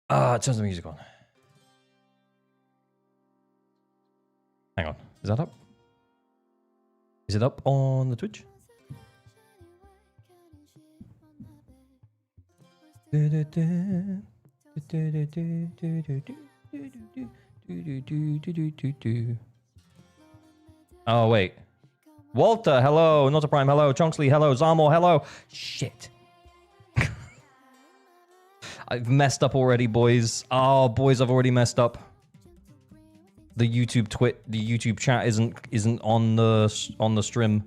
Turn the music on. Hang on. Is that up? Is it up on the Twitch? Oh, wait. Walter, hello. Not a Prime, hello. Chonksley, hello. Zarmor, hello. Shit. I've messed up already, boys. Oh, boys, I've already messed up. The YouTube chat isn't on the stream.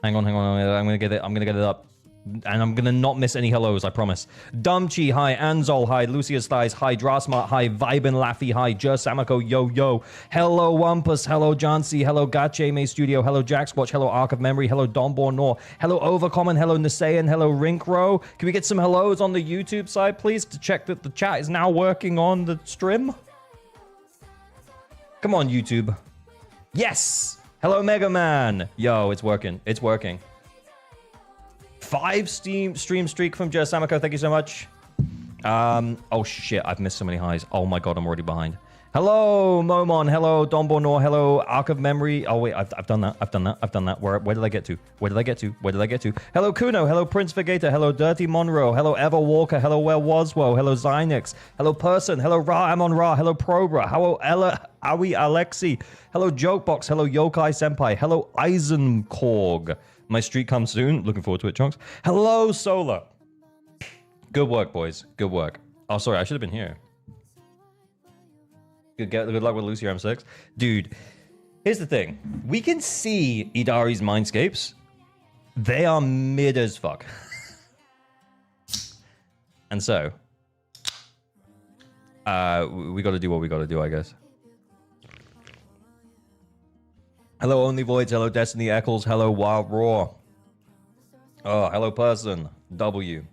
Hang on. I'm gonna get it up. And I'm gonna not miss any hellos, I promise. Dumchi, hi. Anzol, hi. Lucia's Thighs, hi. Drasmart, hi. Vibin Laffy, hi. Samako, yo. Hello, Wampus. Hello, Jancy. Hello, Gache May Studio. Hello, Jacksquatch. Hello, Arc of Memory. Hello, Don Bornor. Hello, Overcommon. Hello, Nisayan. Hello, Rinkro. Can we get some hellos on the YouTube side, please, to check that the chat is now working on the stream? Come on, YouTube. Yes! Hello, Mega Man. Yo, it's working. It's working. 5 stream streak from Samako. Thank you so much. Oh shit, I've missed so many highs. Oh my god, I'm already behind. Hello, Momon. Hello, Don Bornor. Hello, Arc of Memory. Oh wait, I've done that. Where did I get to? Hello, Kuno. Hello, Prince Vegeta. Hello, Dirty Monroe. Hello, Ever Walker. Hello, Where Waswo. Hello, Zynix. Hello, Person. Hello, Ra Amon Ra. Hello, Probra. Hello, Ella Awi Alexi. Hello, Jokebox. Hello, Yokai Senpai. Hello, Eisenkorg. My streak comes soon. Looking forward to it, Chunks. Hello, Solar. Good work, boys. Good work. Oh, sorry. I should have been here. Good luck with Lucia M6. Dude, here's the thing. We can see Idari's Mindscapes. They are mid as fuck. And so, we got to do what we got to do, I guess. Hello, Only Voids. Hello, Destiny Eccles. Hello, Wild Raw. Oh, hello, Person. W.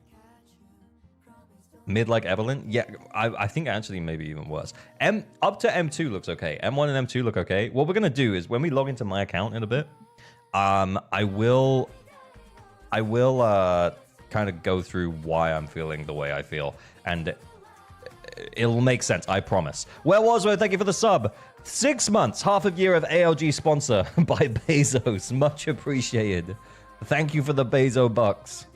Mid like Evelyn? Yeah, I think actually maybe even worse. Up to M2 looks okay. M1 and M2 look okay. What we're going to do is when we log into my account in a bit, I will kind of go through why I'm feeling the way I feel. And it'll make sense, I promise. Where was we? Thank you for the sub. 6 months, half a year of ALG sponsor by Bezos. Much appreciated. Thank you for the Bezo bucks.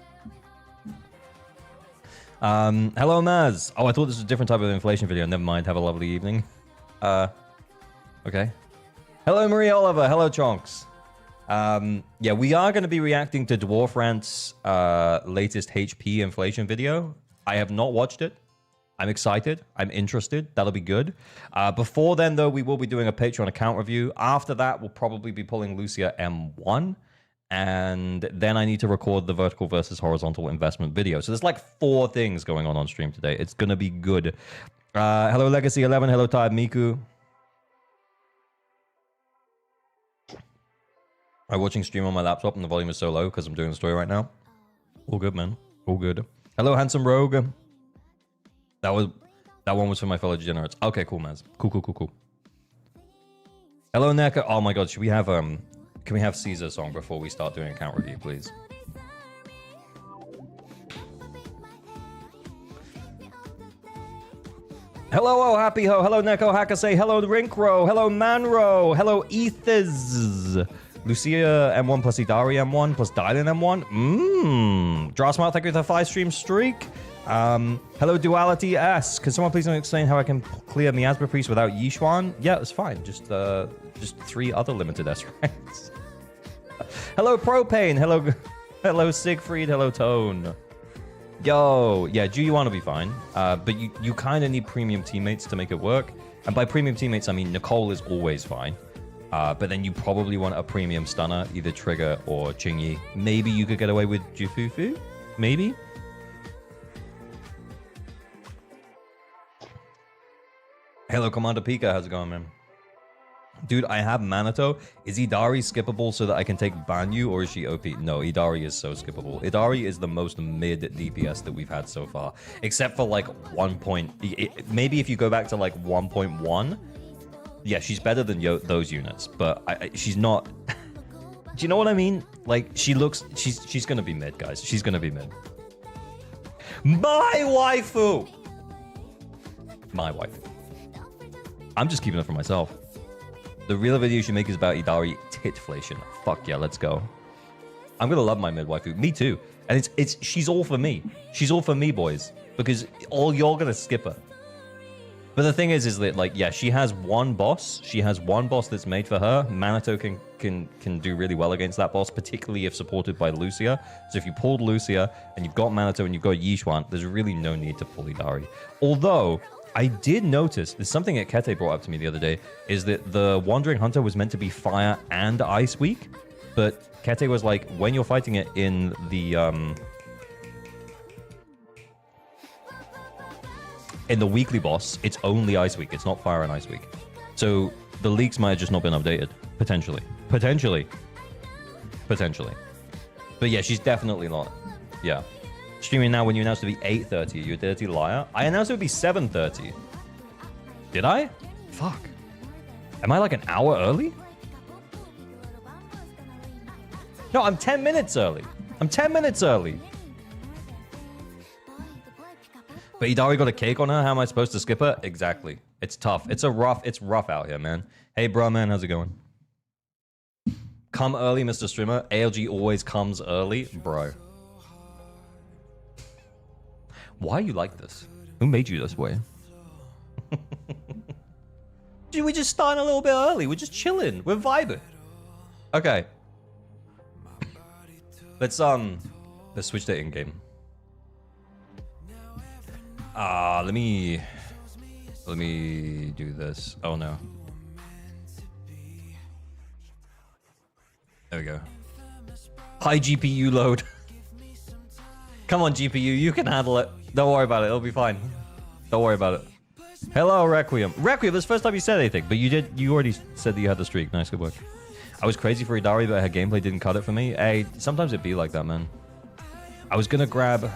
Hello, Maz. Oh, I thought this was a different type of inflation video. Never mind. Have a lovely evening. Okay. Hello, Marie Oliver. Hello, Chonks. Yeah, we are going to be reacting to Dwarf Rant's latest HP inflation video. I have not watched it. I'm excited. I'm interested. That'll be good. Before then, though, we will be doing a Patreon account review. After that, we'll probably be pulling Lucia M1. And then I need to record the vertical versus horizontal investment video. So there's like 4 things going on stream today. It's going to be good. Hello, Legacy 11. Hello, Tide Miku. I'm watching stream on my laptop and the volume is so low because I'm doing the story right now. All good, man. All good. Hello, Handsome Rogue. That one was for my fellow degenerates. Okay, cool, man. Cool. Hello, Neka. Oh my god, should we have can we have Caesar song before we start doing account review, please? Hello, oh happy ho. Hello, Neko Hakase. Hello, Rinkro. Hello, Manro. Hello, Ethers. Lucia M1 plus Idari M1 plus Dylan M1. Drasmart, thank you for the 5 stream streak. Hello, Duality S. Can someone please explain how I can clear Miasma Priest without Yishuan? Yeah, it's fine. Just 3 other limited S ranks. Hello, Propane. Hello, Siegfried. Hello, Tone. Yo, yeah, Ju-Yuan will be fine. But you kind of need premium teammates to make it work. And by premium teammates, I mean Nicole is always fine. But then you probably want a premium stunner, either Trigger or Qingyi. Maybe you could get away with Jufufu? Maybe? Hello, Commander Pika. How's it going, man? Dude, I have Manato. Is Idari skippable so that I can take Banyu, or is she OP? No, Idari is so skippable. Idari is the most mid DPS that we've had so far. Except for like 1 point... Maybe if you go back to like 1.1. Yeah, she's better than those units. But she's not... Do you know what I mean? Like, she looks... She's gonna be mid, guys. She's gonna be mid. My waifu! My wife. I'm just keeping it for myself. The real video you should make is about Idari titflation. Fuck yeah, let's go. I'm gonna love my mid-waifu. Me too. And she's all for me. She's all for me, boys. Because you're gonna skip her. But the thing is that, like, yeah, she has one boss. She has one boss that's made for her. Minato can do really well against that boss, particularly if supported by Lucia. So if you pulled Lucia and you've got Minato and you've got Yixuan, there's really no need to pull Idari. Although, I did notice, there's something that Kete brought up to me the other day, is that the Wandering Hunter was meant to be Fire and Ice Weak. But Kete was like, when you're fighting it in the weekly boss, it's only Ice Week. It's not Fire and Ice Week. So the leaks might have just not been updated. Potentially. But yeah, she's definitely not. Yeah. Streaming now when you announced it to be 8:30. You a dirty liar. I announced it would be 7:30. Did I? Fuck. Am I like an hour early? No, I'm 10 minutes early. I'm 10 minutes early. But Idari got a cake on her. How am I supposed to skip her? Exactly. It's tough. It's rough out here, man. Hey, bro, man, how's it going? Come early, Mr. Streamer. ALG always comes early, bro. Why are you like this? Who made you this way? Dude, we're just starting a little bit early. We're just chilling. We're vibing. Okay. Let's switch to in-game. Let me do this. Oh no. There we go. High GPU load. Come on, GPU, you can handle it. Don't worry about it. It'll be fine. Don't worry about it. Hello, Requiem. Requiem, it's the first time you said anything, but you already said that you had the streak. Nice, good work. I was crazy for Idari, but her gameplay didn't cut it for me. Hey, sometimes it'd be like that, man. I was gonna grab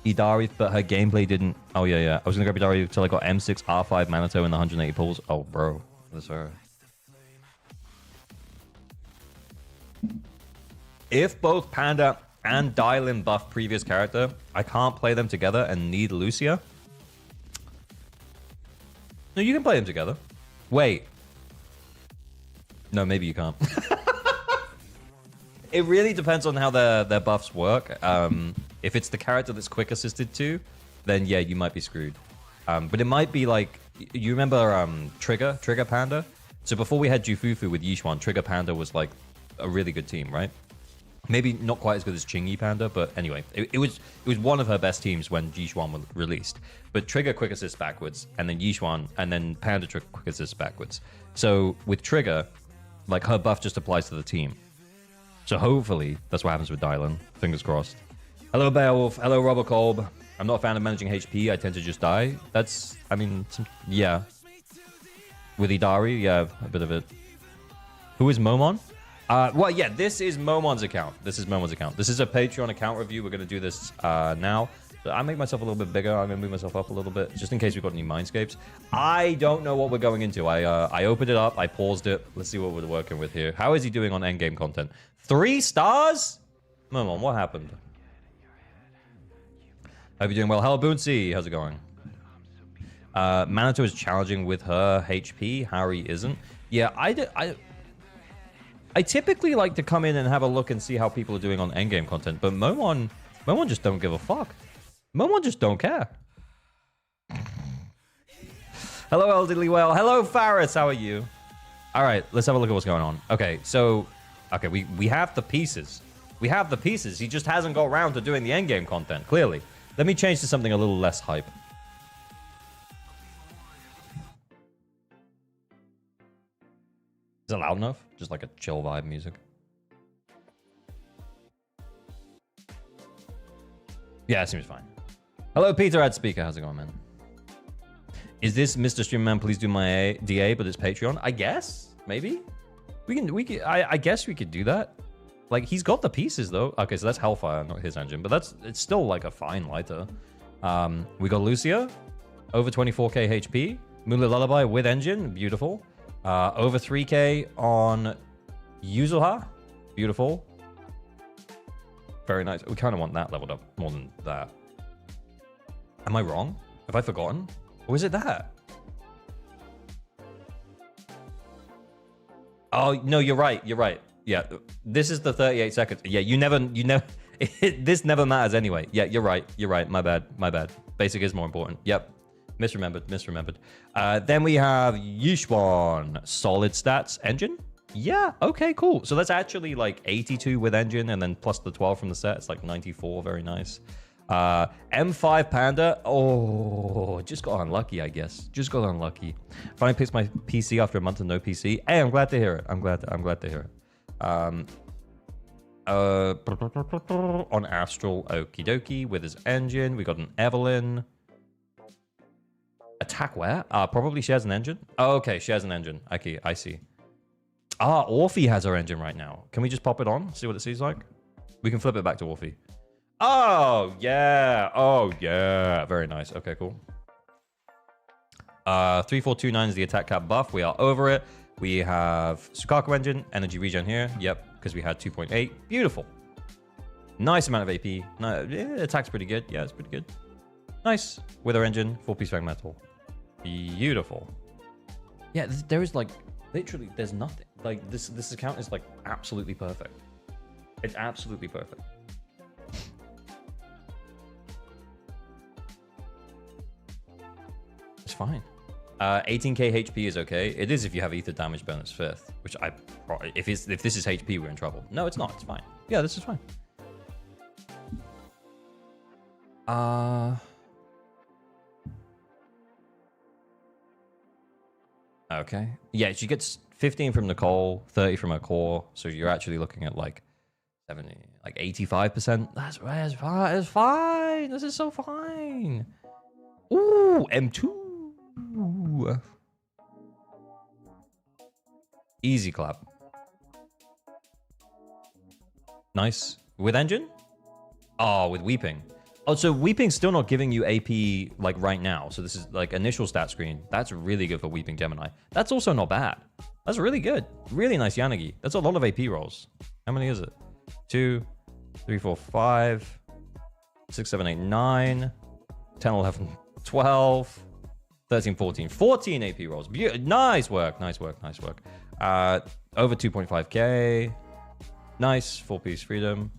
Idari, but her gameplay didn't. Oh yeah. I was gonna grab Idari until I got M6, R5, Minato, and the 180 pulls. Oh, bro, that's her. If both Panda and Dylan buff previous character, I can't play them together and need Lucia. No, you can play them together. Wait. No, maybe you can't. It really depends on how their buffs work. If it's the character that's quick assisted to, then yeah, you might be screwed. But it might be like, you remember Trigger Panda? So before we had Jufufu with Yixuan, Trigger Panda was like a really good team, right? Maybe not quite as good as Chingy Panda, but anyway, it was one of her best teams when Yixuan was released. But Trigger quick assist backwards, and then Yixuan, and then Panda quick assist backwards. So with Trigger, like her buff just applies to the team. So hopefully that's what happens with Dylan. Fingers crossed. Hello Beowulf. Hello Robocolb. I'm not a fan of managing HP. I tend to just die. That's, I mean, yeah. With Idari, yeah, a bit of it. Who is Momon? Well, yeah, this is Momon's account. This is a Patreon account review. We're going to do this now. I make myself a little bit bigger. I'm going to move myself up a little bit, just in case we've got any mindscapes. I don't know what we're going into. I opened it up. I paused it. Let's see what we're working with here. How is he doing on endgame content? 3 stars? Momon, what happened? Hope you're doing well. Hello, Boonsy. How's it going? Minato is challenging with her HP. Harry isn't. Yeah, I typically like to come in and have a look and see how people are doing on endgame content, but Momon just don't give a fuck. Momon just don't care. Hello, Elderly Whale. Hello, Faris. How are you? All right, let's have a look at what's going on. Okay, so... Okay, we have the pieces. We have the pieces. He just hasn't got around to doing the endgame content, clearly. Let me change to something a little less hype. Is it loud enough? Just like a chill vibe music. Yeah, it seems fine. Hello, Peter at Speaker. How's it going, man? Is this Mr. Streamman? Please do my DA, but it's Patreon. I guess, maybe. We can. I guess we could do that. Like, he's got the pieces though. Okay, so that's Hellfire, not his engine, but it's still like a fine lighter. We got Lucia, over 24k HP. Moonlit Lullaby with engine, beautiful. Over 3k on Yuzuha, beautiful. Very nice. We kind of want that leveled up more than that. Am I wrong? Have I forgotten? Or is it that? Oh, no, you're right. You're right. Yeah, this is the 38 seconds. Yeah, you never, this never matters anyway. Yeah, you're right. You're right. My bad. My bad. Basic is more important. Yep. Misremembered. Then we have Yishwan. Solid stats. Engine? Yeah. Okay, cool. So that's actually like 82 with engine and then plus the 12 from the set. It's like 94. Very nice. M5 Panda. Oh, just got unlucky, I guess. Just got unlucky. Finally picked my PC after a month of no PC. Hey, I'm glad to hear it. I'm glad to hear it. On Astral, okie dokie, with his engine. We got an Evelyn. Attack where? Probably shares an engine. Oh, okay, shares an engine. Okay, I see. Orphe has her engine right now. Can we just pop it on? See what it seems like? We can flip it back to Orphe. Oh, yeah. Oh, yeah. Very nice. Okay, cool. 3429 is the attack cap buff. We are over it. We have Sukaku engine, energy regen here. Yep, because we had 2.8. Beautiful. Nice amount of AP. No, attack's pretty good. Yeah, it's pretty good. Nice. With our engine, 4-piece frag metal. Beautiful. Yeah, there is like, literally, there's nothing. Like, this account is like absolutely perfect. It's absolutely perfect. It's fine. 18k HP is okay. It is if you have ether damage bonus 5th, which I probably, if this is HP, we're in trouble. No, it's not. It's fine. Yeah, this is fine. Okay. Yeah, she gets 15 from Nicole, 30 from her core, so you're actually looking at like 70, like 85%. That's fine. It's fine. This is so fine. Ooh, M2. Ooh. Easy clap. Nice. With engine? Oh, with weeping. Oh, so weeping's still not giving you AP like right now. So this is like initial stat screen. That's really good for weeping Gemini. That's also not bad. That's really good. Really nice Yanagi. That's a lot of AP rolls. How many is it? 2, 3, 4, 5, 6, 7, 8, 9, 10, 11, 12, 13, 14. 14 AP rolls. Nice work. Nice work. Nice work. Over 2.5k. Nice. 4-piece freedom.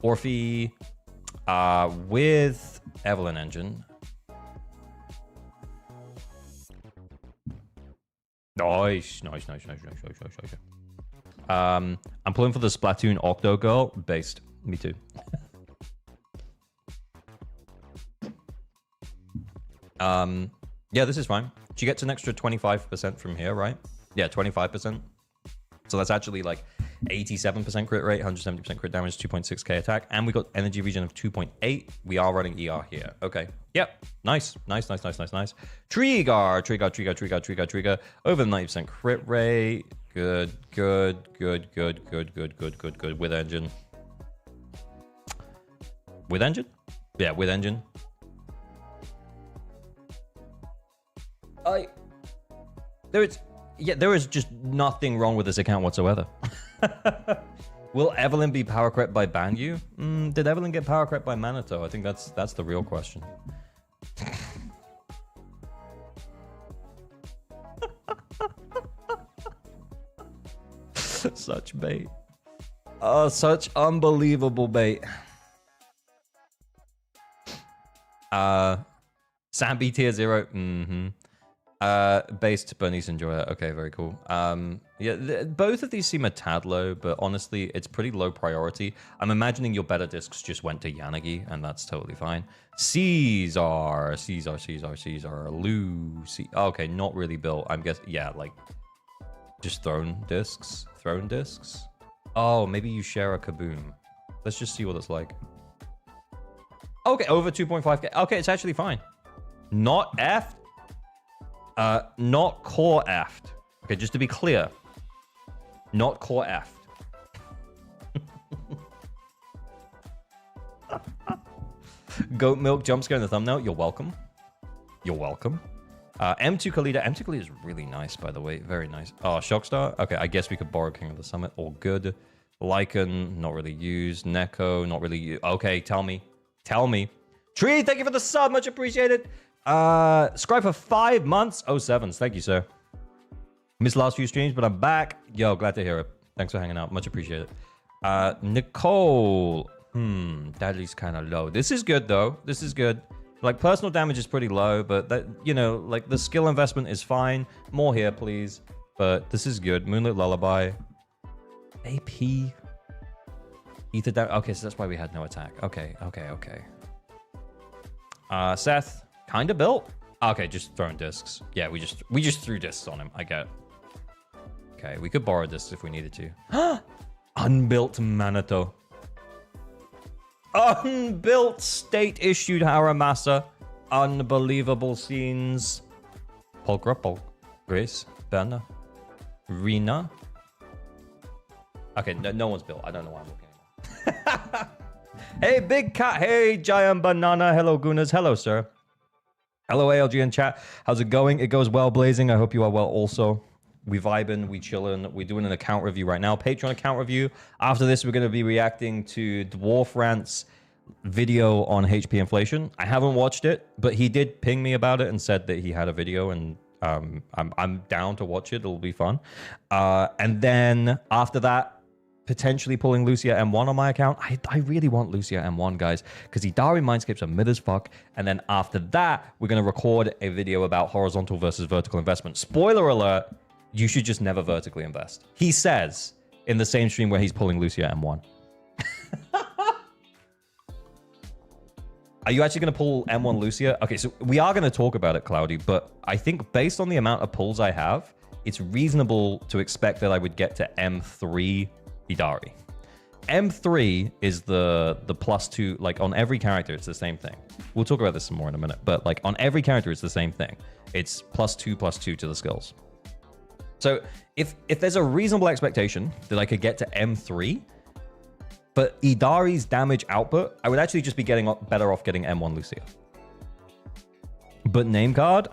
Orphe. With Evelyn engine. Nice. I'm pulling for the Splatoon Octo girl. Based. Me too. Yeah, this is fine. She gets an extra 25% from here, right? Yeah, 25%. So that's actually like 87% crit rate, 170% crit damage, 2.6k attack, and we got energy regen of 2.8. We are running ER here. Okay. Yep. Nice. Trigger. Over the 90% crit rate. Good. With engine. With engine? Yeah, with engine. There is just nothing wrong with this account whatsoever. Will Evelyn be power crept by Banyu? Did Evelyn get power crept by Manato? I think that's the real question. Such bait. Oh, such unbelievable bait. Sambi tier 0. Based Bernice Enjoyer. Okay, very cool. Yeah, both of these seem a tad low, but honestly, it's pretty low priority. I'm imagining your better discs just went to Yanagi, and that's totally fine. Caesar. Lucy. Okay, not really built. I'm guessing, yeah, like just thrown discs. Oh, maybe you share a Kaboom. Let's just see what it's like. Okay, over 2.5k. Okay, it's actually fine. Not F. Not core effed. Okay, just to be clear. Not core effed. Goat milk jump scare in the thumbnail. You're welcome. M2 Khalida. M2 Khalida is really nice, by the way. Very nice. Oh, Shockstar. Okay, I guess we could borrow King of the Summit. All good. Lycan, not really used. Neko, not really used. Okay, tell me. Tree, thank you for the sub. Much appreciated. Subscribe for 5 months. 07s. Thank you, sir. Missed last few streams, but I'm back. Yo, glad to hear it. Thanks for hanging out. Much appreciated. Nicole. Deadly's kind of low. This is good, though. This is good. Like, personal damage is pretty low, but that, you know, like, the skill investment is fine. More here, please. But this is good. Moonlit Lullaby. AP. Ether damage. Okay, so that's why we had no attack. Okay. Seth. Kind of built. Okay, just throwing discs. Yeah, we just threw discs on him. I get it. Okay, we could borrow discs if we needed to. Unbuilt Manato. Unbuilt state-issued Haramasa. Unbelievable scenes. Polgra, Grace, Berna, Rena. Okay, no one's built. I don't know why I'm looking anymore. Hey, Big Cat. Hey, Giant Banana. Hello, Gunas. Hello, sir. Hello, ALG in chat. How's it going? It goes well, Blazing. I hope you are well also. We vibing, we chilling. We're doing an account review right now. Patreon account review. After this, we're going to be reacting to Dwarf Rant's video on HP inflation. I haven't watched it, but he did ping me about it and said that he had a video, and I'm down to watch it. It'll be fun. And then after that, potentially pulling Lucia M1 on my account. I really want Lucia M1, guys, because Idari Mindscapes are mid as fuck. And then after that, we're going to record a video about horizontal versus vertical investment. Spoiler alert, you should just never vertically invest. He says in the same stream where he's pulling Lucia M1. Are you actually going to pull M1 Lucia? Okay, so we are going to talk about it, Cloudy, but I think based on the amount of pulls I have, it's reasonable to expect that I would get to M3 Idari. M3 is the +2, like on every character, it's the same thing. We'll talk about this some more in a minute, but like on every character, it's the same thing. It's +2/+2 to the skills. So if there's a reasonable expectation that I could get to M3, but Idari's damage output, I would actually just be getting better off getting M1 Lucia. But name card?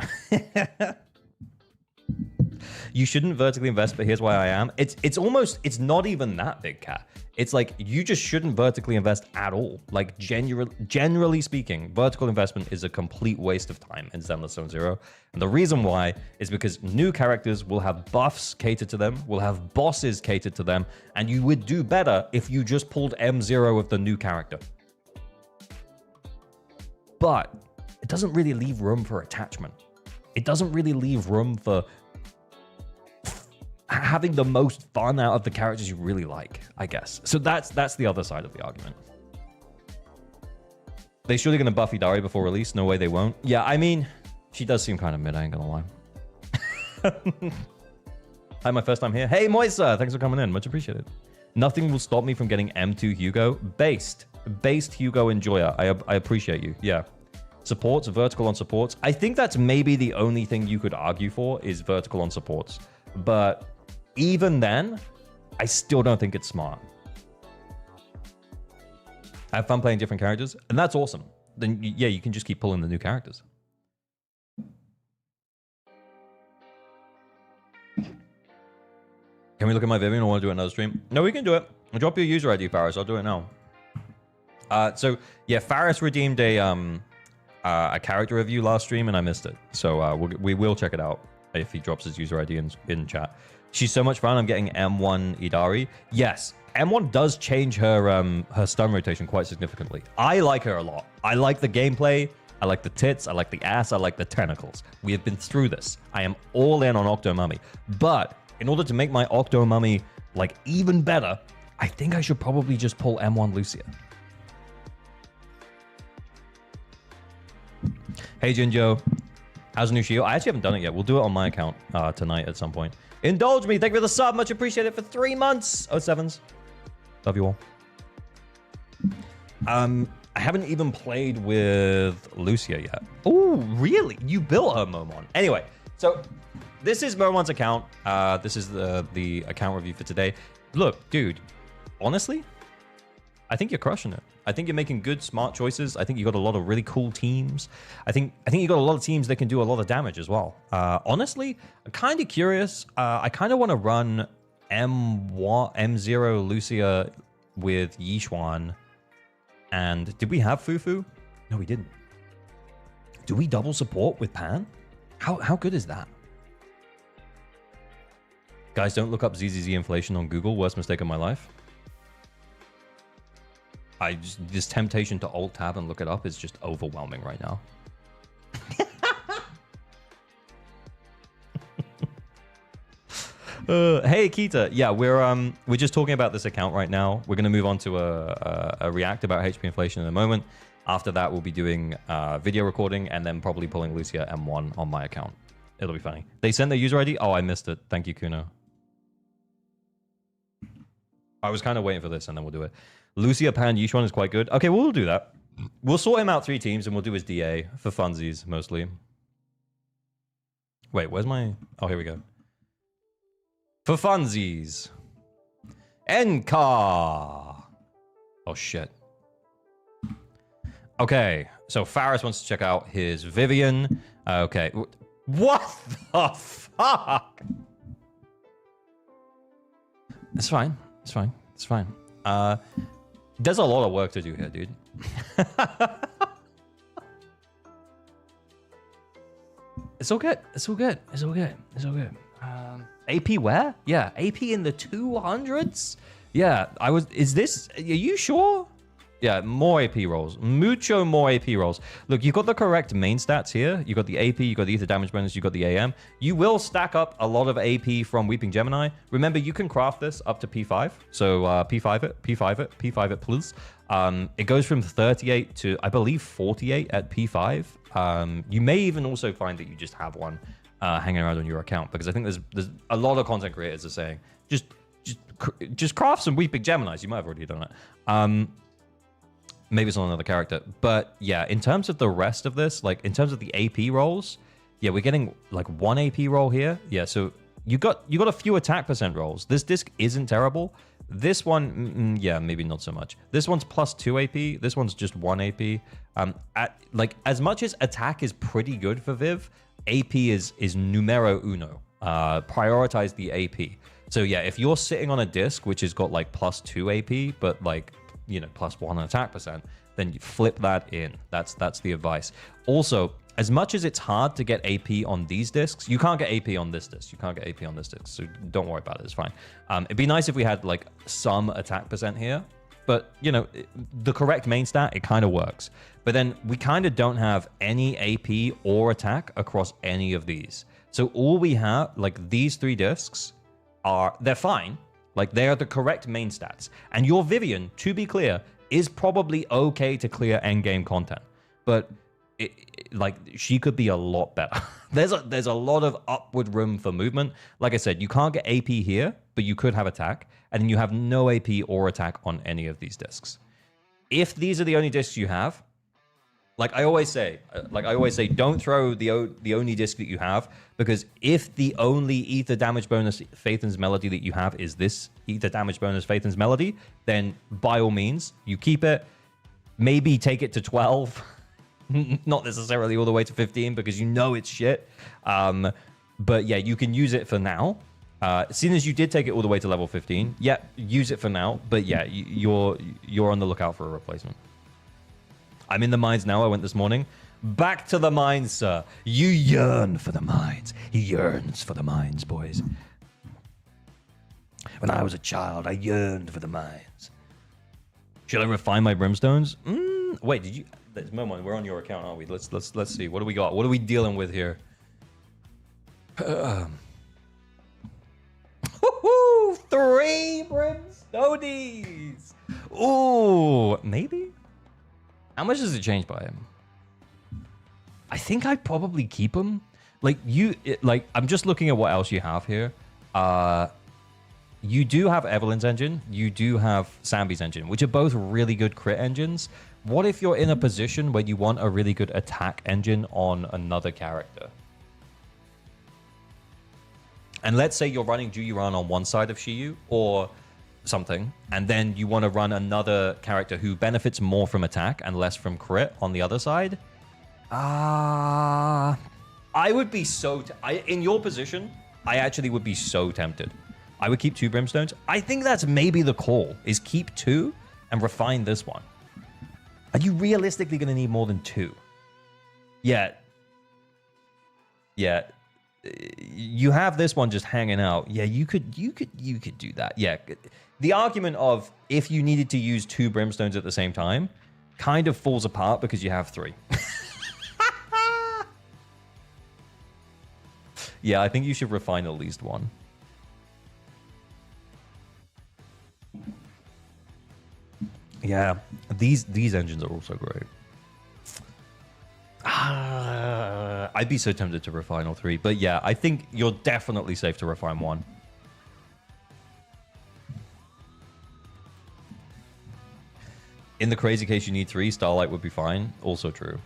You shouldn't vertically invest, but here's why I am. It's not even that, Big Cat. It's like, you just shouldn't vertically invest at all. Like, generally speaking, vertical investment is a complete waste of time in Zenless Zone Zero. And the reason why is because new characters will have buffs catered to them, will have bosses catered to them, and you would do better if you just pulled M0 of the new character. But it doesn't really leave room for attachment. It doesn't really leave room for having the most fun out of the characters you really like, I guess. So that's the other side of the argument. They surely going to buff Idari before release? No way they won't. Yeah, I mean, she does seem kind of mid, I ain't gonna lie. Hi, my first time here. Hey, Moisa, thanks for coming in. Much appreciated. Nothing will stop me from getting M2 Hugo. Based Hugo Enjoyer. I appreciate you. Yeah. Supports, vertical on supports. I think that's maybe the only thing you could argue for is vertical on supports. But even then, I still don't think it's smart. I have fun playing different characters, and that's awesome. Then, yeah, you can just keep pulling the new characters. Can we look at my Vivian? I want to do another stream. No, we can do it. I'll drop your user ID, Faris. I'll do it now. So, yeah, Faris redeemed a character review last stream, and I missed it. So we will check it out if he drops his user ID in chat. She's so much fun. I'm getting M1 Idari. Yes, M1 does change her stun rotation quite significantly. I like her a lot. I like the gameplay. I like the tits. I like the ass. I like the tentacles. We have been through this. I am all in on Octo Mummy. But in order to make my Octo Mummy like even better, I think I should probably just pull M1 Lucia. Hey, Jinjo. How's the new shield? I actually haven't done it yet. We'll do it on my account tonight at some point. Indulge me. Thank you for the sub. Much appreciated for 3 months. 07s. Love you all. I haven't even played with Lucia yet. Oh, really? You built her, Momon. Anyway, so this is Momon's account. This is the account review for today. Look, dude, honestly, I think you're crushing it. I think you're making good, smart choices. I think you got a lot of really cool teams. I think you got a lot of teams that can do a lot of damage as well. Honestly, I'm kind of curious. I kind of want to run M0 Lucia with Yishuan. And did we have Fufu? No, we didn't. Do we double support with Pan? How good is that? Guys, don't look up ZZZ inflation on Google. Worst mistake of my life. This temptation to alt tab and look it up is just overwhelming right now. Hey Kita, yeah, we're just talking about this account right now. We're gonna move on to a react about HP inflation in a moment. After that, we'll be doing video recording and then probably pulling Lucia M1 on my account. It'll be funny. They sent their user ID. Oh, I missed it. Thank you, Kuno. I was kind of waiting for this, and then we'll do it. Lucia Pan Yishuan is quite good. Okay, well, we'll do that. We'll sort him out 3 teams, and we'll do his DA for funsies mostly. Wait, where's my? Oh, here we go. For funsies. Enka. Oh, shit. Okay, so Faris wants to check out his Vivian. Okay. What the fuck? It's fine. It's fine. It's fine. There's a lot of work to do here, dude. It's all good. It's all good. It's all good. It's all good. AP where? Yeah, AP in the 200s? Yeah, is this, are you sure? Yeah, more AP rolls. Mucho more AP rolls. Look, you've got the correct main stats here. You've got the AP, you've got the ether damage bonus, you've got the AM. You will stack up a lot of AP from Weeping Gemini. Remember, you can craft this up to P5. So P5 it, P5 it, P5 it, please. It goes from 38 to, I believe, 48 at P5. You may even also find that you just have one hanging around on your account, because I think there's a lot of content creators are saying, just craft some Weeping Geminis. You might have already done it. Maybe it's on another character. But yeah, in terms of the rest of this, like in terms of the AP rolls, yeah, we're getting like 1 AP roll here. Yeah, so you got a few attack percent rolls. This disc isn't terrible. This one, yeah, maybe not so much. This one's plus 2 AP. This one's just 1 AP. Like as much as attack is pretty good for Viv, AP is numero uno. Prioritize the AP. So yeah, if you're sitting on a disc which has got like plus 2 AP, but like, you know, plus 1 attack percent, then you flip that in. That's the advice. Also, as much as it's hard to get AP on these discs, you can't get AP on this disc. You can't get AP on this disc, so don't worry about it. It's fine. It'd be nice if we had like some attack percent here, but you know, the correct main stat, it kind of works. But then we kind of don't have any AP or attack across any of these. So all we have, like these 3 discs, they're fine. Like, they are the correct main stats. And your Vivian, to be clear, is probably okay to clear endgame content. But, like, she could be a lot better. There's a lot of upward room for movement. Like I said, you can't get AP here, but you could have attack. And then you have no AP or attack on any of these discs. If these are the only discs you have, like I always say, don't throw the only disc that you have, because if the only ether damage bonus Phaethon's Melody that you have is this ether damage bonus Phaethon's Melody, then by all means, you keep it. Maybe take it to 12, not necessarily all the way to 15, because you know it's shit. But yeah, you can use it for now. Seeing as you did take it all the way to level 15, yeah, use it for now. But yeah, you're on the lookout for a replacement. I'm in the mines now. I went this morning. Back to the mines, sir. You yearn for the mines. He yearns for the mines, boys. When I was a child, I yearned for the mines. Should I refine my brimstones? Wait, did you? There's Momon. We're on your account, aren't we? Let's see. What do we got? What are we dealing with here? Woohoo! 3 brimstonies. Ooh, maybe. How much does it change by him? I think I'd probably keep him. Like I'm just looking at what else you have here. You do have Evelyn's engine. You do have Sambi's engine, which are both really good crit engines. What if you're in a position where you want a really good attack engine on another character? And let's say you're running Juyiran on one side of Shiyu or something, and then you want to run another character who benefits more from attack and less from crit on the other side. I would be so... in your position, I actually would be so tempted. I would keep 2 brimstones. I think that's maybe the call, is keep 2 and refine this one. Are you realistically going to need more than 2? Yeah, Yeah. You have this one just hanging out. Yeah, you could do that. Yeah. The argument of if you needed to use 2 brimstones at the same time kind of falls apart because you have 3. Yeah, I think you should refine at least 1. Yeah, these engines are also great. I'd be so tempted to refine all 3, but yeah, I think you're definitely safe to refine 1. In the crazy case you need 3, Starlight would be fine. Also true.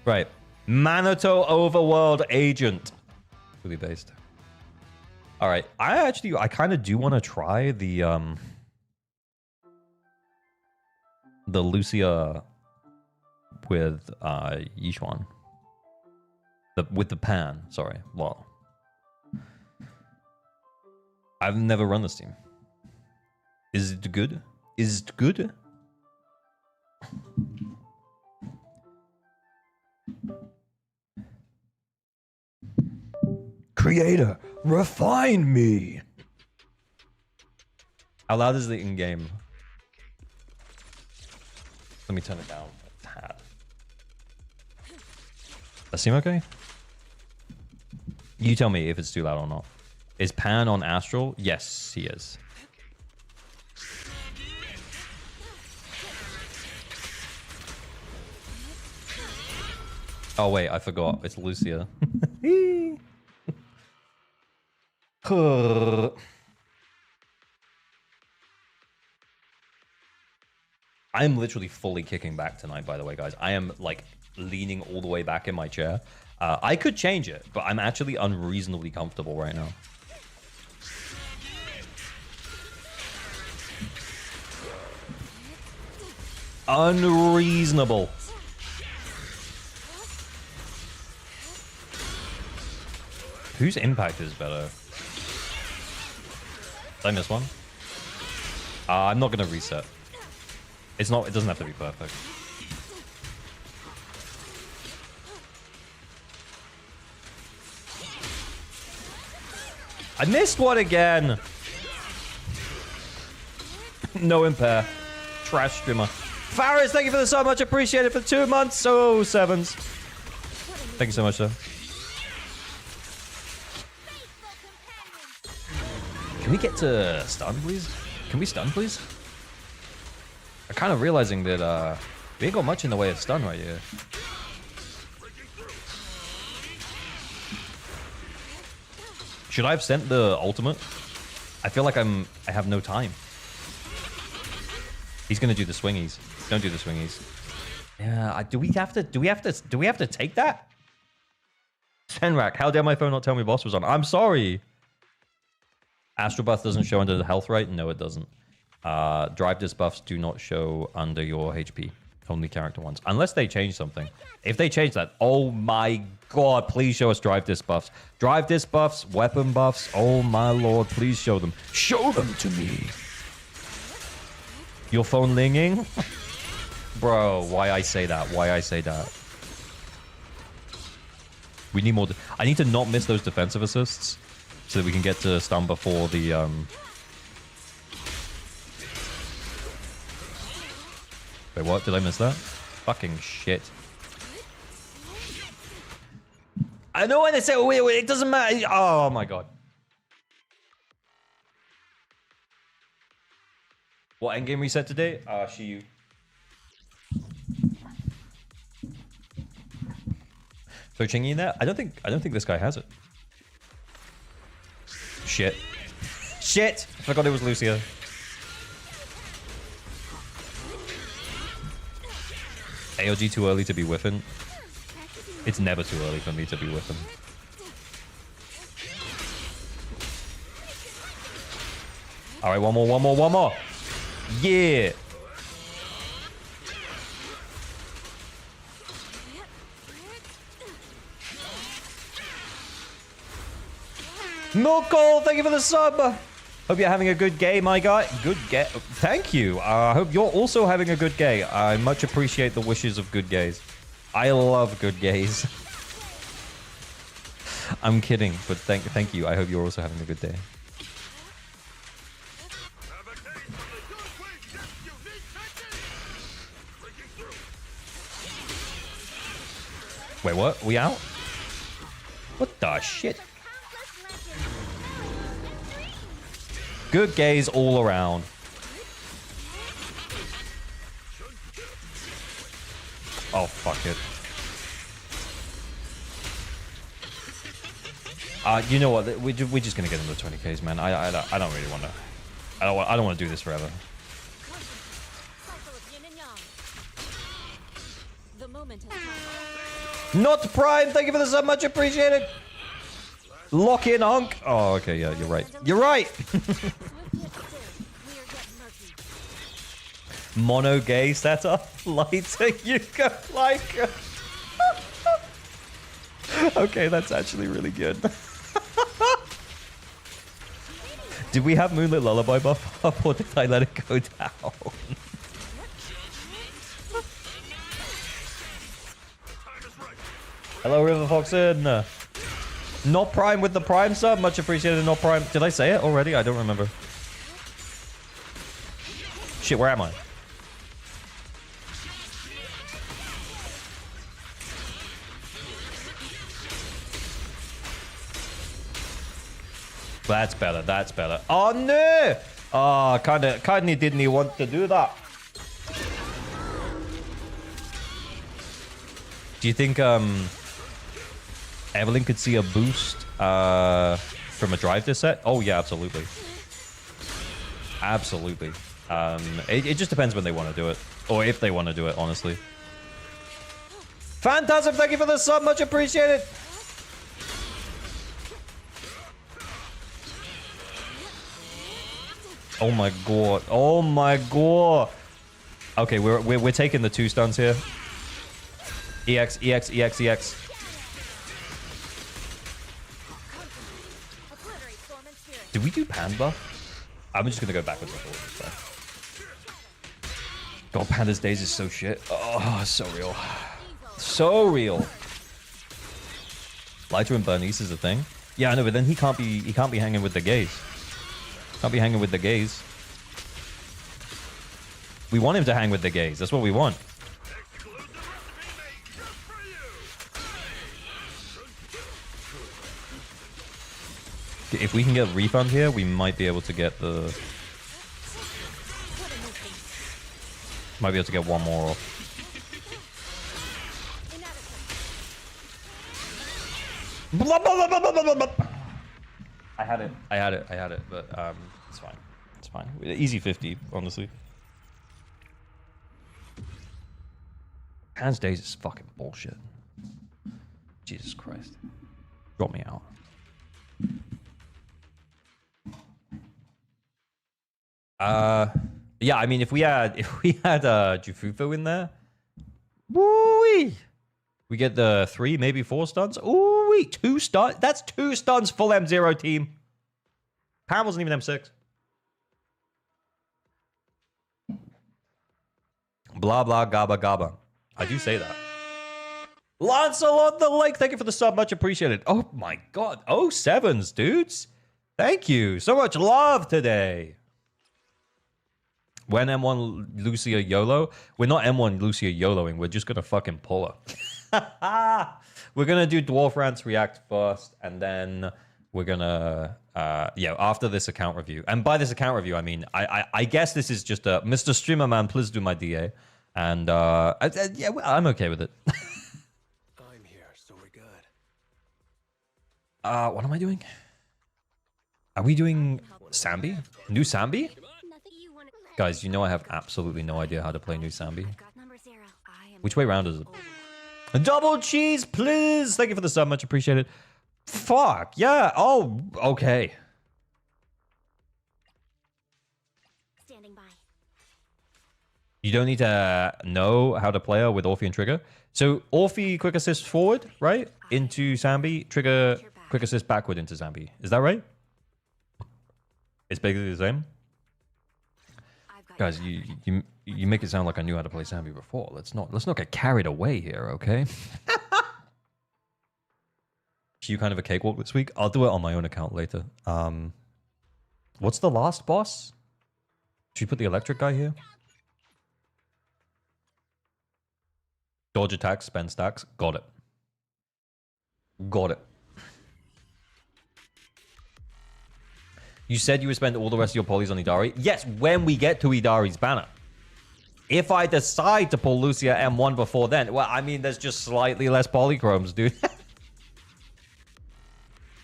Right. Manoto Overworld Agent. Really based. All right. I kind of do want to try the Lucia with Yishuan. With the pan. Sorry. Well, I've never run this team. Is it good? Is it good? Creator, refine me. How loud is the in-game? Let me turn it down a tad. Does that seem okay? You tell me if it's too loud or not. Is Pan on Astral? Yes, he is. Oh wait, I forgot. It's Lucia. I am literally fully kicking back tonight, by the way, guys. I am like leaning all the way back in my chair. I could change it, but I'm actually unreasonably comfortable right now. Unreasonable. Whose impact is better? Did I miss one? I'm not gonna reset. It's not. It doesn't have to be perfect. I missed one again. No impair. Trash streamer. Faris, thank you for the so much appreciated for 2 months. So sevens. Thank you so much, sir. Can we get to stun, please? Can we stun, please? I'm kind of realizing that we ain't got much in the way of stun right here. Should I have sent the ultimate? I feel like I have no time. He's gonna do the swingies. Don't do the swingies. Yeah, do we have to take that? Senrak, how dare my phone not tell me boss was on? I'm sorry. Astral buff doesn't show under the health right? No, it doesn't. Drive disc buffs do not show under your HP. Only character ones. Unless they change something. If they change that, oh my god, please show us drive disc buffs. Drive disc buffs, weapon buffs, oh my lord, please show them. Show them to me. Your phone linging? Bro, why I say that? Why I say that? We need more... I need to not miss those defensive assists so that we can get to stun before the... Wait, what? Did I miss that? Fucking shit. I know when they say, wait, it doesn't matter. Oh my god. What endgame reset today? Shiyu. So Chingy in there? I don't think this guy has it. Shit. Shit! I forgot it was Lucia. AOG too early to be whiffing. It's never too early for me to be whiffing. Alright, one more. Yeah! Milko, thank you for the sub! Hope you're having a good game, my guy. Good gay. Thank you. I hope you're also having a good gay. I much appreciate the wishes of good gays. I love good gays. I'm kidding, but thank you. I hope you're also having a good day. Wait, what? We out? What the shit? Good gays all around. Oh, fuck it. You know what? We're just gonna get into 20Ks, man. I don't really want to. I don't want to do this forever. Not Prime, thank you for the sub, much appreciated. Lock in, hunk. Oh, okay, yeah, you're right. You're right. Mono gay setup. Lighter, you go like. Okay, that's actually really good. Did we have Moonlit Lullaby buff up, or did I let it go down? Hello, River Foxin. Not Prime with the Prime sub. Much appreciated, Not Prime. Did I say it already? I don't remember. Shit, where am I? That's better. That's better. Oh, no! Oh, kinda didn't want to do that. Do you think, Evelyn could see a boost from a drive this set? Oh, yeah, absolutely. Absolutely. It just depends when they want to do it. Or if they want to do it, honestly. Phantasm, thank you for the sub. Much appreciated. Oh, my God. Oh, my God. Okay, we're taking the 2 stuns here. EX, EX, EX, EX. Did we do Pan buff? I'm just gonna go backwards and forwards. God, Panda's Days is so shit. Oh, so real. So real. Lighter and Bernice is a thing. Yeah, I know, but then he can't be hanging with the gays. Can't be hanging with the gays. We want him to hang with the gays. That's what we want. If we can get a refund here, we might be able to get the... Might be able to get one more off. I had it, but it's fine. It's fine. Easy 50, honestly. Hands Days is fucking bullshit. Jesus Christ. Drop me out. Yeah, I mean, if we had Jufufo in there, woo-wee, we get the 3, maybe 4 stuns. Ooh-wee, 2 stuns. That's 2 stuns full M0 team. Pan wasn't even M6. Blah, blah, gabba, gabba. I do say that. Lancelot the Lake, thank you for the sub, much appreciated. Oh my God, 07s, dudes. Thank you. So much love today. When M1 Lucia YOLO, we're not M1 Lucia YOLOing, we're just gonna fucking pull her. We're gonna do Dwarf Rants React first, and then we're gonna, yeah, after this account review. And by this account review, I mean, I guess this is just a, Mr. Streamer Man, please do my DA. And, yeah, I'm okay with it. I'm here, so we're good. What am I doing? Are we doing Sambi? New Sambi? Guys, you know I have absolutely no idea how to play new Sambi. Which way round is it? Double cheese, please! Thank you for the sub, much appreciated. Fuck, yeah, oh, okay. Standing by. You don't need to know how to play her with Orphe and Trigger. So Orphe quick assist forward, right? Into Sambi. Trigger quick assist backward into Sambi. Is that right? It's basically the same. Guys, you make it sound like I knew how to play Sambi before. Let's not get carried away here, okay? You kind of a cakewalk this week. I'll do it on my own account later. What's the last boss? Should we put the electric guy here? Dodge attacks, spend stacks. Got it. Got it. You said you would spend all the rest of your polys on Idari? Yes, when we get to Idari's banner. If I decide to pull Lucia M1 before then, well, I mean, there's just slightly less polychromes, dude.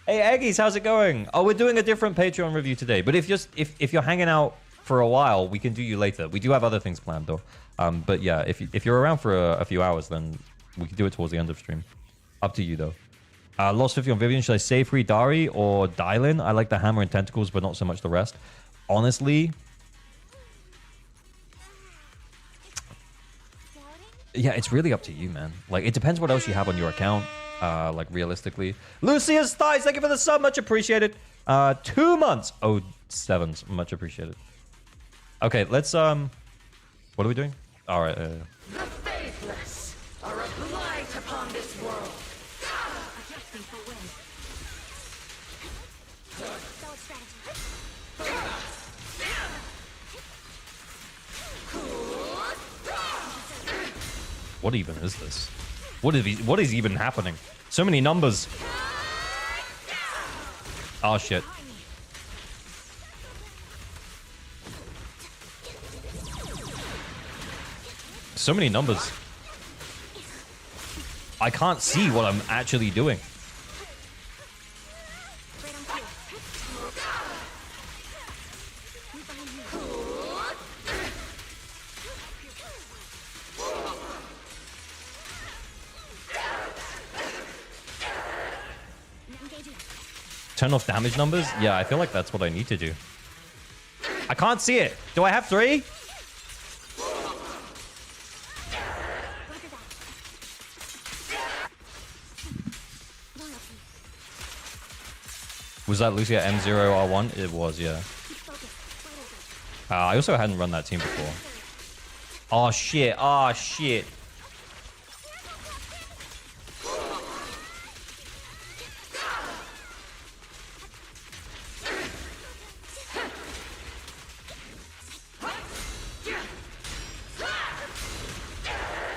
Hey, Eggies, how's it going? Oh, we're doing a different Patreon review today. But if you're hanging out for a while, we can do you later. We do have other things planned, though. But yeah, if you're around for a few hours, then we can do it towards the end of stream. Up to you, though. Lost 50 on Vivian. Should I save free Dari or Dylan? I like the hammer and tentacles, but not so much the rest. Honestly... Yeah, it's really up to you, man. Like, it depends what else you have on your account. Like, realistically. Lucia's thighs, thank you for the sub. Much appreciated. 2 months. Oh, 7s. Much appreciated. Okay, let's, What are we doing? All right. The faithless are a blight upon this world. Adjusting for wind. Solid strategy. What even is this? What is even happening? So many numbers. Oh, shit. So many numbers. I can't see what I'm actually doing. Right on cue. Move behind me. Now engaging. Turn off damage numbers? Yeah, I feel like that's what I need to do. I can't see it. Do I have 3? Roger that. Loyalty. Was that Lucia M0 R1? It was, yeah. Keep focused. Right over. I also hadn't run that team before. Oh, shit. Oh, shit.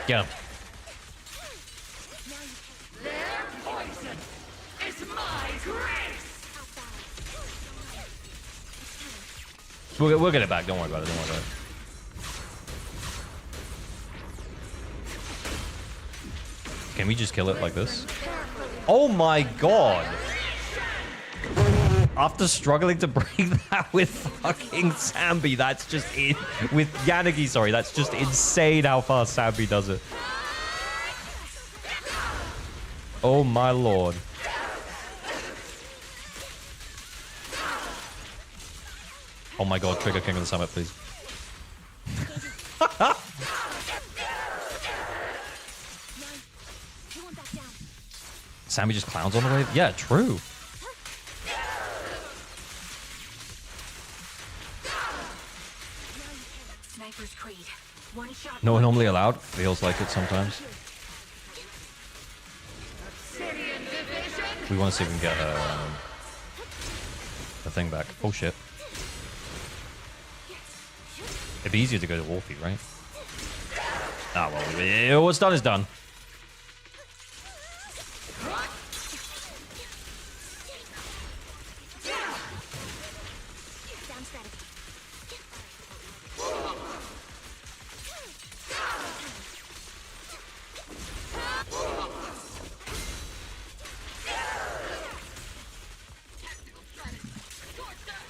Get him. Their poison is my grace. We'll get it back. Don't worry about it. Don't worry about it. Can we just kill it like this? Oh my god! After struggling to break that with fucking Sambi, that's just with Yanagi, sorry, that's just insane how fast Sambi does it. Oh my lord. Oh my god, trigger King of the Summit, please. Sammy just clowns on the wave? Yeah, true. Sniper's Creed. One shot. No one normally allowed? Feels like it sometimes. We want to see if we can get the thing back. Oh shit. It'd be easier to go to Wolfie, right? Ah, well, what's done is done. Down strategy.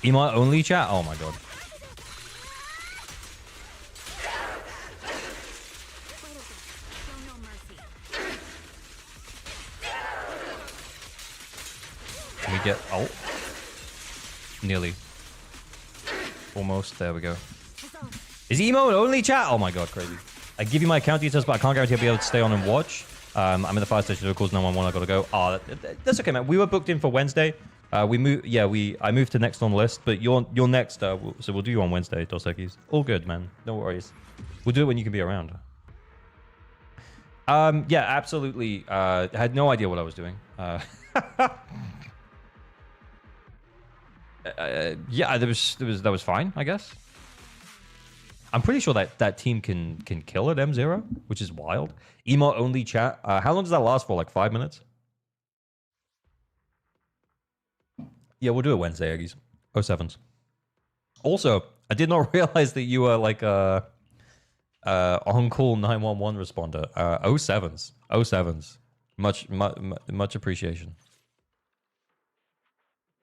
Ema only chat? Oh my god. Right over. Show no mercy. Can we get... Oh. Nearly. Almost. There we go. Is emo only chat? Oh my god, crazy. I give you my account details, but I can't guarantee I'll be able to stay on and watch. I'm in the fire station. Calls 911. I gotta go. Oh, that's okay, man. We were booked in for Wednesday. We move. Yeah, I moved to next on the list, but you're next. So we'll do you on Wednesday, Dos Equis. All good, man. No worries. We'll do it when you can be around. Yeah, absolutely. I had no idea what I was doing. Yeah, that was fine, I guess. I'm pretty sure that team can kill at M0, which is wild. Emo only chat. How long does that last for? Like 5 minutes? Yeah, we'll do it Wednesday, Eggies. 07s. Also, I did not realize that you were like on-call 911 responder. 07s. 07s. Much appreciation.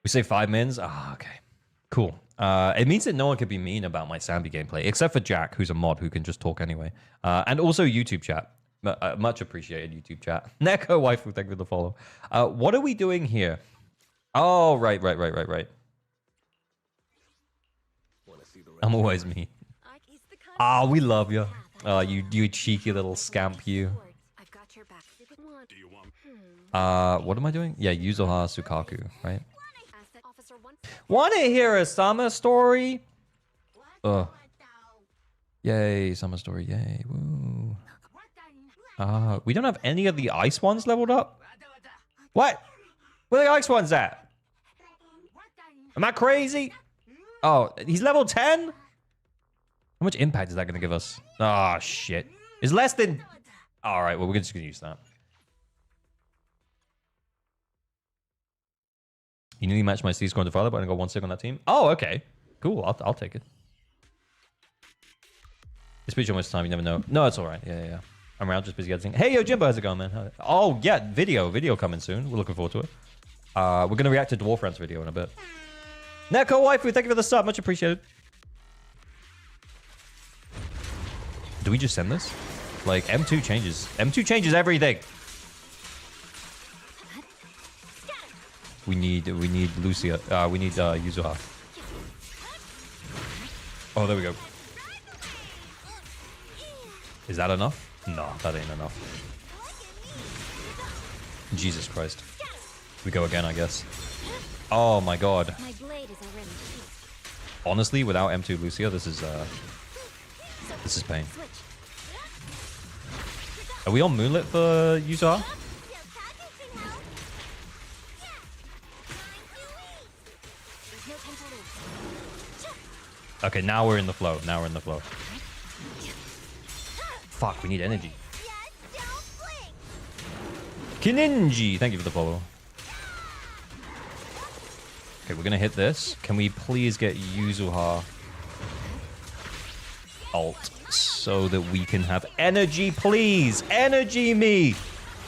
We say 5 mins? Ah, okay. Cool. It means that no one could be mean about my Sambi gameplay, except for Jack, who's a mod who can just talk anyway. And also YouTube chat. Much appreciated, YouTube chat. Neko Waifu, thank you for the follow. What are we doing here? Oh, right. I'm always me. Ah, we love you. You cheeky little scamp, you. I've got your back. Do you want? What am I doing? Yeah, Yuzuha Sukaku, right? Officer one. Wanna hear a summer story? Ugh. Yay, summer story, yay, woo. We don't have any of the ice ones leveled up? What? Where are the ice ones at? Am I crazy? Oh, he's level 10? How much impact is that going to give us? Oh, shit. It's less than... Alright, well, we're just going to use that. You nearly matched my C-score in the father, but I got 1 stick on that team. Oh, okay. Cool, I'll take it. It's pretty much time, you never know. No, it's alright. Yeah. I'm around, just busy editing. Hey, yo, Jimbo, how's it going, man? Oh, yeah, video coming soon. We're looking forward to it. We're going to react to Dwarf Rant's video in a bit. Neko Waifu, thank you for the sub. Much appreciated. Do we just send this? Like, M2 changes. M2 changes everything. We need Lucia. We need Yuzuha. Oh, there we go. Is that enough? No, that ain't enough. Jesus Christ. We go again, I guess. Oh my god. My blade is already. Honestly, without M2 Lucia, this is pain. Are we on Moonlit for Yuzuha? Okay, now we're in the flow. Fuck, we need energy. Kininji, thank you for the follow. Okay, we're gonna hit this. Can we please get Yuzuha ult so that we can have energy, please? Energy me!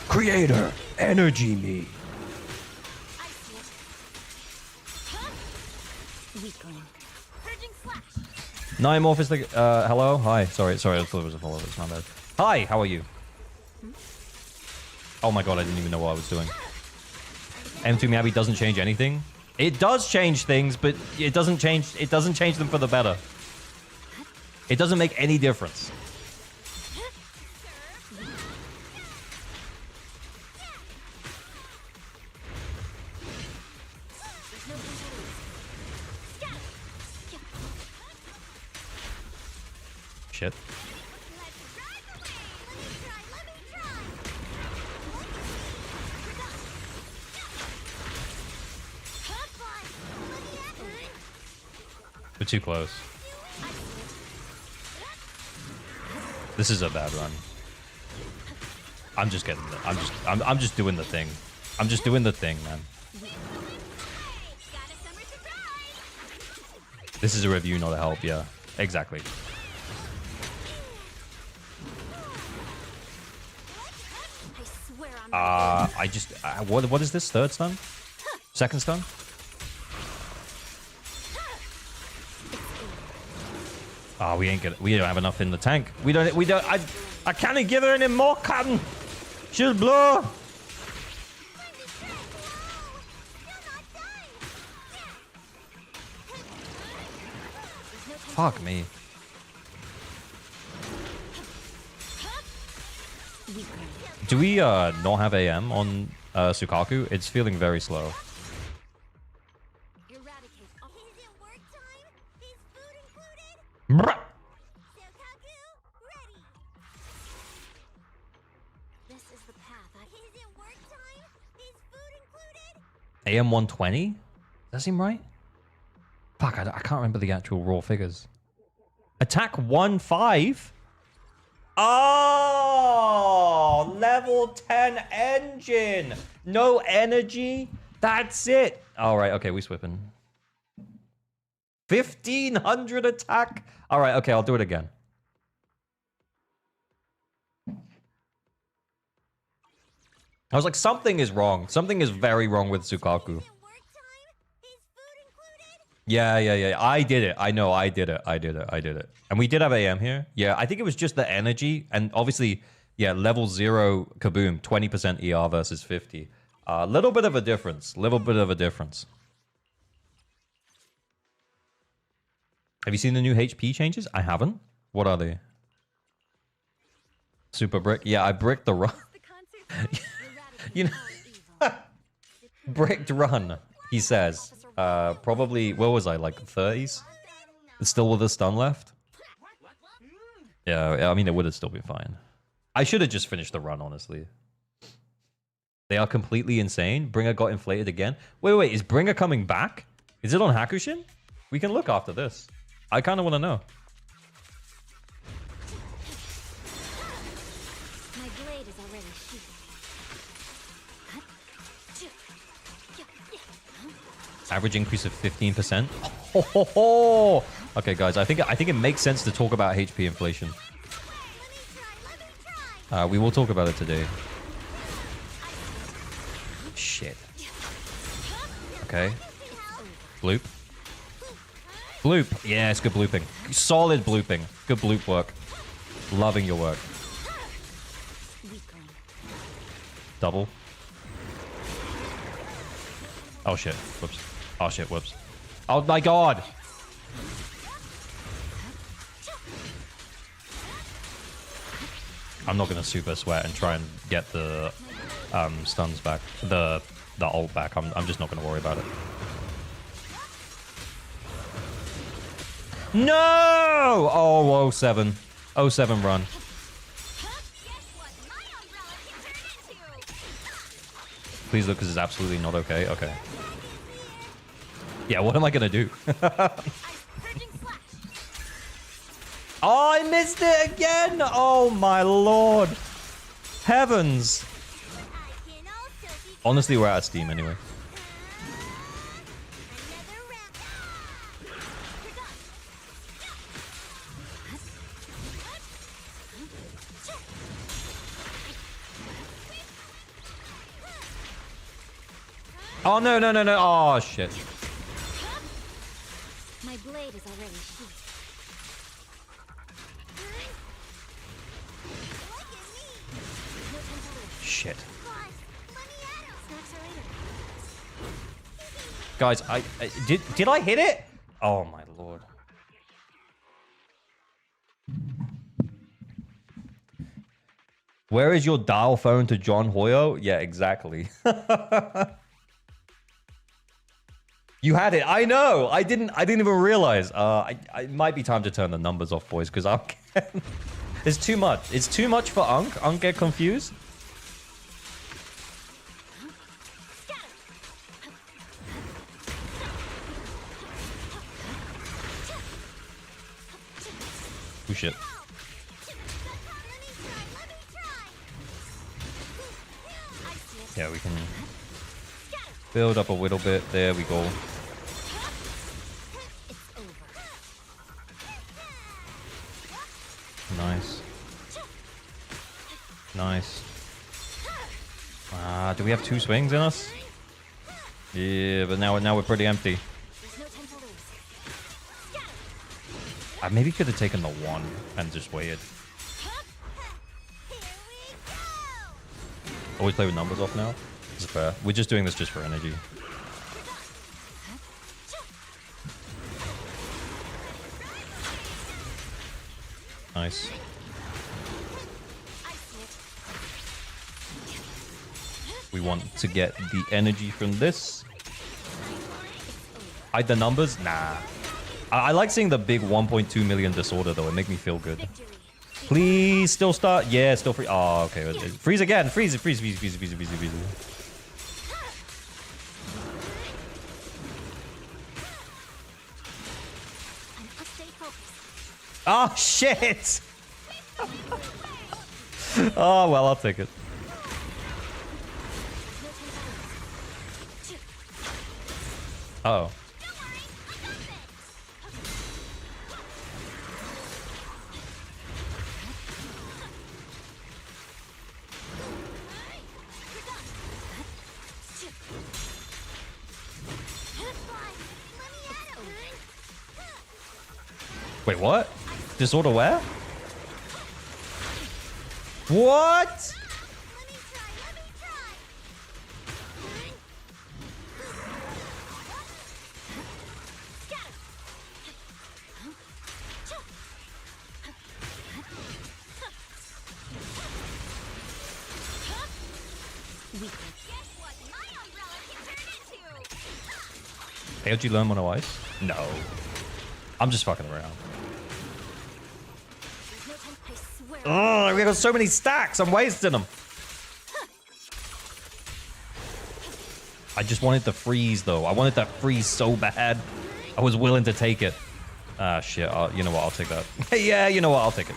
Creator, energy me! Nymorph is the... hello? Hi. Sorry, I thought it was a follow. It's not bad. Hi, how are you? Oh my god, I didn't even know what I was doing. M2 Miyabi doesn't change anything? It does change things, but it doesn't change them for the better. It doesn't make any difference. Shit. We're too close. This is a bad run. I'm just getting the, I'm just doing the thing. I'm just doing the thing, man. This is a review, not a help. Yeah, exactly. I just what is this? Third stun? Second stun? Oh, we don't have enough in the tank. I can't give her any more cotton. She'll blow. Fuck me. Do we not have AM on Sukaku? It's feeling very slow. Bruh. This is the path. Is it work time? Is food included? AM 120? Does that seem right? Fuck, I can't remember the actual raw figures. Attack 1-5? Oh, level 10 engine. No energy. That's it. All right, okay, we swapping. 1500 attack. All right, okay, I'll do it again. I was like, something is wrong. Something is very wrong with Sukaku. Yeah. I did it. I know, I did it. And we did have AM here. Yeah, I think it was just the energy. And obviously, yeah, level 0 Kaboom, 20% ER versus 50. Little bit of a difference. Have you seen the new HP changes? I haven't. What are they? Super brick. Yeah, I bricked the run. You know, bricked run, he says. Probably, where was I? Like 30s? It's still with a stun left? Yeah, I mean, it would have still been fine. I should have just finished the run, honestly. They are completely insane. Bringer got inflated again. Wait, is Bringer coming back? Is it on Hakushin? We can look after this. I kind of want to know. My blade is already sheathed. Average increase of 15%. Oh. Okay, guys, I think it makes sense to talk about HP inflation. We will talk about it today. Shit. Okay. Bloop. Bloop. Yeah, it's good blooping. Solid blooping. Good bloop work. Loving your work. Double. Oh shit. Whoops. Oh shit. Whoops. Oh my god. I'm not gonna super sweat and try and get the stuns back. The ult back. I'm just not gonna worry about it. No! Oh, 07. 07 run. Please look, this is absolutely not okay. Okay. Yeah, what am I gonna do? Oh, I missed it again! Oh my lord. Heavens. Honestly, we're out of steam anyway. Oh, no. Oh, shit. My blade is already sheathed. Shit. Guys, did I hit it? Oh my lord. Where is your dial phone to John Hoyo? Yeah, exactly. You had it. I know. I didn't even realize. It might be time to turn the numbers off, boys, because I'm it's too much. It's too much for Unk. Unk get confused. Oh shit. Yeah, we can build up a little bit. There we go. Nice. Nice. Do we have 2 swings in us? Yeah, but now we're pretty empty. I maybe could have taken the 1 and just waited. Always play with numbers off now. This is fair. We're just doing this just for energy. Nice. We want to get the energy from this. Hide the numbers? Nah. I like seeing the big 1.2 million disorder, though. It make me feel good. Please still start. Yeah, still free. Oh, okay. Freeze again. Freeze. Freeze. Oh, shit. Oh, well, I'll take it. Uh oh. Wait, what? Disorder where? What? How'd you learn mono ice? No. I'm just fucking around. Oh, we got so many stacks. I'm wasting them. I just wanted the freeze, though. I wanted that freeze so bad. I was willing to take it. Ah, shit. You know what? I'll take that. Yeah, you know what? I'll take it.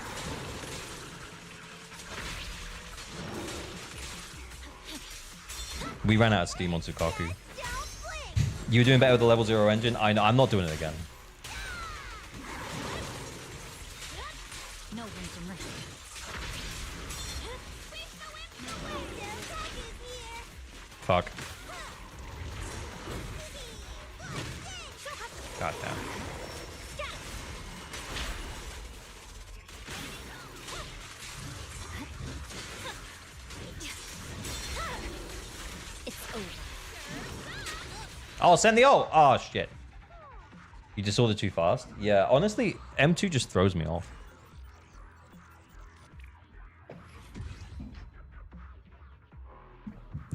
We ran out of steam on Tsukaku. You were doing better with the level 0 engine? I know. I'm not doing it again. Fuck. God damn. Oh, send the ult! Oh, shit. You just saw the too fast? Yeah, honestly, M2 just throws me off.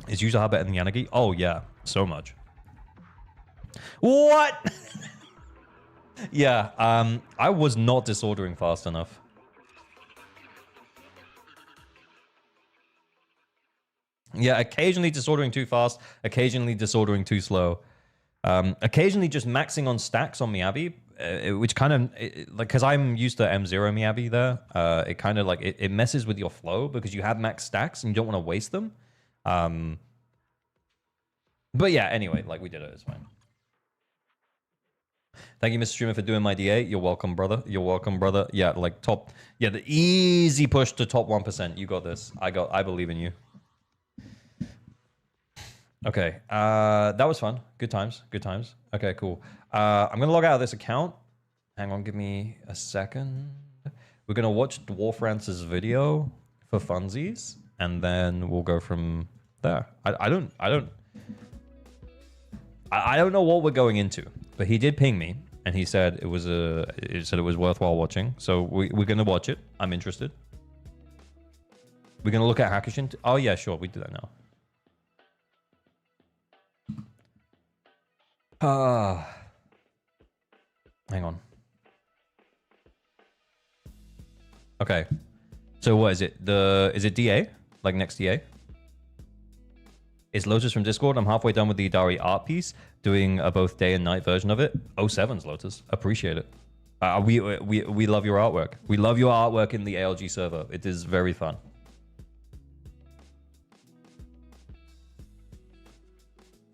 Is Yuzaha better than Yanagi? Oh, yeah. So much. What? Yeah, I was not disordering fast enough. Yeah, occasionally disordering too fast, occasionally disordering too slow. Occasionally just maxing on stacks on Miyabi, which kind of, like, because I'm used to M0 Miyabi there, it kind of, like, it messes with your flow because you have max stacks and you don't want to waste them. But yeah, anyway, like, we did it. It's fine. Thank you, Mr. Streamer, for doing my DA. You're welcome, brother. You're welcome, brother. Yeah, like, top. Yeah, the easy push to top 1%. You got this. I believe in you. Okay. That was fun. Good times. Good times. Okay, cool. I'm going to log out of this account. Hang on. Give me a second. We're going to watch Dwarf Rance's video for funsies, and then we'll go from there. I don't know what we're going into, but he did ping me, and he said it was worthwhile watching. So we're gonna watch it. I'm interested. We're gonna look at Hakushin. Oh yeah, sure, we do that now. Hang on. Okay. So what is it? Is it DA? Like next DA? It's Lotus from Discord. I'm halfway done with the Idari art piece, doing a both day and night version of it. 07's Lotus. Appreciate it. We love your artwork. We love your artwork in the ALG server. It is very fun.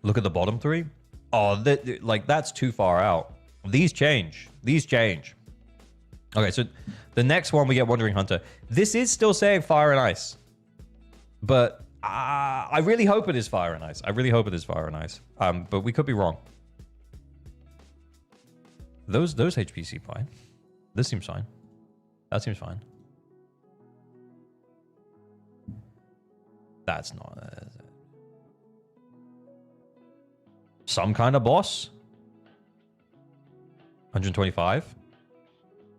Look at the bottom three. Oh, like that's too far out. These change. These change. Okay, so the next one we get Wandering Hunter. This is still saying Fire and Ice, but I really hope it is Fire and Ice. I really hope it is Fire and Ice. But we could be wrong. Those HP seem fine. This seems fine. That seems fine. That's not some kind of boss. 125.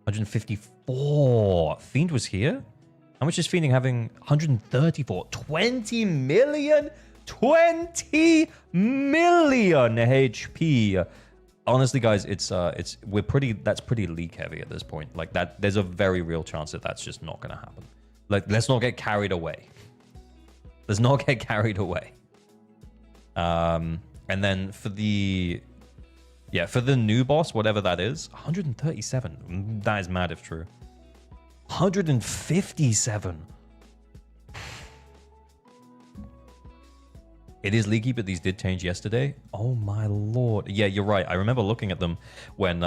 154. Fiend was here. How much is Fiending having? 134. 20 million? 20 million HP. Honestly, guys, that's pretty leak heavy at this point. Like that, there's a very real chance that that's just not gonna happen. Like, let's not get carried away. Let's not get carried away. And then for the new boss, whatever that is, 137. That is mad if true. 157. It is leaky, but these did change yesterday. Oh my lord. Yeah, you're right. I remember looking at them when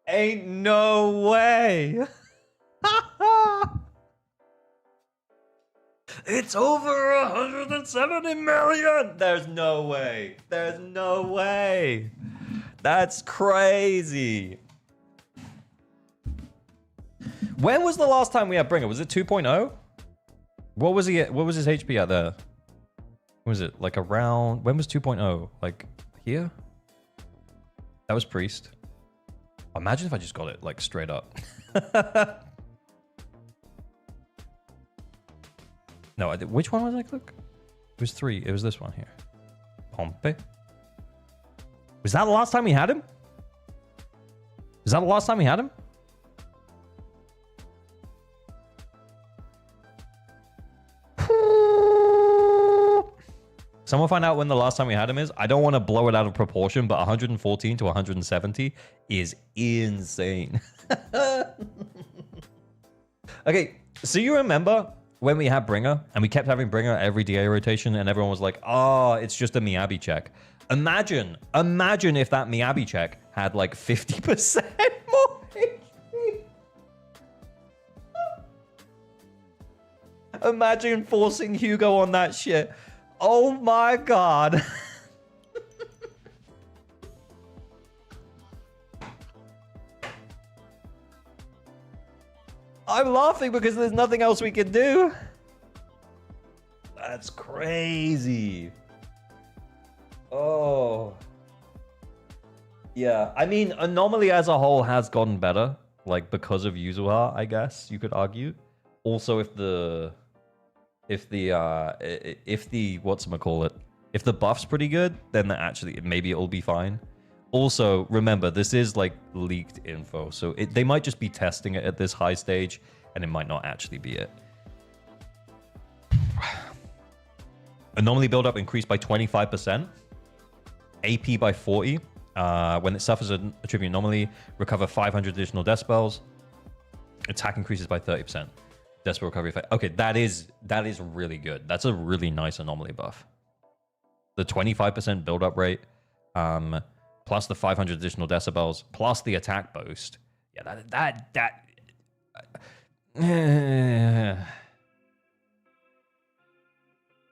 Ain't no way. It's over 170 million. There's no way. There's no way. That's crazy. When was the last time we had Bringer? Was it 2.0? What was he? What was his HP at there? What was it? Like around, when was 2.0? Like here? That was Priest. Imagine if I just got it like straight up. No, which one was I click? It was 3. It was this one here. Pompey. Was that the last time we had him? Is that the last time we had him? Someone find out when the last time we had him is. I don't want to blow it out of proportion, but 114 to 170 is insane. Okay, so you remember when we had Bringer and we kept having Bringer every DA rotation and everyone was like, oh, it's just a Miyabi check. Imagine if that Miyabi check had like 50% more HP. Imagine forcing Hugo on that shit. Oh my god. I'm laughing because there's nothing else we can do. That's crazy. Oh. Yeah, I mean, Anomaly as a whole has gotten better, like because of Yuzuha, I guess you could argue. Also, if the whatchamacallit, if the buff's pretty good, then actually maybe it'll be fine. Also, remember, this is like leaked info, so they might just be testing it at this high stage, and it might not actually be it. Anomaly buildup increased by 25%. AP by 40. When it suffers a tribute anomaly, recover 500 additional decibels. Attack increases by 30%. Decibel recovery effect. Okay, that is really good. That's a really nice anomaly buff. The 25% buildup rate. Plus the 500 additional decibels, plus the attack boost. Yeah, that.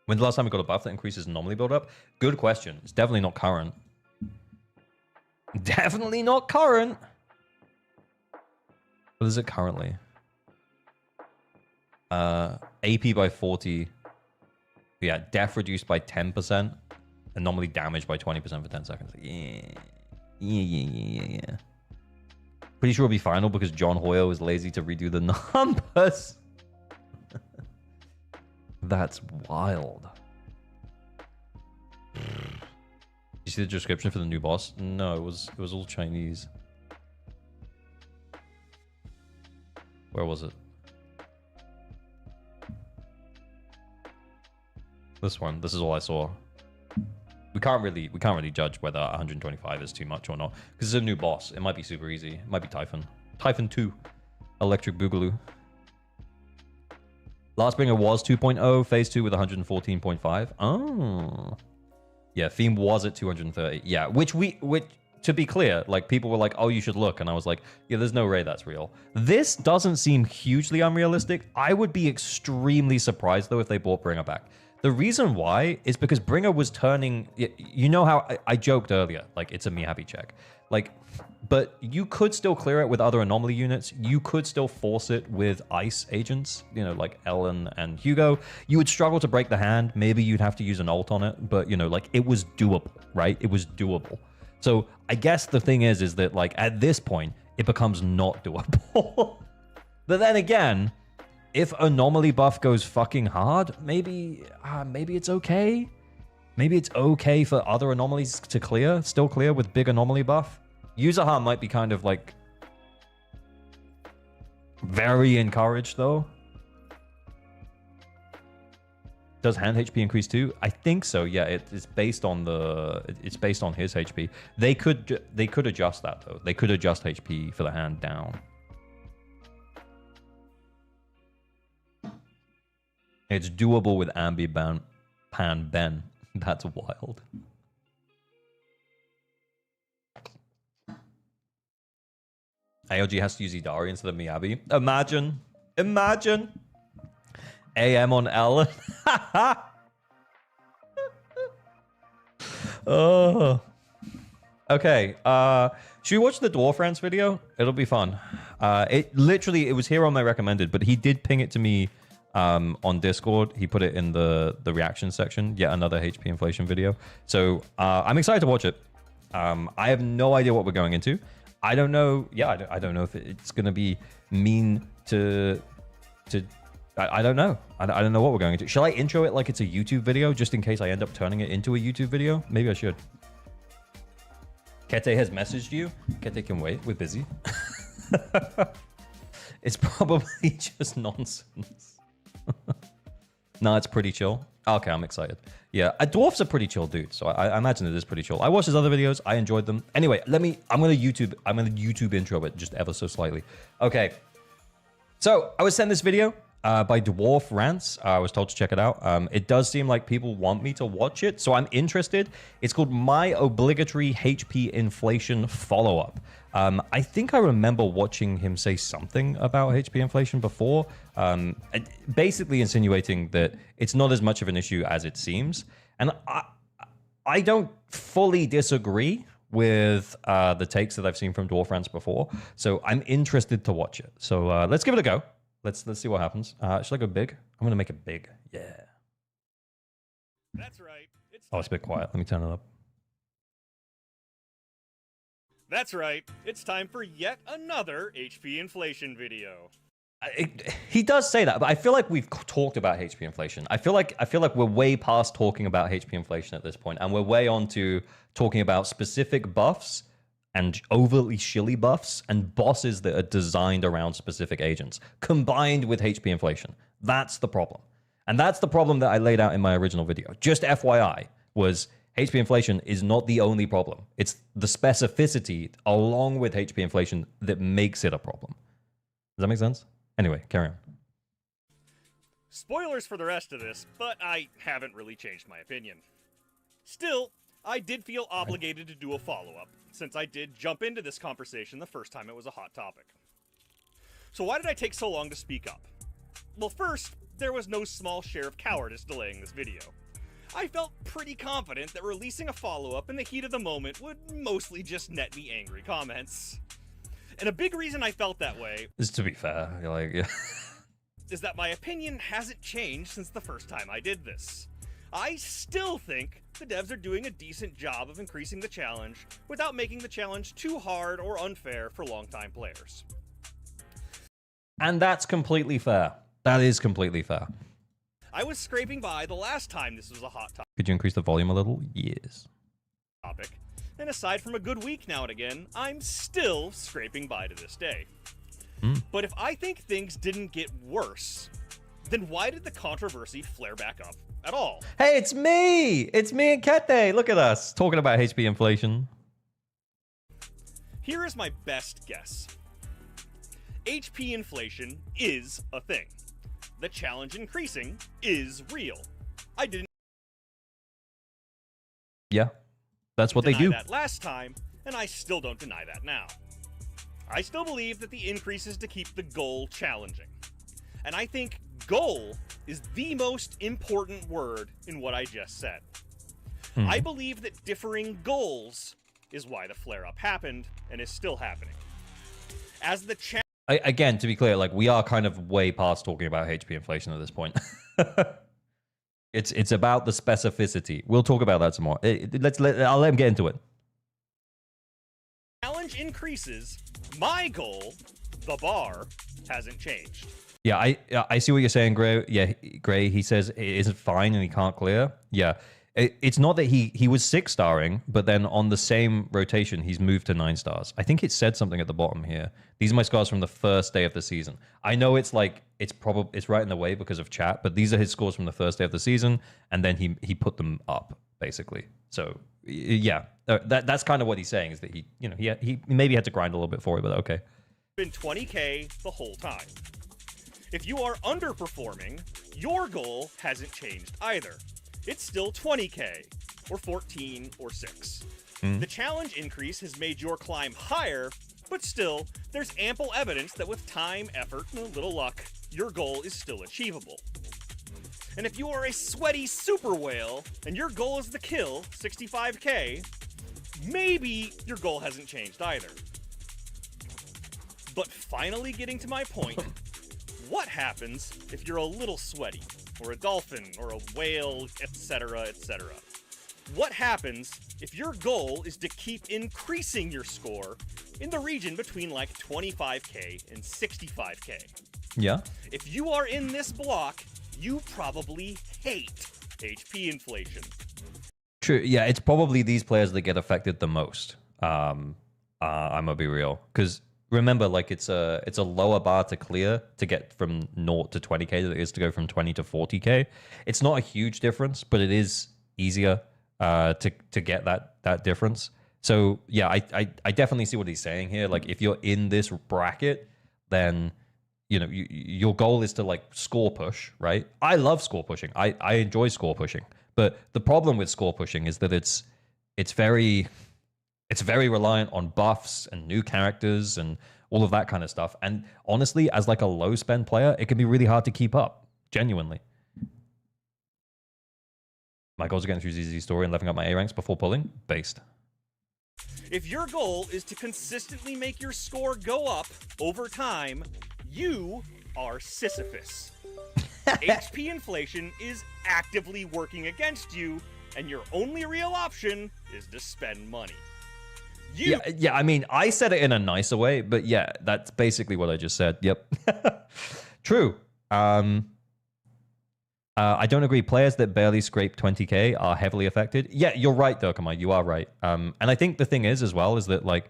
When's the last time we got a buff that increases anomaly buildup? Good question. It's definitely not current. Definitely not current. What is it currently? AP by 40. Yeah, def reduced by 10%. Anomaly damage by 20% for 10 seconds. Yeah. Pretty sure it'll be final because John Hoyle is lazy to redo the numbers. That's wild. You see the description for the new boss? No, it was all Chinese. Where was it? This one. This is all I saw. We can't really judge whether 125 is too much or not because it's a new boss. It might be super easy. It might be Typhon. Typhon 2. Electric Boogaloo. Last Bringer was 2.0. Phase 2 with 114.5. Oh. Yeah, Theme was at 230. Yeah, which to be clear, like people were like, oh, you should look. And I was like, yeah, there's no way that's real. This doesn't seem hugely unrealistic. I would be extremely surprised though if they brought Bringer back. The reason why is because Bringer was turning... You know how I joked earlier, like, it's a Miyabi check. Like, but you could still clear it with other anomaly units. You could still force it with ice agents, you know, like Ellen and Hugo. You would struggle to break the hand. Maybe you'd have to use an ult on it. But, you know, like, it was doable, right? It was doable. So I guess the thing is that like at this point, it becomes not doable. But then again, if anomaly buff goes fucking hard, maybe it's okay. Maybe it's okay for other anomalies to still clear with big anomaly buff. User harm might be kind of like very encouraged though. Does hand HP increase too? I think so. Yeah, it's based on his HP. They could adjust that though. They could adjust HP for the hand down. It's doable with Ambi Pan Ben. That's wild. AOG has to use Idari instead of Miyabi. Imagine. AM on Ellen. Oh. Okay. Should we watch the Dwarf Rants video? It'll be fun. It was here on my recommended, but he did ping it to me on Discord. He put it in the reaction section. Yet another HP inflation video. So I'm excited to watch it. I have no idea what we're going into. I don't know. Yeah, I don't know if it's going to be mean to I don't know. I don't know what we're going into. Shall I intro it like it's a YouTube video just in case I end up turning it into a YouTube video? Maybe I should. Kete has messaged you. Kete can wait. We're busy. It's probably just nonsense. No, it's pretty chill. Okay, I'm excited. Yeah, Dwarf's a pretty chill dude, so I imagine it is pretty chill. I watched his other videos. I enjoyed them. Anyway, I'm gonna YouTube intro it just ever so slightly. Okay. So I was sent this video by Dwarf Rants. I was told to check it out. It does seem like people want me to watch it, so I'm interested. It's called My Obligatory HP Inflation Follow-Up. I think I remember watching him say something about HP inflation before, basically insinuating that it's not as much of an issue as it seems. And I don't fully disagree with the takes that I've seen from Dwarf Rants before, so I'm interested to watch it. So let's give it a go. Let's see what happens. Should I go big? I'm gonna make it big. Yeah. That's right. It's a bit quiet. Let me turn it up. That's right. It's time for yet another HP inflation video. He does say that, but I feel like we've talked about HP inflation. I feel like we're way past talking about HP inflation at this point, and we're way on to talking about specific buffs and overly shilly buffs and bosses that are designed around specific agents, combined with HP inflation. That's the problem. And that's the problem that I laid out in my original video. Just FYI, was HP inflation is not the only problem. It's the specificity along with HP inflation that makes it a problem. Does that make sense? Anyway, carry on. Spoilers for the rest of this, but I haven't really changed my opinion. Still, I did feel obligated to do a follow-up, since I did jump into this conversation the first time it was a hot topic. So why did I take so long to speak up? Well, first, there was no small share of cowardice delaying this video. I felt pretty confident that releasing a follow-up in the heat of the moment would mostly just net me angry comments. And a big reason I felt that way is, to be fair, is that my opinion hasn't changed since the first time I did this. I still think the devs are doing a decent job of increasing the challenge without making the challenge too hard or unfair for longtime players. And that's completely fair. That is completely fair. I was scraping by the last time this was a hot Could you increase the volume a little? Yes. topic, and aside from a good week now and again, I'm still scraping by to this day. But if I think things didn't get worse, then why did the controversy flare back up at all? Hey, it's me! It's me and Kete! Look at us, talking about HP inflation. Here is my best guess. HP inflation is a thing. The challenge increasing is real. I didn't Yeah, that's what they deny do. that last time, and I still don't deny that now. I still believe that the increase is to keep the goal challenging. And I think goal is the most important word in what I just said. I believe that differing goals is why the flare-up happened and is still happening. As the Again, to be clear, like, we are kind of way past talking about HP inflation at this point. It's about the specificity. We'll talk about that some more. I'll let him get into it. increases, my goal, the bar, hasn't changed. Yeah, I see what you're saying, Gray. Yeah, Gray, he says it isn't fine and he can't clear. Yeah, it's not that he was 6-starring, but then on the same rotation, he's moved to 9 stars. I think it said something at the bottom here. These are my scores from the first day of the season. I know it's like, it's right in the way because of chat, but these are his scores from the first day of the season, and then he put them up, basically. So, yeah, that's kind of what he's saying, is that he maybe had to grind a little bit for it, but okay. Been 20k the whole time. If you are underperforming, your goal hasn't changed either. It's still 20k, or 14, or 6. The challenge increase has made your climb higher, but still, there's ample evidence that with time, effort, and a little luck, your goal is still achievable. And if you are a sweaty super whale, and your goal is the kill, 65k, maybe your goal hasn't changed either. But finally getting to my point, what happens if you're a little sweaty, or a dolphin, or a whale, etc., etc.? What happens if your goal is to keep increasing your score in the region between like 25k and 65k? Yeah. If you are in this block, you probably hate HP inflation. True. Yeah, it's probably these players that get affected the most. I'm gonna be real, because remember, like it's a lower bar to clear to get from 0 to 20k than it is to go from 20 to 40k. It's not a huge difference, but it is easier to get that difference. So yeah, I definitely see what he's saying here. Like if you're in this bracket, then your goal is to like score push, right? I love score pushing. I enjoy score pushing, but the problem with score pushing is that it's very reliant on buffs and new characters and all of that kind of stuff. And honestly, as like a low spend player, it can be really hard to keep up. Genuinely. My goals are getting through ZZZ story and leveling up my A ranks before pulling. Based. If your goal is to consistently make your score go up over time, you are Sisyphus. HP inflation is actively working against you, and your only real option is to spend money. Yeah, I mean, I said it in a nicer way, but yeah, that's basically what I just said. Yep. True. I don't agree. Players that barely scrape 20k are heavily affected. Yeah, you're right, Dokama. You are right. And I think the thing is, as well, is that, like,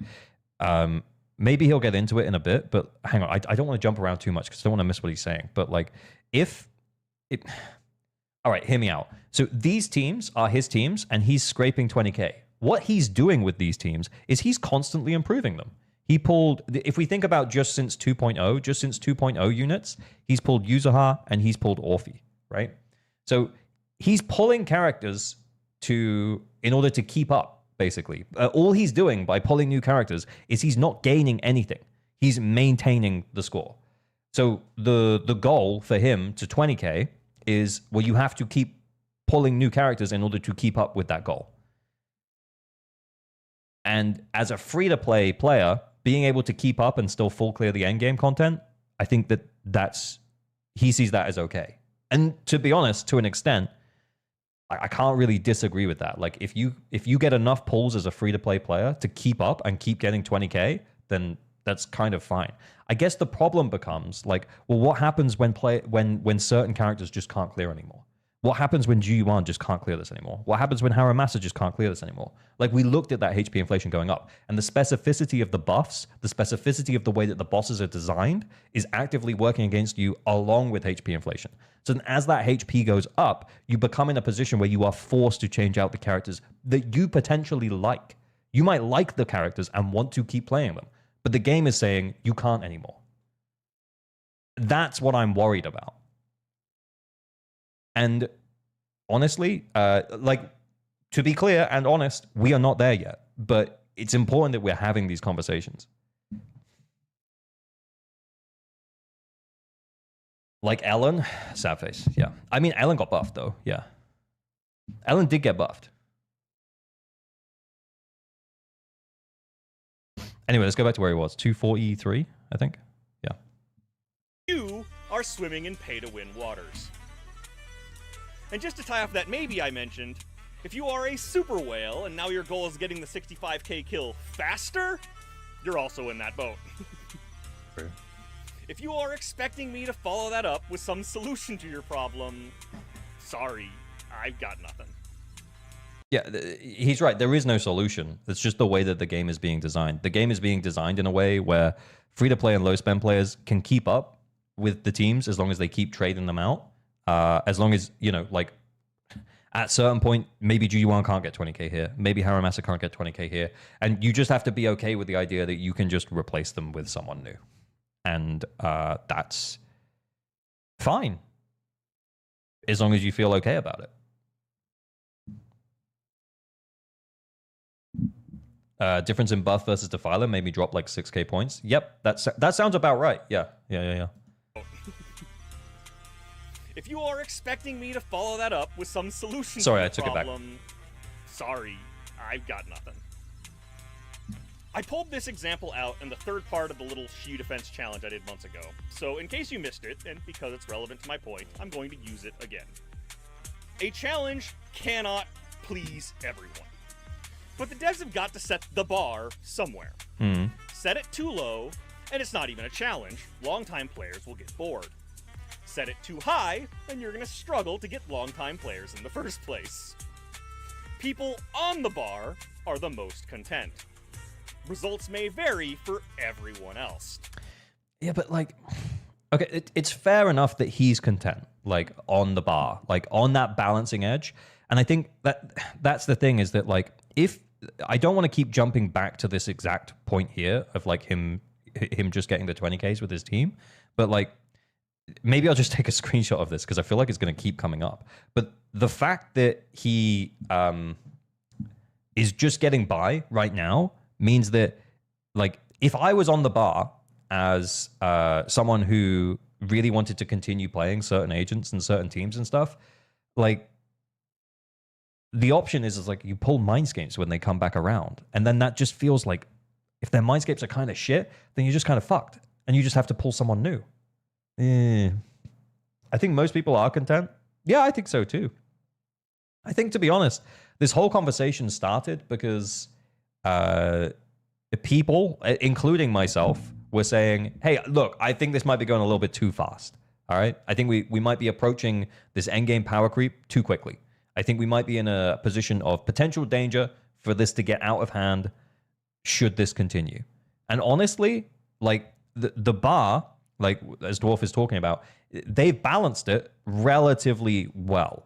maybe he'll get into it in a bit, but hang on. I don't want to jump around too much because I don't want to miss what he's saying. But, like, all right, hear me out. So these teams are his teams, and he's scraping 20k. What he's doing with these teams is he's constantly improving them. He pulled, if we think about just since 2.0 units, he's pulled Yuzuha and he's pulled Orphe, right? So he's pulling characters in order to keep up, basically. All he's doing by pulling new characters is he's not gaining anything. He's maintaining the score. So the goal for him to 20k is, well, you have to keep pulling new characters in order to keep up with that goal. And as a free-to-play player, being able to keep up and still full clear the endgame content, I think he sees that as okay. And to be honest, to an extent, I can't really disagree with that. Like if you get enough pulls as a free-to-play player to keep up and keep getting 20k, then that's kind of fine. I guess the problem becomes like, well, what happens when certain characters just can't clear anymore? What happens when Ju-Yuan just can't clear this anymore? What happens when Haramasa just can't clear this anymore? Like, we looked at that HP inflation going up, and the specificity of the buffs, the specificity of the way that the bosses are designed is actively working against you along with HP inflation. So then as that HP goes up, you become in a position where you are forced to change out the characters that you potentially like. You might like the characters and want to keep playing them, but the game is saying you can't anymore. That's what I'm worried about. And honestly, like, to be clear and honest, we are not there yet. But it's important that we're having these conversations. Like Ellen, sad face, yeah. I mean, Ellen got buffed, though, yeah. Ellen did get buffed. Anyway, let's go back to where he was. 243, I think. Yeah. You are swimming in pay-to-win waters. And just to tie off that maybe I mentioned, if you are a super whale and now your goal is getting the 65k kill faster, you're also in that boat. If you are expecting me to follow that up with some solution to your problem, sorry, I've got nothing. Yeah, he's right. There is no solution. It's just the way that the game is being designed. The game is being designed in a way where free-to-play and low-spend players can keep up with the teams as long as they keep trading them out. As long as, you know, like, at a certain point, maybe GG1 can't get 20k here. Maybe Haramasa can't get 20k here. And you just have to be okay with the idea that you can just replace them with someone new. And that's fine. As long as you feel okay about it. Difference in buff versus defiler made me drop like 6k points. Yep, that sounds about right. Yeah. If you are expecting me to follow that up with some solution Sorry, to I the took it back. problem, sorry, I've got nothing. I pulled this example out in the third part of the little Shi defense challenge I did months ago. So in case you missed it, and because it's relevant to my point, I'm going to use it again. A challenge cannot please everyone. But the devs have got to set the bar somewhere. Set it too low, and it's not even a challenge. Longtime players will get bored. Set it too high, and you're going to struggle to get longtime players in the first place. People on the bar are the most content. Results may vary for everyone else. Yeah, but like, okay, it's fair enough that he's content, like on the bar, like on that balancing edge. And I think that's the thing is that like, if I don't want to keep jumping back to this exact point here of like him just getting the 20Ks with his team, but like, maybe I'll just take a screenshot of this because I feel like it's going to keep coming up. But the fact that he is just getting by right now means that, like, if I was on the bar as someone who really wanted to continue playing certain agents and certain teams and stuff, like, the option is like you pull Mindscapes when they come back around. And then that just feels like if their Mindscapes are kind of shit, then you're just kind of fucked. And you just have to pull someone new. I think most people are content. Yeah, I think so too. I think, to be honest, this whole conversation started because people, including myself, were saying, hey, look, I think this might be going a little bit too fast. All right? I think we might be approaching this endgame power creep too quickly. I think we might be in a position of potential danger for this to get out of hand should this continue. And honestly, like the bar, like as Dwarf is talking about, they've balanced it relatively well.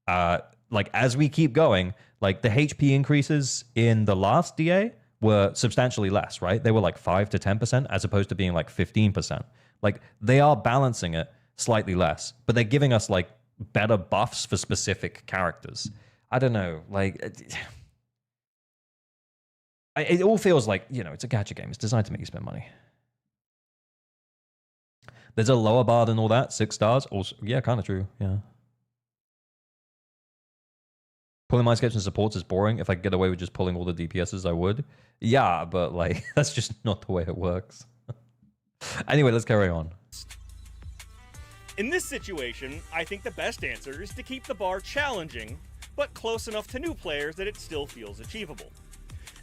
Like as we keep going, like the HP increases in the last DA were substantially less, right? They were like 5 to 10% as opposed to being like 15%. Like they are balancing it slightly less, but they're giving us like better buffs for specific characters. I don't know, like it all feels like, you know, it's a gacha game. It's designed to make you spend money. There's a lower bar than all that, 6 stars. Also, yeah, kind of true. Yeah. Pulling Mindscapes and supports is boring. If I could get away with just pulling all the DPSs, I would. Yeah, but like that's just not the way it works. Anyway, let's carry on. In this situation, I think the best answer is to keep the bar challenging, but close enough to new players that it still feels achievable.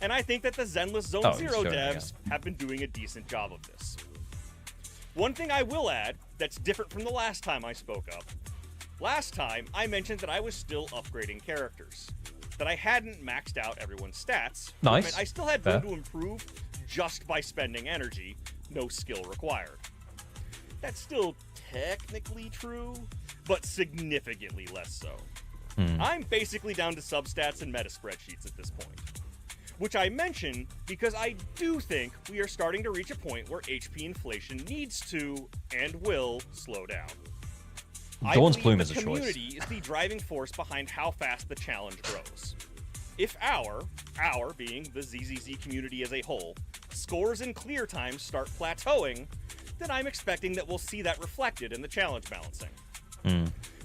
And I think that the Zenless Zone Zero devs have been doing a decent job of this. One thing I will add that's different from the last time I spoke up. Last time, I mentioned that I was still upgrading characters. That I hadn't maxed out everyone's stats. Nice. I still had room to improve just by spending energy, no skill required. That's still technically true, but significantly less so. I'm basically down to substats and meta spreadsheets at this point. Which I mention because I do think we are starting to reach a point where HP inflation needs to, and will, slow down. Dawn's Plume is a choice. The community is the driving force behind how fast the challenge grows. If our being the ZZZ community as a whole, scores and clear times start plateauing, then I'm expecting that we'll see that reflected in the challenge balancing.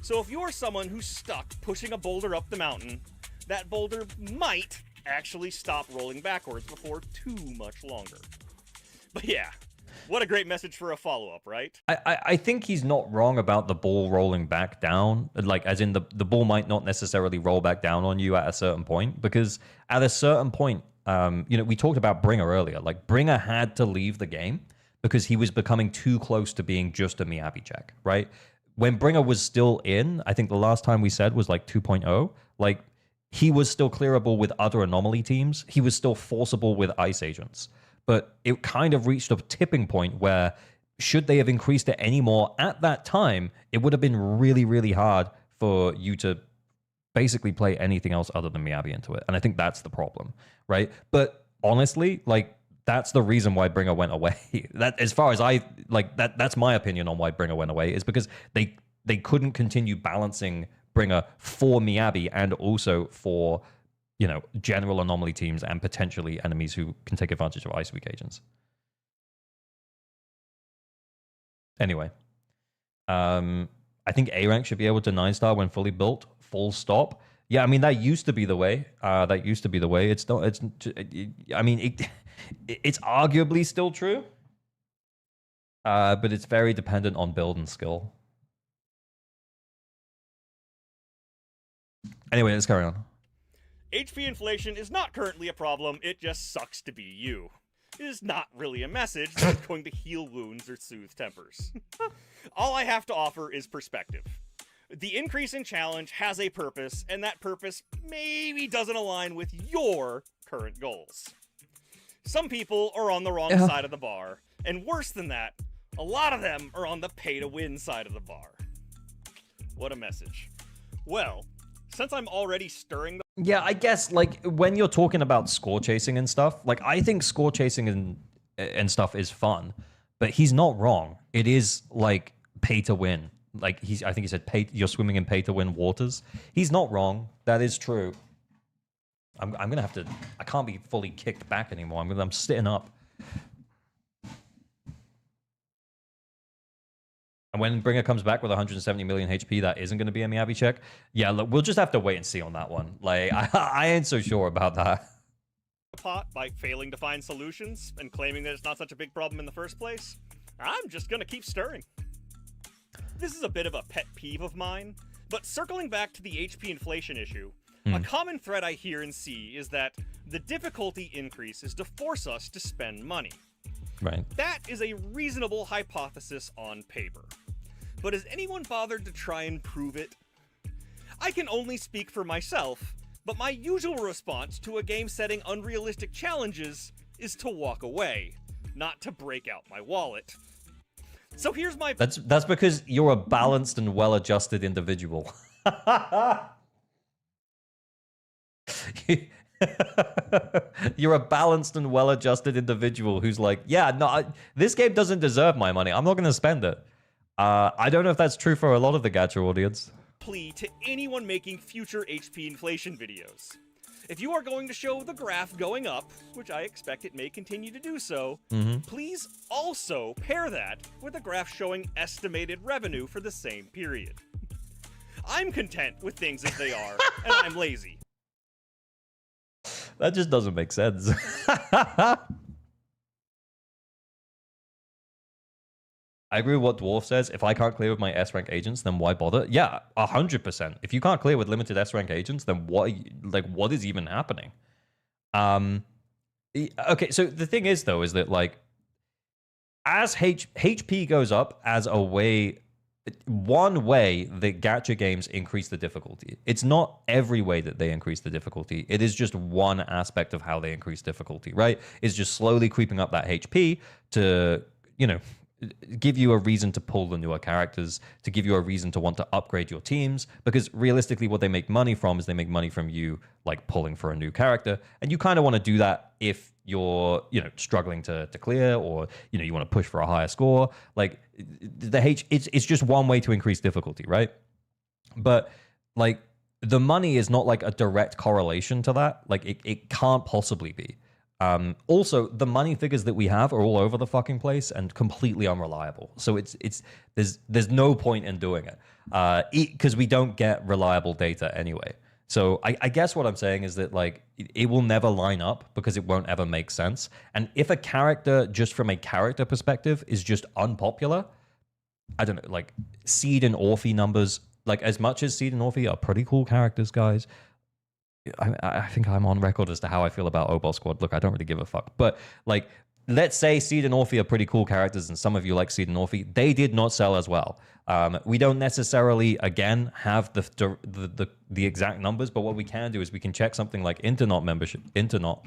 So if you're someone who's stuck pushing a boulder up the mountain, that boulder might actually stop rolling backwards before too much longer. But yeah, what a great message for a follow-up, right? I think he's not wrong about the ball rolling back down. Like, as in the ball might not necessarily roll back down on you at a certain point, because at a certain point, we talked about Bringer earlier. Like, Bringer had to leave the game because he was becoming too close to being just a Miyabi check, right? When Bringer was still in, I think the last time we said was like 2.0, like, he was still clearable with other anomaly teams. He was still forceable with ice agents. But it kind of reached a tipping point where, should they have increased it anymore at that time, it would have been really, really hard for you to basically play anything else other than Miyabi into it. And I think that's the problem, right? But honestly, like, that's the reason why Bringer went away. That, as far as that's my opinion on why Bringer went away, is because they couldn't continue balancing Bringer for Miyabi and also for, general anomaly teams and potentially enemies who can take advantage of Ice Weak agents. Anyway, I think A rank should be able to 9-star when fully built, full stop. Yeah, I mean, that used to be the way. It's not. It's arguably still true, but it's very dependent on build and skill. Anyway, let's carry on. HP inflation is not currently a problem, it just sucks to be you. It is not really a message that's going to heal wounds or soothe tempers. All I have to offer is perspective. The increase in challenge has a purpose, and that purpose maybe doesn't align with your current goals. Some people are on the wrong side of the bar, and worse than that, a lot of them are on the pay-to-win side of the bar. What a message. Well, since I'm already stirring the... Yeah, I guess, like, when you're talking about score chasing and stuff, like, I think score chasing and stuff is fun, but he's not wrong. It is, like, pay to win. Like, I think he said you're swimming in pay to win waters. He's not wrong. That is true. I'm gonna have to... I can't be fully kicked back anymore. I'm sitting up. And when Bringer comes back with 170 million HP, that isn't going to be a Miyabi check. Yeah, look, we'll just have to wait and see on that one. Like, I ain't so sure about that. Pot by failing to find solutions and claiming that it's not such a big problem in the first place. I'm just going to keep stirring. This is a bit of a pet peeve of mine, but circling back to the HP inflation issue, a common thread I hear and see is that the difficulty increase is to force us to spend money. Right. That is a reasonable hypothesis on paper. But has anyone bothered to try and prove it? I can only speak for myself, but my usual response to a game setting unrealistic challenges is to walk away, not to break out my wallet. So here's my... That's because you're a balanced and well-adjusted individual. You're a balanced and well-adjusted individual who's like, yeah, no, this game doesn't deserve my money. I'm not going to spend it. I don't know if that's true for a lot of the gacha audience. Plea to anyone making future HP inflation videos. If you are going to show the graph going up, which I expect it may continue to do so, please also pair that with a graph showing estimated revenue for the same period. I'm content with things as they are, and I'm lazy. That just doesn't make sense. I agree with what Dwarf says. If I can't clear with my S-rank agents, then why bother? Yeah, 100%. If you can't clear with limited S-rank agents, then what is even happening? Okay, so the thing is, though, is that, like, as HP goes up as a way... One way that gacha games increase the difficulty. It's not every way that they increase the difficulty. It is just one aspect of how they increase difficulty, right? It's just slowly creeping up that HP to, give you a reason to pull the newer characters, to give you a reason to want to upgrade your teams, because realistically what they make money from is they make money from you, like, pulling for a new character, and you kind of want to do that if you're, struggling to clear, or, you want to push for a higher score. Like, it's just one way to increase difficulty, right? But, like, the money is not, like, a direct correlation to that. Like, it can't possibly be. Also, the money figures that we have are all over the fucking place and completely unreliable. So there's no point in doing it because we don't get reliable data anyway. So I guess what I'm saying is that, like, it will never line up because it won't ever make sense. And if a character, just from a character perspective, is just unpopular, I don't know, like, Seed and Orphe numbers, like, as much as Seed and Orphe are pretty cool characters, guys, I think I'm on record as to how I feel about Obol Squad. Look, I don't really give a fuck. But like, let's say Seed and Orphe are pretty cool characters, and some of you like Seed and Orphe. They did not sell as well. We don't necessarily, again, have the exact numbers, but what we can do is we can check something like Internet membership, Internet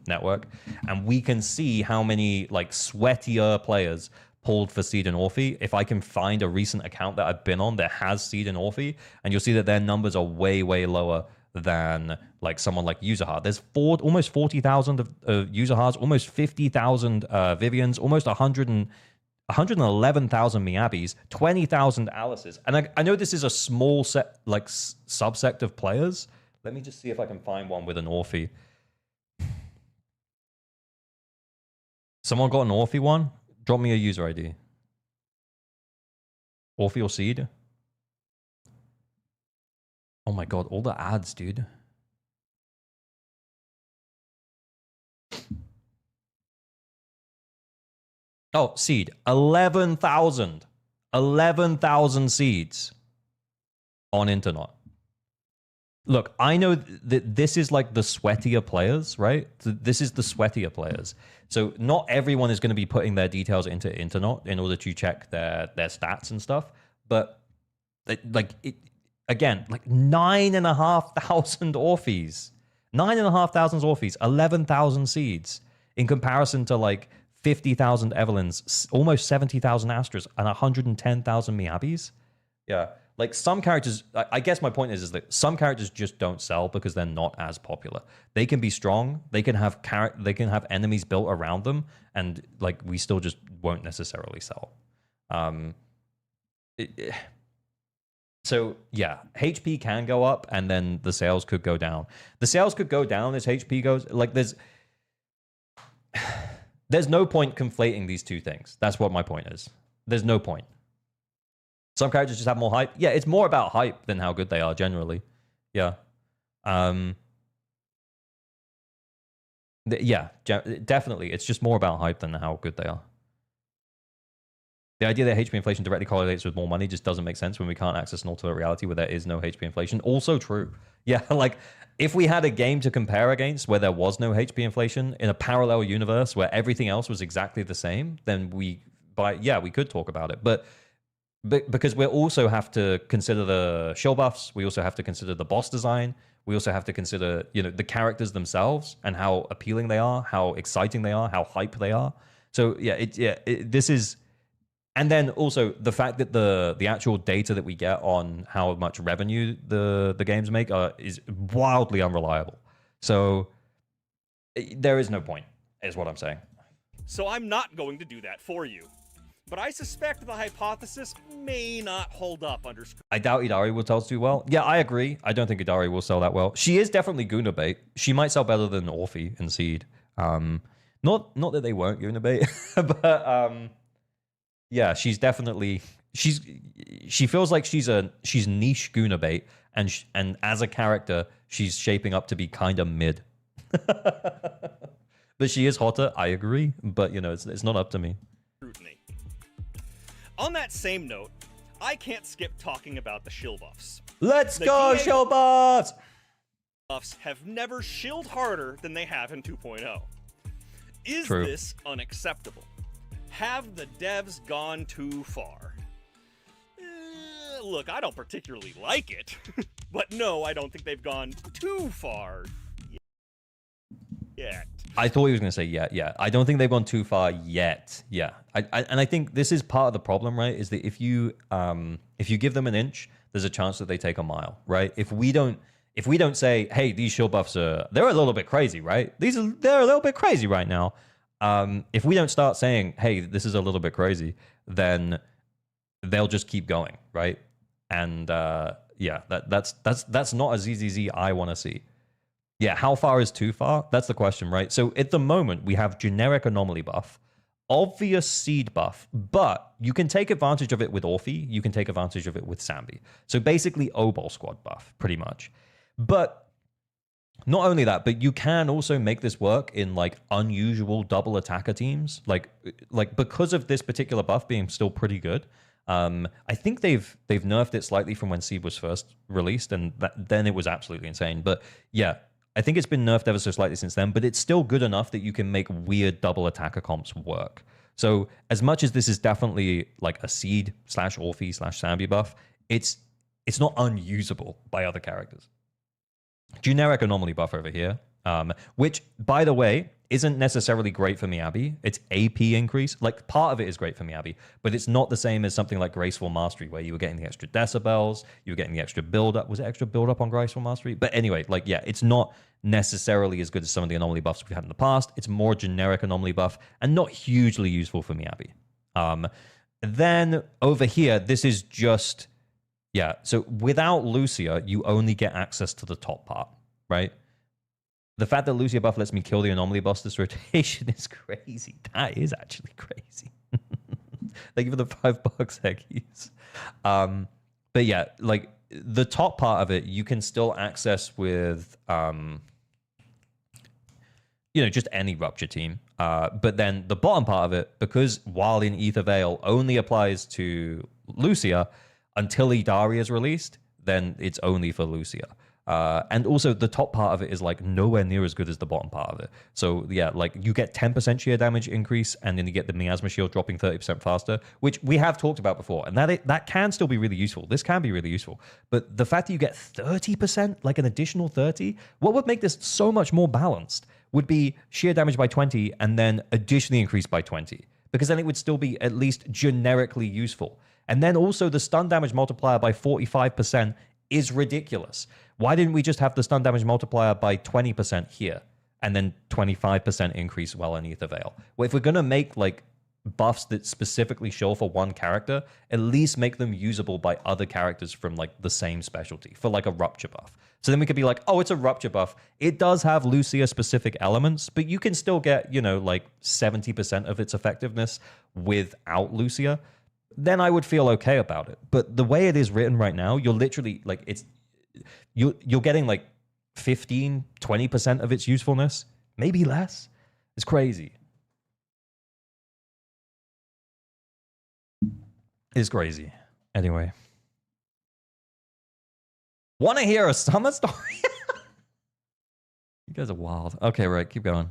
network, and we can see how many like sweatier players pulled for Seed and Orphe. If I can find a recent account that I've been on that has Seed and Orphe, and you'll see that their numbers are way, way lower than like someone like Userhard. There's almost 40,000 of Userhards, almost 50,000 Vivians, almost 111,000 Miabis, 20,000 Alices. And I know this is a small set, like subsect of players. Let me just see if I can find one with an Orphe. Someone got an Orphe one? Drop me a user ID. Orphe or Seed? Oh my god, all the ads, dude. Oh, Seed. 11,000. 11,000 seeds on Internet. Look, I know that this is like the sweatier players, right? This is the sweatier players. So not everyone is going to be putting their details into Internet in order to check their stats and stuff. But again, like 9,500 Orphes. 9,500 Orphes, 11,000 seeds in comparison to like 50,000 Evelyns, almost 70,000 Astras, and 110,000 Miabis. Yeah. Like some characters, I guess my point is that some characters just don't sell because they're not as popular. They can be strong, they can have enemies built around them, and like we still just won't necessarily sell. So yeah, HP can go up, and then the sales could go down. The sales could go down as HP goes. Like there's no point conflating these two things. That's what my point is. There's no point. Some characters just have more hype. Yeah, it's more about hype than how good they are generally. Yeah. Yeah, definitely. It's just more about hype than how good they are. The idea that HP inflation directly correlates with more money just doesn't make sense when we can't access an alternate reality where there is no HP inflation. Also true. Yeah, like if we had a game to compare against where there was no HP inflation in a parallel universe where everything else was exactly the same, then we could talk about it. But because we also have to consider the shield buffs, we also have to consider the boss design, we also have to consider, the characters themselves and how appealing they are, how exciting they are, how hype they are. So this is, and then also the fact that the actual data that we get on how much revenue the games make is wildly unreliable. So there is no point, is what I'm saying. So I'm not going to do that for you. But I suspect the hypothesis may not hold up under scrutiny. I doubt Idari will sell too well. Yeah, I agree. I don't think Idari will sell that well. She is definitely Guna bait. She might sell better than Orphe and Seed. Not that they weren't Guna bait, but yeah, she's definitely she feels like she's niche Guna bait, and as a character, she's shaping up to be kind of mid. But she is hotter. I agree, but it's not up to me. Scrutiny. On that same note, I can't skip talking about the shield buffs. Let's go, shield buffs! Buffs have never shielded harder than they have in 2.0. Is True. This unacceptable? Have the devs gone too far? Look, I don't particularly like it, but no, I don't think they've gone too far yet. I thought he was going to say yeah. I don't think they've gone too far yet. Yeah. And I think this is part of the problem, right? Is that if you give them an inch, there's a chance that they take a mile, right? If we don't say, hey, these shield buffs they're a little bit crazy, right? They're a little bit crazy right now. If we don't start saying, hey, this is a little bit crazy, then they'll just keep going, right? And that's not a ZZZ I want to see. Yeah, how far is too far? That's the question, right? So at the moment, we have generic anomaly buff, obvious seed buff, but you can take advantage of it with Orphe, you can take advantage of it with Sambi. So basically, Obol Squad buff, pretty much. But not only that, but you can also make this work in like unusual double attacker teams. Like because of this particular buff being still pretty good, I think they've nerfed it slightly from when Seed was first released, and then it was absolutely insane. But yeah, I think it's been nerfed ever so slightly since then, but it's still good enough that you can make weird double attacker comps work. So as much as this is definitely like a Seed / Orphe / Sambi buff, it's not unusable by other characters. Generic anomaly buff over here, which, by the way, isn't necessarily great for Miyabi. It's AP increase. Like, part of it is great for Miyabi, but it's not the same as something like Graceful Mastery, where you were getting the extra decibels, you were getting the extra build-up. Was it extra build-up on Graceful Mastery? But anyway, like, yeah, it's not necessarily as good as some of the anomaly buffs we've had in the past. It's more generic anomaly buff and not hugely useful for Miyabi. Then over here, this is just... Yeah, so without Lucia, you only get access to the top part, right? The fact that Lucia buff lets me kill the anomaly boss this rotation is crazy. That is actually crazy. Thank you for the $5, Heggies. But yeah, like the top part of it, you can still access with, just any Rupture team. But then the bottom part of it, because while in Aether Veil only applies to Lucia, until Idari is released, then it's only for Lucia. And also, the top part of it is like nowhere near as good as the bottom part of it. So yeah, like you get 10% sheer damage increase, and then you get the miasma shield dropping 30% faster, which we have talked about before. And that can still be really useful. This can be really useful. But the fact that you get 30%, like an additional 30, what would make this so much more balanced would be sheer damage by 20 and then additionally increased by 20. Because then it would still be at least generically useful. And then also the stun damage multiplier by 45% is ridiculous. Why didn't we just have the stun damage multiplier by 20% here and then 25% increase while in Aether Veil? Well, if we're going to make like buffs that specifically show for one character, at least make them usable by other characters from like the same specialty for like a Rupture buff. So then we could be like, oh, it's a Rupture buff. It does have Lucia specific elements, but you can still get, like 70% of its effectiveness without Lucia. Then I would feel okay about it. But the way it is written right now, you're literally like you're getting like 15, 20% of its usefulness, maybe less. It's crazy. It's crazy. Anyway. Want to hear a summer story? You guys are wild. Okay, right, keep going.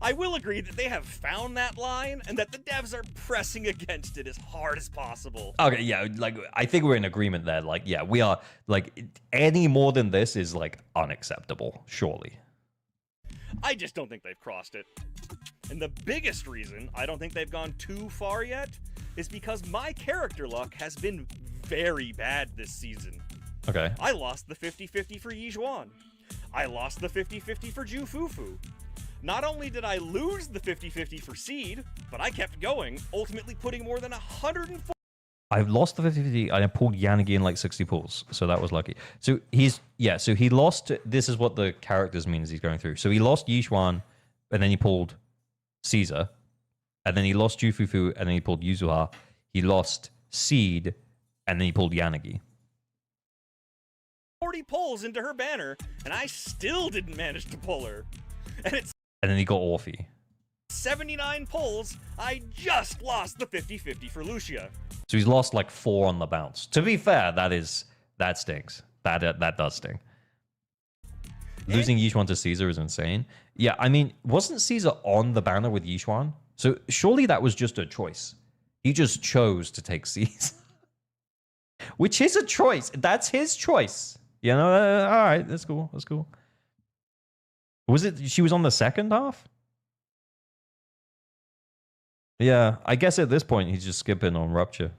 I will agree that they have found that line and that the devs are pressing against it as hard as possible. Okay, yeah, like I think we're in agreement there. Like, yeah, we are. Like, any more than this is like unacceptable, surely. I just don't think they've crossed it. And the biggest reason I don't think they've gone too far yet is because my character luck has been very bad this season. Okay. I lost the 50-50 for Yijuan. I lost the 50-50 for Jufufu. Not only did I lose the 50-50 for Seed, but I kept going, ultimately putting more than 104. I've lost the 50-50. I pulled Yanagi in like 60 pulls, so that was lucky. So so he lost. This is what the characters mean as he's going through. So he lost Yishuan, and then he pulled Caesar, and then he lost Jufufu, and then he pulled Yuzuha. He lost Seed, and then he pulled Yanagi. 40 pulls into her banner, and I still didn't manage to pull her. And then he got Orphe. 79 pulls, I just lost the 50-50 for Lucia. So he's lost like 4 on the bounce. To be fair, that stinks. That does sting. Losing Yishuan to Caesar is insane. Yeah, I mean, wasn't Caesar on the banner with Yishuan? So surely that was just a choice. He just chose to take Caesar. Which is a choice. That's his choice. You know, all right, that's cool. That's cool. Was it she was on the second half? Yeah, I guess at this point he's just skipping on Rupture.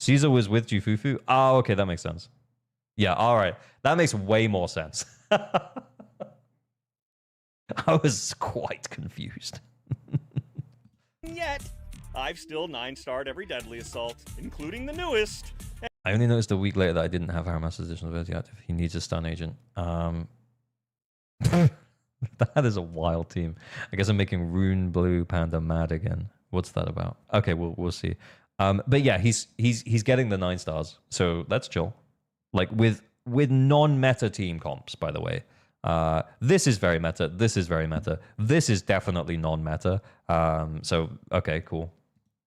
Caesar was with Jufufu. Oh, okay, that makes sense. Yeah, all right. That makes way more sense. I was quite confused. Yet, I've still 9-starred every Deadly Assault, including the newest. I only noticed a week later that I didn't have Haramaster's additional ability active. He needs a stun agent. That is a wild team. I guess I'm making Rune Blue Panda mad again. What's that about? Okay, we'll see. But yeah, he's getting the 9 stars, so that's chill. Like with non-meta team comps, by the way. This is very meta. This is very meta. This is definitely non-meta. So okay, cool.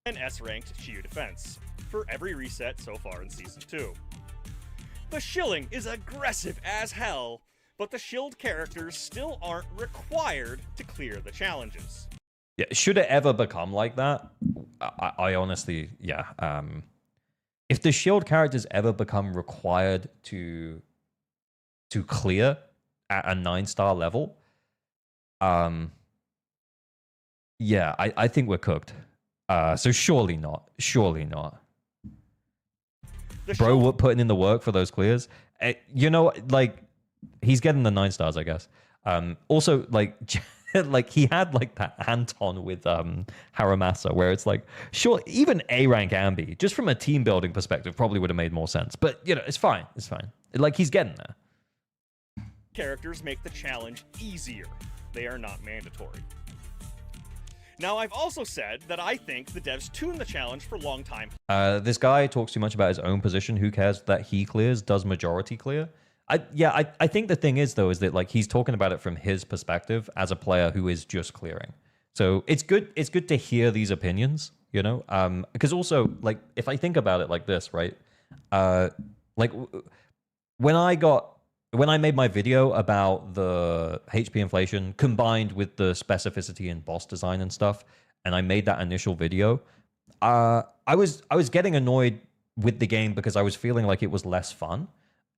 And S-ranked Shiyu defense. for every reset so far in Season 2. The shilling is aggressive as hell, but the shilled characters still aren't required to clear the challenges. Yeah, should it ever become like that? I honestly, yeah. If the shield characters ever become required to clear at a 9-star level, yeah, I think we're cooked. So surely not. Surely not. Bro, we're putting in the work for those clears. You know, like, he's getting the 9 stars, I guess. Also, like, like he had like that Anton with Haramasa, where it's like, sure, even A rank Ambi, just from a team building perspective, probably would have made more sense. But you know, it's fine. It's fine. Like, he's getting there. Characters make the challenge easier. They are not mandatory. Now, I've also said that I think the devs tune the challenge for long time. This guy talks too much about his own position. Who cares that he clears? Does majority clear? I think the thing is, though, is that like he's talking about it from his perspective as a player who is just clearing. So it's good to hear these opinions, you know? Because also, like, if I think about it like this, right? Like, when I made my video about the HP inflation combined with the specificity in boss design and stuff, and I made that initial video, I was getting annoyed with the game because I was feeling like it was less fun.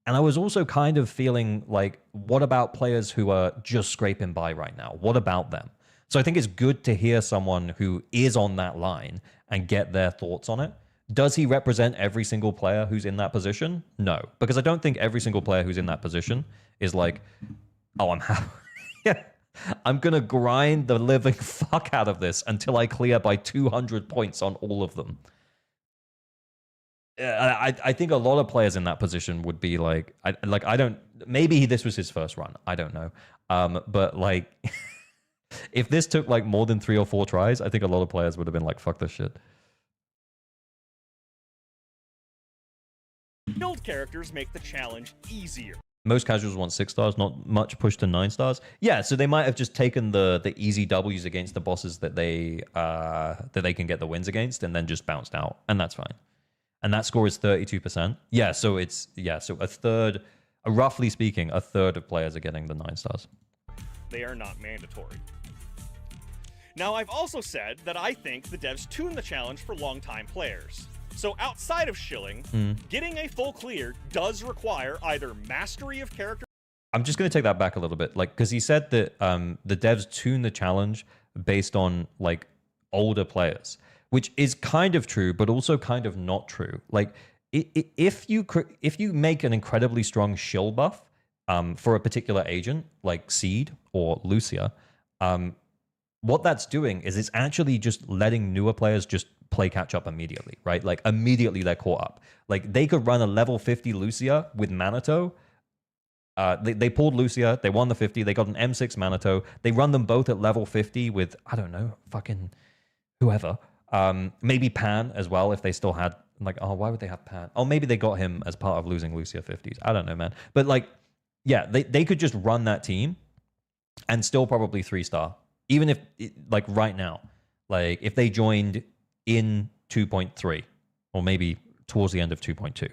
And I was also kind of feeling like, what about players who are just scraping by right now? What about them? So I think it's good to hear someone who is on that line and get their thoughts on it. Does he represent every single player who's in that position? No, because I don't think every single player who's in that position is like, oh, I'm going to grind the living fuck out of this until I clear by 200 points on all of them. I think a lot of players in that position would be like, maybe this was his first run. I don't know. But like, if this took like more than 3 or 4 tries, I think a lot of players would have been like, fuck this shit. Build characters make the challenge easier. Most casuals want 6 stars, not much push to 9 stars. Yeah, so they might have just taken the easy W's against the bosses that they can get the wins against, and then just bounced out, and that's fine. And that score is 32%. Yeah, so so roughly speaking, a third of players are getting the 9 stars. They are not mandatory. Now, I've also said that I think the devs tune the challenge for long-time players. So outside of shilling, getting a full clear does require either mastery of character. I'm just going to take that back a little bit, like, because he said that the devs tune the challenge based on like older players, which is kind of true, but also kind of not true. Like, if you make an incredibly strong shill buff for a particular agent, like Seed or Lucia, what that's doing is it's actually just letting newer players just play catch up immediately, right? Like, immediately they're caught up. Like, they could run a level 50 Lucia with Manato. They pulled Lucia, they won the 50, they got an M6 Manato. They run them both at level 50 with, I don't know, fucking whoever. Maybe Pan as well, if they still had, like, oh, why would they have Pan? Oh, maybe they got him as part of losing Lucia 50s. I don't know, man. But like, yeah, they could just run that team and still probably 3-star. Even if, like, right now, like, if they joined in 2.3 or maybe towards the end of 2.2.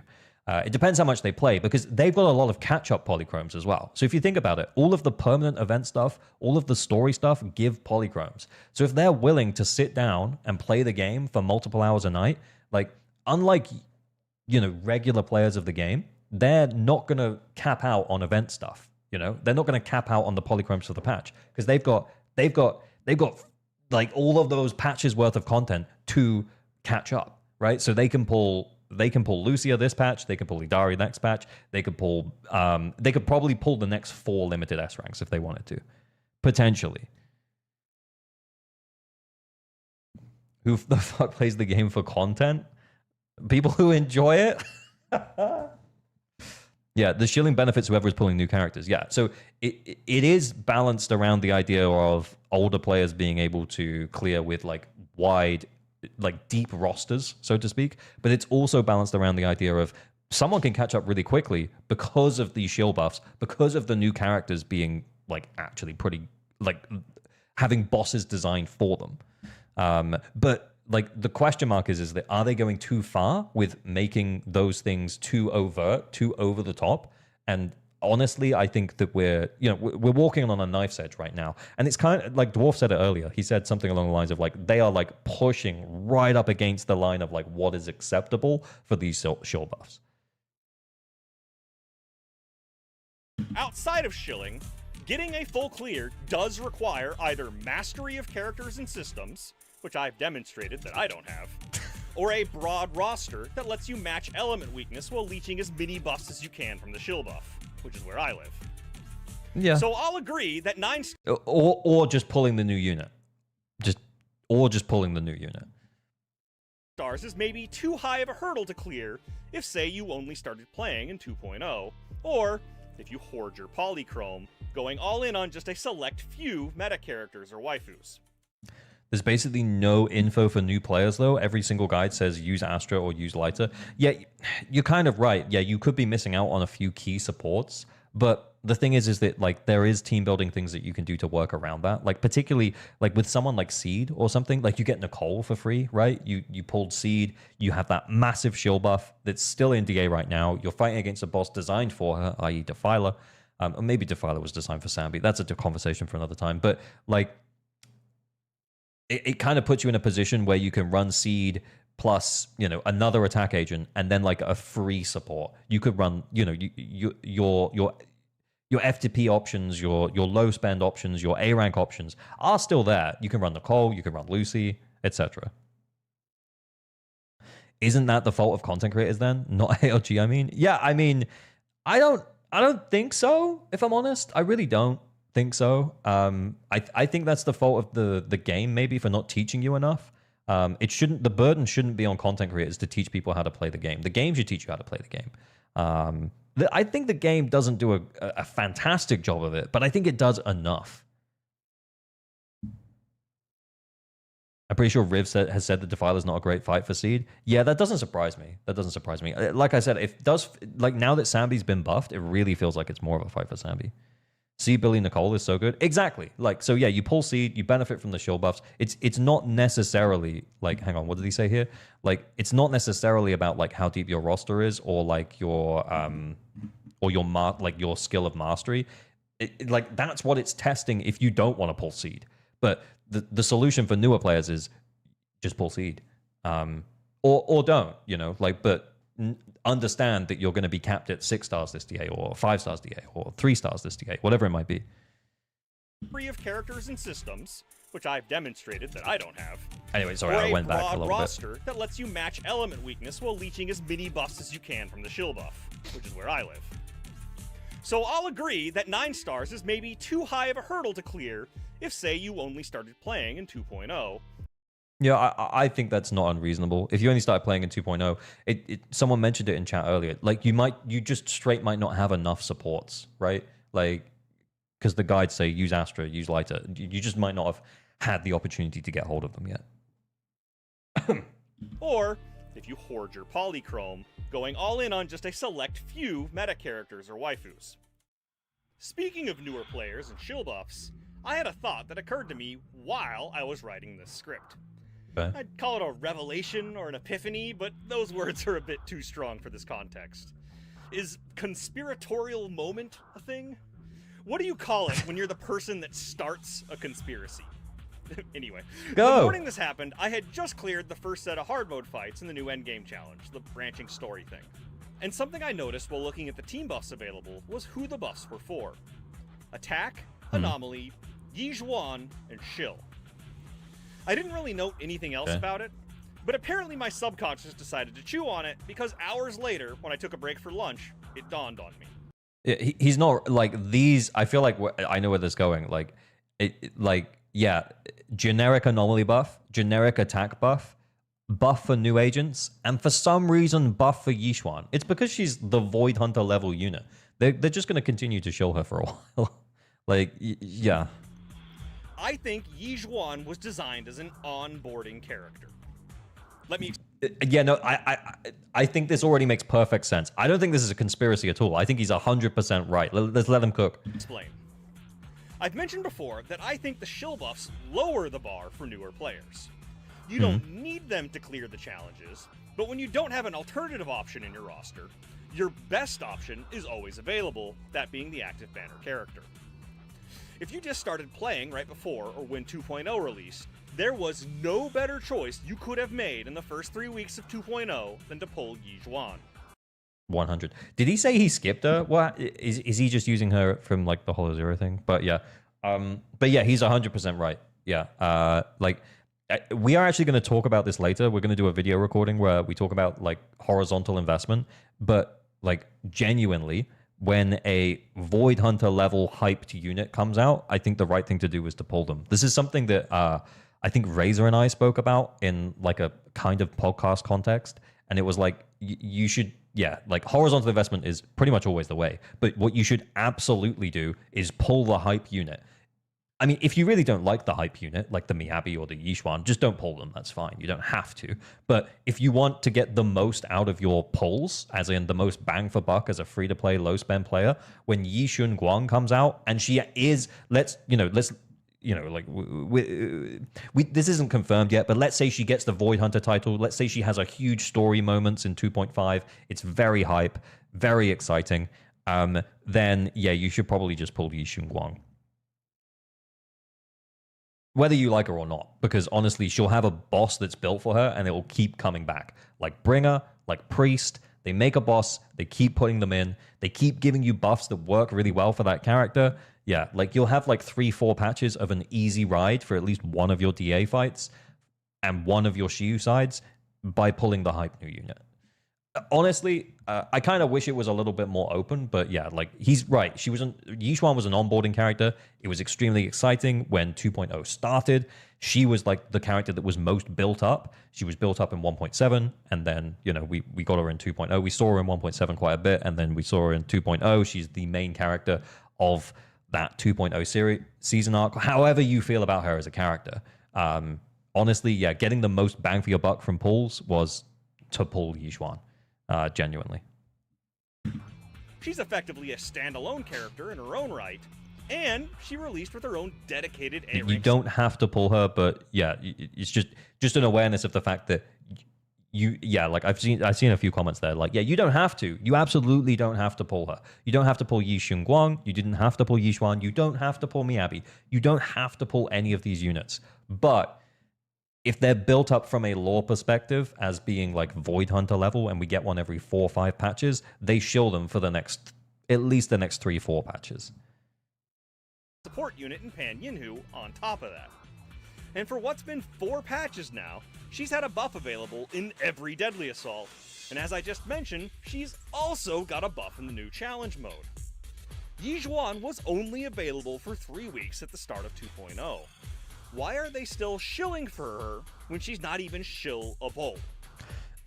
It depends how much they play, because they've got a lot of catch-up polychromes as well. So if you think about it, all of the permanent event stuff, all of the story stuff give polychromes. So if they're willing to sit down and play the game for multiple hours a night, like, unlike, you know, regular players of the game, they're not going to cap out on event stuff. You know, they're not going to cap out on the polychromes for the patch, because they've got like all of those patches worth of content to catch up, right? So they can pull Lucia this patch, they can pull Idari next patch, they could probably pull the next 4 limited S ranks if they wanted to, potentially. Who the fuck plays the game for content? People who enjoy it. Yeah, the shilling benefits whoever is pulling new characters. Yeah, so it is balanced around the idea of older players being able to clear with like wide, like deep rosters, so to speak. But it's also balanced around the idea of someone can catch up really quickly because of these shield buffs, because of the new characters being like actually pretty, like having bosses designed for them. But like the question mark is that are they going too far with making those things too overt, too over the top? And honestly, I think that we're walking on a knife's edge right now. And it's kind of like Dwarf said it earlier. He said something along the lines of like, they are like pushing right up against the line of like what is acceptable for these shield buffs. Outside of shilling, getting a full clear does require either mastery of characters and systems, which I've demonstrated that I don't have, or a broad roster that lets you match element weakness while leeching as many buffs as you can from the shield buff, which is where I live. Yeah. So I'll agree that 9 or just pulling the new unit. Just pulling the new unit. stars is maybe too high of a hurdle to clear if, say, you only started playing in 2.0, or if you hoard your polychrome, going all in on just a select few meta characters or waifus. There's basically no info for new players, though. Every single guide says use Astra or use Lighter. Yeah, you're kind of right. Yeah, you could be missing out on a few key supports. But the thing is that like there is team building things that you can do to work around that. Like particularly like with someone like Seed or something, like you get Nicole for free, right? You pulled Seed, you have that massive shield buff that's still in DA right now. You're fighting against a boss designed for her, i.e. Defiler. Or maybe Defiler was designed for Sambi. That's a conversation for another time. But like it kind of puts you in a position where you can run Seed plus, another attack agent and then like a free support. You could run, your FTP options, your low spend options, your A rank options are still there. You can run Nicole, you can run Lucy, etc. Isn't that the fault of content creators then? Not ALG, I mean? Yeah, I mean, I don't think so, if I'm honest. I really don't think so. I think that's the fault of the game, maybe, for not teaching you enough. The burden shouldn't be on content creators to teach people how to play the game. The game should teach you how to play the game. I think the game doesn't do a fantastic job of it, but I think it does enough. I'm pretty sure Riv has said that Defiler's not a great fight for Seed. Yeah, that doesn't surprise me. Like I said, now that Sambi's been buffed, it really feels like it's more of a fight for Sambi. See, Billy Nicole is so good. Exactly. So yeah, you pull Seed, you benefit from the shield buffs. It's not necessarily like, hang on, what did he say here? Like, it's not necessarily about like how deep your roster is or like your your skill of mastery. Like that's what it's testing if you don't want to pull Seed. But the solution for newer players is just pull Seed, or don't. But understand that you're going to be capped at 6 stars this DA or 5 stars DA or 3 stars this DA, whatever it might be. Free of characters and systems, which I've demonstrated that I don't have. Anyway, sorry, I went back a little roster bit. that lets you match element weakness while leeching as many buffs as you can from the shield buff, which is where I live. So I'll agree that 9 stars is maybe too high of a hurdle to clear if, say, you only started playing in 2.0. Yeah, I think that's not unreasonable. If you only started playing in 2.0, someone mentioned it in chat earlier. Like you just straight might not have enough supports, right? Like, because the guides say use Astra, use Lighter. You just might not have had the opportunity to get hold of them yet. Or if you hoard your polychrome, going all in on just a select few meta characters or waifus. Speaking of newer players and shield buffs, I had a thought that occurred to me while I was writing this script. Okay. I'd call it a revelation or an epiphany, but those words are a bit too strong for this context. Is conspiratorial moment a thing? What do you call it when you're the person that starts a conspiracy? Anyway, Go. The morning this happened, I had just cleared the first set of hard mode fights in the new endgame challenge, the branching story thing. And something I noticed while looking at the team buffs available was who the buffs were for. Attack, Anomaly, Yizhuan, and Shill. I didn't really note anything else about it, but apparently my subconscious decided to chew on it because hours later, when I took a break for lunch, it dawned on me. Yeah, he's not like these. I feel like I know where this is going. Yeah, generic anomaly buff, generic attack buff, buff for new agents, and for some reason buff for Yizhuan. It's because she's the Void Hunter level unit. They're just going to continue to show her for a while. Yeah. I think Yizhuan was designed as an onboarding character. Let me... Yeah, no, I think this already makes perfect sense. I don't think this is a conspiracy at all. I think he's 100% right. Let's let him cook. Explain. I've mentioned before that I think the shill buffs lower the bar for newer players. You don't need them to clear the challenges, but when you don't have an alternative option in your roster, your best option is always available, that being the active banner character. If you just started playing right before or when 2.0 released, there was no better choice you could have made in the first 3 weeks of 2.0 than to pull Yi Zhuan. 100. Did he say he skipped her? What is he just using her from like the Hollow Zero thing? But yeah, he's 100% right. Yeah, we are actually going to talk about this later. We're going to do a video recording where we talk about like horizontal investment, but like genuinely, when a Void Hunter level hyped unit comes out, I think the right thing to do is to pull them. This is something that I think Razor and I spoke about in like a kind of podcast context, and it was like you should. Yeah, like horizontal investment is pretty much always the way. But what you should absolutely do is pull the hype unit. I mean, if you really don't like the hype unit, like the Miyabi or the Yixuan, just don't pull them. That's fine. You don't have to. But if you want to get the most out of your pulls, as in the most bang for buck as a free-to-play, low-spend player, when Yixun Guang comes out, and she is, this isn't confirmed yet, but let's say she gets the Void Hunter title. Let's say she has a huge story moments in 2.5. It's very hype, very exciting. Then, yeah, you should probably just pull Yixun Guang. Whether you like her or not, because honestly, she'll have a boss that's built for her, and it will keep coming back. Like Bringer, like Priest, they make a boss, they keep putting them in, they keep giving you buffs that work really well for that character. Yeah, like you'll have like 3-4 patches of an easy ride for at least one of your DA fights and one of your Shiyu sides by pulling the hype new unit. Honestly, I kind of wish it was a little bit more open, but yeah, like he's right. Yixuan was an onboarding character. It was extremely exciting when 2.0 started. She was like the character that was most built up. She was built up in 1.7, and then, we got her in 2.0. We saw her in 1.7 quite a bit, and then we saw her in 2.0. She's the main character of that 2.0 season arc. However you feel about her as a character. Honestly, yeah, getting the most bang for your buck from pulls was to pull Yixuan. Genuinely. She's effectively a standalone character in her own right, and she released with her own dedicated A-rank. You don't have to pull her, but yeah, it's just an awareness of the fact that I've seen a few comments there, like, yeah, you don't have to. You absolutely don't have to pull her. You don't have to pull Yixun Guang. You didn't have to pull Yixuan. You don't have to pull Miyabi. You don't have to pull any of these units. But if they're built up from a lore perspective as being like Void Hunter level, and we get one every 4 or 5 patches, they shield them for at least the next 3-4 patches. Support unit in Pan Yinhu on top of that. And for what's been 4 patches now, she's had a buff available in every Deadly Assault. And as I just mentioned, she's also got a buff in the new challenge mode. Yi Zhuan was only available for 3 weeks at the start of 2.0. Why are they still shilling for her when she's not even shillable?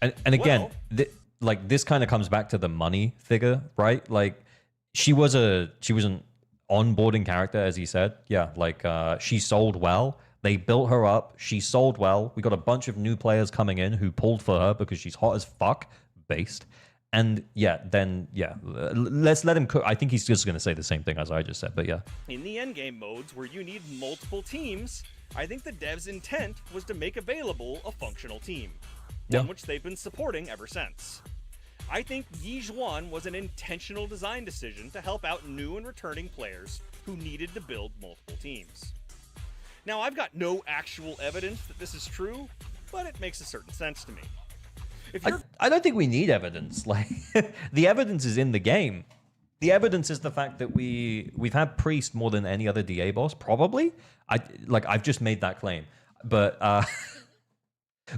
And again, this kind of comes back to the money figure, right? Like she was an onboarding character, as he said. Yeah, like she sold well. They built her up. She sold well. We got a bunch of new players coming in who pulled for her because she's hot as fuck, based. And let's let him cook. I think he's just going to say the same thing as I just said, but yeah. In the endgame modes where you need multiple teams, I think the devs' intent was to make available a functional team, one which they've been supporting ever since. I think Yi Zhuan was an intentional design decision to help out new and returning players who needed to build multiple teams. Now, I've got no actual evidence that this is true, but it makes a certain sense to me. I don't think we need evidence. Like the evidence is in the game. The evidence is the fact that we've had Priest more than any other DA boss, probably. I've just made that claim, but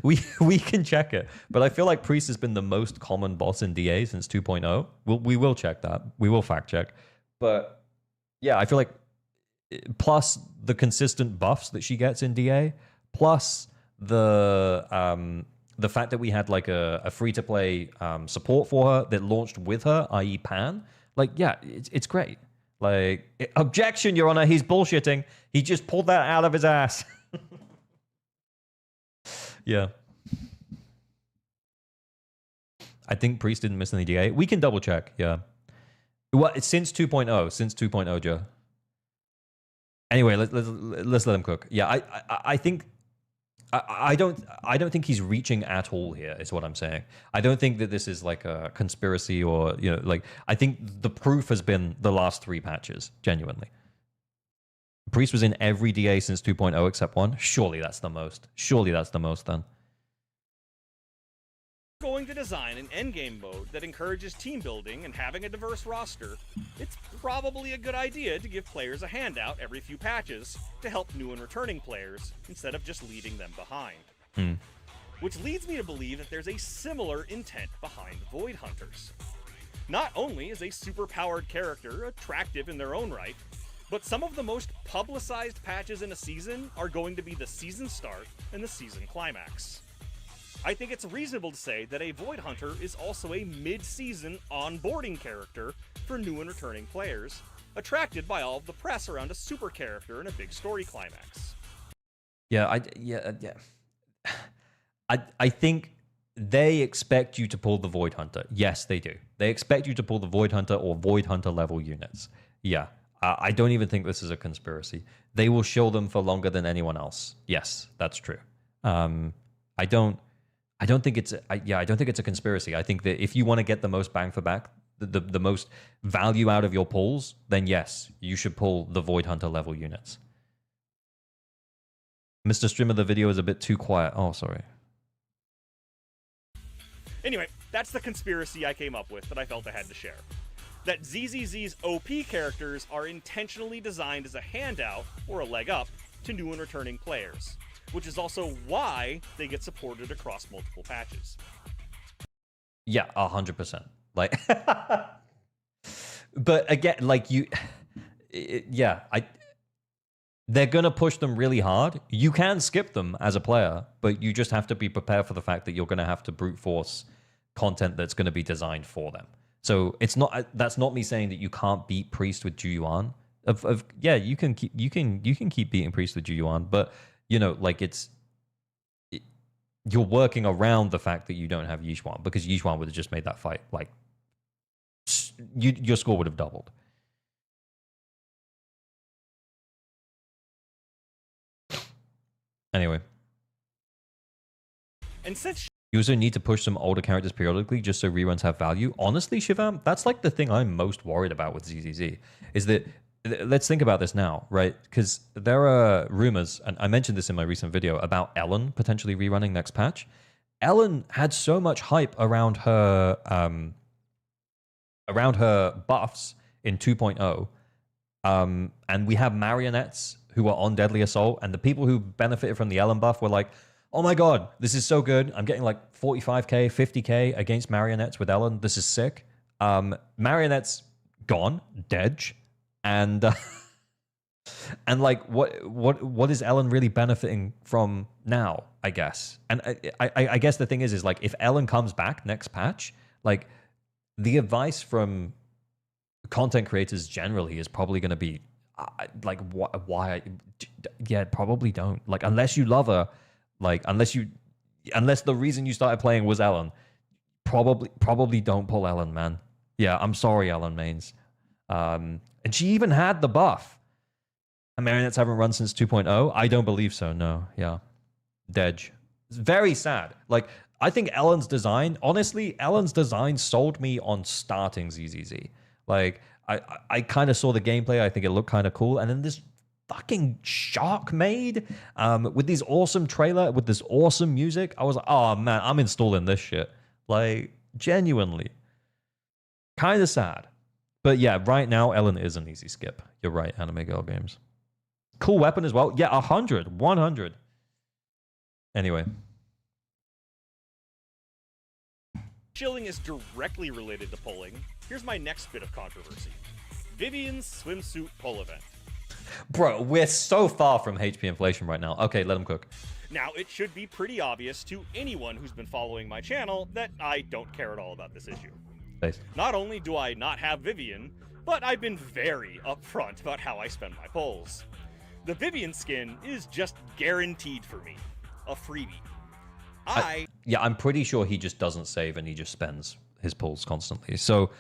we can check it. But I feel like Priest has been the most common boss in DA since 2.0. We will check that. We will fact check. But yeah, I feel like plus the consistent buffs that she gets in DA, plus the fact that we had like a free-to-play support for her that launched with her, i.e. Pan, like, yeah, it's great. Like, objection, Your Honor, he's bullshitting. He just pulled that out of his ass. Yeah. I think Priest didn't miss any DA. We can double check, yeah. Well, it's since 2.0, Joe. Anyway, let's let him cook. Yeah, I think I don't think he's reaching at all here, is what I'm saying. I don't think that this is like a conspiracy or, you know, like, I think the proof has been the last 3 patches, genuinely. Priest was in every DA since 2.0 except 1. Surely that's the most. Surely that's the most then. Going to design an endgame mode that encourages team building and having a diverse roster, it's probably a good idea to give players a handout every few patches to help new and returning players instead of just leaving them behind. Which leads me to believe that there's a similar intent behind Void Hunters. Not only is a superpowered character attractive in their own right, but some of the most publicized patches in a season are going to be the season start and the season climax. I think it's reasonable to say that a Void Hunter is also a mid-season onboarding character for new and returning players, attracted by all of the press around a super character and a big story climax. I think they expect you to pull the Void Hunter. Yes, they do. They expect you to pull the Void Hunter or Void Hunter level units. Yeah. I don't even think this is a conspiracy. They will show them for longer than anyone else. Yes, that's true. I don't think it's a conspiracy. I think that if you want to get the most bang for buck, the most value out of your pulls, then yes, you should pull the Void Hunter level units. Mr. Streamer, the video is a bit too quiet. Oh, sorry. Anyway, that's the conspiracy I came up with that I felt I had to share. That ZZZ's OP characters are intentionally designed as a handout, or a leg up, to new and returning players, which is also why they get supported across multiple patches. Yeah, 100%. Like, but again, like they're gonna push them really hard. You can skip them as a player, but you just have to be prepared for the fact that you're gonna have to brute force content that's gonna be designed for them. So it's not, that's not me saying that you can't beat Priest with Juyuan. Yeah, you can keep beating Priest with Juyuan, but you know, like you're working around the fact that you don't have Yixuan, because Yixuan would have just made that fight like your score would have doubled. Anyway, And since you also need to push some older characters periodically just so reruns have value. Honestly, Shivam, that's like the thing I'm most worried about with ZZZ, is that, let's think about this now, right? Because there are rumors, and I mentioned this in my recent video, about Ellen potentially rerunning next patch. Ellen had so much hype around her buffs in 2.0, and we have marionettes who are on Deadly Assault, and the people who benefited from the Ellen buff were like, oh my god, this is so good. I'm getting like 45k, 50k against marionettes with Ellen. This is sick. Marionettes gone, dead, and like what is Ellen really benefiting from now? I guess, and I guess the thing is like if Ellen comes back next patch, like the advice from content creators generally is probably going to be like why? Yeah, probably don't, like, unless you love her. Like, unless the reason you started playing was Ellen, probably don't pull Ellen, man. Yeah, I'm sorry, Ellen mains. And she even had the buff. And marionettes haven't run since 2.0? I don't believe so, no. Yeah. Dej. It's very sad. Like, I think Ellen's design sold me on starting ZZZ. Like, I kind of saw the gameplay. I think it looked kind of cool. And then this fucking shark made with this awesome trailer, with this awesome music. I was like, oh man, I'm installing this shit. Like, genuinely. Kind of sad. But yeah, right now, Ellen is an easy skip. You're right, Anime Girl Games. Cool weapon as well. Yeah, 100. Anyway. chilling is directly related to pulling, here's my next bit of controversy. Vivian's swimsuit pull event. Bro, we're so far from HP inflation right now. Okay, let him cook. Now, it should be pretty obvious to anyone who's been following my channel that I don't care at all about this issue. Thanks. Not only do I not have Vivian, but I've been very upfront about how I spend my pulls. The Vivian skin is just guaranteed for me. A freebie. Yeah, I'm pretty sure he just doesn't save and he just spends his pulls constantly. So,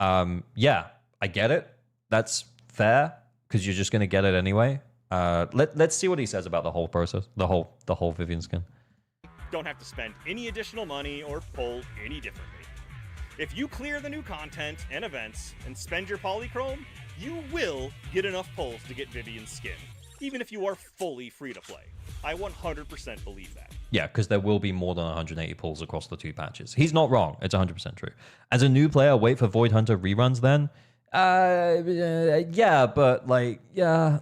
yeah, I get it. That's fair, because you're just going to get it anyway. Let's see what he says about the whole process, the whole Vivian skin. Don't have to spend any additional money or pull any differently. If you clear the new content and events and spend your polychrome, you will get enough pulls to get Vivian's skin, even if you are fully free to play. I 100% believe that. Yeah, because there will be more than 180 pulls across the 2 patches. He's not wrong. It's 100% true. As a new player, wait for Void Hunter reruns then? Yeah, but like, yeah.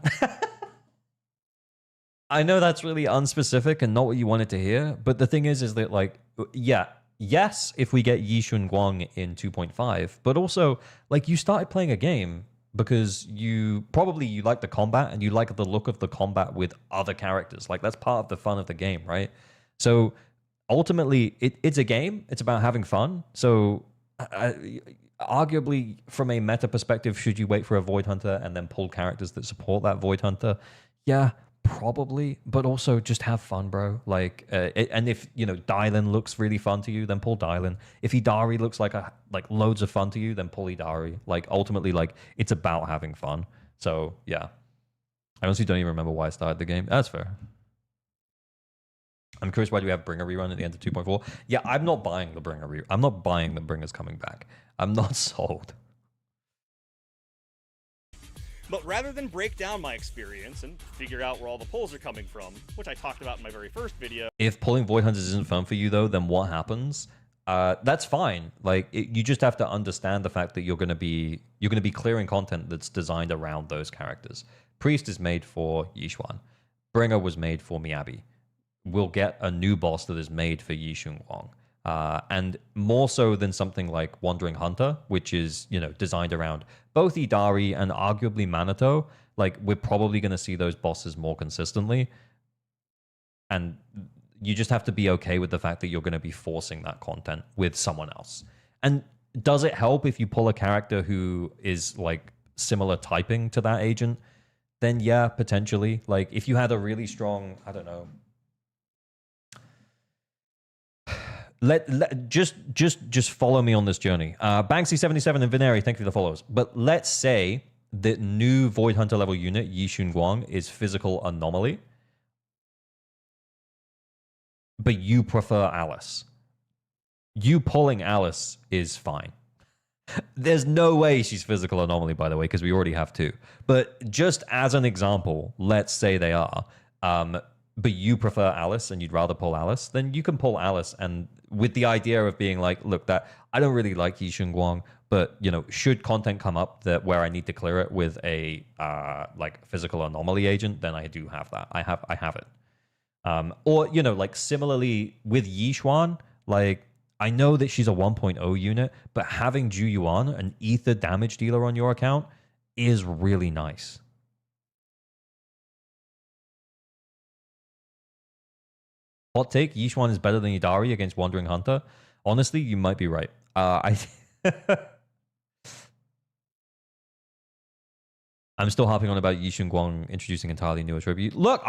I know that's really unspecific and not what you wanted to hear, but the thing is that like, yeah, yes, if we get Yixun Guang in 2.5, but also like you started playing a game because you like the combat and you like the look of the combat with other characters. Like that's part of the fun of the game, right? So ultimately, it's a game. It's about having fun. So arguably, from a meta perspective, should you wait for a Void Hunter and then pull characters that support that Void Hunter? Yeah, probably. But also just have fun, bro. Like, and if Dylan looks really fun to you, then pull Dylan. If Idari looks like loads of fun to you, then pull Idari. Like ultimately, like it's about having fun. So yeah, I honestly don't even remember why I started the game. That's fair. I'm curious, why do we have Bringer rerun at the end of 2.4? Yeah, I'm not buying the Bringer rerun. I'm not buying the Bringer's coming back. I'm not sold. But rather than break down my experience and figure out where all the pulls are coming from, which I talked about in my very first video... If pulling Void Hunters isn't fun for you, though, then what happens? That's fine. Like, you just have to understand the fact that you're going to be clearing content that's designed around those characters. Priest is made for Yixuan. Bringer was made for Miyabi. We'll get a new boss that is made for Yixun Guang. And more so than something like Wandering Hunter, which is, designed around both Idari and arguably Minato. Like, we're probably going to see those bosses more consistently. And you just have to be okay with the fact that you're going to be forcing that content with someone else. And does it help if you pull a character who is, like, similar typing to that agent? Then, yeah, potentially. Like, if you had a really strong, I don't know... Just follow me on this journey. Banksy77 and Vineri, thank you for the follows. But let's say that new Void Hunter level unit, Yixun Guang, is physical anomaly. But you prefer Alice. You pulling Alice is fine. There's no way she's physical anomaly, by the way, because we already have 2. But just as an example, let's say they are. But you prefer Alice and you'd rather pull Alice, then you can pull Alice, and with the idea of being like, look, that I don't really like Yixun Guang, but should content come up that where I need to clear it with a like physical anomaly agent, then I do have that. I have it. Or like similarly with Yixuan, like I know that she's a 1.0 unit, but having Ju Yuan, an ether damage dealer on your account, is really nice. Hot take, Yixuan is better than Idari against Wandering Hunter. Honestly, you might be right. I'm still harping on about Yixun Guang introducing entirely new attribute. Look,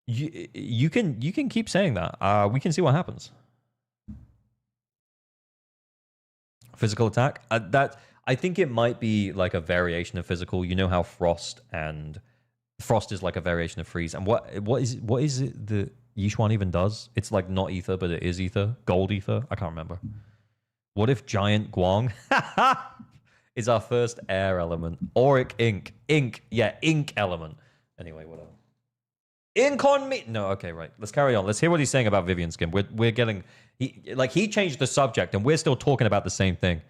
you can keep saying that. We can see what happens. Physical attack. I think it might be like a variation of physical. You know how Frost is like a variation of freeze. And what is it that Yixuan even does? It's like not ether, but it is ether. Gold ether. I can't remember. What if Giant Guang is our first air element? Auric ink. Ink. Yeah, ink element. Anyway, whatever. Ink on me. No, okay, right. Let's carry on. Let's hear what he's saying about Vivian skin. We're getting... He changed the subject, and we're still talking about the same thing.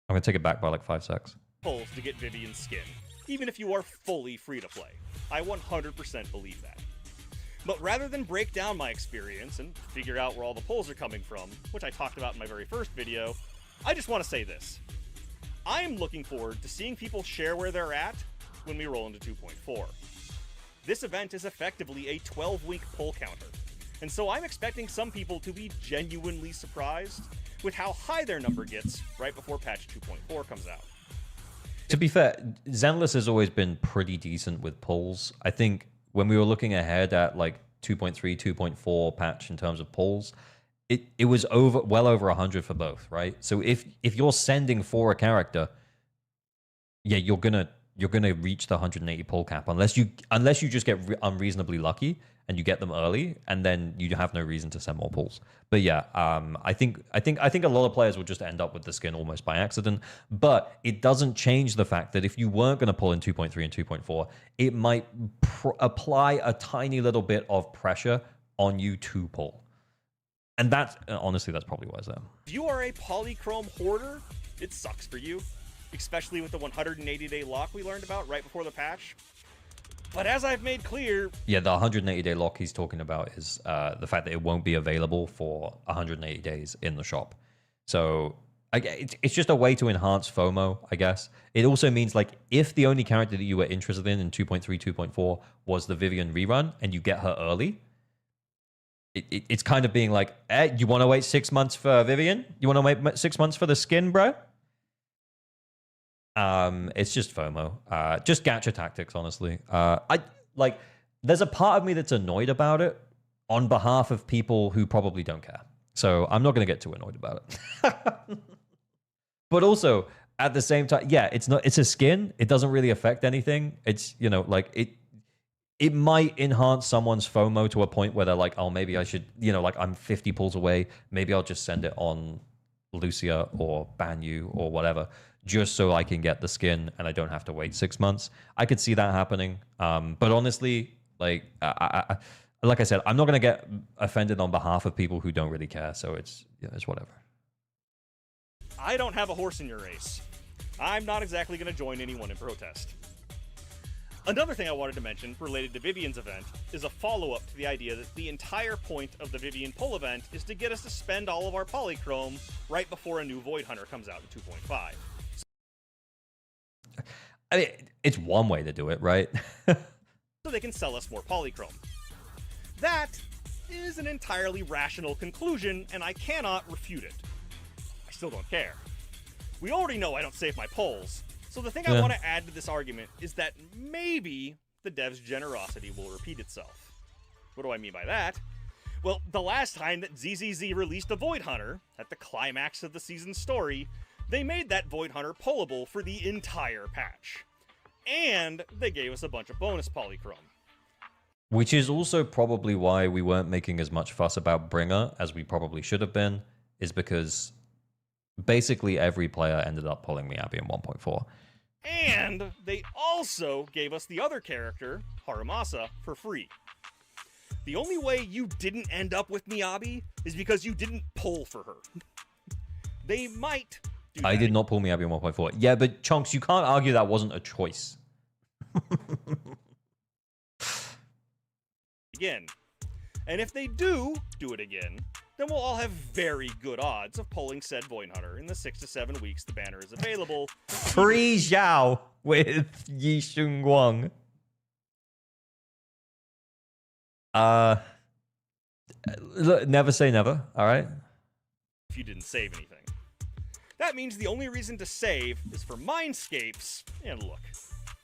I'm going to take it back by like 5 seconds. Pulls to get Vivian's skin, even if you are fully free to play. I 100% believe that. But rather than break down my experience and figure out where all the pulls are coming from, which I talked about in my very first video, I just want to say this. I am looking forward to seeing people share where they're at when we roll into 2.4. This event is effectively a 12-week pull counter, and so I'm expecting some people to be genuinely surprised with how high their number gets right before patch 2.4 comes out. To be fair, Zenless has always been pretty decent with pulls. I think when we were looking ahead at like 2.3, 2.4 patch in terms of pulls, it was well over 100 for both, right? So if you're sending for a character, yeah, you're gonna you're going to reach the 180 pull cap unless you just get unreasonably lucky and you get them early, and then you have no reason to send more pulls. But yeah, I think a lot of players will just end up with the skin almost by accident. But it doesn't change the fact that if you weren't going to pull in 2.3 and 2.4, it might apply a tiny little bit of pressure on you to pull. And that's honestly, that's probably why it's there. If you are a polychrome hoarder, it sucks for you, especially with the 180-day lock we learned about right before the patch. But as I've made clear... Yeah, the 180-day lock he's talking about is the fact that it won't be available for 180 days in the shop. So it's just a way to enhance FOMO, I guess. It also means, like, if the only character that you were interested in 2.3, 2.4 was the Vivian rerun, and you get her early, it's kind of being like, hey, you want to wait 6 months for Vivian? You want to wait 6 months for the skin, bro? It's just FOMO. Just gacha tactics, honestly. There's a part of me that's annoyed about it on behalf of people who probably don't care. So I'm not going to get too annoyed about it. But also, at the same time, yeah, it's a skin. It doesn't really affect anything. It's, you know, like, it might enhance someone's FOMO to a point where they're like, oh, maybe I should, you know, like, I'm 50 pulls away. Maybe I'll just send it on Lucia or Banyu or whatever, just so I can get the skin and I don't have to wait 6 months. I could see that happening. But honestly, like I said, I'm not going to get offended on behalf of people who don't really care. So it's whatever. I don't have a horse in your race. I'm not exactly going to join anyone in protest. Another thing I wanted to mention related to Vivian's event is a follow-up to the idea that the entire point of the Vivian pull event is to get us to spend all of our polychrome right before a new Void Hunter comes out in 2.5. I mean, it's one way to do it, right? So they can sell us more polychrome. That is an entirely rational conclusion, and I cannot refute it. I still don't care. We already know I don't save my pulls, so the thing I want to add to this argument is that maybe the devs' generosity will repeat itself. What do I mean by that? Well, the last time that ZZZ released a Void Hunter, at the climax of the season's story, they made that Void Hunter pullable for the entire patch. And they gave us a bunch of bonus polychrome. Which is also probably why we weren't making as much fuss about Bringer as we probably should have been, is because basically every player ended up pulling Miyabi in 1.4. And they also gave us the other character, Harumasa, for free. The only way you didn't end up with Miyabi is because you didn't pull for her. They might do that. I did not pull Miyabi in 1.4. Yeah, but Chunks, you can't argue that wasn't a choice. Again. And if they do it again, then we'll all have very good odds of pulling said Void Hunter in the 6 to 7 weeks the banner is available. Free Zhao with Yi Shun Guang. Look, never say never, all right? If you didn't save anything. That means the only reason to save is for Mindscapes. And look,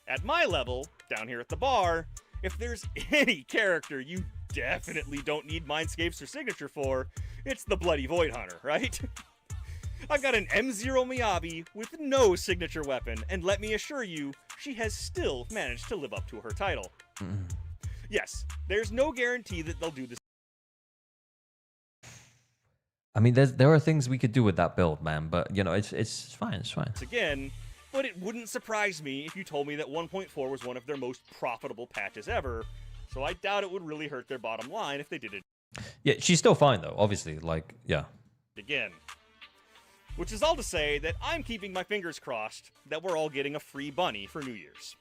at my level, down here at the bar, if there's any character you definitely don't need Mindscapes or signature for, it's the bloody Void Hunter, right? I've got an M0 Miyabi with no signature weapon, and let me assure you, she has still managed to live up to her title. Yes, there's no guarantee that they'll do this. I mean, there are things we could do with that build, man, but, you know, it's fine, it's fine. Again, but it wouldn't surprise me if you told me that 1.4 was one of their most profitable patches ever, so I doubt it would really hurt their bottom line if they did it. Yeah, she's still fine, though, obviously, like, yeah. Again. Which is all to say that I'm keeping my fingers crossed that we're all getting a free bunny for New Year's.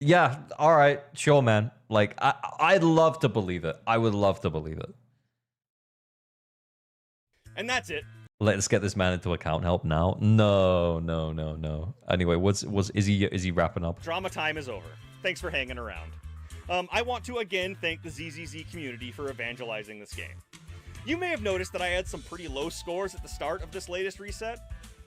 Yeah, all right, sure, man. Like, I'd love to believe it. I would love to believe it. And that's it. Let's get this man into account help now. No. Anyway, is he wrapping up? Drama time is over. Thanks for hanging around. I want to again thank the ZZZ community for evangelizing this game. You may have noticed that I had some pretty low scores at the start of this latest reset.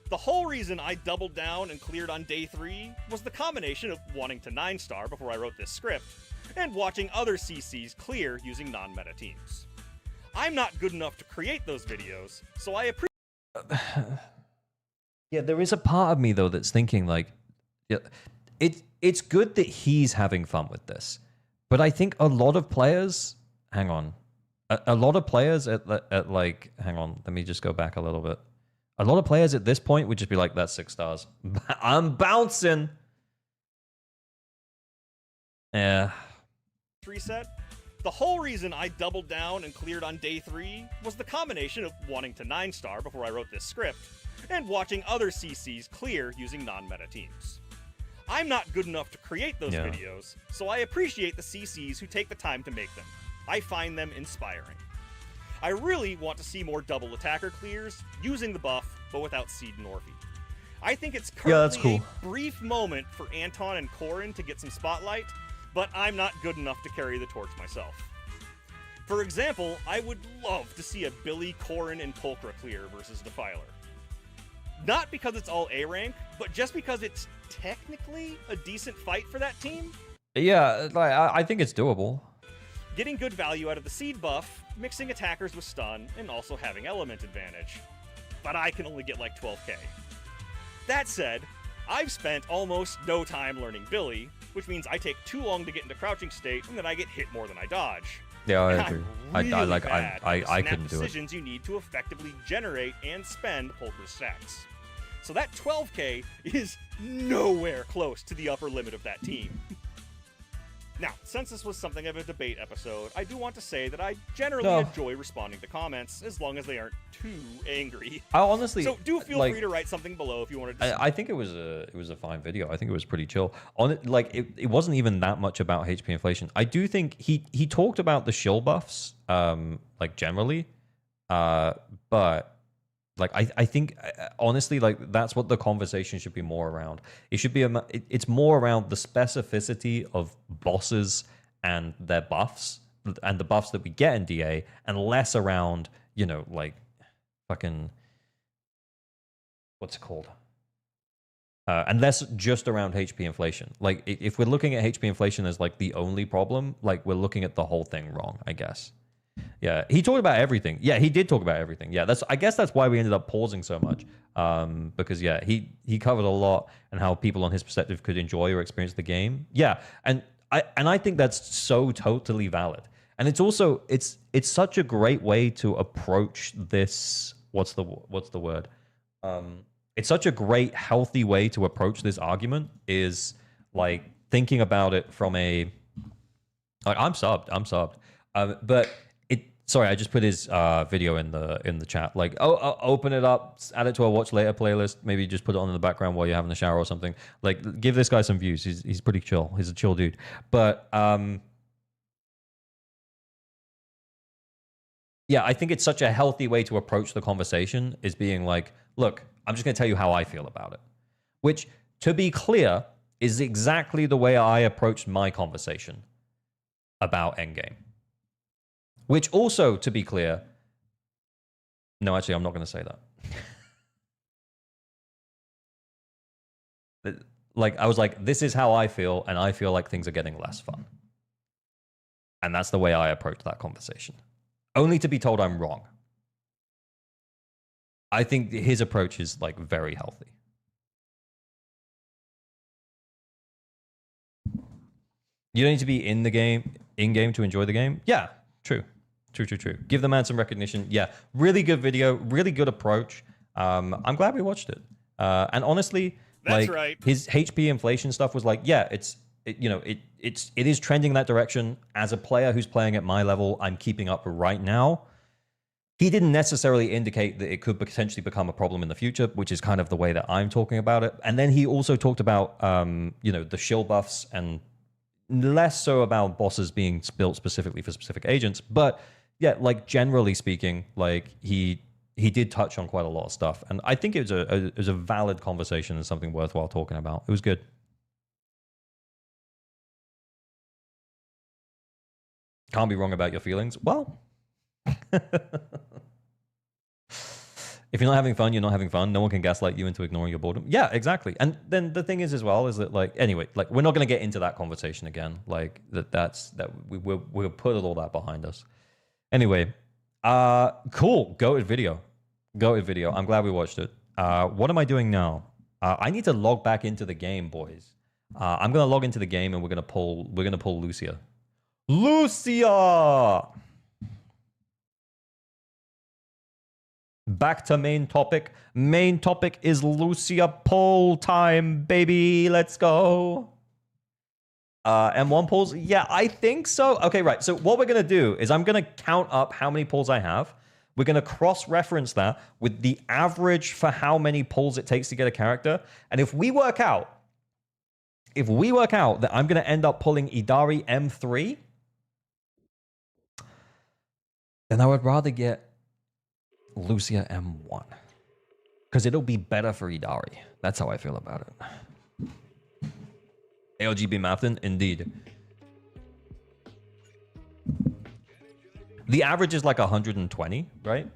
The whole reason I doubled down and cleared on day 3 was the combination of wanting to 9-star before I wrote this script, and watching other CCs clear using non-meta teams. I'm not good enough to create those videos, so I appreciate... Yeah, there is a part of me, though, that's thinking, like, Yeah, it's good that he's having fun with this, but I think a lot of players. Hang on, a lot of players at like. Hang on, let me just go back a little bit. A lot of players at this point would just be like, "That's 6 stars. I'm bouncing." Yeah. Reset. The whole reason I doubled down and cleared on day 3 was the combination of wanting to 9-star before I wrote this script, and watching other CCs clear using non-meta teams. I'm not good enough to create those videos, so I appreciate the CCs who take the time to make them. I find them inspiring. I really want to see more double attacker clears using the buff, but without Seed and Orphe. I think it's currently a brief moment for Anton and Corrin to get some spotlight, but I'm not good enough to carry the torch myself. For example, I would love to see a Billy, Corrin, and Pulchra clear versus Defiler. Not because it's all A rank, but just because it's technically a decent fight for that team. Yeah, like, I think it's doable. Getting good value out of the Seed buff, mixing attackers with stun, and also having element advantage. But I can only get like 12k. That said, I've spent almost no time learning Billy, which means I take too long to get into crouching state, and then I get hit more than I dodge. Yeah, I agree. I couldn't do it. Decisions you need to effectively generate and spend Pulchra's stacks. So that 12k is nowhere close to the upper limit of that team. Now, since this was something of a debate episode, I do want to say that I generally enjoy responding to comments, as long as they aren't too angry. I honestly, so do feel free to write something below if you wanted to. I think it was a fine video. I think it was pretty chill. On it, like it wasn't even that much about HP inflation. I do think he talked about the shield buffs, like generally, but. Like I think honestly, like that's what the conversation should be more around. It should be it's more around the specificity of bosses and their buffs and the buffs that we get in DA, and less around, you know, like fucking what's it called, and less just around HP inflation. Like if we're looking at HP inflation as like the only problem, like we're looking at the whole thing wrong, I guess. Yeah, he talked about everything. Yeah, he did talk about everything. Yeah, I guess that's why we ended up pausing so much. Because yeah, he covered a lot and how people on his perspective could enjoy or experience the game. Yeah, and I think that's so totally valid. And it's also it's such a great way to approach this. What's the word? It's such a great healthy way to approach this argument, is like thinking about it from a like I'm subbed. But sorry, I just put his video in the chat. Like, open it up, add it to a watch later playlist. Maybe just put it on in the background while you're having a shower or something. Like, give this guy some views. He's pretty chill. He's a chill dude. But yeah, I think it's such a healthy way to approach the conversation, is being like, look, I'm just going to tell you how I feel about it. Which, to be clear, is exactly the way I approached my conversation about Endgame. Which also, to be clear, no, actually, I'm not going to say that. Like, I was like, this is how I feel, and I feel like things are getting less fun. And that's the way I approached that conversation. Only to be told I'm wrong. I think his approach is, like, very healthy. You don't need to be in game to enjoy the game. Yeah, true. True. Give the man some recognition. Yeah, really good video, really good approach. I'm glad we watched it. And honestly, that's like, right. His HP inflation stuff was like, yeah, it is trending that direction. As a player who's playing at my level, I'm keeping up right now. He didn't necessarily indicate that it could potentially become a problem in the future, which is kind of the way that I'm talking about it. And then he also talked about, the shield buffs, and less so about bosses being built specifically for specific agents. But yeah, like generally speaking, like he did touch on quite a lot of stuff. And I think it was a valid conversation and something worthwhile talking about. It was good. Can't be wrong about your feelings. Well, if you're not having fun, you're not having fun. No one can gaslight you into ignoring your boredom. Yeah, exactly. And then the thing is as well is that, like, anyway, like, we're not going to get into that conversation again. Like, we'll put all that behind us. Anyway, cool. Goated video. I'm glad we watched it. What am I doing now? I need to log back into the game, boys. I'm gonna log into the game and we're gonna pull Lucia. Lucia! Back to main topic. Main topic is Lucia poll time, baby. Let's go. M1 polls? Yeah, I think so. Okay, right. So what we're going to do is I'm going to count up how many polls I have. We're going to cross-reference that with the average for how many polls it takes to get a character. And if we work out that I'm going to end up pulling Idari M3, then I would rather get Lucia M1. Because it'll be better for Idari. That's how I feel about it. ALGB Mapton? Indeed. The average is like 120, right?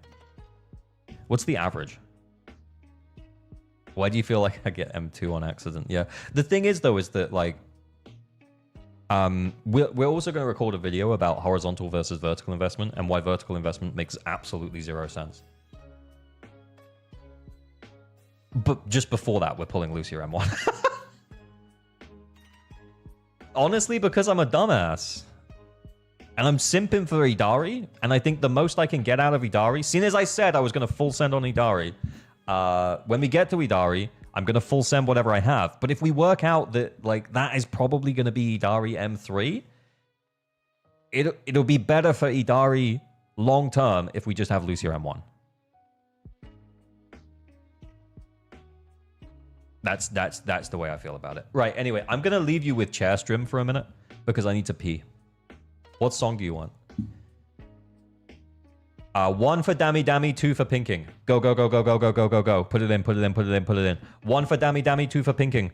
What's the average? Why do you feel like I get M2 on accident? Yeah. The thing is, though, is that, like, we're also going to record a video about horizontal versus vertical investment and why vertical investment makes absolutely zero sense. But just before that, we're pulling Lucia M1. Honestly, because I'm a dumbass. And I'm simping for Idari, and I think the most I can get out of Idari, seeing as I said I was going to full send on Idari, when we get to Idari, I'm going to full send whatever I have. But if we work out that, like, that is probably going to be Idari M3, it'll be better for Idari long term if we just have Lucia M1. That's the way I feel about it. Right, anyway, I'm going to leave you with Chair Strim for a minute because I need to pee. What song do you want? 1 for Dammy Dammy, 2 for Pinking. Go, go, go, go, go, go, go, go, go. Put it in, put it in, put it in, put it in. 1 for Dammy Dammy, 2 for Pinking.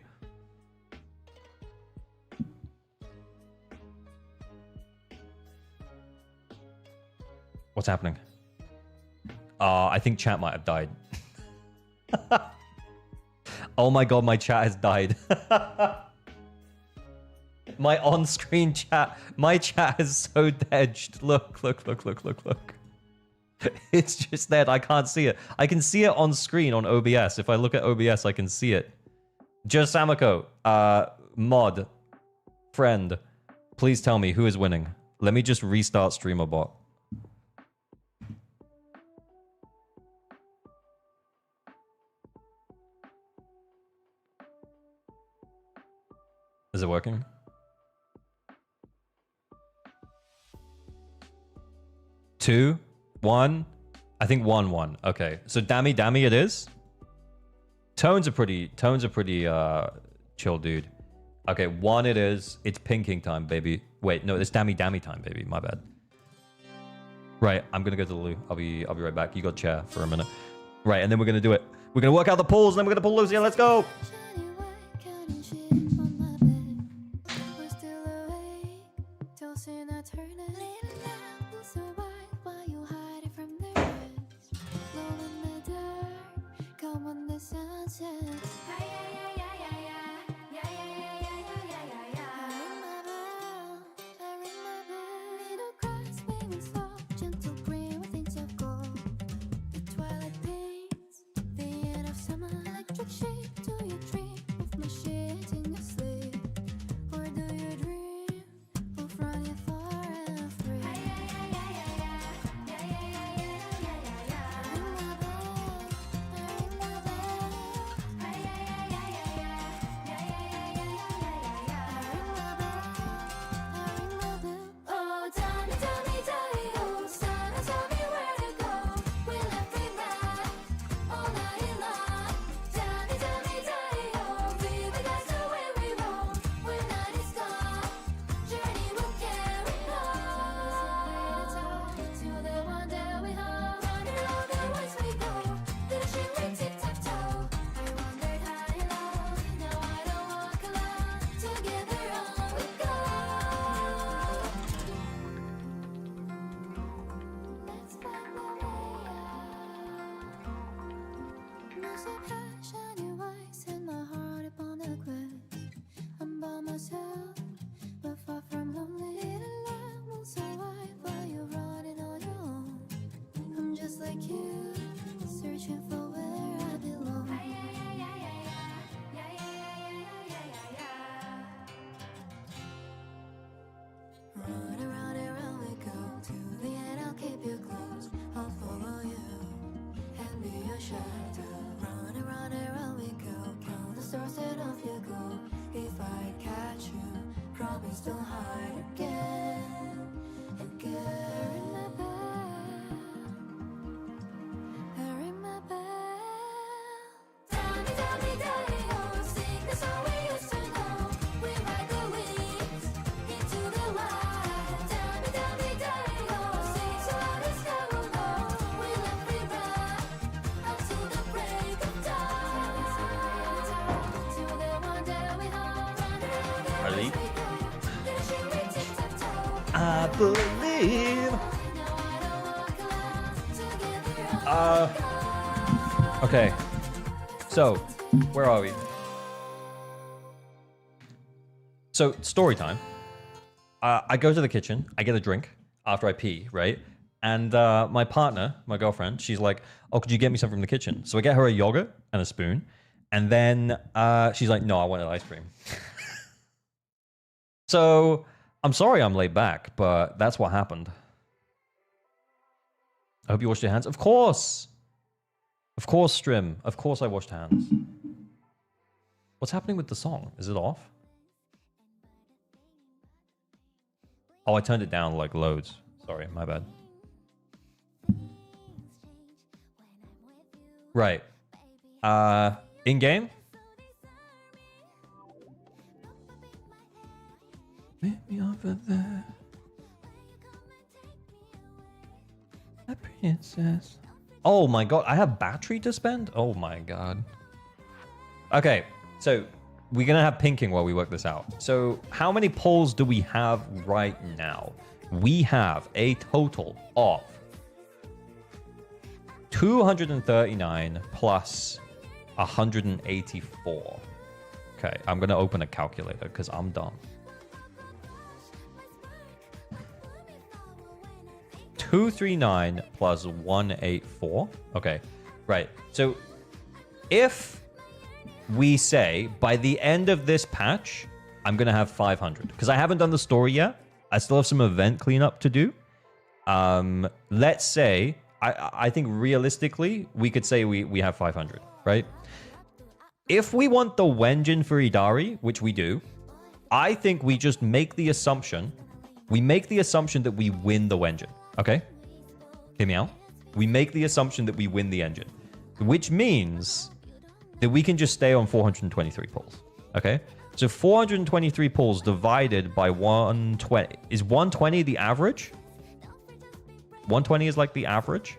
What's happening? I think chat might have died. Oh my god, my chat has died. My on-screen chat, my chat is so dedged. Look, look, look, look, look, look. It's just dead. I can't see it. I can see it on screen on OBS. If I look at OBS, I can see it. Just Samako, mod, friend, please tell me who is winning. Let me just restart StreamerBot. Is it working? Two, 1, I think 1-1. Okay, so Dammy Dammy it is. Tone's a pretty chill dude. Okay, 1 it is. It's Pinking time, baby. Wait, no, it's Dammy Dammy time, baby. My bad. Right, I'm gonna go to the loo. I'll be right back. You got chair for a minute. Right, and then we're gonna do it. We're gonna work out the pulls, and then we're gonna pull Lucia. Let's go. Run around and round we go. To the end, I'll keep you close. I'll follow you and be your shadow. Run around and round we go. Count the stars and off you go. If I catch you, promise don't hide again. Again, ring my bell. Ring my bell. Tell me, oh, sing the song we used to know. We ride the wings into the wild. Tell me, oh, sing so loud the sky will know. We let free run until the break of dawn. Till the one day we hold. Run around and Ready? we go. Gonna shake we tic-tac-toe. I believe. Now I don't walk alone. Together Okay. So, where are we? So, story time. I go to the kitchen. I get a drink after I pee, right? And my partner, my girlfriend, she's like, "Oh, could you get me some from the kitchen?" So I get her a yogurt and a spoon, and then she's like, "No, I wanted ice cream." So I'm sorry I'm laid back, but that's what happened. I hope you washed your hands. Of course, Strim. Of course, I washed hands. What's happening with the song? Is it off? Oh, I turned it down like loads. Sorry, my bad. Right. In game? Meet me over there. A princess. Oh my god, I have battery to spend? Oh my god. Okay, so we're gonna have pinking while we work this out. So how many polls do we have right now? We have a total of 239 plus 184. Okay, I'm gonna open a calculator because I'm dumb. 239 plus 184. Okay, right. So if we say by the end of this patch, I'm going to have 500 because I haven't done the story yet. I still have some event cleanup to do. Let's say, I think realistically, we could say we have 500, right? If we want the Wenjin for Idari, which we do, I think we just make the assumption. We make the assumption that we win the Wenjin. Okay? Hear me out. We make the assumption that we win the engine, which means that we can just stay on 423 pulls. Okay? So 423 pulls divided by 120. Is 120 the average? 120 is like the average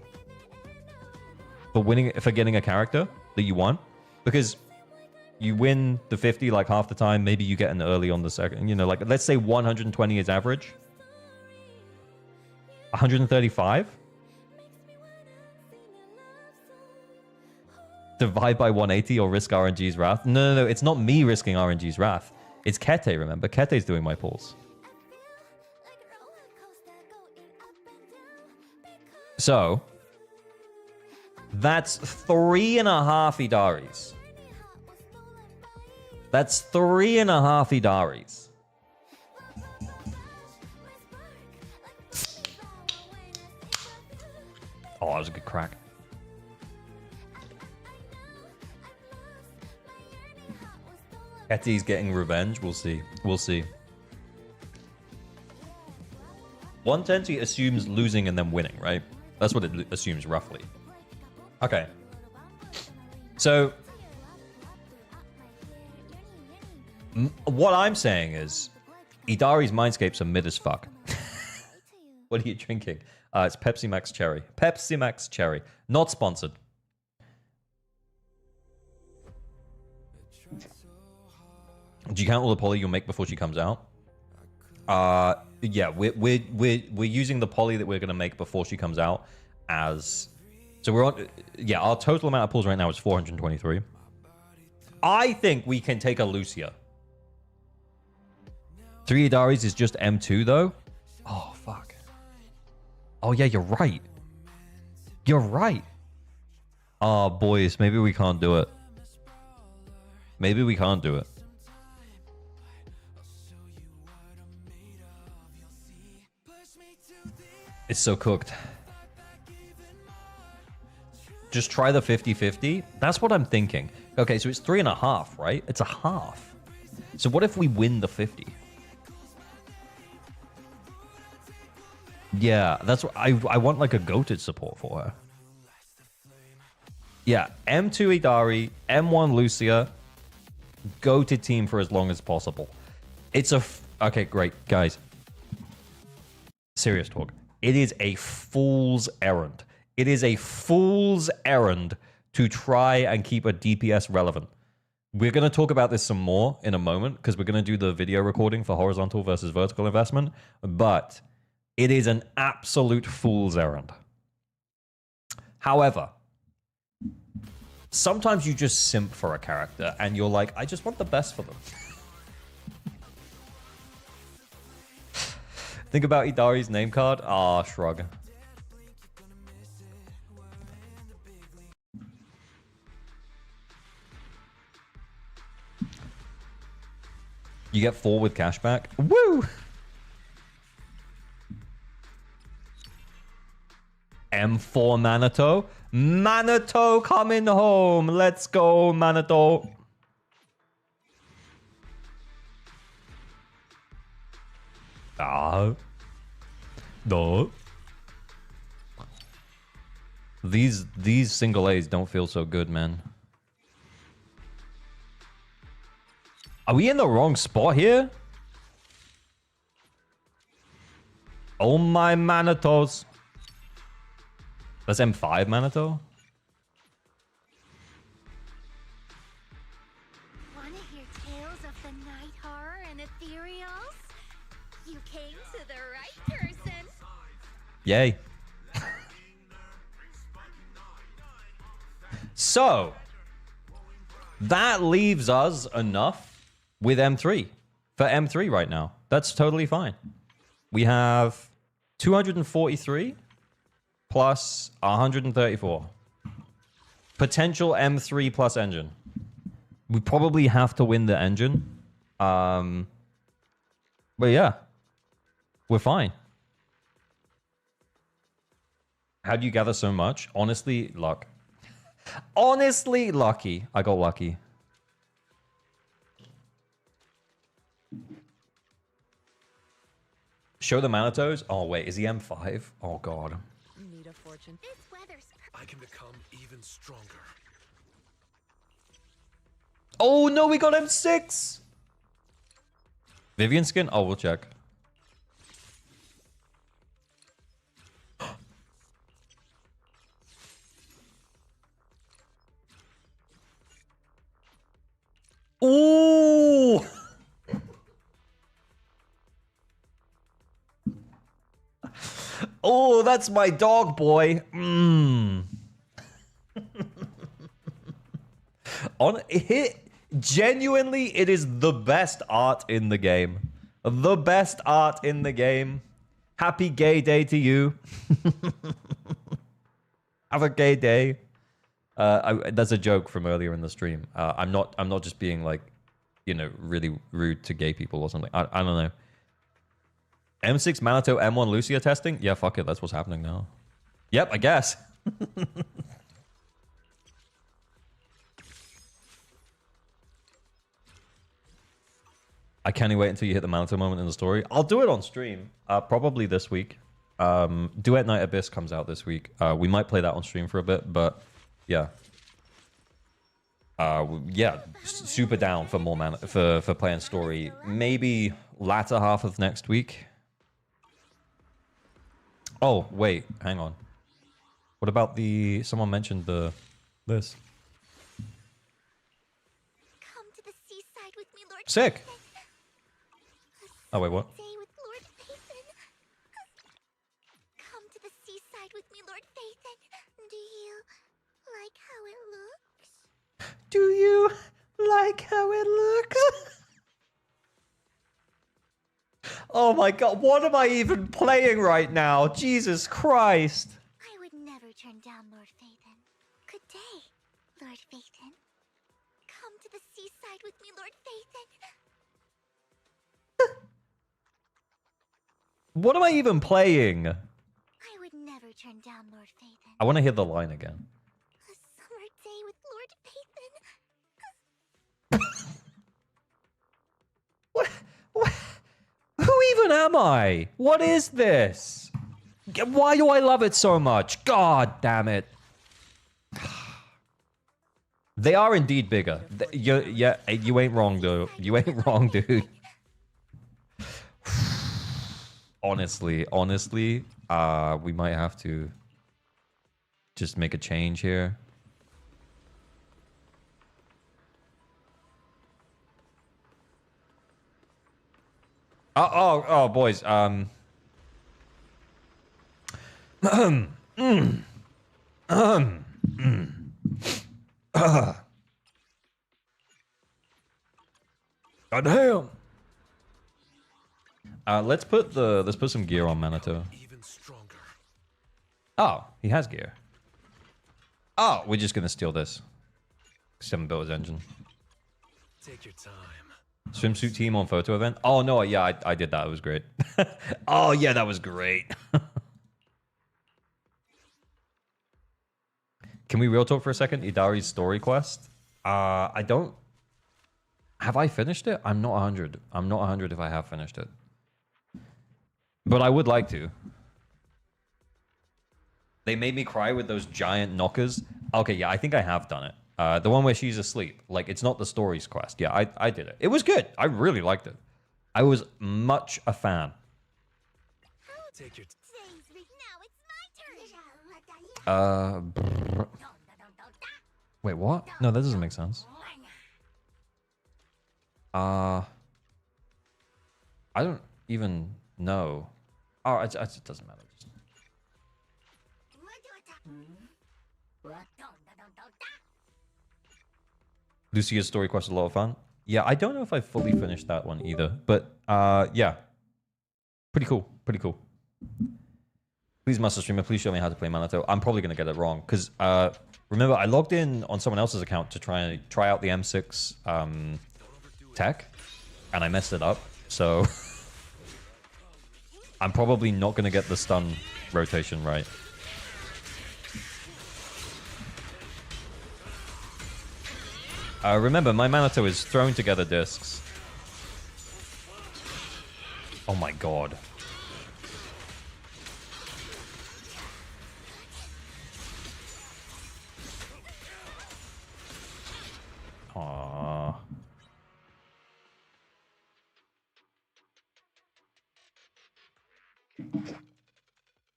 for getting a character that you want? Because you win the 50 like half the time. Maybe you get an early on the second. You know, like let's say 120 is average. 135 divide by 180 or risk RNG's wrath. No, it's not me risking RNG's wrath. It's Kete, remember? Kete's doing my pulls. So that's 3.5 Idaris. That's 3.5 Idaris. Oh, that was a good crack. Kete's getting revenge. We'll see. We'll see. 120 assumes losing and then winning, right? That's what it assumes roughly. Okay. So what I'm saying is Idari's Mindscapes are mid as fuck. What are you drinking? It's Pepsi Max Cherry. Pepsi Max Cherry. Not sponsored. Do you count all the poly you'll make before she comes out? Yeah, we're using the poly that we're gonna make before she comes out as. So we're on. Yeah, our total amount of pulls right now is 423. I think we can take a Lucia. 3 Idaris is just M2 though. Oh fuck. Oh yeah, you're right. You're right. Oh boys, maybe we can't do it. Maybe we can't do it. It's so cooked. Just try the 50-50. That's what I'm thinking. Okay, so it's 3.5, right? It's a half. So what if we win the 50? Yeah, that's what I want, like a goated support for her. Yeah, M2 Idari, M1 Lucia, goated team for as long as possible. It's a okay, great guys. Serious talk. It is a fool's errand. It is a fool's errand to try and keep a DPS relevant. We're going to talk about this some more in a moment because we're going to do the video recording for horizontal versus vertical investment, but it is an absolute fool's errand. However, sometimes you just simp for a character and you're like, I just want the best for them. Think about Idari's name card. Ah, shrug. You get 4 with cashback. Woo! M4 Manato. Manato coming home. Let's go, Manato. Ah. No. These single A's don't feel so good, man. Are we in the wrong spot here? Oh my Manatos. That's M5 Manato? Wanna hear tales of the night horror and ethereals? You came to the right person. Yay. So, that leaves us enough with M3 for M3 right now. That's totally fine. We have 243 plus 134. Potential M3 plus engine. We probably have to win the engine. But yeah, we're fine. How do you gather so much? Honestly, luck. Honestly, lucky. I got lucky. Show the Manatos. Oh, wait. Is he M5? Oh, God. Need a fortune. This weather's I can become even stronger. Oh, no. We got M6. Vivian skin? Oh, we'll check. Ooh. Oh, that's my dog, boy. Genuinely, it is the best art in the game. The best art in the game. Happy gay day to you. Have a gay day. That's a joke from earlier in the stream. I'm not just being like, you know, really rude to gay people or something. I don't know. M6 Manato M1 Lucia testing? Yeah, fuck it. That's what's happening now. Yep, I guess. I can't wait until you hit the Manato moment in the story. I'll do it on stream. Probably this week. Duet Night Abyss comes out this week. We might play that on stream for a bit, but yeah. Yeah, super down for more for playing story. Maybe latter half of next week. Oh, wait, hang on. What about someone mentioned this. come to the seaside with me, Lord. Sick. Phaethon. Oh, wait, what? Day with Lord Phaethon. Come to the seaside with me, Lord Phaethon. Do you like how it looks? Do you like how it looks? Oh my god, what am I even playing right now? Jesus Christ. I would never turn down Lord Phaethon. Good day, Lord Phaethon. Come to the seaside with me, Lord Phaethon. What am I even playing? I would never turn down Lord Phaethon. I want to hear the line again. A summer day with Lord Phaethon. What? Who even am I? What is this? Why do I love it so much? God damn it. They are indeed bigger. Yeah, you ain't wrong, though. You ain't wrong, dude. Honestly, we might have to just make a change here. Oh, boys. God damn. Let's put some gear on Minato. Even stronger. Oh, he has gear. Oh, we're just gonna steal this. 7 build his engine. Take your time. Swimsuit team on photo event. Oh no, yeah, I did that. It was great. Oh yeah, that was great. Can we real talk for a second? Idari's story quest. I don't. Have I finished it? I'm not 100. I'm not 100 if I have finished it. But I would like to. They made me cry with those giant knockers. Okay, yeah, I think I have done it. The one where she's asleep. Like, it's not the stories quest. Yeah, I did it. It was good. I really liked it. I was much a fan. Take your Today's week. Now it's my turn. Wait, what? No, that doesn't make sense. I don't even know. Oh, it doesn't matter. Lucia's story quest is a lot of fun. Yeah, I don't know if I fully finished that one either, but yeah, pretty cool. Pretty cool. Please, Master Streamer, please show me how to play Minato. I'm probably gonna get it wrong because remember I logged in on someone else's account to try out the M6 tech, and I messed it up. So I'm probably not gonna get the stun rotation right. Remember, my Minato is throwing together discs. Oh my god. Aww.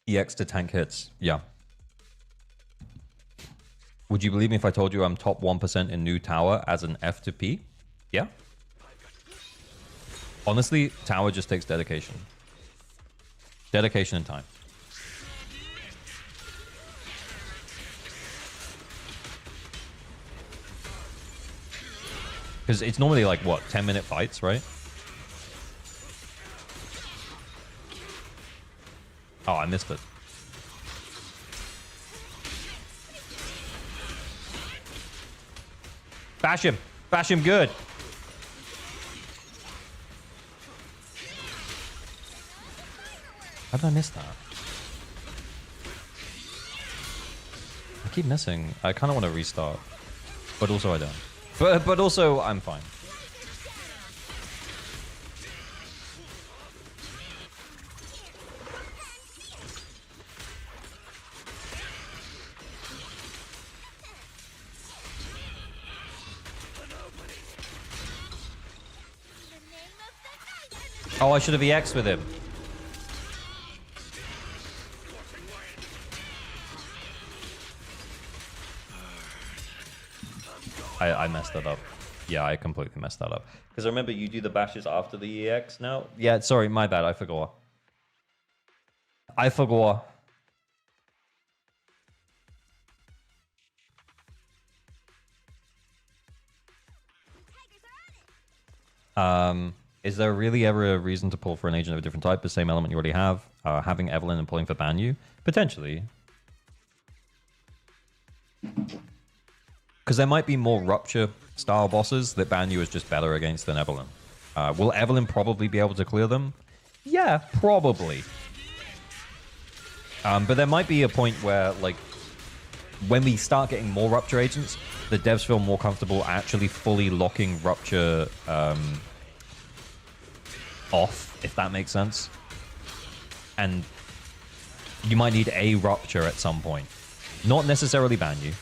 EX to tank hits. Yeah. Would you believe me if I told you I'm top 1% in new tower as an F to P? Yeah. Honestly, tower just takes dedication. Dedication and time. Because it's normally like, what, 10-minute fights, right? Oh, I missed it. Bash him. Bash him good. How did I miss that? I keep missing. I kind of want to restart. But also I don't. But also I'm fine. Oh, I should have EX'd with him. I messed that up. Yeah, I completely messed that up. Because remember, you do the bashes after the EX now? Yeah, sorry, my bad. I forgot. I forgot. Is there really ever a reason to pull for an agent of a different type, the same element you already have? Having Evelyn and pulling for Banyu? Potentially. Because there might be more Rupture style bosses that Banyu is just better against than Evelyn. Will Evelyn probably be able to clear them? Yeah, probably. But there might be a point where, like, when we start getting more Rupture agents, the devs feel more comfortable actually fully locking Rupture off, if that makes sense. And you might need a Rupture at some point. Not necessarily ban you.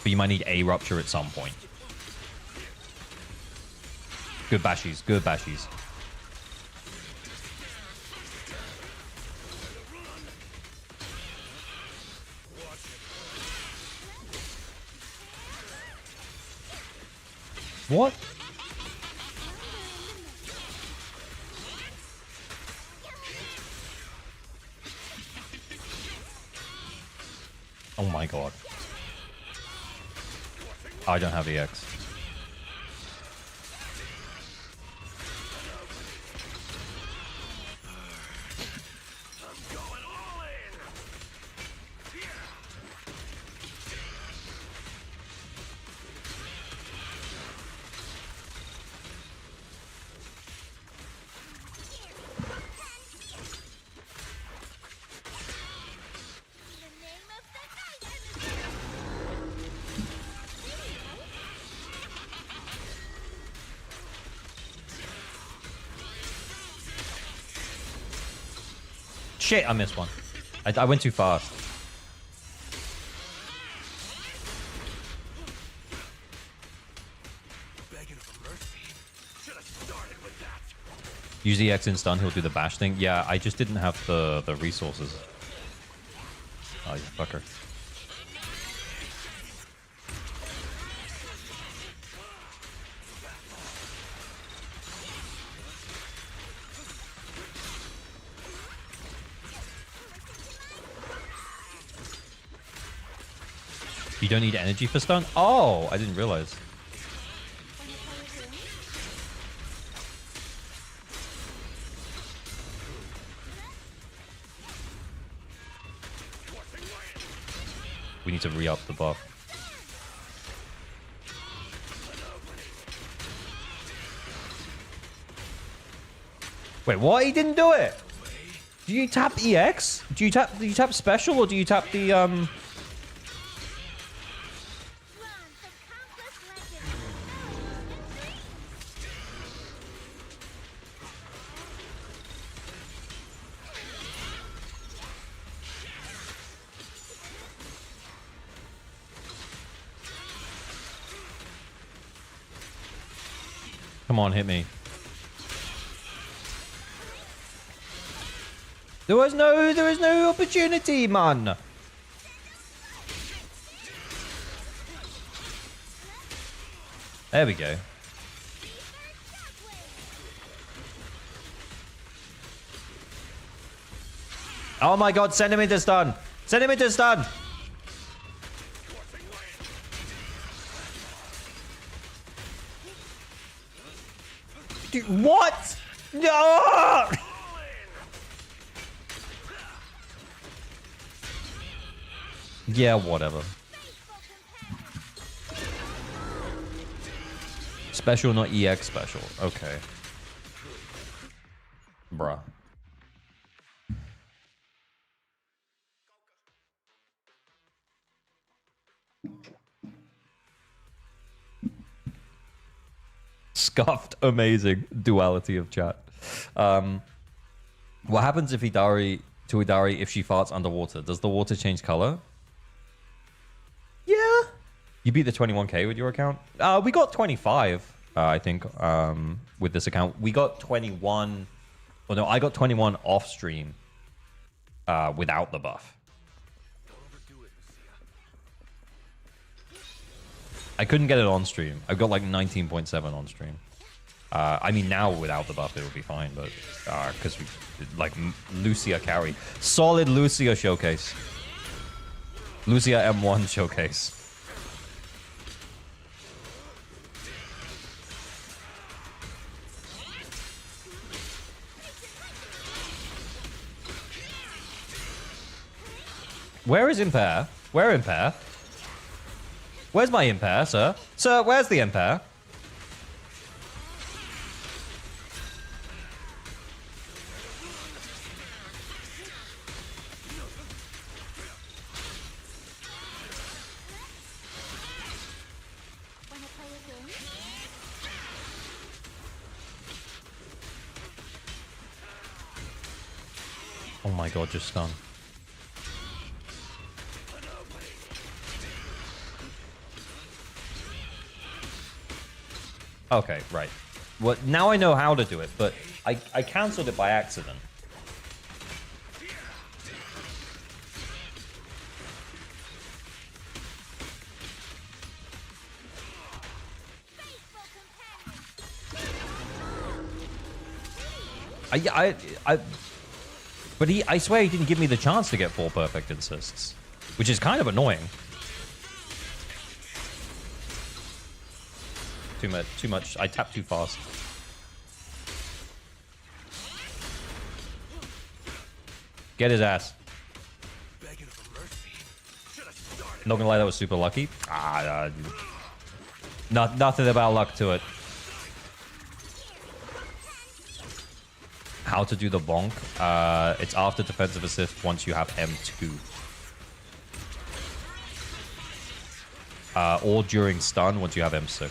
But you might need a Rupture at some point. Good bashies, good bashies. What? Oh my god. I don't have EX. Shit, I missed one. I went too fast. Begging for mercy. Should have started with that. Use EX in stun, he'll do the bash thing. Yeah, I just didn't have the resources. Oh, you fucker. You don't need energy for stun? Oh, I didn't realize. We need to re-up the buff. Wait, what? He didn't do it. Do you tap EX? Do you tap special or do you tap the Run for countless legends. Come on, hit me. There was no opportunity, man. There we go. Oh my god, send him into stun. Send him into stun. Dude, what? No! Yeah, whatever. Special, not EX special. Okay. Bruh. Scuffed, amazing duality of chat. What happens if Idari to Idari if she farts underwater? Does the water change color? Yeah. You beat the 21k with your account? We got 25, I think, with this account. We got 21. Oh no, I got 21 off stream without the buff. I couldn't get it on stream. I've got like 19.7 on stream. I mean, now without the buff, it would be fine, but because we like Lucia carry. Solid Lucia showcase. Lucia M1 showcase. Where is Impair? Where Impair? Where's my Impair, sir? Sir, where's the Impair? Oh my god, just stun. Okay, right. Well, now I know how to do it, but I cancelled it by accident. But I swear he didn't give me the chance to get 4 perfect assists, which is kind of annoying. Too much. I tapped too fast. Get his ass. Not gonna lie, that was super lucky. Nothing about luck to it. How to do the bonk? It's after defensive assist once you have M2. Or during stun once you have M6.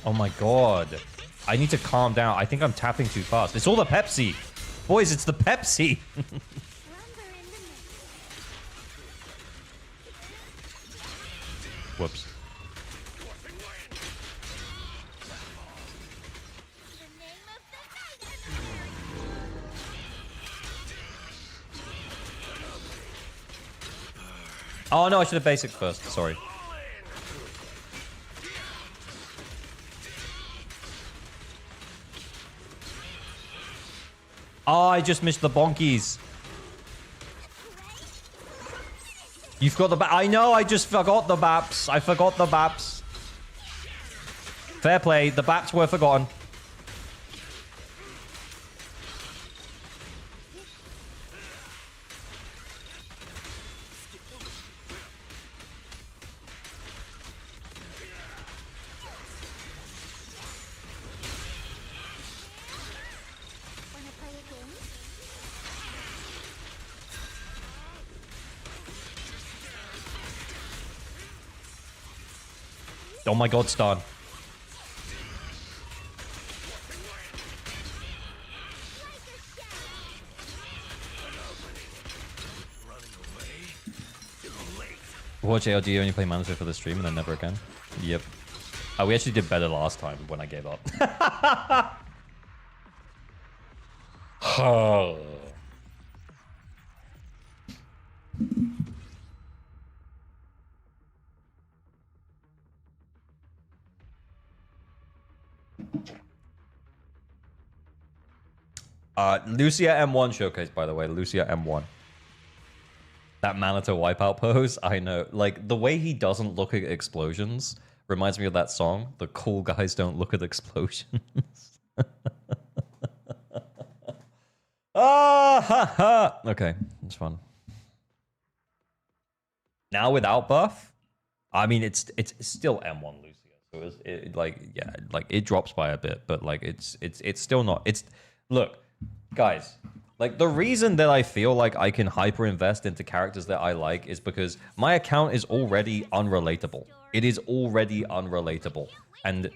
Oh my god. I need to calm down. I think I'm tapping too fast. It's all the Pepsi. Boys, it's the Pepsi. Whoops. Oh no, I should have basic first. Sorry. Oh, I just missed the bonkies. You forgot the I know, I just forgot the baps. I forgot the baps. Fair play. The baps were forgotten. Oh my god, stun. Watch ALD only play Manito for the stream and then never again. Yep. We actually did better last time when I gave up. Lucia M1 showcase, by the way. Lucia M1. That Manito wipeout pose, I know. Like, the way he doesn't look at explosions reminds me of that song, The Cool Guys Don't Look at Explosions. Ah, ha, ha. Okay, it's fun. Now without buff, I mean, it's still M1 Lucia. So it drops by a bit, but like it's still not. Look, guys, like the reason that I feel like I can hyper invest into characters that I like is because my account is already unrelatable. It is already unrelatable, and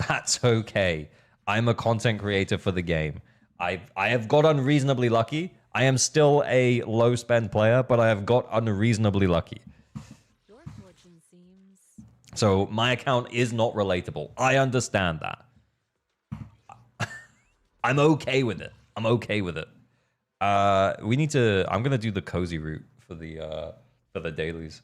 that's okay. I'm a content creator for the game. I have got unreasonably lucky. I am still a low spend player, but I have got unreasonably lucky. So my account is not relatable. I understand that. I'm okay with it. I'm okay with it. We need to. I'm gonna do the cozy route for the dailies.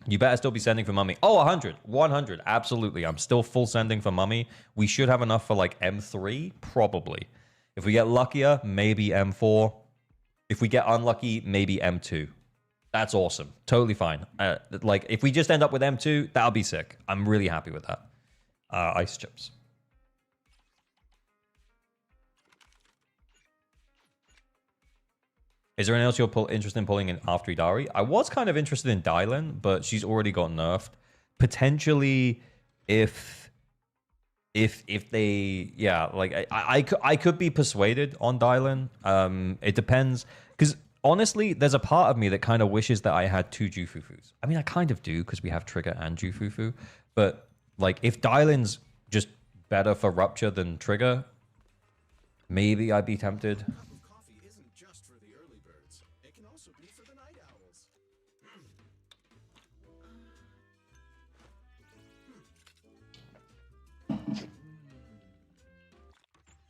You better still be sending for mummy. Oh, 100, 100, absolutely. I'm still full sending for mummy. We should have enough for like M3, probably. If we get luckier, maybe M4. If we get unlucky, maybe M2. That's awesome. Totally fine. Like, if we just end up with M2, that'll be sick. I'm really happy with that. Ice chips. Is there anyone else you're interested in pulling in after Idari? I was kind of interested in Dylan, but she's already got nerfed. Potentially, if if they, yeah, like I could be persuaded on Dylan. It depends, because honestly, there's a part of me that kind of wishes that I had two Jufufus. I mean, I kind of do because we have Trigger and Jufufu, but like if Dylan's just better for Rupture than Trigger, maybe I'd be tempted. Coffee isn't just for the early birds. It can also be for the night owls.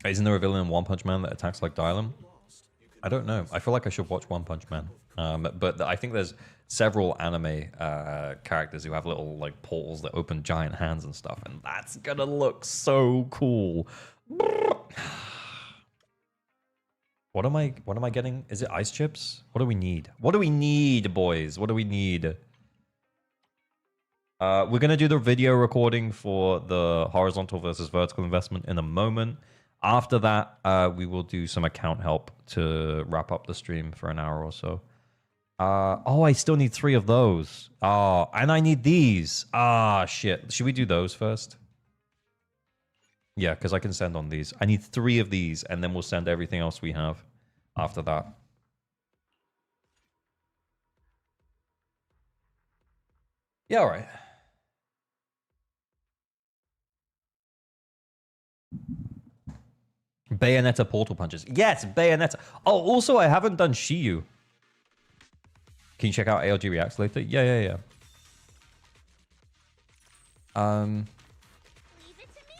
Isn't there a villain in One Punch Man that attacks like Dylan? I don't know. I feel like I should watch One Punch Man. But I think there's several anime characters who have little like portals that open giant hands and stuff, and that's gonna look so cool. What am I getting? Is it ice chips? What do we need? What do we need, boys? What do we need? We're gonna do the video recording for the horizontal versus vertical investment in a moment. After that, we will do some account help to wrap up the stream for an hour or so. Oh, I still need 3 of those. Oh, and I need these. Ah, shit. Should we do those first? Yeah, because I can send on these. I need 3 of these, and then we'll send everything else we have after that. Yeah, all right. Bayonetta portal punches. Yes, Bayonetta. Oh, also, I haven't done Shiyu. Can you check out ALG Reacts later? Yeah. Leave it to me.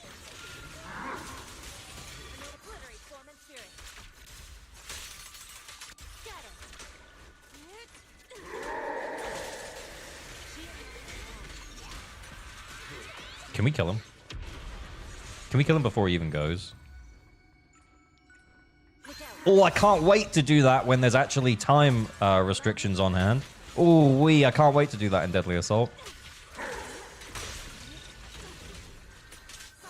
Obliterate form and spirit. Got it. Can we kill him? Can we kill him before he even goes? Oh, I can't wait to do that when there's actually time restrictions on hand. Oh, I can't wait to do that in Deadly Assault.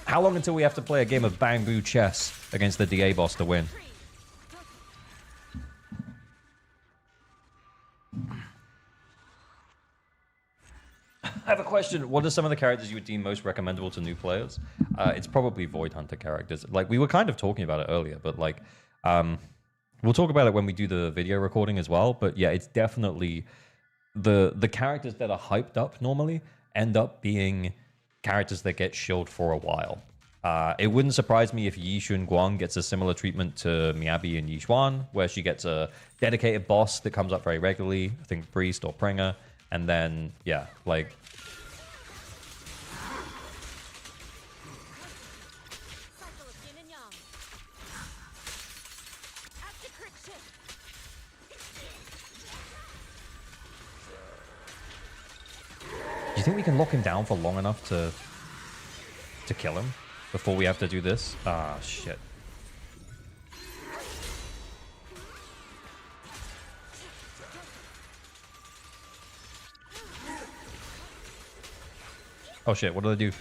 How long until we have to play a game of bamboo chess against the DA boss to win? I have a question. What are some of the characters you would deem most recommendable to new players? It's probably Void Hunter characters. Like, we were kind of talking about it earlier, but like, we'll talk about it when we do the video recording as well. But yeah, it's definitely the characters that are hyped up normally end up being characters that get shilled for a while. It wouldn't surprise me if Yi Shun Guang gets a similar treatment to Miyabi and Yi Xuan, where she gets a dedicated boss that comes up very regularly. I think Priest or Pringer. And then, yeah, like... Cycle of yin and yang. Active crit shift. Do you think we can lock him down for long enough to kill him before we have to do this? Ah, shit. Oh shit, what do I do?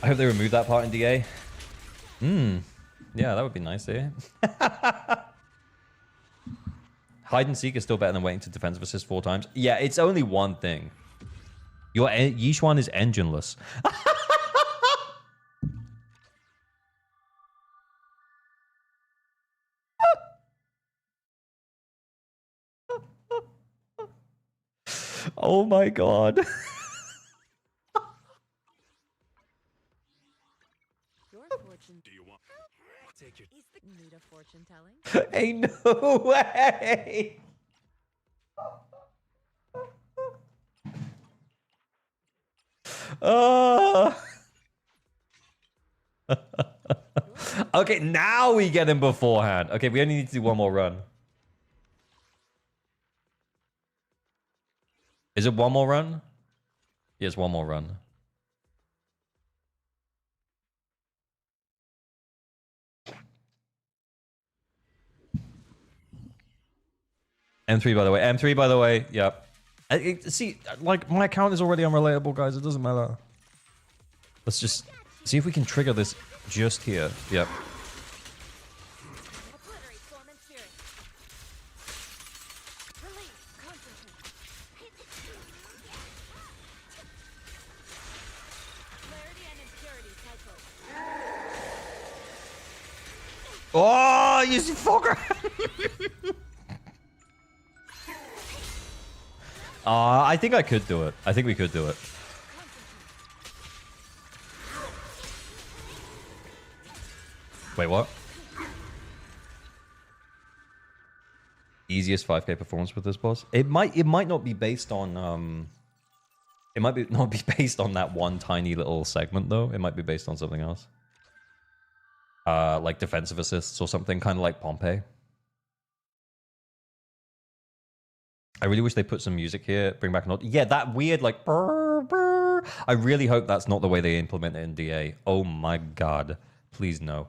I hope they remove that part in DA. Yeah, that would be nice, eh? Hide and seek is still better than waiting to defensive assist 4 times. Yeah, it's only one thing. Your Yi Xuan is engineless. Oh my god. Your fortune. Do you want? Take your. Is the need of fortune telling? Ain't no way. Okay, now we get him beforehand. Okay, we only need to do one more run. Is it one more run? Yes, one more run. M3, by the way. M3, by the way. Yep. See, like, my account is already unrelatable, guys. It doesn't matter. Let's just see if we can trigger this just here. Yep. Obliterate form and spirit. Release. Concentrate. Oh, you fucker! I think I could do it. I think we could do it. Wait, what? Easiest 5k performance with this boss? It might not be based on it might be not be based on that one tiny little segment though. It might be based on something else. Like defensive assists or something, kind of like Pompeii. I really wish they put some music here. Bring back an yeah, that weird like brr, brr. I really hope that's not the way they implement it in DA. Oh my god, please no.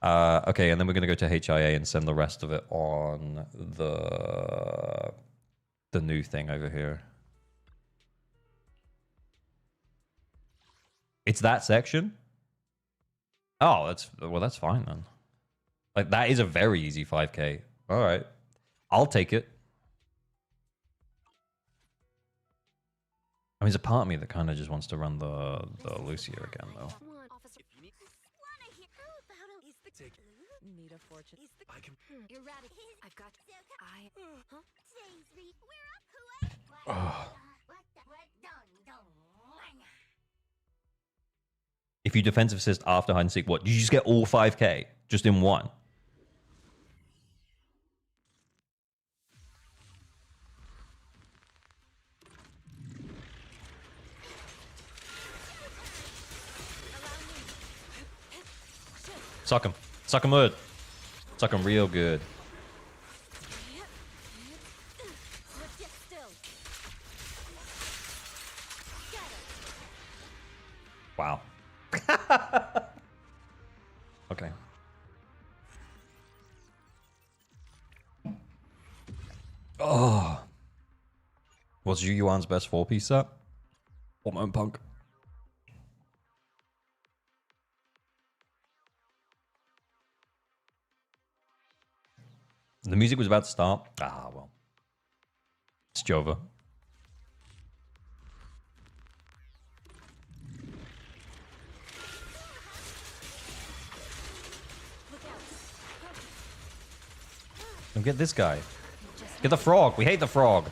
Okay, and then we're gonna go to HIA and send the rest of it on the new thing over here. It's that section. Oh, that's fine then. Like that is a very easy 5k. All right, I'll take it. I mean, there's a part of me that kind of just wants to run the Lucia again, though. Need a fortune. I can. I've got. If you defensive assist after hide and seek, what? You just get all 5k just in one? Suck him. Suck him good. Suck him real good. Wow. Okay. Oh. What's Yu Yuan's best 4-piece set? Hormone Punk. The music was about to start. Ah, well. It's Jova. Don't get this guy. Get the frog. We hate the frog.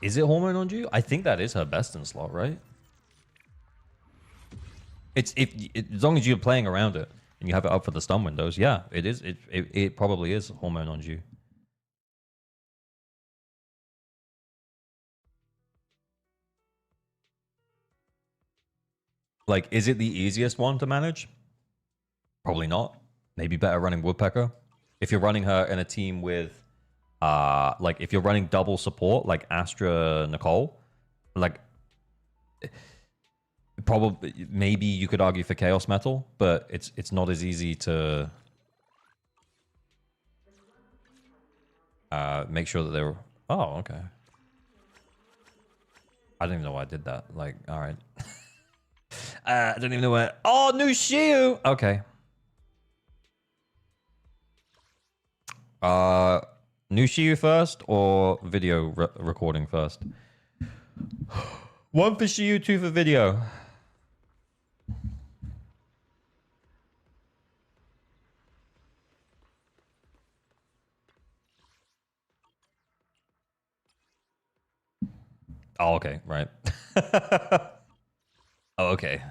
Is it Hormone on you? I think that is her best in slot, right? It's as long as you're playing around it and you have it up for the stun windows, yeah, it is. It probably is Hormone on you. Like, is it the easiest one to manage? Probably not. Maybe better running Woodpecker. If you're running her in a team with like if you're running double support like Astra Nicole, like probably maybe you could argue for Chaos Metal, but it's not as easy to make sure that they're okay. I don't even know why I did that. Like, all right. I don't even know where. Oh, new Shiu. Okay. New Shiu first or video recording first? One for Shiu, two for video. Oh, okay, right. Oh, okay.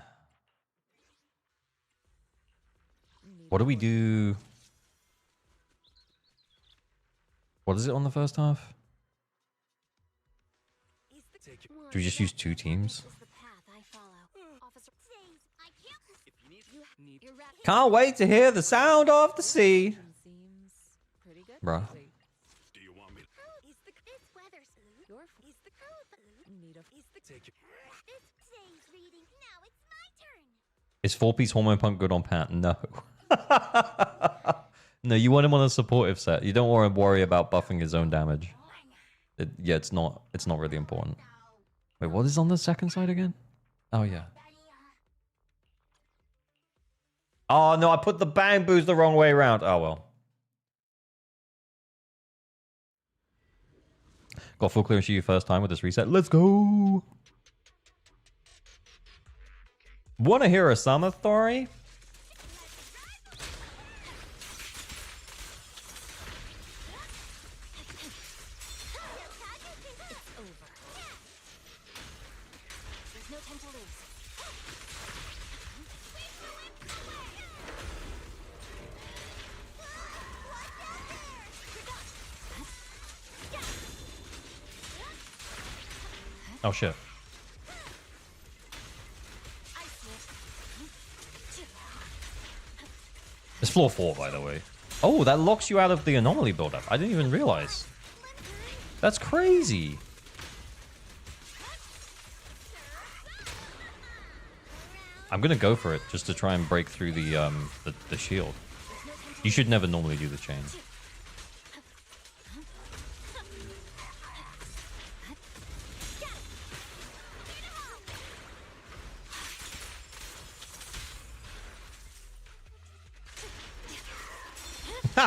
What do we do? What is it on the first half? Do we just use two teams? Can't wait to hear the sound of the sea. Seems pretty good. Bruh. Do you want me to Need a take you? Is 4-piece Hormone Punk good on Pat? No. No, you want him on a supportive set. You don't want to worry about buffing his own damage. Yeah, it's not really important. Wait, what is on the second side again? Oh, yeah. Oh, no, I put the bang boost the wrong way around. Oh, well. Got full clearance you first time with this reset. Let's go. Wanna hear a summer story? There's no time to lose. Oh shit. It's floor 4, by the way. Oh, that locks you out of the anomaly buildup. I didn't even realize. That's crazy. I'm gonna go for it just to try and break through the shield. You should never normally do the chain.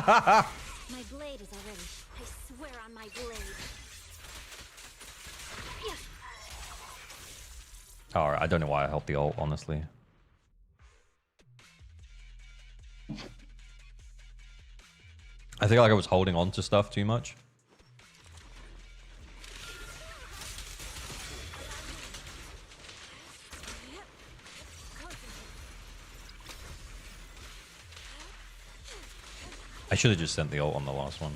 My blade is already. I swear on my blade. Alright, I don't know why I helped the ult, honestly. I think like I was holding on to stuff too much. I should have just sent the ult on the last one.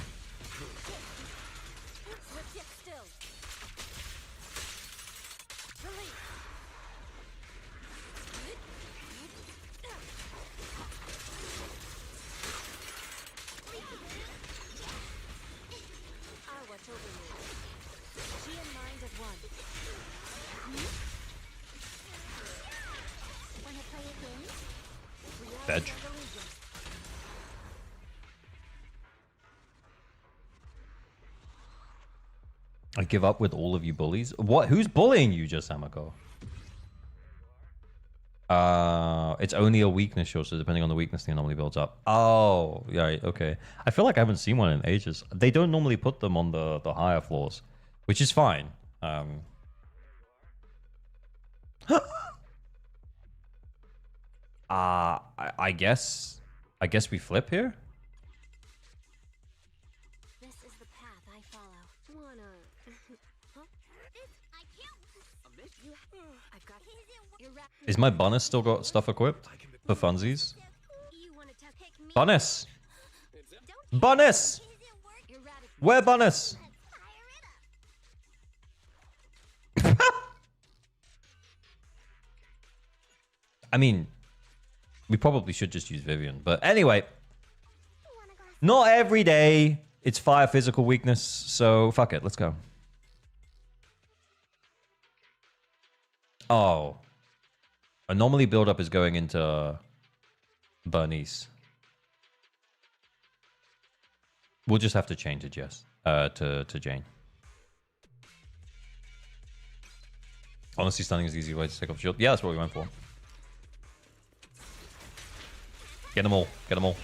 Veg. I give up with all of you bullies. What? Who's bullying you, just Samako? It's only a weakness show, so depending on the weakness, the anomaly builds up. Oh, yeah, okay. I feel like I haven't seen one in ages. They don't normally put them on the higher floors, which is fine. I guess we flip here. This is the path I follow. Wanna? Huh? I can't. I've got. Is my bonus still got stuff equipped for funsies? You wanna pick me? Bonus! Bonus! Where bonus? I mean, we probably should just use Vivian. But anyway, not every day it's fire physical weakness. So fuck it. Let's go. Oh. Anomaly buildup is going into Bernice. We'll just have to change it, Jess. To Jane. Honestly, stunning is the easy way to take off shield. Yeah, that's what we went for. Get them all. Get them all.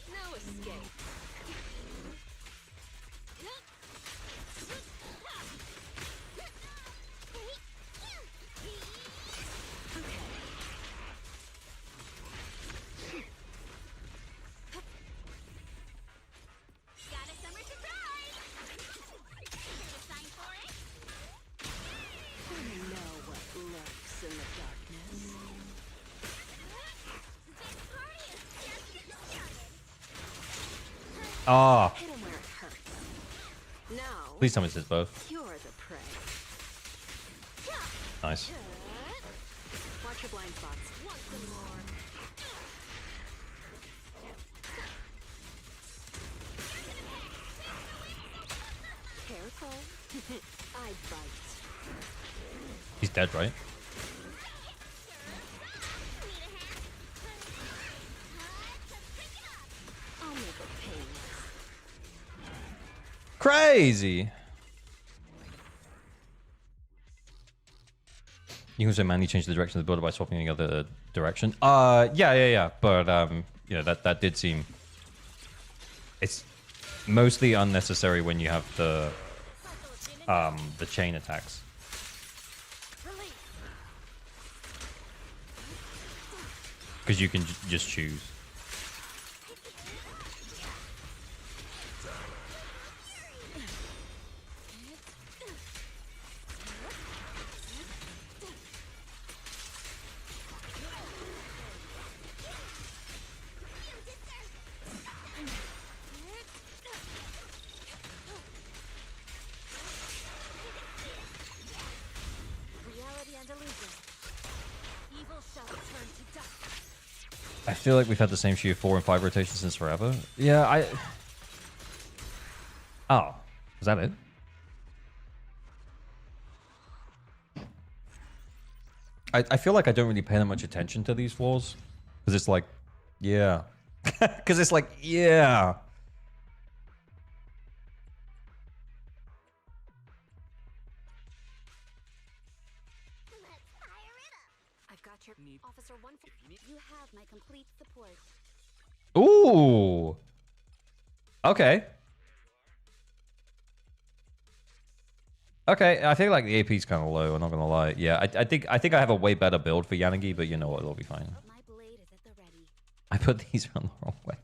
No escape. Got a summer surprise. Here to sign for it. I know what lurks in the darkness. This party is just getting started. Ah, Hit 'em where it hurts. Now, please tell me this is both. you're the prey. Nice. Watch your blind spots. Want some more? Careful. I bite. He's dead, right? Crazy. You can also manually change the direction of the builder by swapping the other direction. Yeah. But yeah, that did seem. It's mostly unnecessary when you have the chain attacks. Because you can just choose. Reality and illusion. Evil shall turn to dust. I feel like we've had the same Shia 4 and 5 rotation since forever. Yeah, Oh, is that it? I feel like I don't really pay that much attention to these floors. Because it's like, yeah. Because it's like, yeah. Let's fire it up. I've got your Officer 1. You have my complete support. Ooh. Okay. Okay, I think like the AP's kind of low. I'm not gonna lie. Yeah, I think I have a way better build for Yanagi, but you know what? It'll be fine. My blade is at the ready. I put these on the wrong way.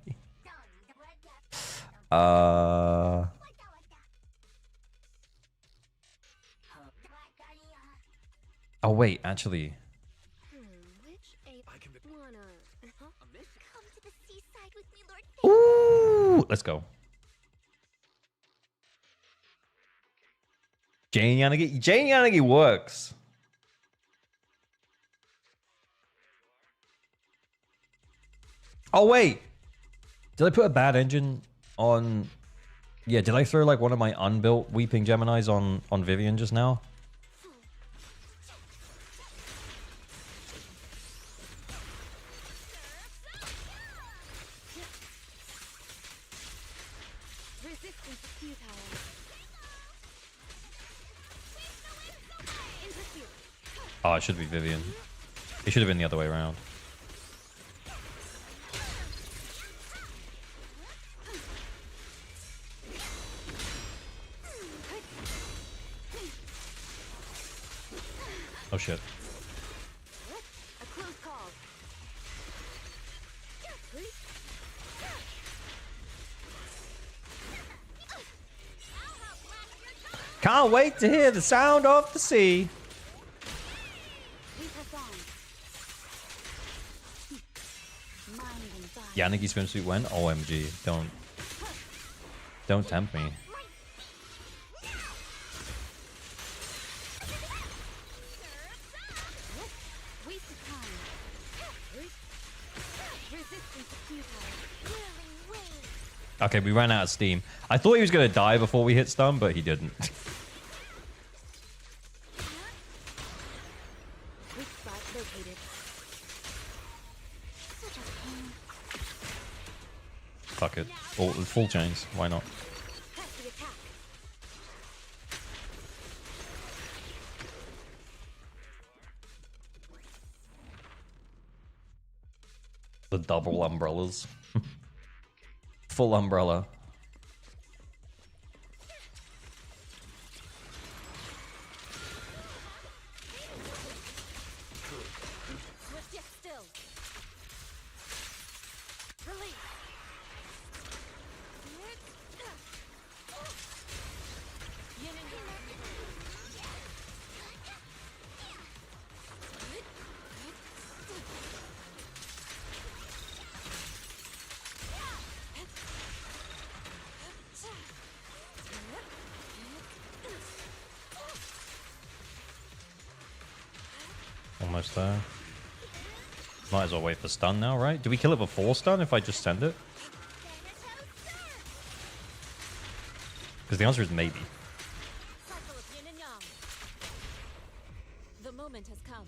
Oh wait, actually. Which I can wanna come to the seaside with me, Lord. Ooh, let's go. Jane Yanagi works. Oh wait, did I put a bad engine on? Yeah, did I throw like one of my unbuilt Weeping Geminis on Vivian just now? Resistance is futile. Interfere. Oh, it should be Vivian. It should have been the other way around. Oh shit. A close call. Can't wait to hear the sound of the sea. We press on. Mind and body. Yanagi swimsuit when? OMG. Don't tempt me. Waste of time. Resistance is futile. Whirling waves. Okay, we ran out of steam. I thought he was gonna die before we hit stun, but he didn't. Weak spot located. Such a pain. Fuck it. Full chains. Why not? Press the attack. The double umbrellas. Full umbrella. Swift yet still. Release. Yin and Almost there. Might as well wait for stun now, right? Do we kill it before stun if I just send it? Because the answer is maybe. Cycle of yin and yang. The moment has come.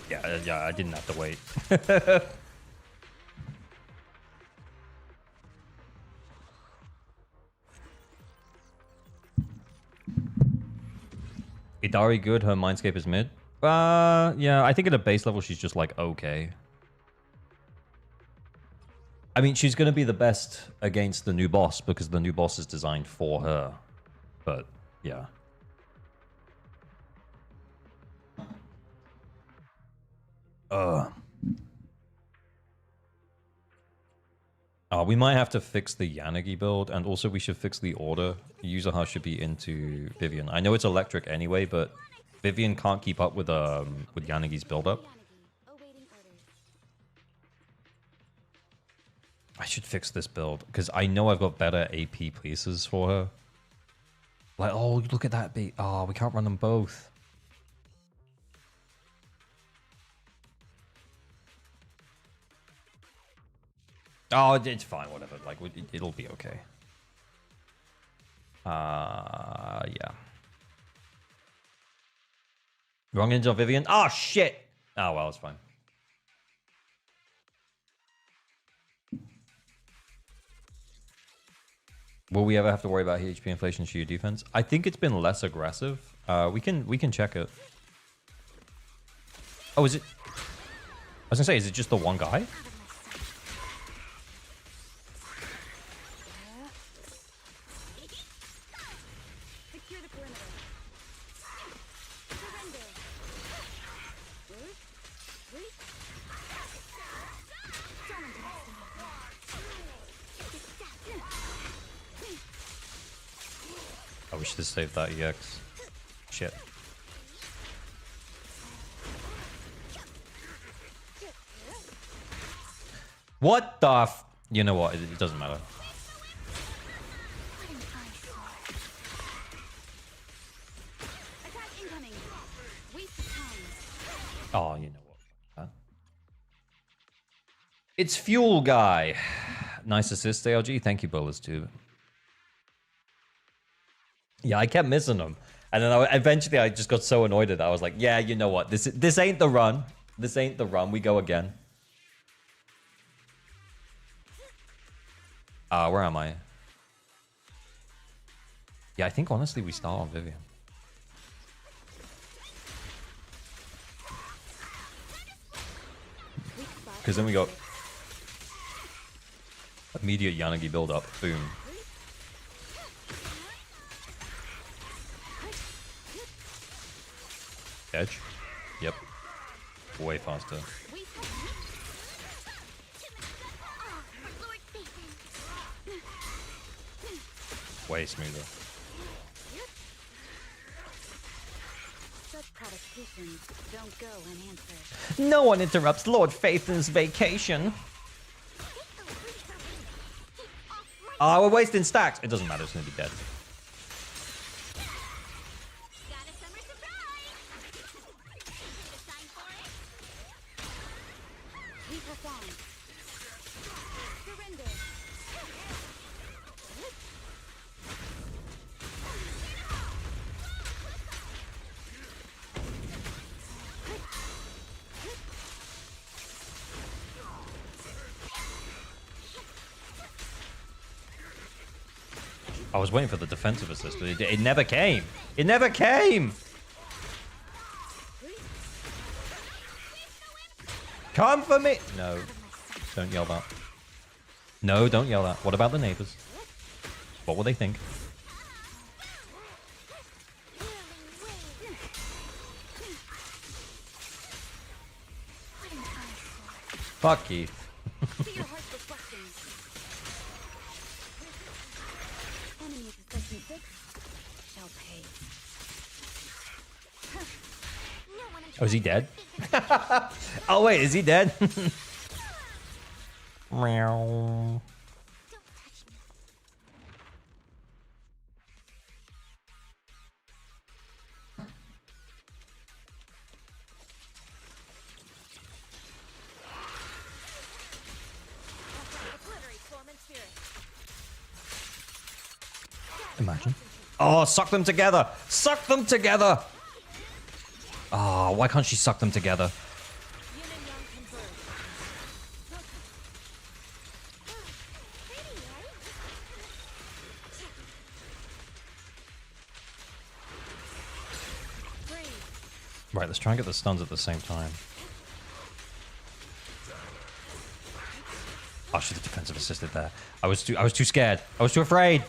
Yeah, I didn't have to wait. Idari good, her Mindscape is mid. Yeah, I think at a base level she's just like okay. I mean, she's going to be the best against the new boss because the new boss is designed for her. But, yeah. We might have to fix the Yanagi build, and also we should fix the order. Yuzuha should be into Vivian. I know it's electric anyway, but Vivian can't keep up with Yanagi's build-up. Yanagi, awaiting orders. I should fix this build, because I know I've got better AP pieces for her. Like, oh, look at that beat. Oh, we can't run them both. Oh, it's fine, whatever. Like, it'll be okay. Yeah. Wrong engine of Vivian. Oh, shit! Oh, well, it's fine. Will we ever have to worry about HP inflation to your defense? I think it's been less aggressive. We can check it. Oh, is it? I was gonna say, is it just the one guy? Secure the perimeter. Surrender. Oh, we should have saved that EX. Shit. What the f... You know what? It doesn't matter. Attack incoming. Waste of time. Oh, you know what? Huh? It's Fuel Guy. Nice assist, ALG. Thank you, Bolas, too. Yeah, I kept missing them. And then eventually I just got so annoyed at that. I was like, yeah, you know what? This ain't the run. This ain't the run. We go again. Where am I? Yeah, I think honestly we start on Vivian. Because then we got immediate Yanagi build up. Boom. Edge. Yep. Way faster. Way smoother. Such provocations don't go unanswered. No one interrupts Lord Phaethon's vacation. We're wasting stacks. It doesn't matter. It's gonna be dead. Got a summer surprise! Sign for it? We perform. Surrender. I was waiting for the defensive assist, but it never came. It never came. Come for me. No. Don't yell that. No, don't yell that. What about the neighbors? What will they think? Fuck Keith. See your heart's reflection. Enemy possession 6 shall pay. No one Oh, is he dead? Oh, wait, is he dead? Meow. don't touch me. Obliterate form and spirit. Imagine. Oh, suck them together. Suck them together. Oh, why can't she suck them together? Yin and yang converge. Pretty, right? Right, let's try and get the stuns at the same time. Oh, should have defensive assisted there. I was too scared. I was too afraid.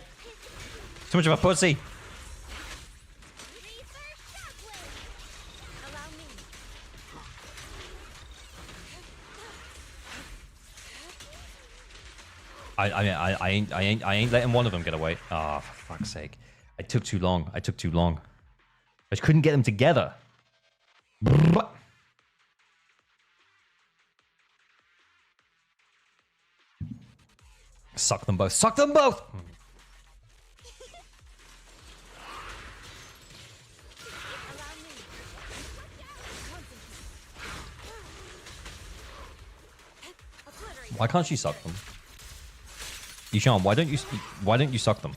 Too much of a pussy. Allow me. I ain't letting one of them get away. Oh, for fuck's sake. I took too long. I took too long. I just couldn't get them together. Suck them both. Suck them both! Why can't she suck them? Ishan, why don't you suck them?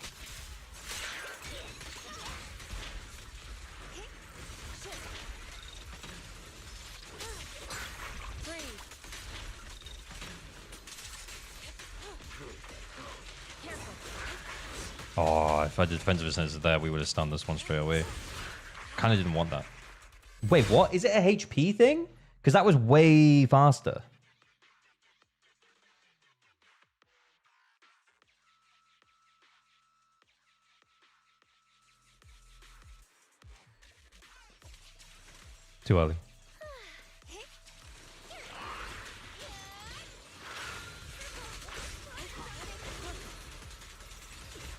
Oh, if I did defensive assistance there, we would have stunned this one straight away. Kind of didn't want that. Wait, what? Is it a HP thing? Because that was way faster. Too early.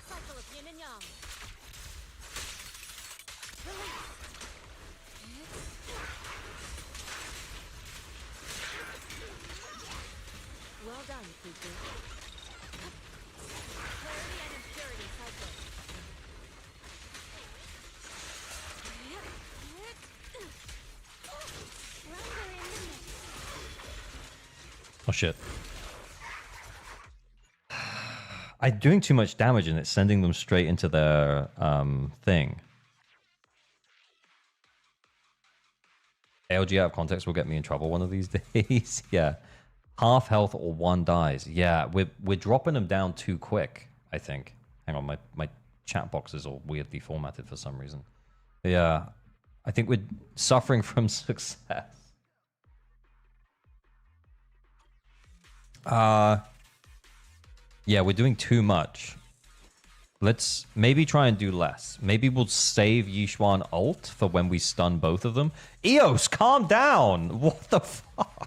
Cycle of yin and yang. Well done, Fuku. Clarity and impurity cycle. Oh shit. I'm doing too much damage and it's sending them straight into their thing. ALG out of context will get me in trouble one of these days. Yeah. Half health or one dies. Yeah, we're dropping them down too quick, I think. Hang on, my chat box is all weirdly formatted for some reason. Yeah. I think we're suffering from success. Yeah, we're doing too much. Let's maybe try and do less. Maybe we'll save Yishuan ult for when we stun both of them. Eos, calm down! What the fuck?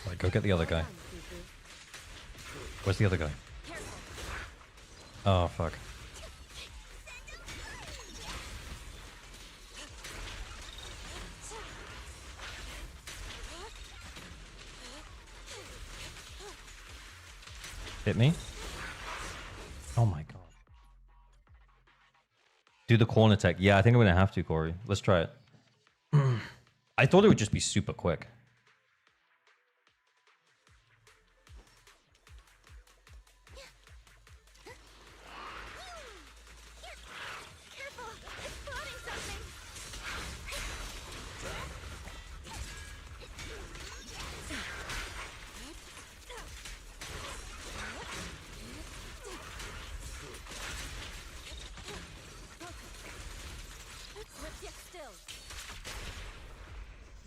Right, go get the other guy. Where's the other guy? Oh, fuck. Hit me? Oh my god. Do the corner tech. Yeah, I think I'm gonna have to, Corey. Let's try it. I thought it would just be super quick.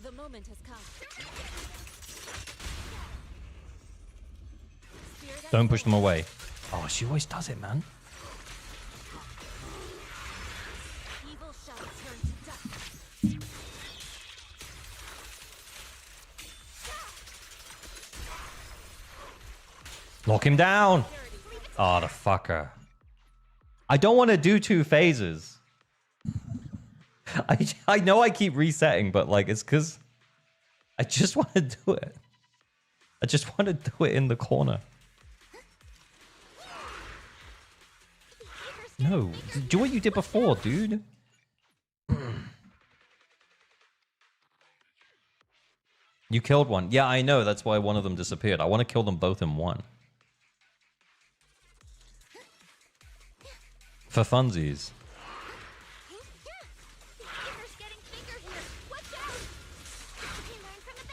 The moment has come. Don't push them away. Oh, she always does it, man. Evil shall turn to dust. Lock him down. Oh, the fucker. I don't want to do two phases. I know I keep resetting, but like it's because I just want to do it. I just want to do it in the corner. No, do what you did before, dude. You killed one. Yeah, I know. That's why one of them disappeared. I want to kill them both in one. For funsies. Yapper's getting bigger here. Watch out! We learn from the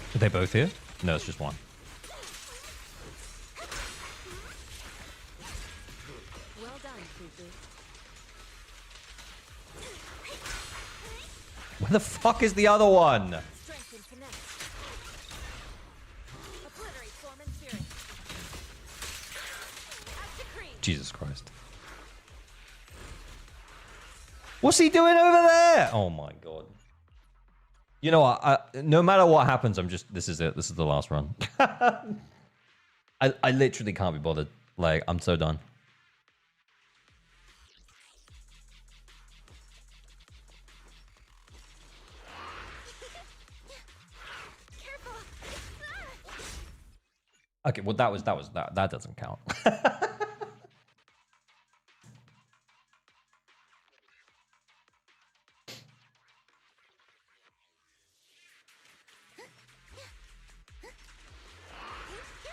best. Are they both here? No, it's just one. Well done, Fufu. Where the fuck is the other one? Strength and finesse. Obliterate form and spirit. Out to cream. Jesus Christ. What's he doing over there? Oh my god. You know what? No matter what happens, I'm just... This is it. This is the last run. I literally can't be bothered. Like, I'm so done. Okay, well that doesn't count.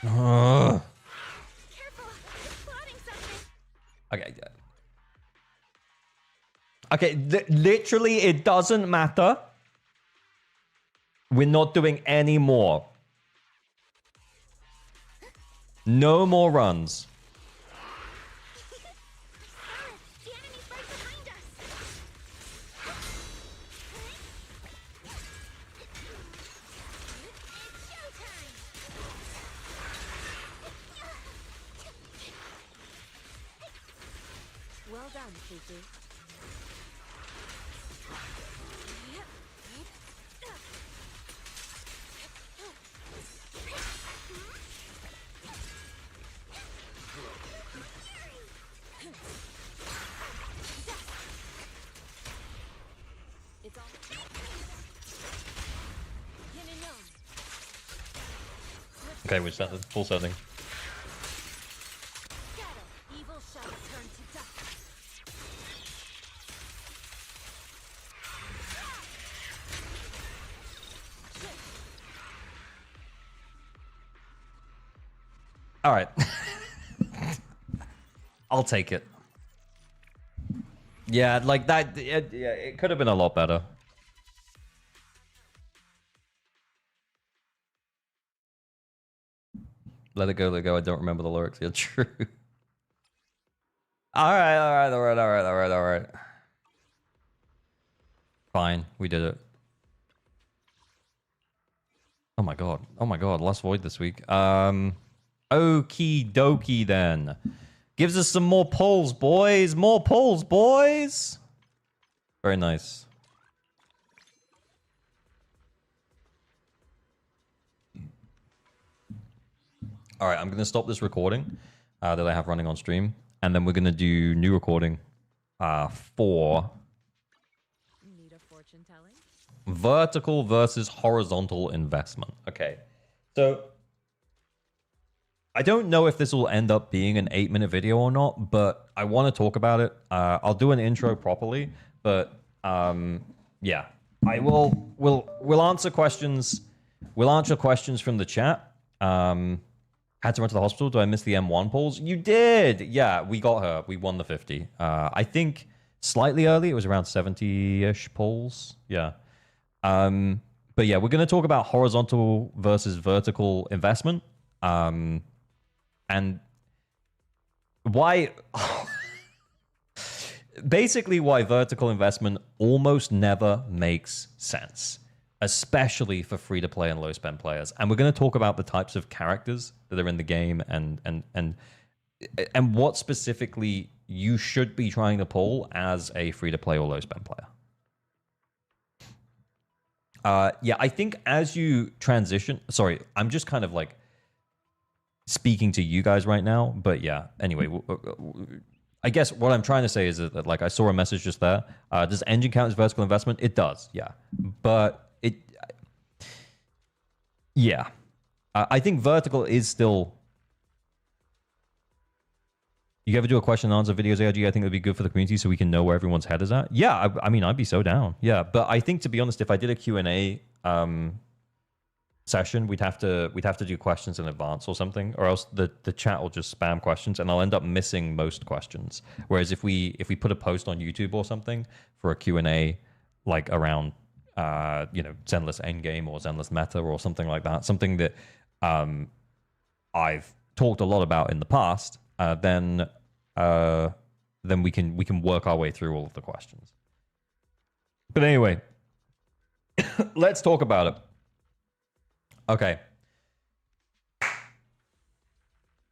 Ugh. Careful! It's plotting something. Okay. Okay, literally it doesn't matter. We're not doing any more. No more runs. The enemy's right behind us. It's showtime. Well done, Fufu. It's all. Yin and yang. Okay, we set the full setting. Scatter. Evil shall turn to dust. All right. I'll take it. Yeah, like that. It could have been a lot better. Let it go, let it go. I don't remember the lyrics. Yeah, true. All right. Fine, we did it. Oh my god. Last void this week. Okie dokie then. Gives us some more pulls, boys. More pulls, boys. Very nice. All right, I'm going to stop this recording that I have running on stream. And then we're going to do new recording for Need a fortune telling? vertical versus horizontal investment. Okay. So I don't know if this will end up being an 8-minute video or not, but I want to talk about it. I'll do an intro properly, but yeah, I will. We'll answer questions. We'll answer questions from the chat. Had to run to the hospital. Do I miss the M1 polls? You did. Yeah, we got her. We won the 50. I think slightly early. It was around 70-ish polls. Yeah. But yeah, we're going to talk about horizontal versus vertical investment. And why... Basically, why vertical investment almost never makes sense, especially for free-to-play and low-spend players. And we're going to talk about the types of characters that are in the game and what specifically you should be trying to pull as a free-to-play or low-spend player. Yeah, I think as you transition... Sorry, I'm just kind of like speaking to you guys right now. But yeah, anyway... I guess what I'm trying to say is that, like, I saw a message just there. Does engine count as vertical investment? It does, yeah. But it... Yeah. I think vertical is still... You ever do a question and answer videos, ARG? I think it would be good for the community so we can know where everyone's head is at. Yeah, I mean, I'd be so down. Yeah, but I think, to be honest, if I did a Q&A session, we'd have to do questions in advance or something, or else the chat will just spam questions and I'll end up missing most questions. Whereas if we put a post on YouTube or something for a Q&A, like around Zenless Endgame or Zenless Meta or something like that, something that I've talked a lot about in the past, then we can work our way through all of the questions. But anyway, let's talk about it. Okay.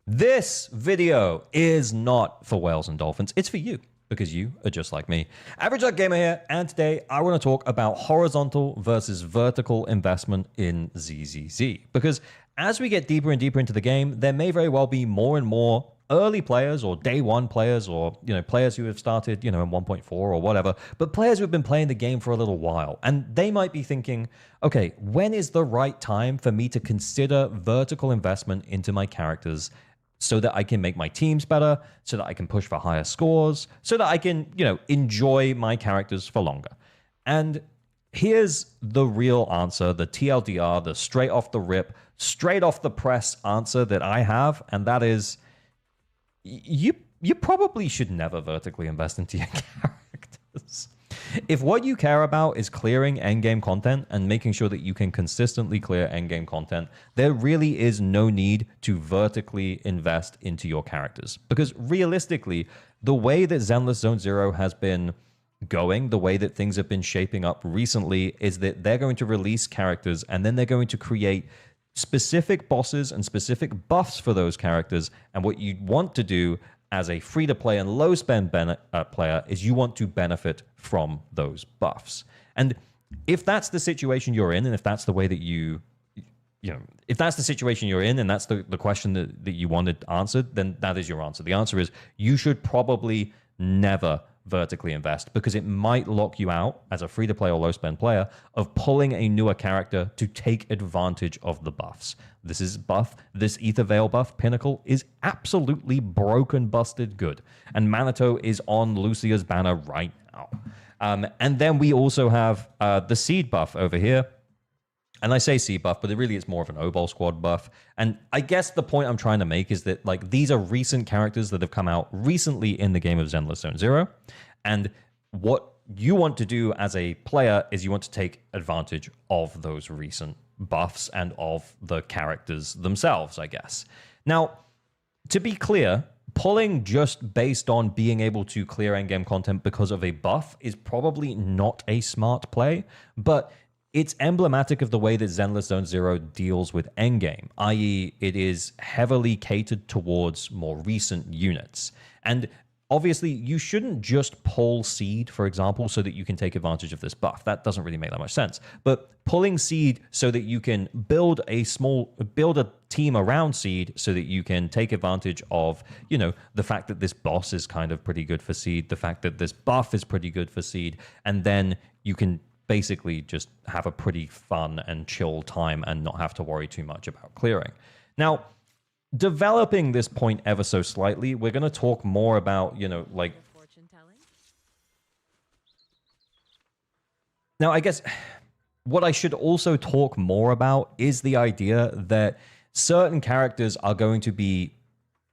This video is not for whales and dolphins. It's for you, because you are just like me. Average Gamer here, and today I want to talk about horizontal versus vertical investment in ZZZ. Because as we get deeper and deeper into the game, there may very well be more and more early players or day one players or, players who have started, in 1.4 or whatever, but players who have been playing the game for a little while. And they might be thinking, okay, when is the right time for me to consider vertical investment into my characters so that I can make my teams better, so that I can push for higher scores, so that I can, enjoy my characters for longer? And here's the real answer, the TLDR, the straight off the rip, straight off the press answer that I have, and that is, you probably should never vertically invest into your characters. If what you care about is clearing endgame content and making sure that you can consistently clear endgame content, there really is no need to vertically invest into your characters. Because realistically, the way that Zenless Zone Zero has been going, the way that things have been shaping up recently, is that they're going to release characters and then they're going to create specific bosses and specific buffs for those characters. And what you want to do as a free-to-play and low-spend player is you want to benefit from those buffs. And if that's the situation you're in, and if that's the way that if that's the situation you're in, and that's the question that you wanted answered, then that is your answer. The answer is you should probably never vertically invest, because it might lock you out as a free-to-play or low-spend player of pulling a newer character to take advantage of the buffs. This Ether Veil buff, Pinnacle, is absolutely broken, busted good. And Manito is on Lucia's banner right now. And then we also have the Seed buff over here. And I say Seed buff, but it really is more of an O-Ball squad buff. And I guess the point I'm trying to make is that, like, these are recent characters that have come out recently in the game of Zenless Zone Zero. And what you want to do as a player is you want to take advantage of those recent buffs and of the characters themselves, I guess. Now, to be clear, pulling just based on being able to clear endgame content because of a buff is probably not a smart play, but it's emblematic of the way that Zenless Zone Zero deals with endgame, i.e. it is heavily catered towards more recent units. And obviously, you shouldn't just pull Seed, for example, so that you can take advantage of this buff. That doesn't really make that much sense. But pulling Seed so that you can build a team around Seed so that you can take advantage of, the fact that this boss is kind of pretty good for Seed, the fact that this buff is pretty good for Seed, and then you can basically just have a pretty fun and chill time and not have to worry too much about clearing. Now, developing this point ever so slightly, we're going to talk more about, Fortune telling. Now, I guess what I should also talk more about is the idea that certain characters are going to be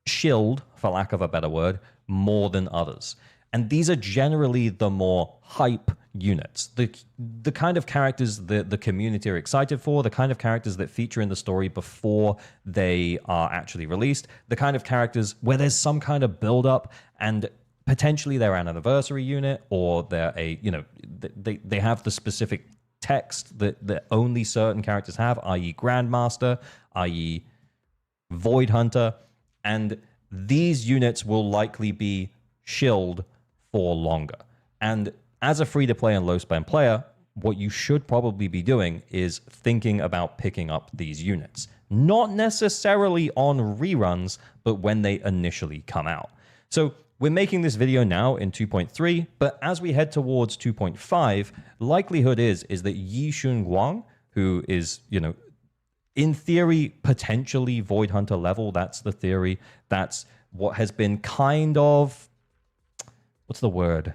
shilled, for lack of a better word, more than others. And these are generally the more hype units, the kind of characters that the community are excited for, the kind of characters that feature in the story before they are actually released, the kind of characters where there's some kind of build-up and potentially they're an anniversary unit, or they're they have the specific text that only certain characters have, i.e. Grandmaster, i.e. Void Hunter, and these units will likely be shilled for longer. And as a free-to-play and low-spend player, what you should probably be doing is thinking about picking up these units. Not necessarily on reruns, but when they initially come out. So we're making this video now in 2.3, but as we head towards 2.5, likelihood is that Yixun Guang, who is, in theory, potentially Void Hunter level, that's the theory, that's what has been kind of, what's the word?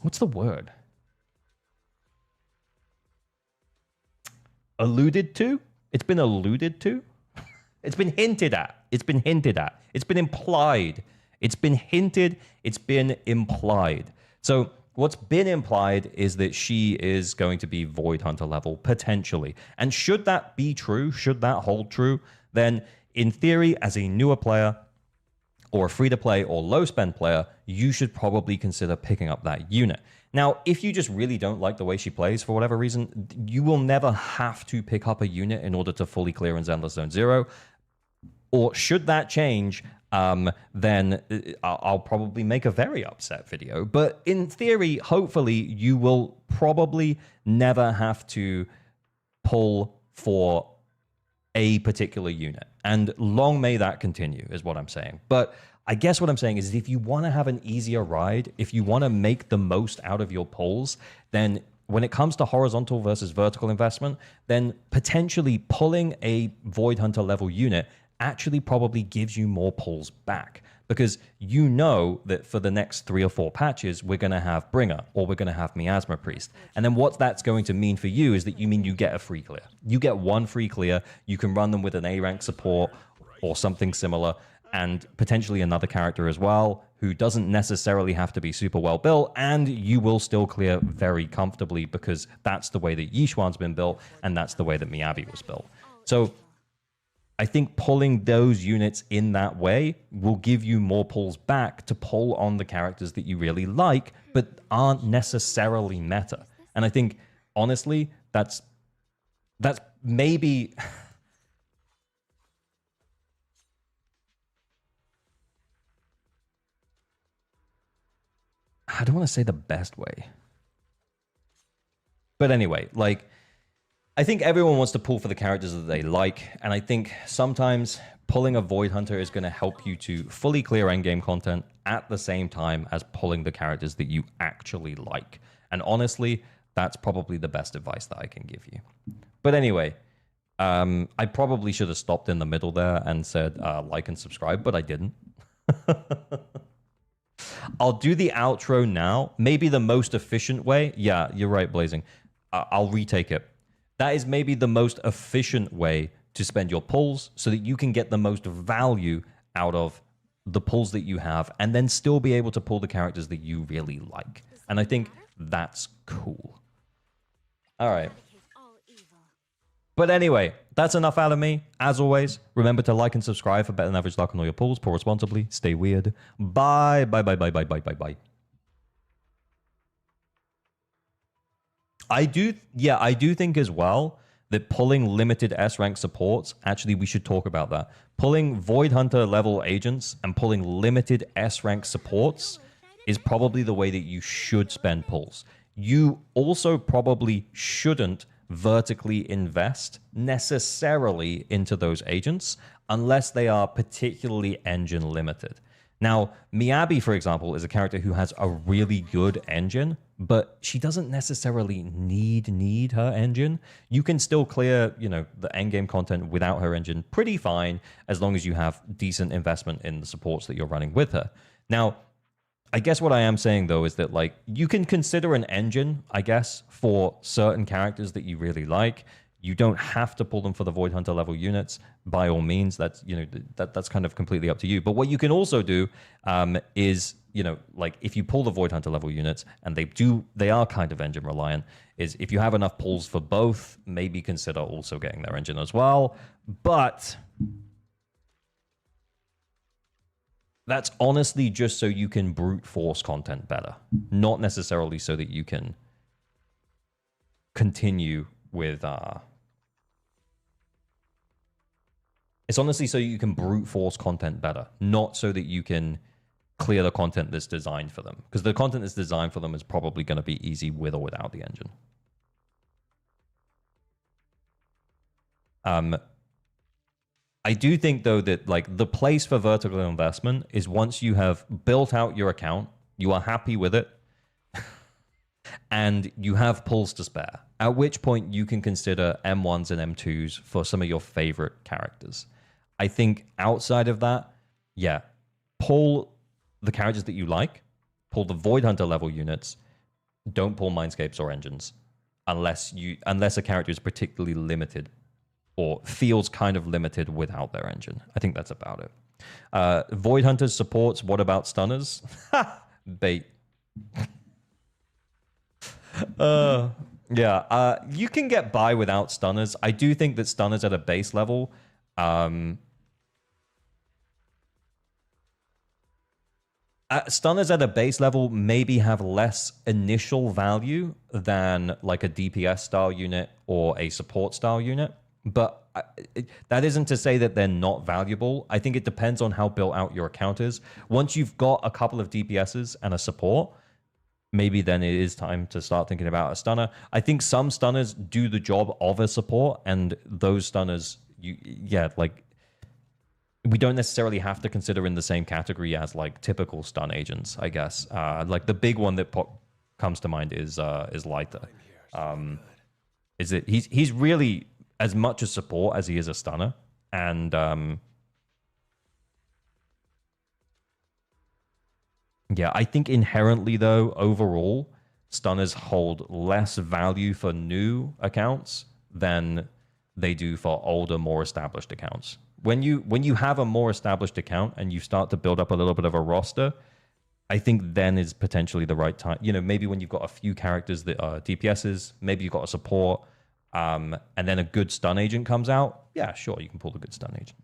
What's the word? Alluded to? It's been alluded to? It's been hinted at. It's been hinted at. It's been implied. It's been hinted. It's been implied. So what's been implied is that she is going to be Void Hunter level, potentially. And should that be true, should that hold true, then in theory, as a newer player or a free-to-play or low-spend player, you should probably consider picking up that unit. Now, if you just really don't like the way she plays for whatever reason, you will never have to pick up a unit in order to fully clear in Zenless Zone Zero. Or should that change, then I'll probably make a very upset video. But in theory, hopefully, you will probably never have to pull for a particular unit. And long may that continue, is what I'm saying. But I guess what I'm saying is if you want to have an easier ride, if you want to make the most out of your pulls, then when it comes to horizontal versus vertical investment, then potentially pulling a Void Hunter level unit actually probably gives you more pulls back, because you know that for the next 3 or 4 patches, we're going to have Bringer or we're going to have Miasma Priest. And then what that's going to mean for you is that you get a free clear. You get 1 free clear. You can run them with an A rank support or something similar, and potentially another character as well who doesn't necessarily have to be super well built, and you will still clear very comfortably because that's the way that Yishuan's been built and that's the way that Miyabi was built. So I think pulling those units in that way will give you more pulls back to pull on the characters that you really like, but aren't necessarily meta. And I think, honestly, that's maybe... I don't want to say the best way. But anyway, like, I think everyone wants to pull for the characters that they like, and I think sometimes pulling a Void Hunter is going to help you to fully clear endgame content at the same time as pulling the characters that you actually like. And honestly, that's probably the best advice that I can give you. But anyway, I probably should have stopped in the middle there and said like and subscribe, but I didn't. I'll do the outro now. Maybe the most efficient way. Yeah, you're right, Blazing. I'll retake it. That is maybe the most efficient way to spend your pulls so that you can get the most value out of the pulls that you have and then still be able to pull the characters that you really like. And I think that's cool. All right. But anyway, that's enough out of me. As always, remember to like and subscribe for better than average luck on all your pulls. Pull responsibly. Stay weird. Bye. Bye, bye, bye, bye, bye, bye, bye. I do think as well that pulling limited S rank supports, actually we should talk about that. Pulling Void Hunter level agents and pulling limited S rank supports is probably the way that you should spend pulls. You also probably shouldn't vertically invest necessarily into those agents unless they are particularly engine limited. Now, Miyabi, for example, is a character who has a really good engine, but she doesn't necessarily need her engine. You can still clear, the endgame content without her engine pretty fine as long as you have decent investment in the supports that you're running with her. Now, I guess what I am saying, though, is that, you can consider an engine, I guess, for certain characters that you really like. You don't have to pull them for the Void Hunter level units, by all means. That's, that's kind of completely up to you. But what you can also do is, if you pull the Void Hunter level units, and they are kind of engine reliant, is if you have enough pulls for both, maybe consider also getting their engine as well. But that's honestly just so you can brute force content better, not necessarily so that you can continue with it's honestly so you can brute force content better, not so that you can clear the content that's designed for them, because the content that's designed for them is probably going to be easy with or without the engine. I do think, though, that the place for vertical investment is once you have built out your account, you are happy with it, and you have pulls to spare, at which point you can consider M1s and M2s for some of your favorite characters. I think outside of that, yeah, pull the characters that you like, pull the Void Hunter level units, don't pull Mindscapes or engines unless a character is particularly limited or feels kind of limited without their engine. I think that's about it. Void Hunters supports, what about stunners? Bait. You can get by without stunners. I do think that stunners at a base level, stunners at a base level maybe have less initial value than like a DPS style unit or a support style unit. But that isn't to say that they're not valuable. I think it depends on how built out your account is. Once you've got a couple of DPSs and a support, maybe then it is time to start thinking about a stunner. I think some stunners do the job of a support, and those stunners, we don't necessarily have to consider in the same category as like typical stun agents, I guess. Like the big one that comes to mind is Lighter. Is it he's really as much a support as he is a stunner, and yeah, I think inherently though, overall, stunners hold less value for new accounts than they do for older, more established accounts. When you have a more established account and you start to build up a little bit of a roster, I think then is potentially the right time. You know, maybe when you've got a few characters that are DPSs, maybe you've got a support, and then a good stun agent comes out. Yeah, sure, you can pull a good stun agent.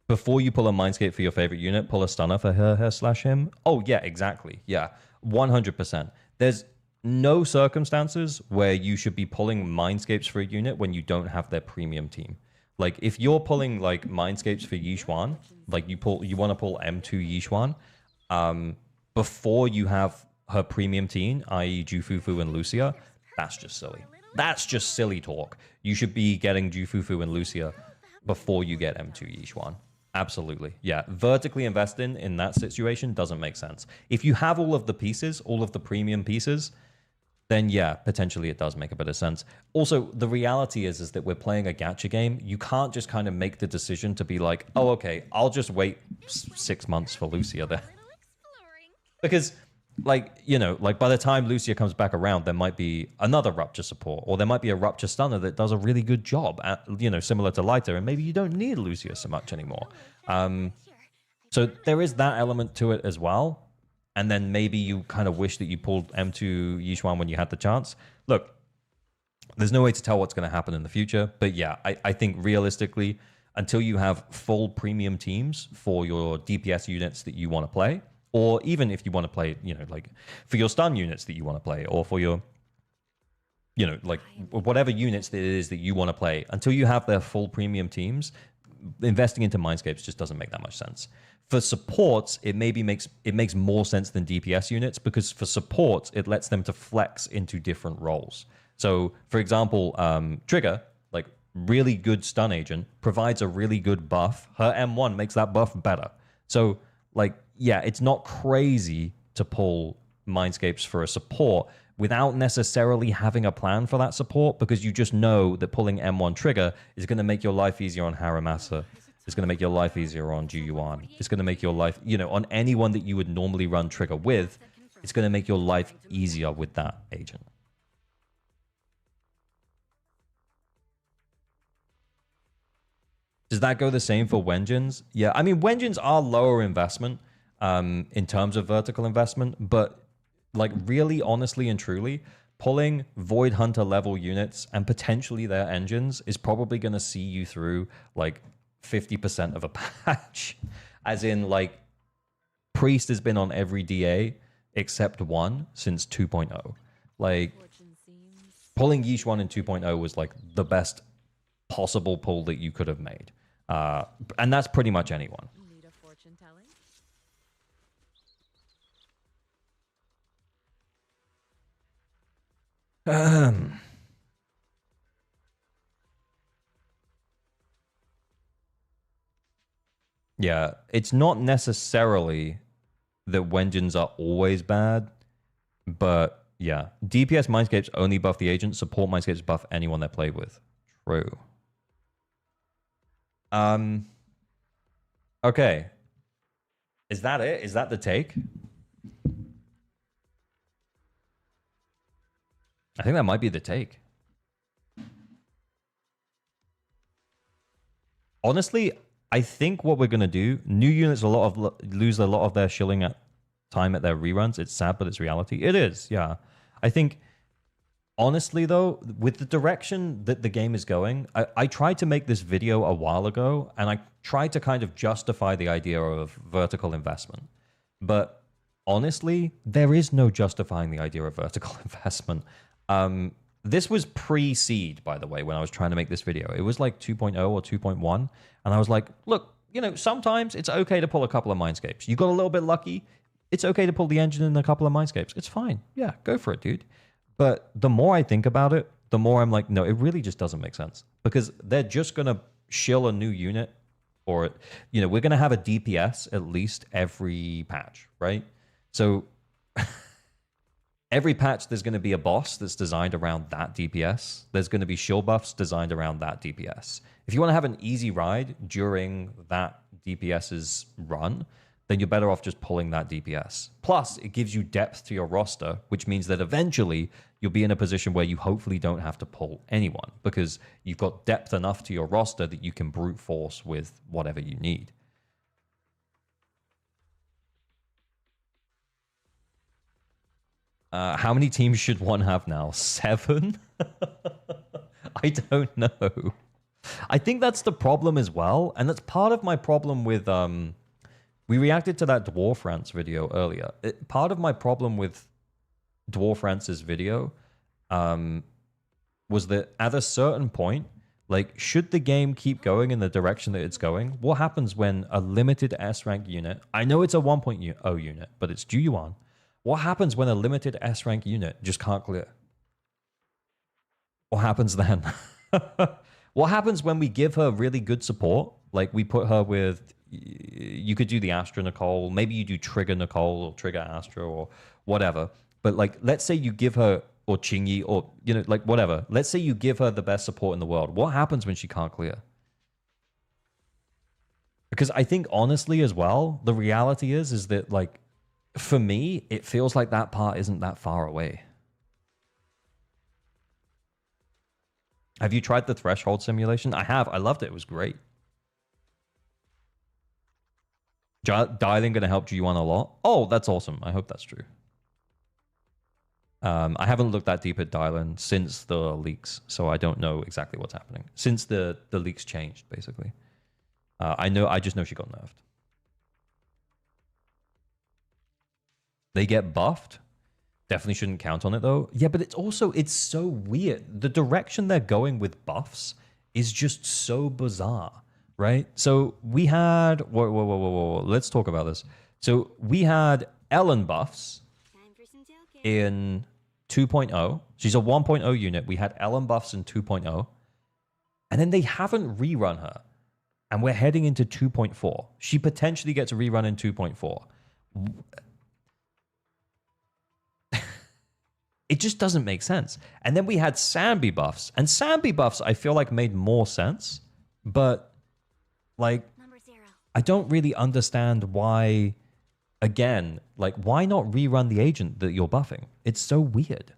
Before you pull a Mindscape for your favorite unit, pull a stunner for her/him. Oh, yeah, exactly. Yeah, 100%. There's no circumstances where you should be pulling Mindscapes for a unit when you don't have their premium team. Like, if you're pulling, like, Mindscapes for Yixuan, like, you want to pull M2 Yixuan, before you have her premium team, i.e. Jufufu and Lucia, that's just silly. That's just silly talk. You should be getting Jufufu and Lucia before you get M2 Yixuan. Absolutely. Yeah. Vertically investing in that situation doesn't make sense. If you have all of the pieces, all of the premium pieces, then yeah, potentially it does make a bit of sense. Also, the reality is that we're playing a gacha game. You can't just kind of make the decision to be like, oh, okay, I'll just wait 6 months for Lucia there. Because, like, you know, like by the time Lucia comes back around, there might be another Rupture support, or there might be a Rupture stunner that does a really good job, at, you know, similar to Lighter, and maybe you don't need Lucia so much anymore. So there is that element to it as well. And then maybe you kind of wish that you pulled M2 Yixuan when you had the chance. Look, there's no way to tell what's going to happen in the future. But yeah, I think realistically, until you have full premium teams for your DPS units that you want to play, or even if you want to play, you know, like for your stun units that you want to play, or for your, you know, like whatever units that it is that you want to play, until you have their full premium teams, investing into Mindscapes just doesn't make that much sense. For supports, it makes more sense than DPS units, because for supports, it lets them to flex into different roles. So, for example, Trigger, like really good stun agent, provides a really good buff. Her M1 makes that buff better. So, like, yeah, it's not crazy to pull Mindscapes for a support without necessarily having a plan for that support, because you just know that pulling M1 Trigger is going to make your life easier on Haramasa. It's going to make your life easier on Juyuan. It's going to make your life, you know, on anyone that you would normally run Trigger with, it's going to make your life easier with that agent. Does that go the same for Wenjins? Yeah, I mean, Wenjins are lower investment in terms of vertical investment, but like really, honestly and truly, pulling Void Hunter level units and potentially their engines is probably going to see you through like 50% of a patch. As in, like, Priest has been on every DA except one since 2.0. Like, pulling Yixuan in 2.0 was like the best possible pull that you could have made. And that's pretty much anyone. Need a fortune telling? Yeah, it's not necessarily that Wenjins are always bad, but yeah, DPS Mindscapes only buff the agent, support Mindscapes buff anyone they play with. True. Okay. Is that it? Is that the take? I think that might be the take. Honestly, I think what we're gonna do, new units lose a lot of their shilling at time at their reruns. It's sad, but it's reality. It is, yeah. I think honestly though, with the direction that the game is going, I tried to make this video a while ago, and I tried to kind of justify the idea of vertical investment. But honestly, there is no justifying the idea of vertical investment. This was pre-seed, by the way, when I was trying to make this video. It was like 2.0 or 2.1. And I was like, look, you know, sometimes it's okay to pull a couple of Mindscapes. You got a little bit lucky. It's okay to pull the engine in a couple of Mindscapes. It's fine. Yeah, go for it, dude. But the more I think about it, the more I'm like, no, it really just doesn't make sense. Because they're just going to shill a new unit, or, you know, we're going to have a DPS at least every patch, right? So every patch, there's going to be a boss that's designed around that DPS. There's going to be shield buffs designed around that DPS. If you want to have an easy ride during that DPS's run, then you're better off just pulling that DPS. Plus, it gives you depth to your roster, which means that eventually you'll be in a position where you hopefully don't have to pull anyone, because you've got depth enough to your roster that you can brute force with whatever you need. How many teams should one have now? 7? I don't know. I think that's the problem as well. And that's part of my problem with... we reacted to that Dwarf Rants video earlier. Part of my problem with Dwarf Rants' video was that at a certain point, like, should the game keep going in the direction that it's going? What happens when a limited S-rank unit... I know it's a 1.0 unit, but it's Juyuan. What happens when a limited S-rank unit just can't clear? What happens then? What happens when we give her really good support? Like, we put her with... You could do the Astra Nicole. Maybe you do Trigger Nicole or Trigger Astra or whatever. But, like, let's say you give her... Or Chingy or, you know, like, whatever. Let's say you give her the best support in the world. What happens when she can't clear? Because I think, honestly, as well, the reality is that, like, for me, it feels like that part isn't that far away. Have you tried the threshold simulation? I have. I loved it. It was great. Dialing going to help G1 a lot. Oh, that's awesome. I hope that's true. I haven't looked that deep at Dylan since the leaks, so I don't know exactly what's happening. Since the leaks changed, basically. I just know she got nerfed. They get buffed. Definitely shouldn't count on it, though. Yeah, but it's so weird. The direction they're going with buffs is just so bizarre, right? So we had... Whoa. Let's talk about this. So we had Ellen buffs in 2.0. She's a 1.0 unit. We had Ellen buffs in 2.0. And then they haven't rerun her. And we're heading into 2.4. She potentially gets a rerun in 2.4. It just doesn't make sense. And then we had Sambi buffs. And Sambi buffs, I feel like, made more sense. But, like, I don't really understand why, again, like, why not rerun the agent that you're buffing? It's so weird.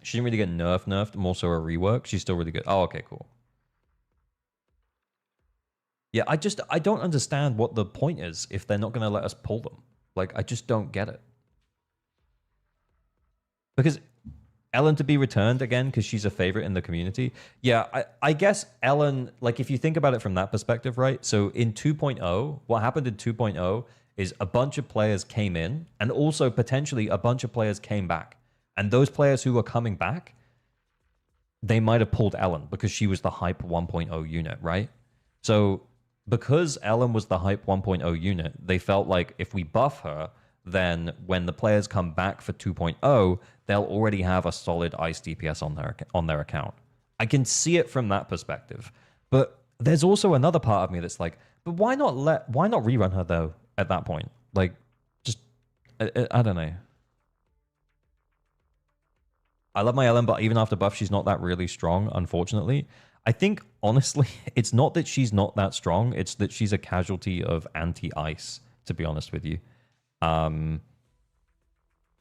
She didn't really get nerfed, more so a rework. She's still really good. Oh, okay, cool. Yeah, I don't understand what the point is if they're not going to let us pull them. Like, I just don't get it. Because Ellen to be returned again because she's a favorite in the community. Yeah, I guess Ellen, like, if you think about it from that perspective, right? So in 2.0, what happened in 2.0 is a bunch of players came in and also potentially a bunch of players came back. And those players who were coming back, they might have pulled Ellen because she was the hype 1.0 unit, right? So because Ellen was the hype 1.0 unit, they felt like if we buff her, then when the players come back for 2.0, they'll already have a solid ice DPS on their account. I can see it from that perspective. But there's also another part of me that's like, but why not rerun her though at that point? Like, just I don't know. I love my Ellen, but even after buff, she's not that really strong, unfortunately. I think, honestly, it's not that she's not that strong. It's that she's a casualty of anti-ice, to be honest with you.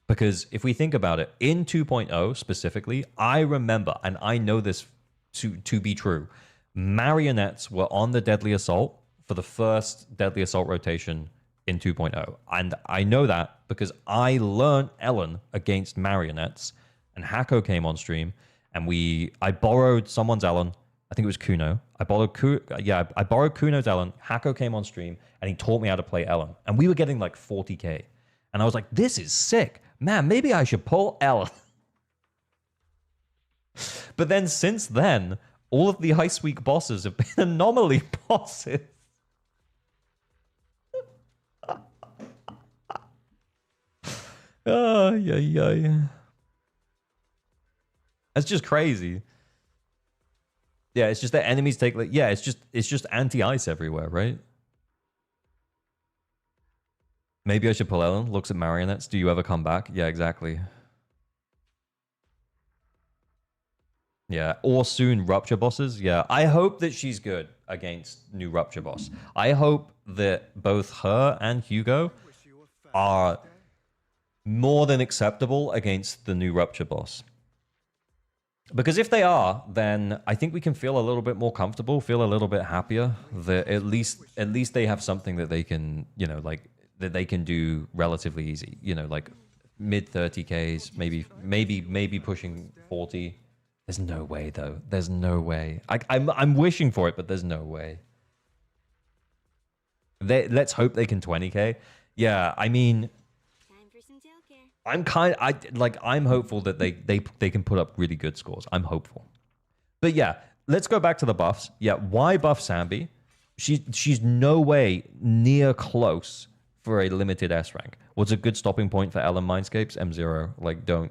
Because if we think about it, in 2.0 specifically, I remember, and I know this to be true, marionettes were on the Deadly Assault for the first Deadly Assault rotation in 2.0. And I know that because I learned Ellen against marionettes, and Hako came on stream, and I borrowed someone's Ellen. I think it was Kuno. I borrowed Kuno's Ellen. Hako came on stream, and he taught me how to play Ellen. And we were getting like 40k. And I was like, this is sick. Man, maybe I should pull Ellen. But then since then, all of the Ice Week bosses have been anomaly bosses. Oh, yeah. That's just crazy. Yeah, it's just that enemies take like it's just anti-ice everywhere, right? Maybe I should pull Ellen. Looks at marionettes. Do you ever come back? Yeah, exactly. Yeah, or soon Rupture bosses. Yeah, I hope that she's good against new Rupture boss. I hope that both her and Hugo are more than acceptable against the new Rupture boss. Because if they are, then I think we can feel a little bit more comfortable, feel a little bit happier that at least they have something that they can, that they can do relatively easy. Like mid 30Ks, maybe pushing 40. There's no way though. There's no way. I'm wishing for it, but there's no way. Let's hope they can 20K. Yeah, I mean, I'm hopeful that they can put up really good scores. I'm hopeful. But yeah, let's go back to the buffs. Yeah, why buff Sambi? She's no way near close for a limited S rank. What's a good stopping point for Ellen Mindscapes? M0. Like, don't.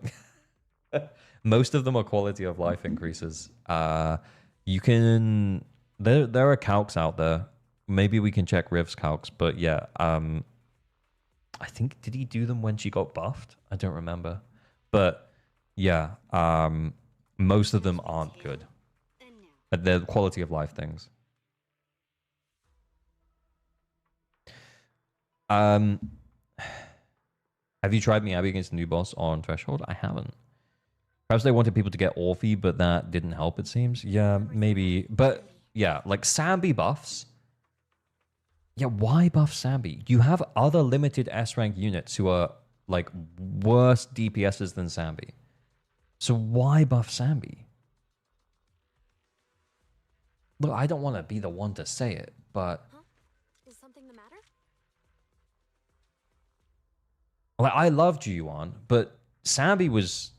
Most of them are quality of life increases. You can... There are calcs out there. Maybe we can check Riv's calcs, but yeah, I think, did he do them when she got buffed? I don't remember. But yeah, most of them aren't good. They're quality of life things. Have you tried Miyabi against the new boss on Threshold? I haven't. Perhaps they wanted people to get Orphe, but that didn't help, it seems. Yeah, maybe. But yeah, like Sambi buffs. Yeah, why buff Sambi? You have other limited S rank units who are like worse DPSs than Sambi. So why buff Sambi? Look, I don't want to be the one to say it, but Is something the matter? like I love Juyuan, but Sambi's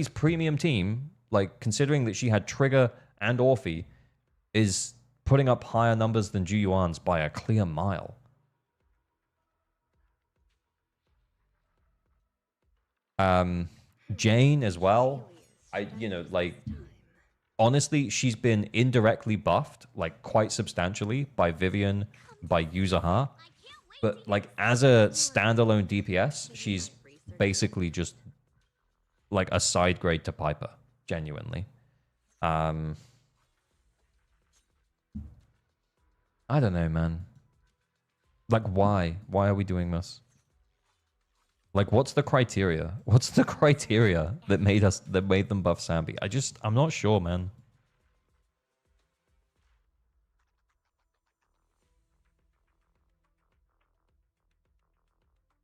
premium team, like considering that she had Trigger and Orphe, is putting up higher numbers than Juyuan's by a clear mile. Jane as well. Honestly, she's been indirectly buffed, like quite substantially by Vivian, by Yuzuha. But like as a standalone DPS, she's basically just like a side grade to Piper, genuinely. I don't know, man. Like, why? Why are we doing this? Like, what's the criteria? What's the criteria that made them buff Sambi? I'm not sure, man.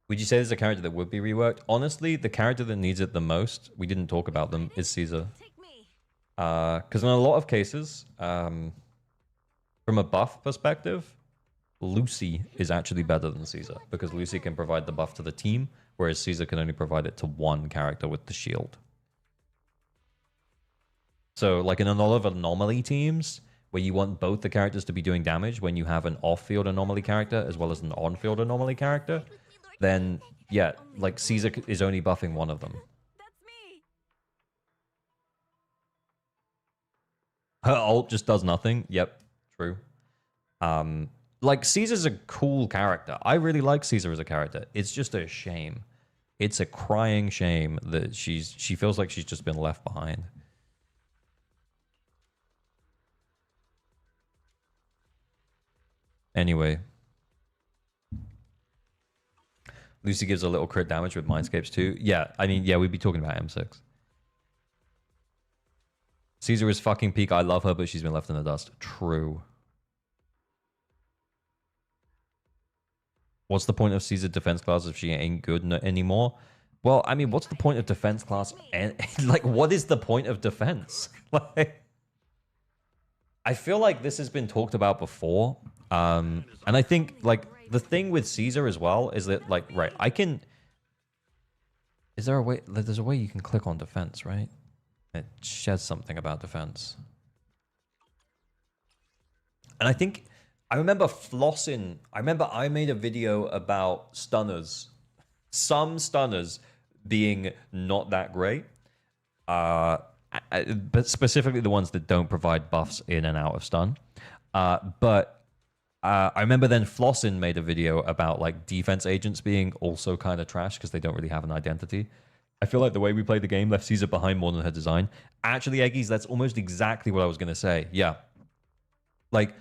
Would you say there's a character that would be reworked? Honestly, the character that needs it the most, we didn't talk about them, is Caesar. Because in a lot of cases, from a buff perspective, Lucy is actually better than Caesar because Lucy can provide the buff to the team, whereas Caesar can only provide it to one character with the shield. So, like in a lot of anomaly teams, where you want both the characters to be doing damage when you have an off-field anomaly character as well as an on-field anomaly character, then yeah, like Caesar is only buffing one of them. That's me. Her ult just does nothing. Yep, true. Like Caesar's a cool character. I really like Caesar as a character. It's just a shame. It's a crying shame that she feels like she's just been left behind. Anyway. Lucy gives a little crit damage with Mindscapes too. Yeah, I mean, yeah, we'd be talking about M6. Caesar is fucking peak. I love her, but she's been left in the dust. True. What's the point of Caesar defense class if she ain't good anymore? Well, I mean, what's the point of defense class? And like, what is the point of defense? Like, I feel like this has been talked about before. And I think, like, the thing with Caesar as well is that, like, right, I can... Is there a way... There's a way you can click on defense, right? It says something about defense. And I think... I remember flossing... I remember I made a video about stunners. Some stunners being not that great. But specifically the ones that don't provide buffs in and out of stun. I remember then Flossin made a video about like defense agents being also kind of trash because they don't really have an identity. I feel like the way we played the game left Caesar behind more than her design. Actually, Eggies, that's almost exactly what I was going to say. Yeah. Like,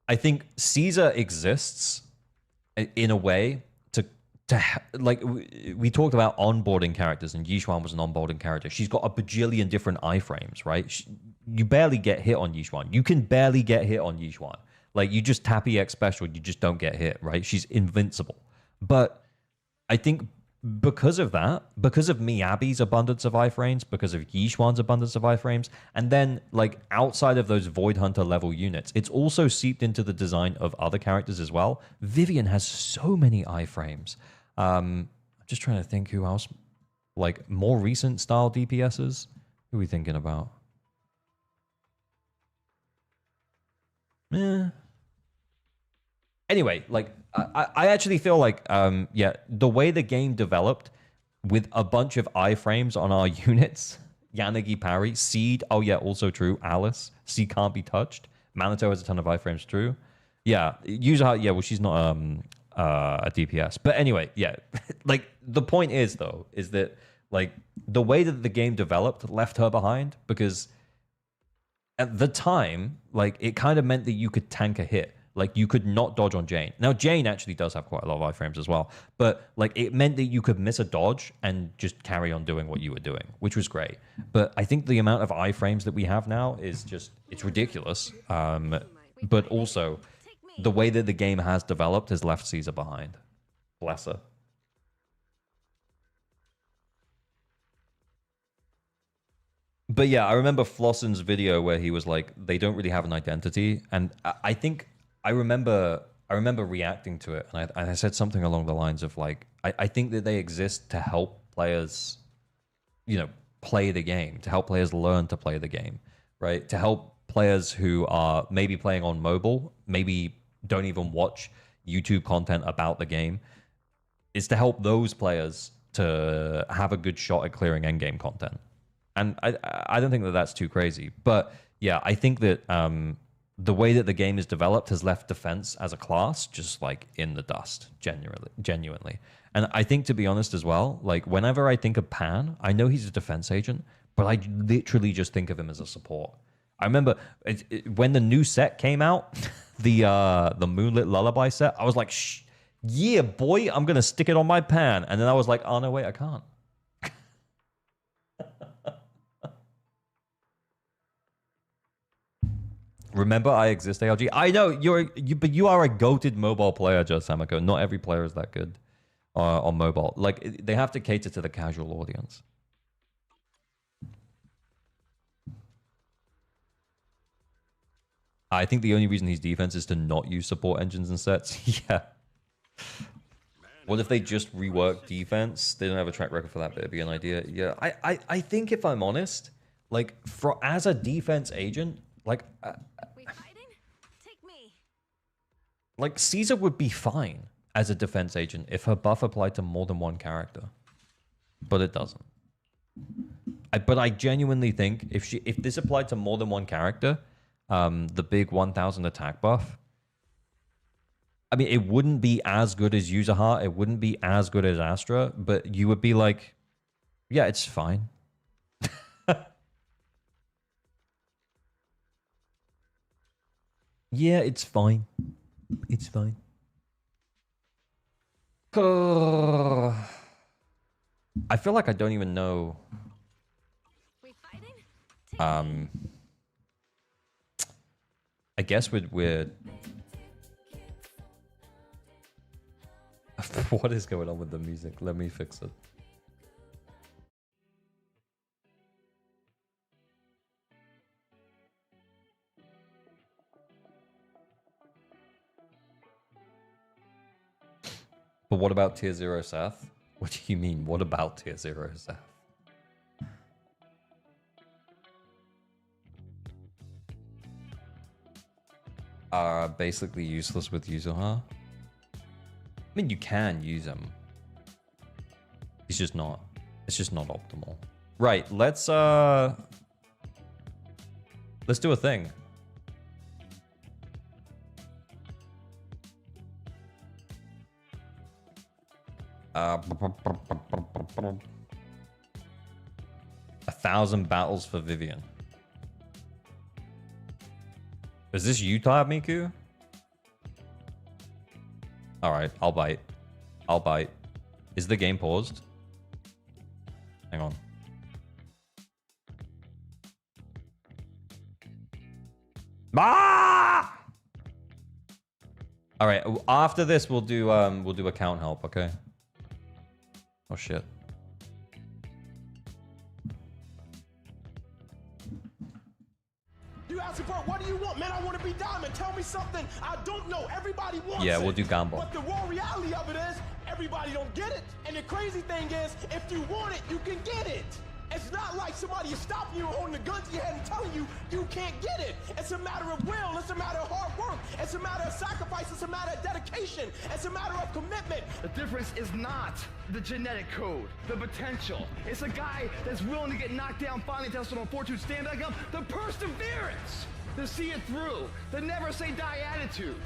I think Caesar exists in a way to like, we talked about onboarding characters, and Yixuan was an onboarding character. She's got a bajillion different iframes, right? You barely get hit on Yixuan. You can barely get hit on Yixuan. Like, you just tap EX special, you just don't get hit, right? She's invincible. But I think because of that, because of Miyabi's abundance of iframes, because of Yixuan's abundance of iframes, and then, like, outside of those Void Hunter level units, it's also seeped into the design of other characters as well. Vivian has so many iframes. I'm just trying to think who else, like, more recent style DPSs. Who are we thinking about? Anyway, like, I actually feel like, yeah, the way the game developed with a bunch of iframes on our units, Yanagi parry, Seed, oh yeah, also true, Alice, C can't be touched, Manito has a ton of iframes, true. Yeah, user, yeah, well, she's not a DPS. But anyway, yeah, like, the point is, though, is that, like, the way that the game developed left her behind, because at the time, like, it kind of meant that you could tank a hit. Like, you could not dodge on Jane. Now, Jane actually does have quite a lot of iframes as well. But, like, it meant that you could miss a dodge and just carry on doing what you were doing, which was great. But I think the amount of iframes that we have now is just, it's ridiculous. But also, the way that the game has developed has left Caesar behind. Bless her. But yeah, I remember Flossen's video where he was like, they don't really have an identity. And I think... I remember reacting to it, and I said something along the lines of, like, I think that they exist to help players, you know, play the game, to help players learn to play the game, right? To help players who are maybe playing on mobile, maybe don't even watch YouTube content about the game, is to help those players to have a good shot at clearing endgame content. And I don't think that that's too crazy. But yeah, I think that... the way that the game is developed has left defense as a class just, like, in the dust, genuinely. And I think, to be honest as well, like, whenever I think of Pan, I know he's a defense agent, but I literally just think of him as a support. I remember when the new set came out, the Moonlit Lullaby set, I was like, yeah, boy, I'm going to stick it on my Pan. And then I was like, oh, no, wait, I can't. Remember, I exist, ALG. I know but you are a goated mobile player, Just Samako. Not every player is that good on mobile. Like, they have to cater to the casual audience. I think the only reason he's defense is to not use support engines and sets. Yeah. What if they just rework defense? They don't have a track record for that, but it'd be an idea. Yeah, I think, if I'm honest, like, as a defense agent, like... We fighting? Take me. Like, Caesar would be fine as a defense agent if her buff applied to more than one character, but it doesn't. But I genuinely think if this applied to more than one character, the big 1000 attack buff, I mean, it wouldn't be as good as Yuzuha, it wouldn't be as good as Astra, but you would be like, yeah, it's fine. Yeah, it's fine. It's fine. I feel like I don't even know. We fighting? I guess we're what is going on with the music? Let me fix it. But what about tier 0 Seth? What do you mean? What about tier 0 Seth? Are basically useless with Yuzuha. I mean, you can use him. It's just not optimal. Right, let's do a thing. A 1,000 battles for Vivian. Is this you, Tab Miku? Alright, I'll bite. I'll bite. Is the game paused? Hang on. Ah! Alright, after this we'll do account help, okay? Oh shit. You asking for what do you want, man? I want to be diamond. Tell me something I don't know. Everybody wants Yeah, it. we'll do Gamble. But the raw reality of it is, everybody don't get it. And the crazy thing is, if you want it, you can get it. It's not like somebody is stopping you, holding the gun to your head and telling you you can't get it. It's a matter of will. It's a matter of hard work. It's a matter of sacrifice. It's a matter of dedication. It's a matter of commitment. The difference is not the genetic code, the potential. It's a guy that's willing to get knocked down, finally tested on fortune, stand back up, the perseverance, to see it through, the never say die attitude.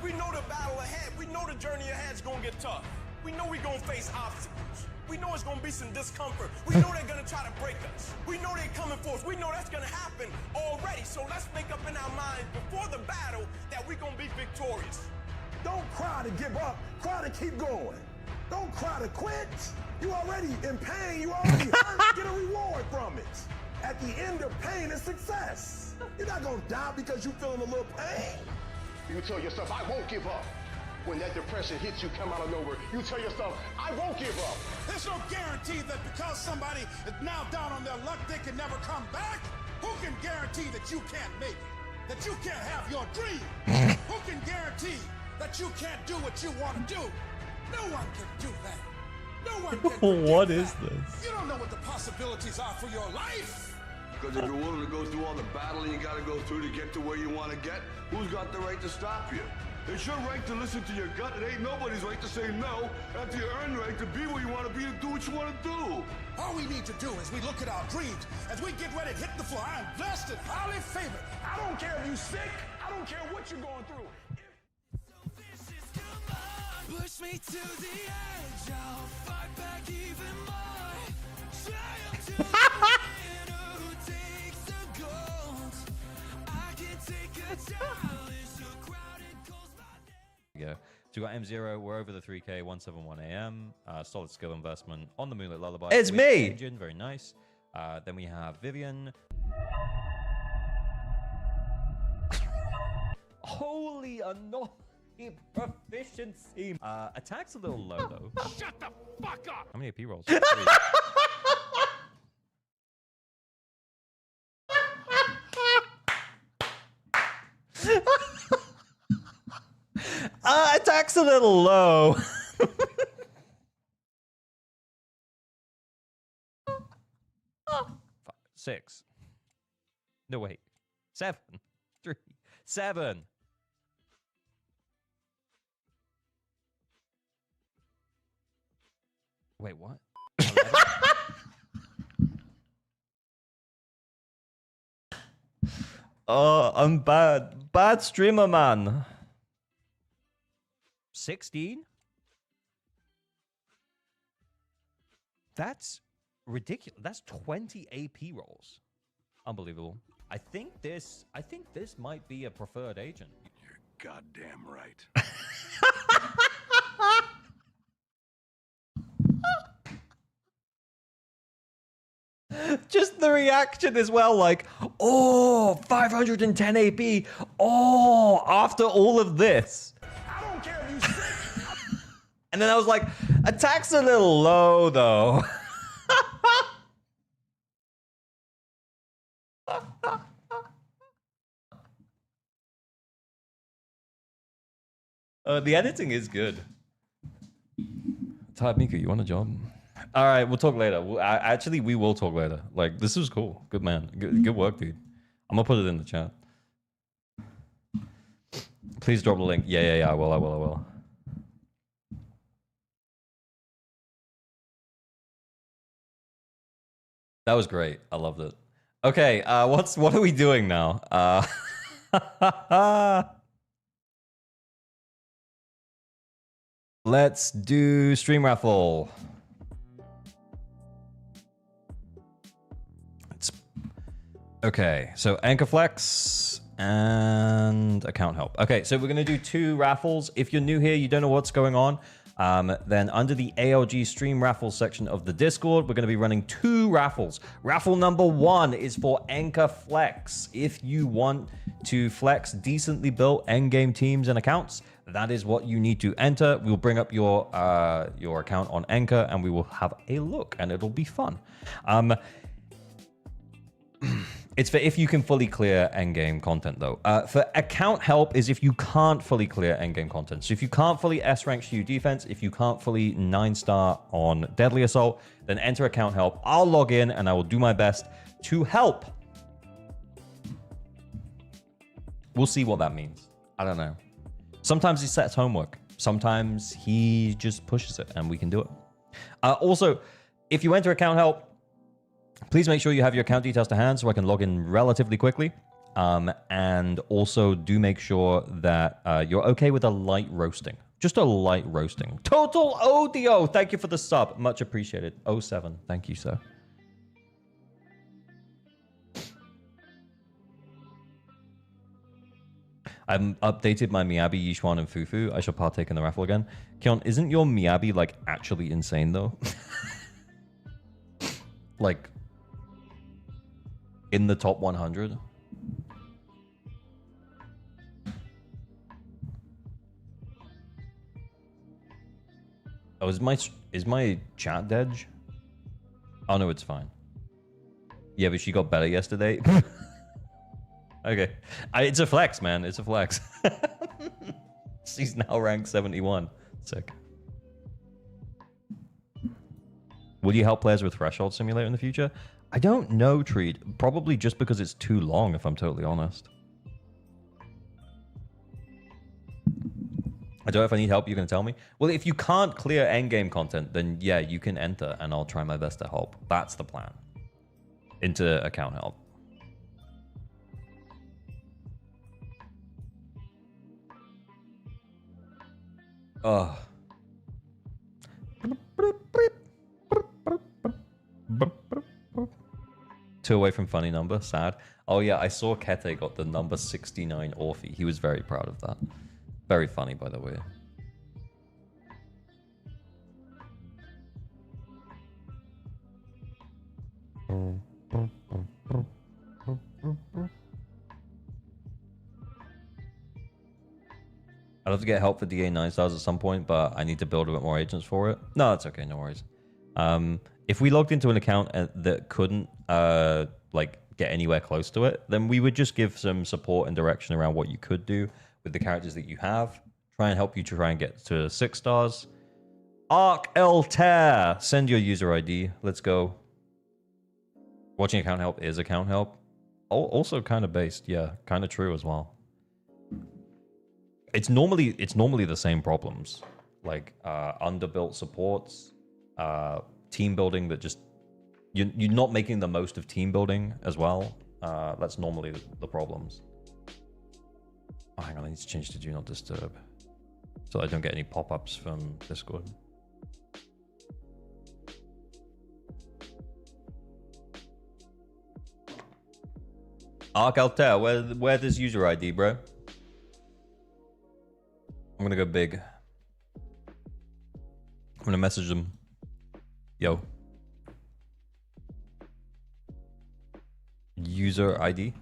We know the battle ahead. We know the journey ahead is going to get tough. We know we're going to face obstacles. We know it's going to be some discomfort. We know they're going to try to break us. We know they're coming for us. We know that's going to happen already. So let's make up in our minds before the battle that we're going to be victorious. Don't cry to give up. Cry to keep going. Don't cry to quit. You already in pain. You already hurt. Get a reward from it. At the end of pain is success. You're not going to die because you're feeling a little pain. You tell yourself, I won't give up. When that depression hits you, come out of nowhere, you tell yourself, I won't give up. There's no guarantee that because somebody is now down on their luck, they can never come back. Who can guarantee that you can't make it? That you can't have your dream? Who can guarantee that you can't do what you want to do? No one can do that. No one can predict What is that. this? You don't know what the possibilities are for your life. Because if you're willing to go through all the battling you gotta go through to get to where you want to get, who's got the right to stop you? It's your right to listen to your gut. It ain't nobody's right to say no. After you earn the right to be where you want to be and do what you want to do. All we need to do is we look at our dreams. As we get ready to hit the floor, I am blessed and highly favored. I don't care if you're sick. I don't care what you're going through. Push me to the edge, I'll fight back even more. Triumph to the winner who takes the gold. I can take a challenge, a crowded calls my name. Go. So we got M0, we're over the 3K, 171 AM, solid skill investment on the Moonlit Lullaby. It's with me! Engine, very nice. Then we have Vivian. Holy anomaly proficiency. Attack's a little low though. Shut the fuck up! How many AP rolls? Attack's a little low. 6. No, wait. 7. 3. 7. Wait, what? Oh, I'm bad. Bad streamer, man. 16? That's ridiculous. That's 20 AP rolls. Unbelievable. I think this might be a preferred agent. You're goddamn right. Just the reaction as well, like, oh, 510 AP. Oh, after all of this. I don't care if you sick. And then I was like, attack's a little low, though. The editing is good. Type Mika, you want a job? All right, we'll talk later. Actually, we will talk later. Like, this was cool. Good man. Good work, dude. I'm gonna put it in the chat. Please drop the link. Yeah. I will. That was great. I loved it. Okay, what are we doing now? Let's do stream raffle. Okay, so Anchor Flex and account help. Okay, so we're gonna do 2 raffles. If you're new here, you don't know what's going on, then under the ALG stream raffles section of the Discord, we're gonna be running 2 raffles. Raffle number 1 is for Anchor Flex. If you want to flex decently built endgame teams and accounts, that is what you need to enter. We'll bring up your account on Anchor and we will have a look and it'll be fun. It's for if you can fully clear endgame content, though. For account help is if you can't fully clear endgame content. So if you can't fully S-rank Shield defense, if you can't fully 9-star on Deadly Assault, then enter account help. I'll log in and I will do my best to help. We'll see what that means. I don't know. Sometimes he sets homework. Sometimes he just pushes it and we can do it. Also, if you enter account help, please make sure you have your account details to hand so I can log in relatively quickly. And also do make sure that you're okay with a light roasting. Just a light roasting. Total Odio, thank you for the sub. Much appreciated. 07, thank you, sir. I've updated my Miyabi, Yishuan, and Fufu. I shall partake in the raffle again. Kion, isn't your Miyabi, like, actually insane, though? Like, in the top 100? Oh, is my chat dead? Oh, no, it's fine. Yeah, but she got better yesterday. Okay. It's a flex, man. It's a flex. She's now ranked 71. Sick. Will you help players with Threshold Simulator in the future? I don't know, Treat. Probably just because it's too long, if I'm totally honest. I don't know if I need help. You can tell me. Well, if you can't clear endgame content, then yeah, you can enter, and I'll try my best to help. That's the plan. Into account help. Oh. 2 away from funny number. Sad. Oh yeah, I saw Kete got the number 69 Orphe. He was very proud of that. Very funny, by the way. I'd love to get help for DA 9 stars at some point, but I need to build a bit more agents for it. No, that's okay. No worries. If we logged into an account that couldn't like get anywhere close to it, then we would just give some support and direction around what you could do with the characters that you have. Try and help you to try and get to 6 stars. Arc Altair, send your user ID. Let's go. Watching account help is account help. Also kind of based, yeah, kind of true as well. It's normally the same problems, like underbuilt supports, team building that just you're not making the most of team building as well. That's normally the problems. Oh, hang on, I need to change to do not disturb so I don't get any pop-ups from Discord. Arc Altair, where this user ID, bro? I'm gonna go big. I'm gonna message them. Yo. User ID.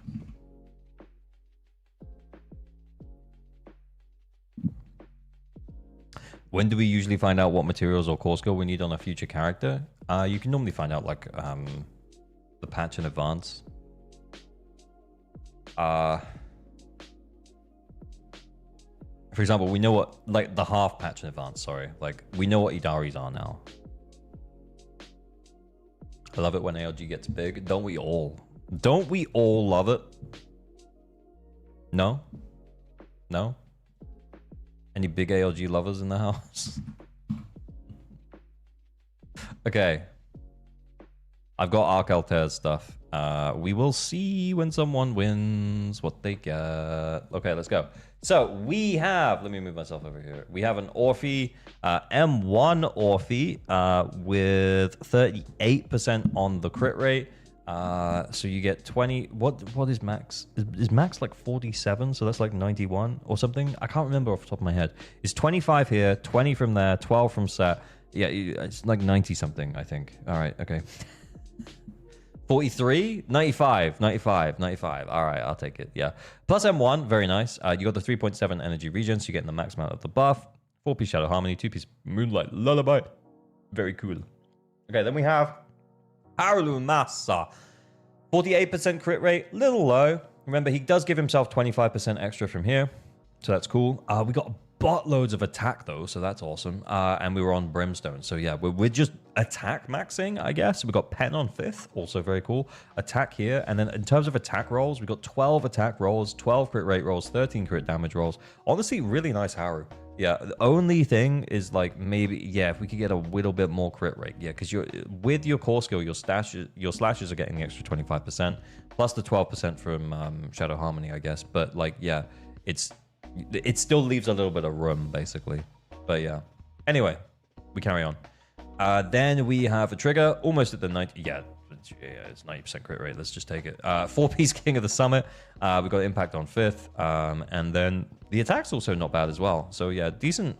When do we usually find out what materials or core skill we need on a future character? You can normally find out like the patch in advance. For example, we know what, like the half patch in advance, sorry. Like, we know what Idaris are now. I love it when ALG gets big. Don't we all? Don't we all love it? No? No? Any big ALG lovers in the house? Okay. I've got Arc Altair's stuff. We will see when someone wins what they get. Okay, let's go. So we have, let me move myself over here. We have an Orphe, M1 Orphe with 38% on the crit rate. So you get 20. What is max? Is max like 47? So that's like 91 or something. I can't remember off the top of my head. It's 25 here, 20 from there, 12 from set. Yeah, it's like 90 something, I think. All right, okay. 43, 95, 95, 95. All right, I'll take it. Yeah. Plus M1, very nice. You got the 3.7 energy regen, so you're getting the max amount of the buff. 4-piece Shadow Harmony, 2-piece Moonlight Lullaby. Very cool. Okay, then we have Haru Masa. 48% crit rate, little low. Remember, he does give himself 25% extra from here, so that's cool. We got buttloads of attack though, so that's awesome. And we were on Brimstone, so yeah, we're just attack maxing, I guess. We got Pen on 5th, also very cool. Attack here, and then in terms of attack rolls, we got 12 attack rolls, 12 crit rate rolls, 13 crit damage rolls. Honestly, really nice Haru. Yeah, the only thing is like maybe, yeah, if we could get a little bit more crit rate, yeah, because you're with your core skill, your slashes are getting the extra 25%, plus the 12% from Shadow Harmony, I guess. But like, yeah, it still leaves a little bit of room, basically. But yeah. Anyway, we carry on. Then we have a trigger, almost at the 90. Yeah, it's 90% crit rate. Let's just take it. 4-piece King of the Summit. We've got Impact on 5th. And then the attack's also not bad as well. So yeah, decent,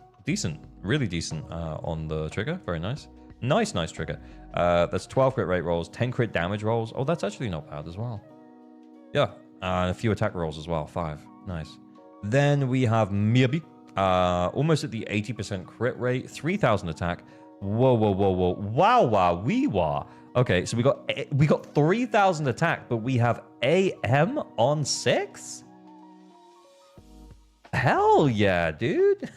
really decent on the trigger. Very nice. Nice trigger. That's 12 crit rate rolls, 10 crit damage rolls. Oh, that's actually not bad as well. Yeah, a few attack rolls as well. 5. Nice. Then we have Miyabi, almost at the 80% crit rate, 3,000 attack. Whoa. Wow, wee wah. Okay, so we got 3,000 attack, but we have AM on 6? Hell yeah, dude.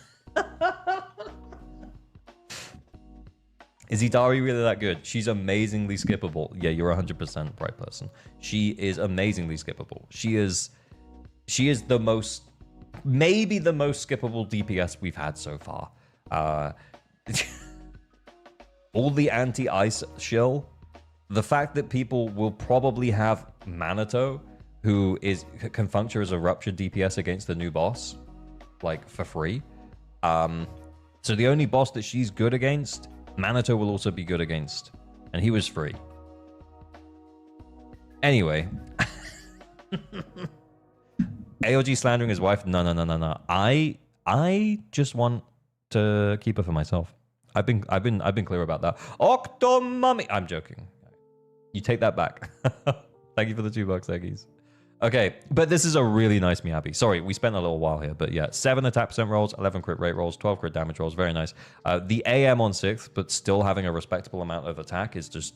Is Idari really that good? She's amazingly skippable. Yeah, you're 100% right person. She is amazingly skippable. She is the most, maybe the most skippable DPS we've had so far. All the anti-ice shill, the fact that people will probably have Manato, who can function as a ruptured DPS against the new boss, like for free. So the only boss that she's good against, Manato will also be good against, and he was free. Anyway. AOG slandering his wife? No. I just want to keep her for myself. I've been clear about that. Octomummy. I'm joking. You take that back. Thank you for the $2, Eggies. Okay, but this is a really nice Miyabi. Sorry, we spent a little while here, but yeah, 7 attack percent rolls, 11 crit rate rolls, 12 crit damage rolls. Very nice. The AM on 6th, but still having a respectable amount of attack is just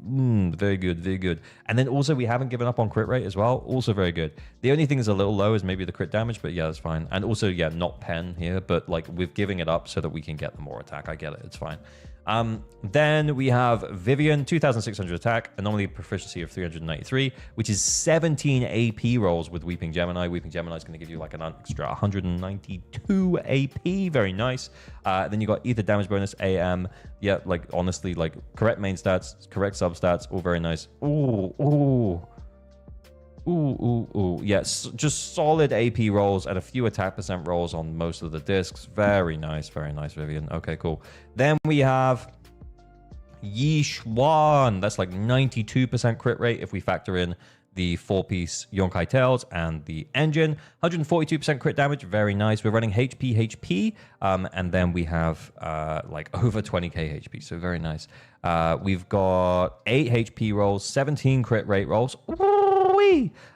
very good. And then also we haven't given up on crit rate as well. Also very good. The only thing is a little low is maybe the crit damage, but yeah, that's fine. And also, yeah, not Pen here, but like we're giving it up so that we can get the more attack. I get it. It's fine. Then we have Vivian, 2,600 attack, anomaly proficiency of 393, which is 17 AP rolls with Weeping Gemini. Weeping Gemini is going to give you like an extra 192 AP. Very nice. Then you got ether damage bonus, AM. Yeah, like honestly, like correct main stats, correct sub stats, all very nice. Ooh, ooh. Ooh. Yes, just solid AP rolls and a few attack percent rolls on most of the discs. Very nice, Vivian. Okay, cool. Then we have Yishuan. That's like 92% crit rate if we factor in the 4-piece Yonkai Tails and the engine. 142% crit damage. Very nice. We're running HP. And then we have like over 20k HP. So very nice. We've got 8 HP rolls, 17 crit rate rolls.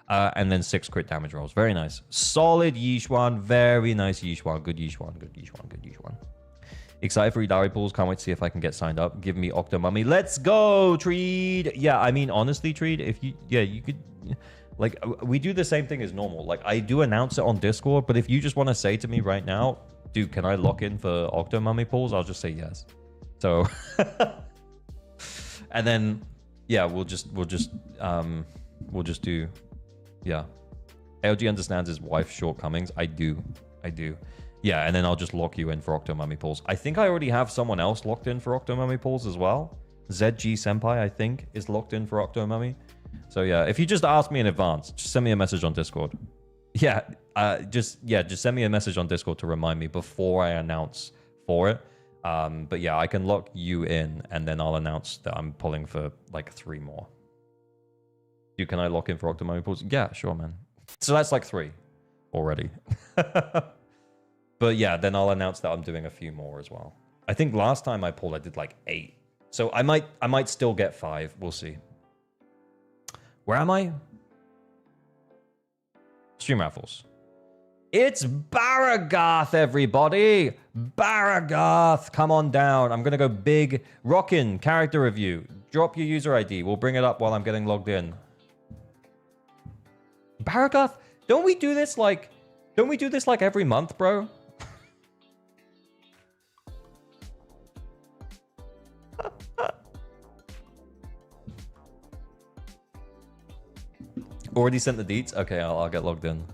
And then 6 crit damage rolls. Very nice. Solid Yishuan. Very nice Yishuan. Good Yishuan. Excited for Idari pools. Can't wait to see if I can get signed up. Give me Octomummy. Let's go, Treed. Yeah, I mean, honestly, Treed, if you could, like, we do the same thing as normal. Like, I do announce it on Discord, but if you just want to say to me right now, dude, can I lock in for Octomummy pools? I'll just say yes. So, and then, yeah, we'll just do, yeah. LG understands his wife's shortcomings. I do. Yeah, and then I'll just lock you in for Octomummy pools. I think I already have someone else locked in for Octomummy pools as well. ZG Senpai, I think, is locked in for Octomummy. So yeah, if you just ask me in advance, just send me a message on Discord. Yeah, just send me a message on Discord to remind me before I announce for it. But yeah, I can lock you in, and then I'll announce that I'm pulling for like 3 more. Can I lock in for Octomummy pools? Yeah, sure, man. So that's like 3 already. But yeah, then I'll announce that I'm doing a few more as well. I think last time I pulled, I did like 8. So I might still get 5. We'll see. Where am I? Stream raffles. It's Baragath, everybody. Baragath, come on down. I'm going to go big. Rockin' character review. Drop your user ID. We'll bring it up while I'm getting logged in. Baragath, don't we do this like every month, bro? Already sent the deets? Okay, I'll get logged in.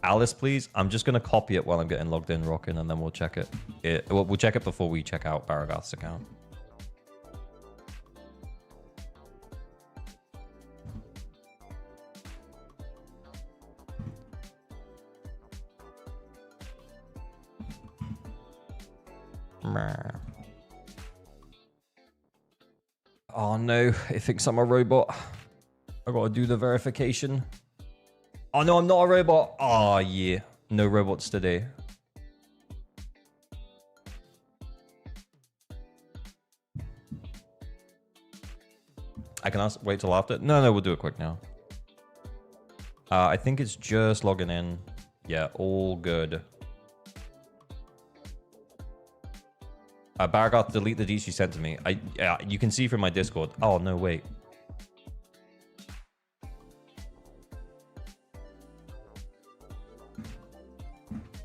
Alice, please. I'm just gonna copy it while I'm getting logged in, Rockin', and then we'll check it. We'll check it before we check out Baragath's account. Oh no, it thinks I'm a robot. I gotta do the verification. Oh no, I'm not a robot. Oh yeah, no robots today. I can wait till after. No, we'll do it quick now. I think it's just logging in. Yeah, all good. Baragath, delete the deets you sent to me. You can see from my Discord. Oh, no, wait.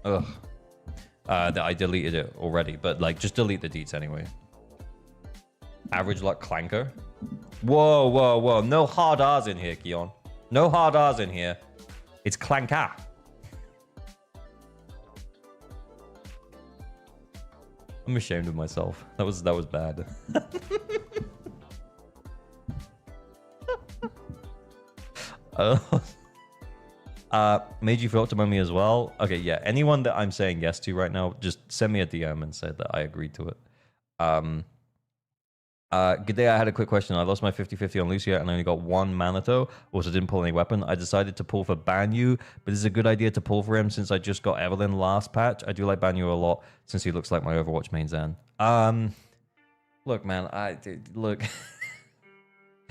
Ugh. I deleted it already, but like, just delete the deets anyway. Average luck clanker. Whoa. No hard R's in here, Keon. No hard R's in here. It's clanker. I'm ashamed of myself. That was bad. Made you feel to me as well. Okay, yeah. Anyone that I'm saying yes to right now, just send me a DM and say that I agreed to it. Good day. I had a quick question. I lost my 50-50 on Lucia and I only got 1 Manato. Also didn't pull any weapon. I decided to pull for Banyu, but it's a good idea to pull for him since I just got Evelyn last patch. I do like Banyu a lot since he looks like my Overwatch main Zen. Look, man. Look.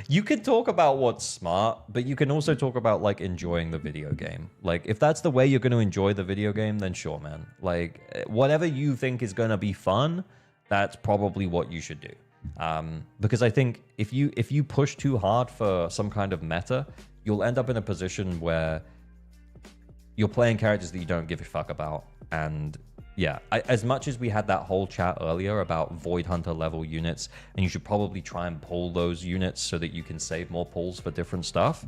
You can talk about what's smart, but you can also talk about like enjoying the video game. Like if that's the way you're going to enjoy the video game, then sure, man. Like whatever you think is going to be fun, that's probably what you should do. Because I think if you push too hard for some kind of meta, you'll end up in a position where you're playing characters that you don't give a fuck about, and Yeah, as much as we had that whole chat earlier about Void Hunter level units, and you should probably try and pull those units so that you can save more pulls for different stuff,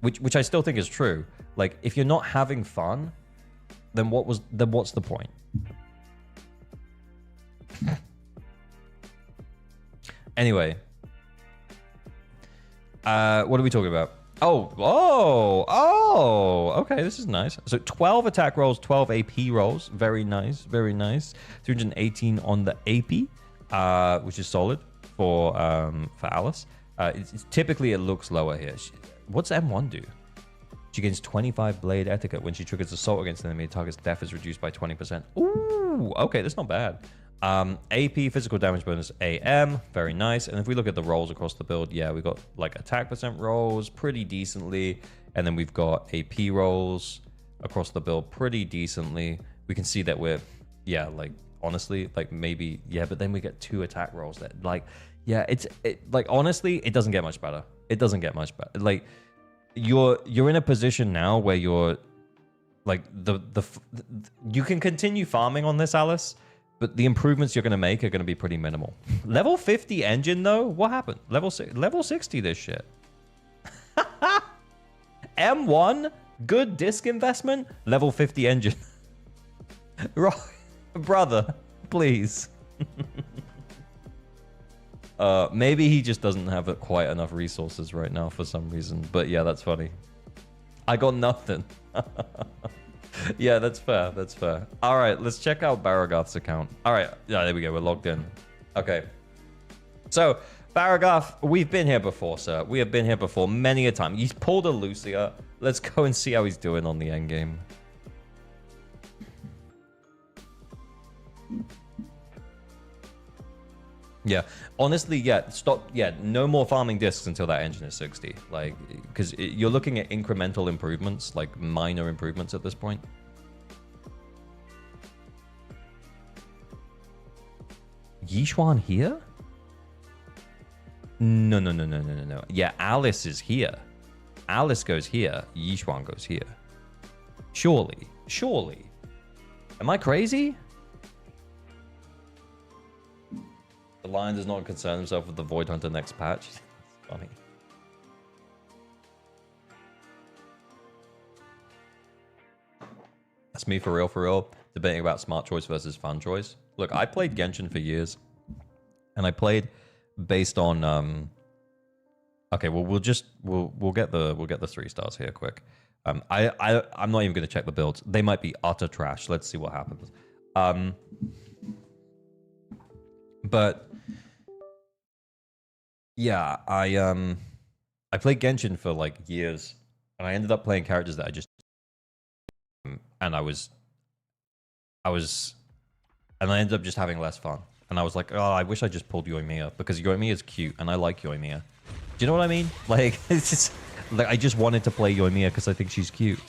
which I still think is true. Like, if you're not having fun, then what's the point? Anyway, what are we talking about? Okay, this is nice. So 12 attack rolls, 12 AP rolls. Very nice, very nice. 318 on the AP, which is solid for Alice. Typically, it looks lower here. What's M1 do? She gains 25 blade etiquette when she triggers assault against an enemy. Target's death is reduced by 20%. Ooh, okay, that's not bad. AP, physical damage bonus, AM, very nice. And if we look at the rolls across the build, yeah, we got like attack percent rolls pretty decently. And then we've got AP rolls across the build pretty decently. We can see that we're, yeah, like, honestly, like maybe, yeah, but then we get 2 attack rolls that, like, yeah, like, honestly, it doesn't get much better. It doesn't get much better. Like, you're in a position now where you're, like, you can continue farming on this, Alice, but the improvements you're going to make are going to be pretty minimal. Level 50 engine, though? What happened? Level 60 this shit. M1, good disc investment, level 50 engine. Brother, please. Maybe he just doesn't have quite enough resources right now for some reason. But yeah, that's funny. I got nothing. Yeah, that's fair. That's fair. All right, let's check out Baragoth's account. All right, yeah, there we go. We're logged in. Okay. So, Baragoth, we've been here before, sir. We have been here before many a time. He's pulled a Lucia. Let's go and see how he's doing on the end game. Yeah, honestly, yeah, stop. Yeah, no more farming discs until that engine is 60. Like, because you're looking at incremental improvements, like minor improvements at this point. Yishuan here? No. Yeah, Alice is here. Alice goes here. Yishuan goes here. Surely. Am I crazy? The Lion does not concern himself with the Void Hunter next patch. It's funny. That's me for real. Debating about smart choice versus fun choice. Look, I played Genshin for years. And I played based on okay, well we'll get the 3 stars here quick. I'm not even gonna check the builds. They might be utter trash. Let's see what happens. But yeah, I played Genshin for like years, and I ended up playing characters that I just and I ended up just having less fun. And I was like, oh, I wish I just pulled Yoimiya, because Yoimiya is cute, and I like Yoimiya. Do you know what I mean? Like, it's just like I just wanted to play Yoimiya because I think she's cute.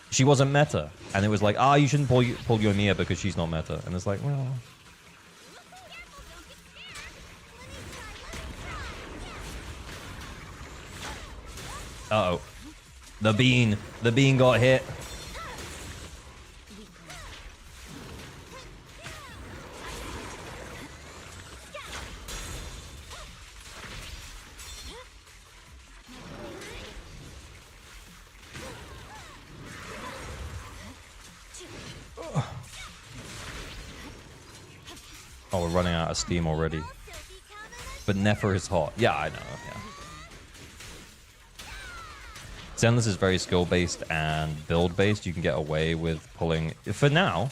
She wasn't meta, and it was like, you shouldn't pull Yoimiya because she's not meta, and it's like, well. Uh-oh. The bean got hit. Oh, we're running out of steam already. But Nefer is hot. Yeah, I know, yeah. Zenless is very skill-based and build-based. You can get away with pulling... For now.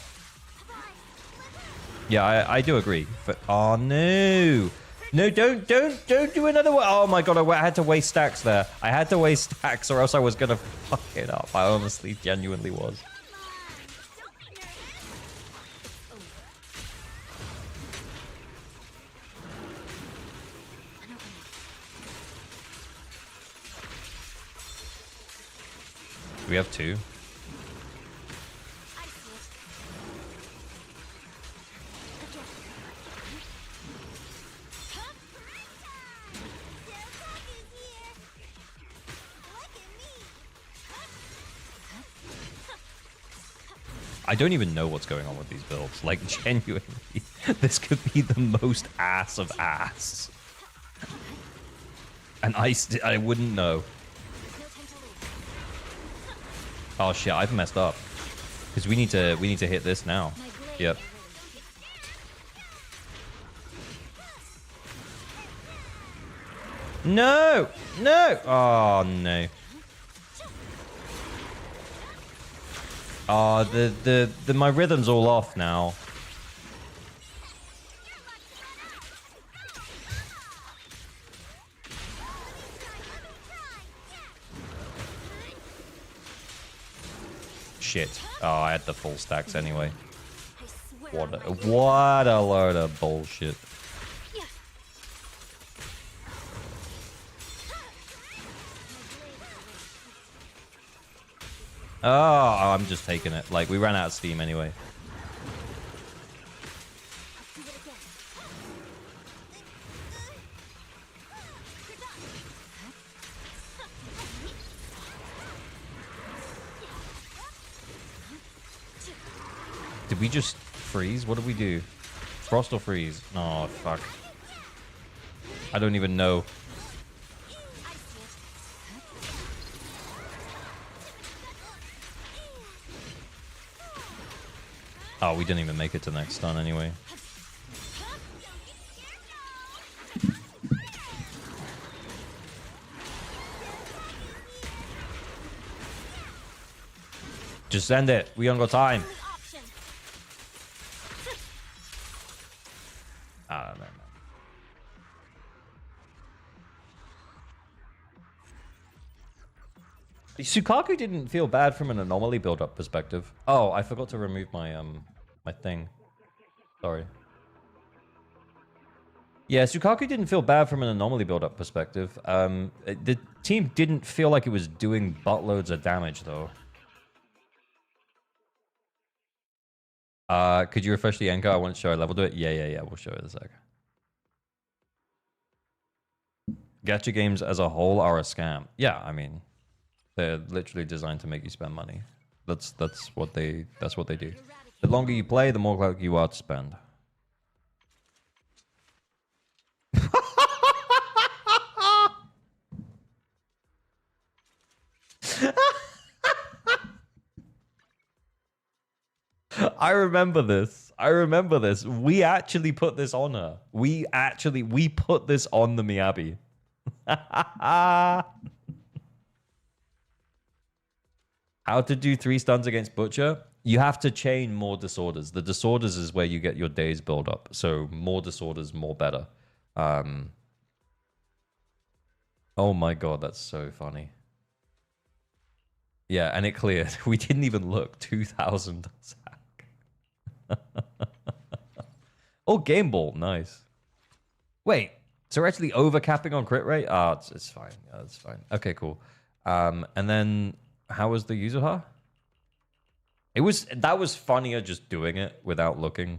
Yeah, I do agree. Oh, no. No, don't do another one. Oh, my God. I had to waste stacks there. I had to waste stacks or else I was going to fuck it up. I honestly, genuinely was. We have 2. I don't even know what's going on with these builds. Like, genuinely, this could be the most ass of ass. And I wouldn't know. Oh shit, I've messed up. Because we need to hit this now. Yep. No! No! Oh no. Oh, my rhythm's all off now. Shit. Oh, I had the full stacks anyway. What a load of bullshit. Oh, I'm just taking it. Like, we ran out of steam anyway. Did we just freeze? What did we do? Frost or freeze? Oh, fuck. I don't even know. Oh, we didn't even make it to next stun anyway. Just send it. We don't got time. I don't know. Sukaku didn't feel bad from an anomaly build-up perspective. Oh, I forgot to remove my my thing. Sorry. Yeah, Sukaku didn't feel bad from an anomaly build-up perspective. The team didn't feel like it was doing buttloads of damage though. Could you refresh the anchor? I want to show a level to it. Yeah. We'll show it in a sec. Gacha games as a whole are a scam. Yeah, I mean, they're literally designed to make you spend money. That's what they do. The longer you play, the more likely you are to spend. I remember this. We actually put this on her. We put this on the Miyabi. How to do 3 stuns against Butcher? You have to chain more disorders. The disorders is where you get your days build up. So more disorders, more better. Oh my god, that's so funny. Yeah, and it cleared. We didn't even look. 2,000 sack. Oh, game ball. Nice. Wait, so we're actually overcapping on crit rate? Ah, it's fine. Yeah, it's fine. Okay, cool. And then how was the Yuzuha? That was funnier just doing it without looking.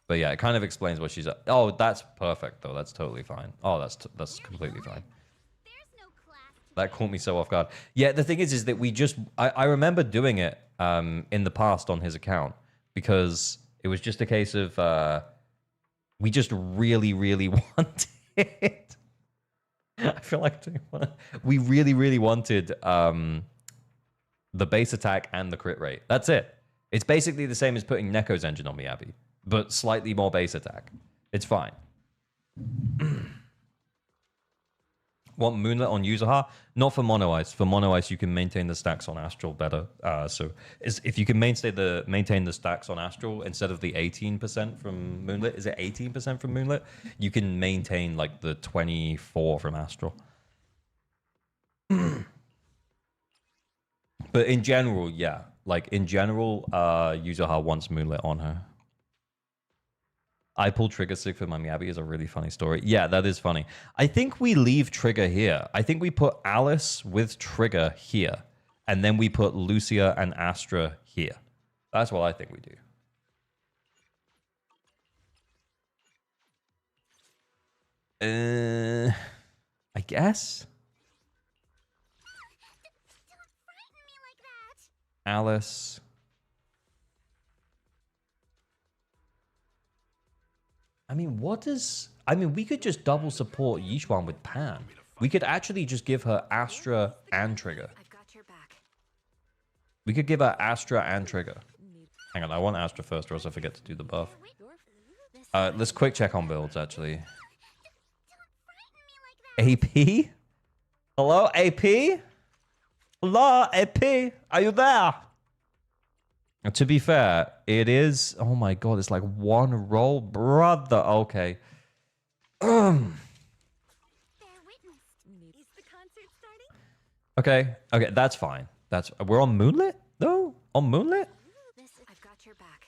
But yeah, it kind of explains what she's at. Oh, that's perfect though. That's totally fine. Oh, that's completely fine. That caught me so off guard. Yeah, the thing is that I remember doing it in the past on his account because it was just a case of we just really, really wanted it. I feel like we really, really wanted the base attack and the crit rate. That's it. It's basically the same as putting Neko's engine on Miyabi, but slightly more base attack. It's fine. Want Moonlit on Yuzuha? Not for Mono Ice. For Mono Ice, you can maintain the stacks on Astral better. So if you can maintain the stacks on Astral instead of the 18% from Moonlit, is it 18% from Moonlit? You can maintain like the 24 from Astral. But in general, yeah. Like in general, Yuzuha wants Moonlit on her. I pull Trigger Sig for my Miyabi is a really funny story. Yeah, that is funny. I think we leave Trigger here. I think we put Alice with Trigger here. And then we put Lucia and Astra here. That's what I think we do. I guess. Don't frighten me like that. Alice. I mean, what does... I mean, we could just double support Yixuan with Pan. We could actually just give her Astra and Trigger. I've got your back. We could give her Astra and Trigger. Hang on, I want Astra first or else I forget to do the buff. Let's quick check on builds, actually. AP? Hello, AP? Hello, AP? Are you there? And to be fair, it is... Oh my god, it's like one roll. Brother, okay. Okay, okay, that's fine. That's... We're on Moonlit, though? On Moonlit? I've got your back.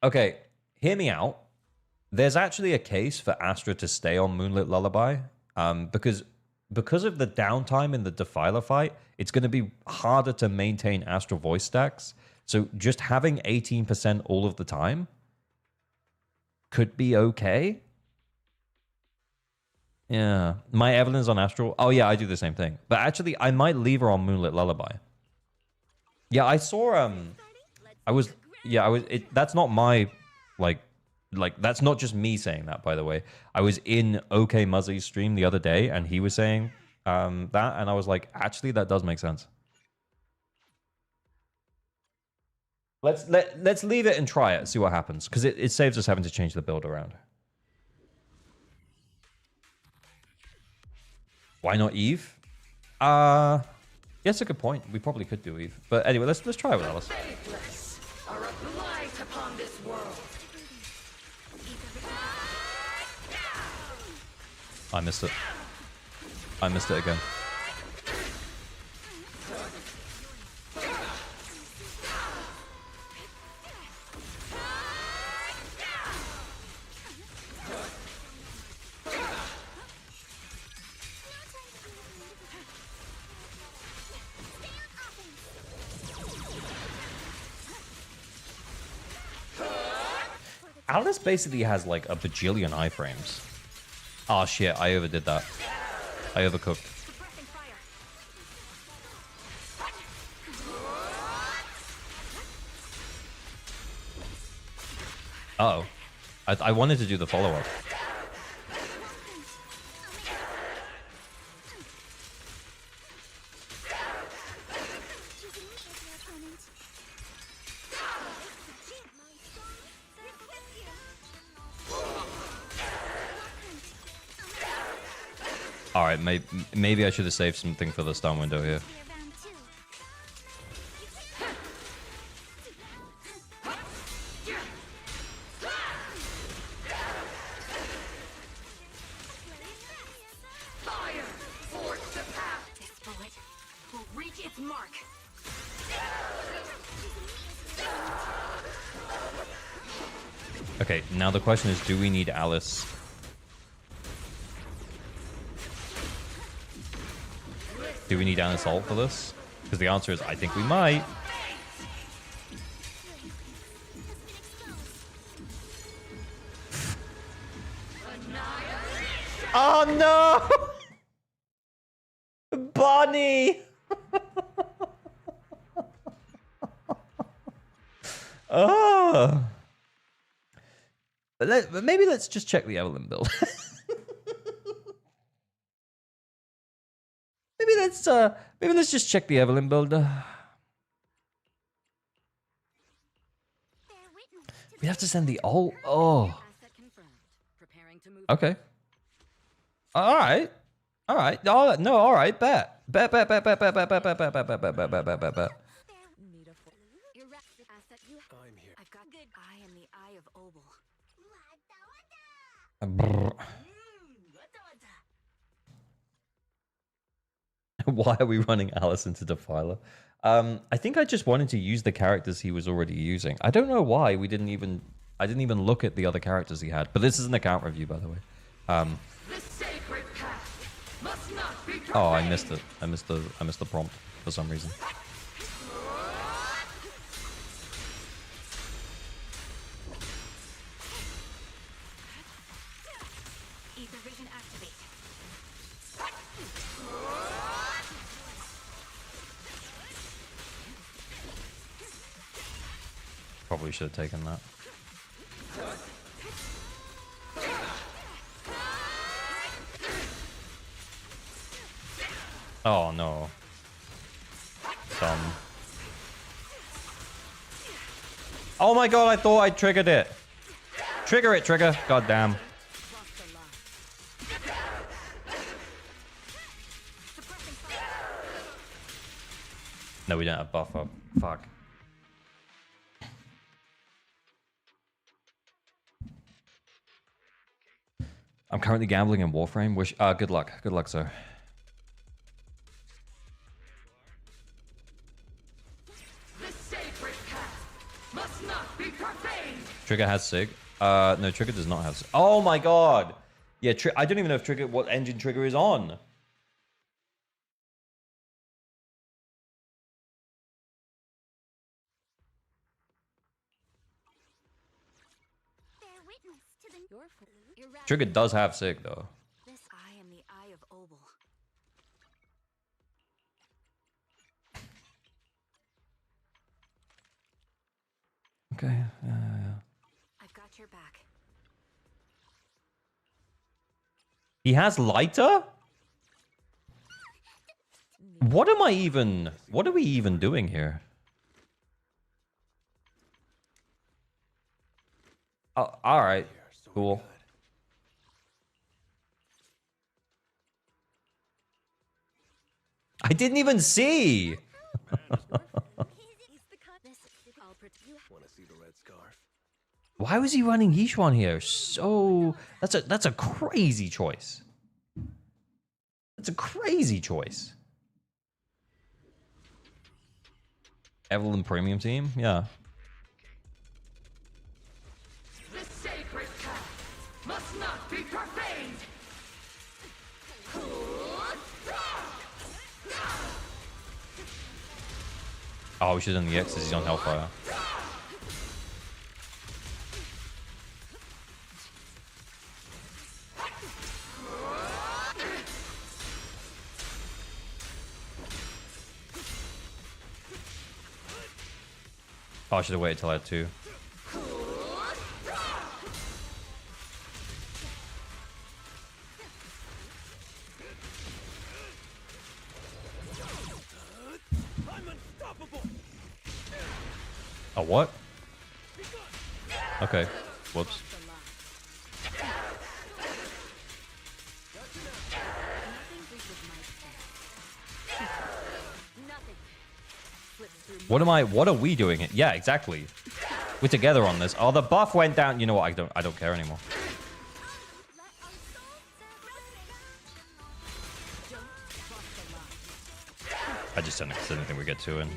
Okay, hear me out. There's actually a case for Astra to stay on Moonlit Lullaby, because of the downtime in the Defiler fight, it's going to be harder to maintain Astra voice stacks. So just having 18% all of the time could be okay. Yeah, my Evelyn's on Astral. Oh yeah, I do the same thing. But actually, I might leave her on Moonlit Lullaby. Yeah, I saw that's not my like that's not just me saying that, by the way. I was in OK Muzzy's stream the other day and he was saying that, and I was like, actually that does make sense. Let's leave it and try it, see what happens, because it saves us having to change the build around. Why not Eve? Yeah, that's a good point. We probably could do Eve. But anyway, let's try it with Alice. Faithless are a blight upon this world. I missed it. I missed it again. Alice basically has like a bajillion iframes. Oh shit, I overdid that. I overcooked. Uh-oh. I wanted to do the follow-up. Alright, maybe I should have saved something for the stun window here. Fire! Force the path! This bullet will reach its mark. Okay, now the question is, do we need Alice? Do we need an assault for this? Because the answer is, I think we might. Oh no! Bonnie! Oh! Maybe let's just check the Evelyn build. Maybe let's just check the Evelyn build. We have to send the ult. Oh. Okay. All right. All right. Oh, no. All right. Bet. Bet. Bet. Bet. Bet. Bet. Bet. Bet. Bet. Bet. Bet. Bet. Bet. Bet. Bet. Bet. Bet. Bet. I'm here. I've got good. I am the Eye of Obel. Why are we running Alice into Defiler? I think I just wanted to use the characters he was already using. I don't know why I didn't even look at the other characters he had. But this is an account review, by the way. The sacred path must not be Oh, I missed it. I missed the prompt for some reason. Ether vision activate. Probably should have taken that. Oh no. Dumb. Oh my god, I thought I triggered it. Trigger it, trigger. God damn. No, we don't have buffer. Fuck. I'm currently gambling in Warframe. Wish good luck. Good luck, sir. The sacred path must not be profaned. Trigger has Sig. No, Trigger does not have Sig. Oh my god. Yeah, I don't even know if Trigger what engine Trigger is on. Bear witness to the Trigger does have Sig though. This I am the Eye of Obel. Okay. I've got your back. He has lighter? What am I even... What are we even doing here? Oh, alright. Cool. I didn't even see! Why was he running Yishuan here? So... That's a crazy choice. That's a crazy choice. Evelyn Premium Team? Yeah. The sacred path must not be profaned. Oh, we should have done the X's. He's on Hellfire. Oh, I should have waited till I had 2. A what? Okay. Whoops. What are we doing? Yeah, exactly. We're together on this. Oh, the buff went down. You know what? I don't care anymore. I just didn't think we get 2 in.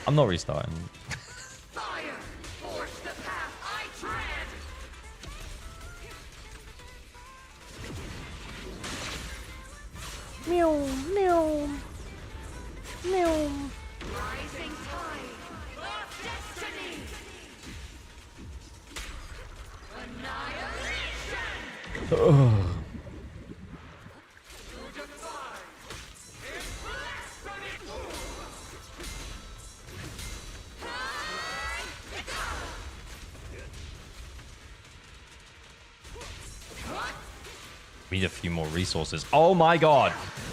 I'm not restarting. Fire, force the path I tread. Meow, meow, meow. Rising tide of destiny. Annihilation. We need a few more resources. Oh my god.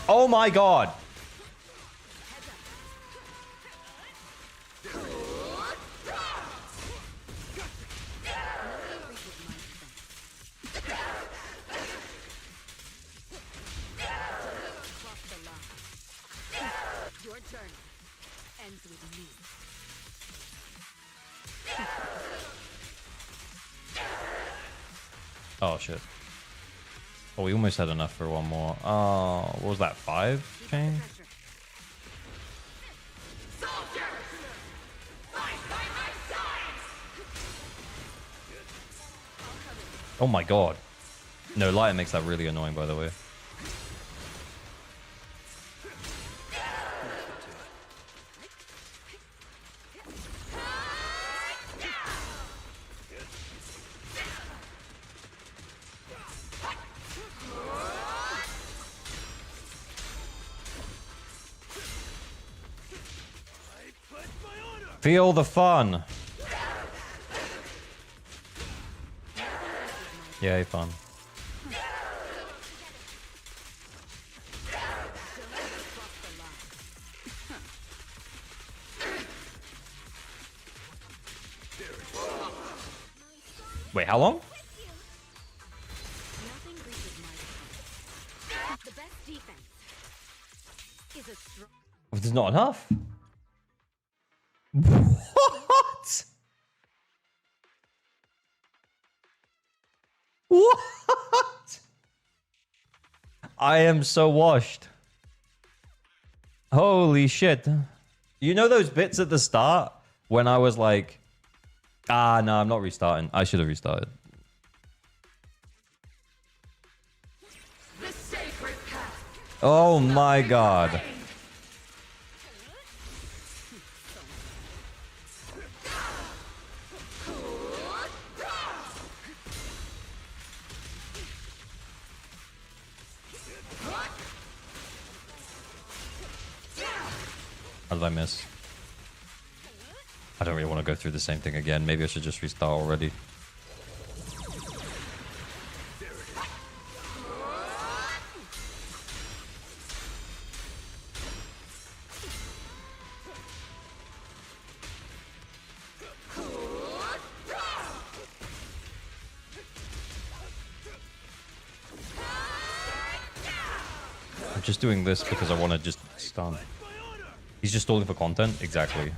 Oh my god. Your journey ends with me. Oh shit. Oh, we almost had enough for one more. Oh, what was that? 5 chain? Oh my god. No, light makes that really annoying, by the way. Feel the fun. Yay, fun. Wait, how long? Nothing reaches my The best defense is a strong. There's not enough. What? What? I am so washed. Holy shit. You know those bits at the start when I was like, ah, no, I'm not restarting. I should have restarted. The sacred path. Oh my god. How did I miss? I don't really want to go through the same thing again. Maybe I should just restart already. I'm just doing this because I want to just stun. He's just stalling for content? Exactly.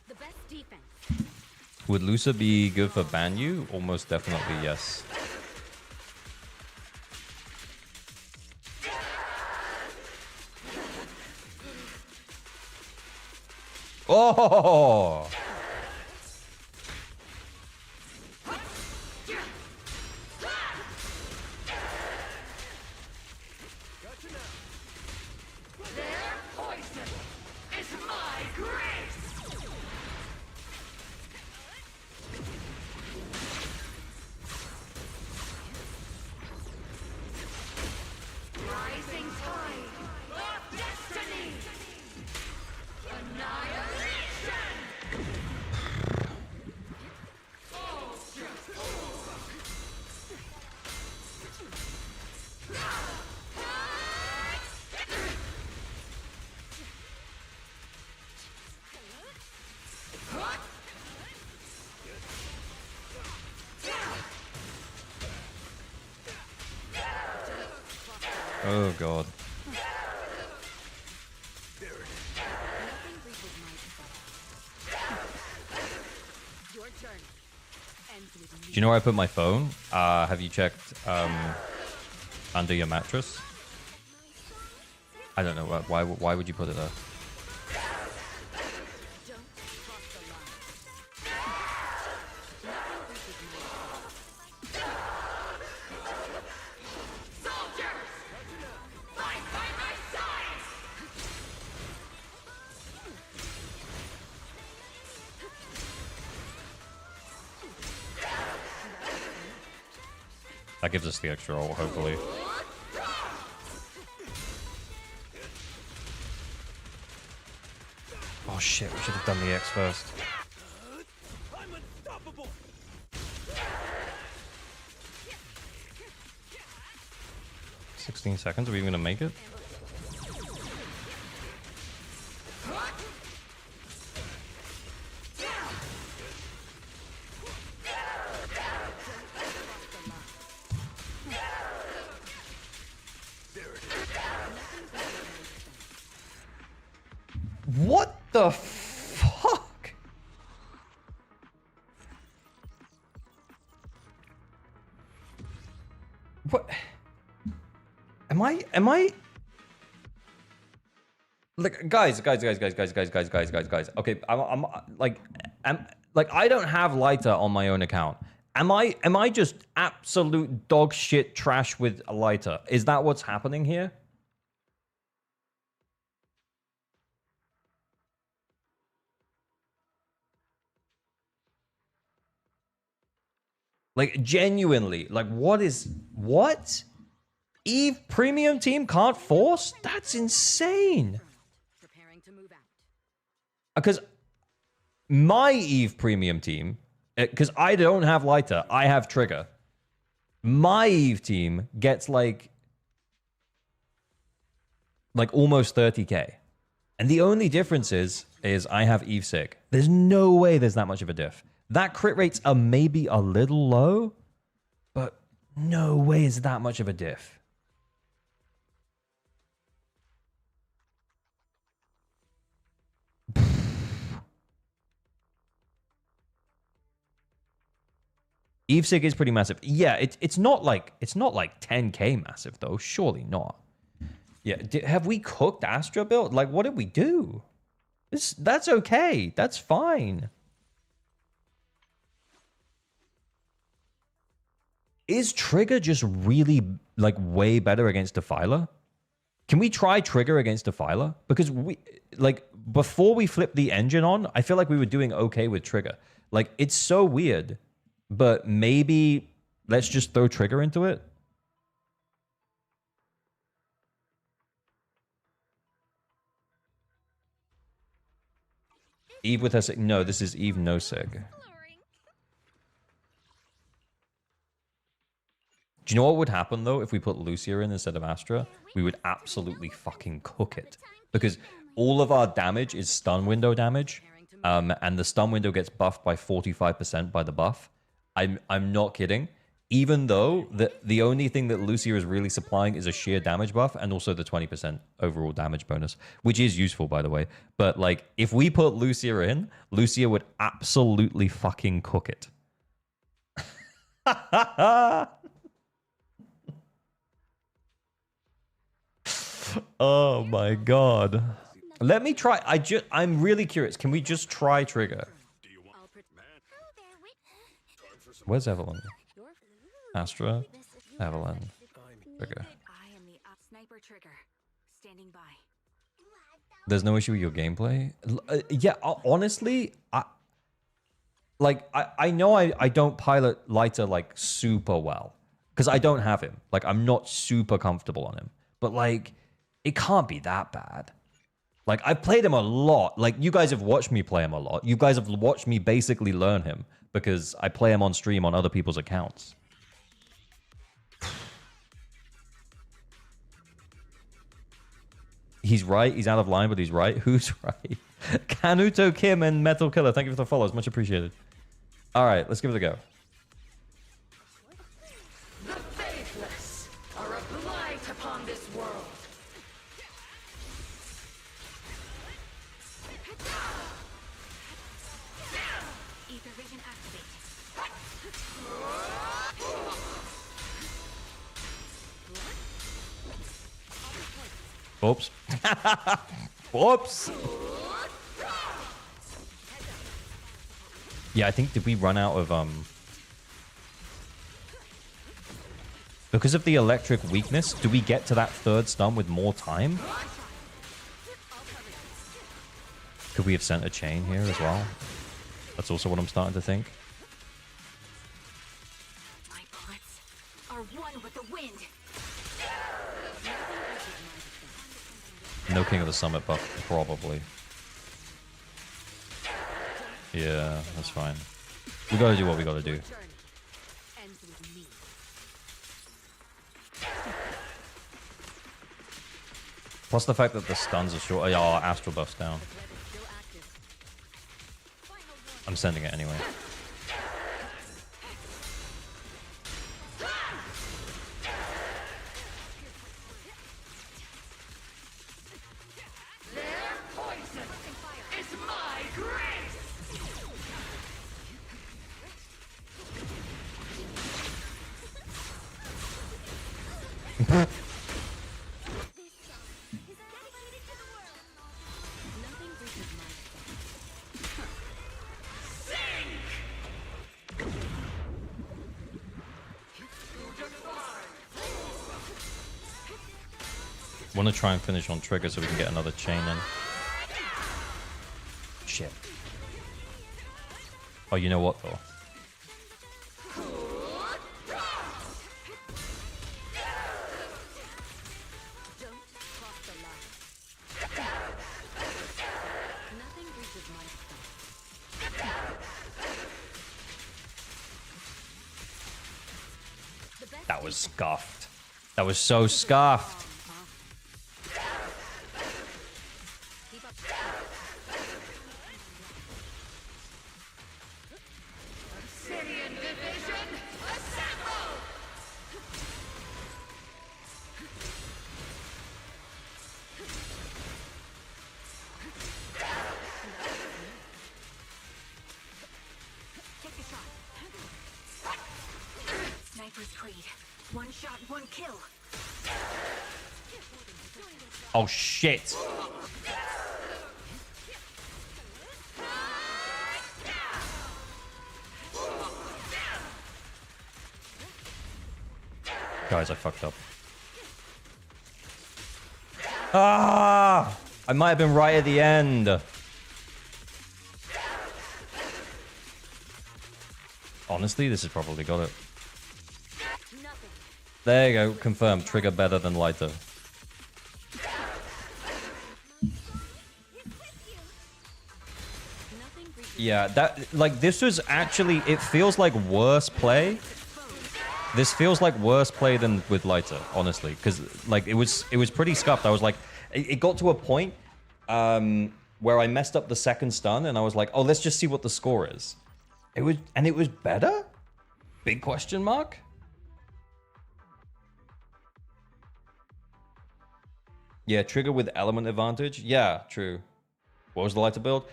The best defense. Would Lucia be good for Banyu? Almost definitely yes. Oh! Their poison is my grace. Rising tide of destiny. Annihilation. Oh god. Your journey ends with me. Do you know where I put my phone? Have you checked under your mattress? I don't know. Why would you put it there? Soldiers, fight by my side. That gives us the extra roll, hopefully. Oh shit, we should have done the X first. I'm unstoppable. 16 seconds, are we even gonna make it? What the fuck? What? Am I? Like, guys. Okay, I'm like, I don't have lighter on my own account. Am I just absolute dog shit trash with a lighter? Is that what's happening here? Like, genuinely, like, what? Eve premium team can't force? That's insane. Preparing to move out. Because my Eve premium team, because I don't have lighter, I have trigger. My Eve team gets like almost 30k. And the only difference is I have Eve Sig. There's no way there's that much of a diff. That crit rates are maybe a little low, but no way is that much of a diff. Eve Sig is pretty massive. Yeah, it's not like 10k massive though. Surely not. Yeah, have we cooked Astra build? Like, what did we do? That's okay. That's fine. Is Trigger just really like way better against Defiler? Can we try Trigger against Defiler? Because we like before we flip the engine on, I feel like we were doing okay with Trigger. Like, it's so weird. But maybe let's just throw Trigger into it. Eve with her sig. No, this is Eve no sig. Do you know what would happen though if we put Lucia in instead of Astra? We would absolutely fucking cook it. Because all of our damage is stun window damage. And the stun window gets buffed by 45% by the buff. I'm not kidding. Even though the only thing that Lucia is really supplying is a sheer damage buff and also the 20% overall damage bonus, which is useful, by the way. But like, if we put Lucia in, Lucia would absolutely fucking cook it. Oh my god. Let me try. I'm really curious. Can we just try Trigger? Where's Evelyn? Astra, Evelyn, Trigger. I am the sniper Trigger. Standing by. There's no issue with your gameplay? Yeah, honestly, I know I don't pilot Lighter like super well. Because I don't have him. Like, I'm not super comfortable on him. But like, it can't be that bad. Like, I've played him a lot. Like, you guys have watched me play him a lot. You guys have watched me basically learn him. Because I play him on stream on other people's accounts. He's right. He's out of line, but he's right. Who's right? Kanuto Kim and Metal Killer. Thank you for the follows. Much appreciated. All right, let's give it a go. The faithless are a blight upon this world. Ether vision activate. Oops. Whoops. Yeah, I think, did we run out of, because of the electric weakness, do we get to that third stun with more time? Could we have sent a chain here as well? That's also what I'm starting to think. My bullets are one with the wind. No King of the Summit buff, probably. Yeah, that's fine. We gotta do what we gotta do. Ends with me. Plus the fact that the stuns are short. Oh, yeah, our astral buff's down. I'm sending it anyway. Their poison is my grace. Want to try and finish on Trigger so we can get another chain in. Shit. Oh, you know what though? was scuffed. That was so scuffed. Sniper's Creed. One shot, one kill. Oh shit. Guys, I fucked up. Ah! I might have been right at the end. Honestly, this has probably got it. There you go. Confirmed. Trigger better than lighter. Yeah, that, like, this was actually, it feels like worse play. This feels like worse play than with lighter, honestly, because like it was pretty scuffed. I was like, it got to a point where I messed up the second stun, and I was like, oh, let's just see what the score is. It was better? Big question mark. Yeah, trigger with element advantage. Yeah, true. What was the lighter build?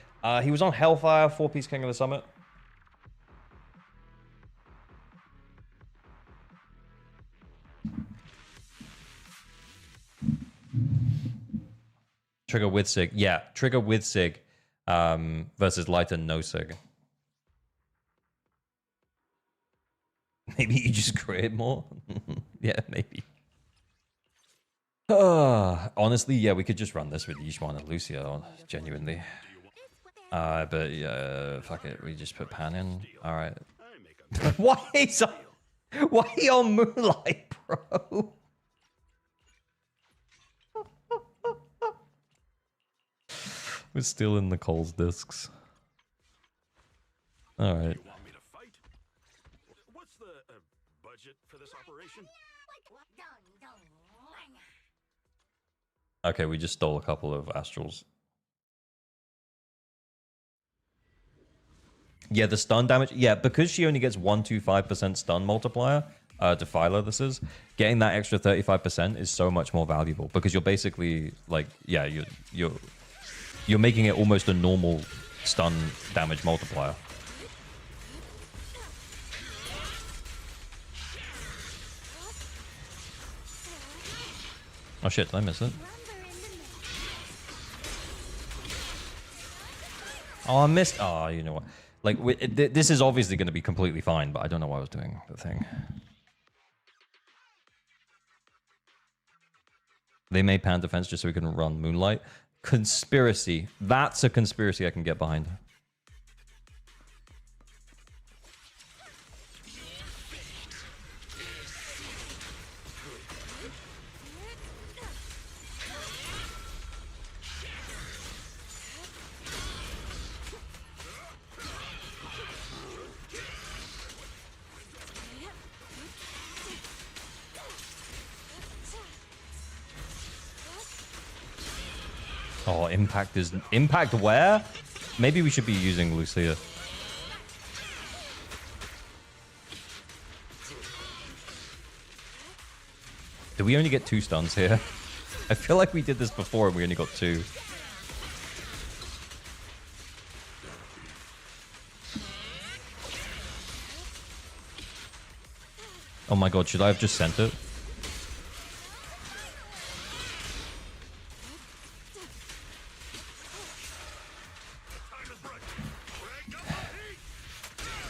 He was on Hellfire, 4-piece King of the Summit. Trigger with Sig. Yeah, trigger with Sig versus lighter no Sig. Maybe you just create more? Yeah, maybe. Honestly, yeah, we could just run this with Yishwan and Lucia, genuinely. But yeah, fuck it. We just put Pan in. All right. Why on Moonlight, bro? We're still in Nicole's discs. All right. What's the budget for this operation? Okay, we just stole a couple of astrals. Yeah, the stun damage. Yeah, because she only gets 125% stun multiplier, Defiler this is, getting that extra 35% is so much more valuable because you're basically like, yeah, you're making it almost a normal stun damage multiplier. Oh shit, did I miss it? Oh, I missed. Oh, you know what? Like, this is obviously going to be completely fine, but I don't know why I was doing the thing. They made Pan Defense just so we can run Moonlight. Conspiracy. That's a conspiracy I can get behind. Oh, impact is... Impact where? Maybe we should be using Lucia. Did we only get 2 stuns here? I feel like we did this before and we only got 2. Oh my god, should I have just sent it?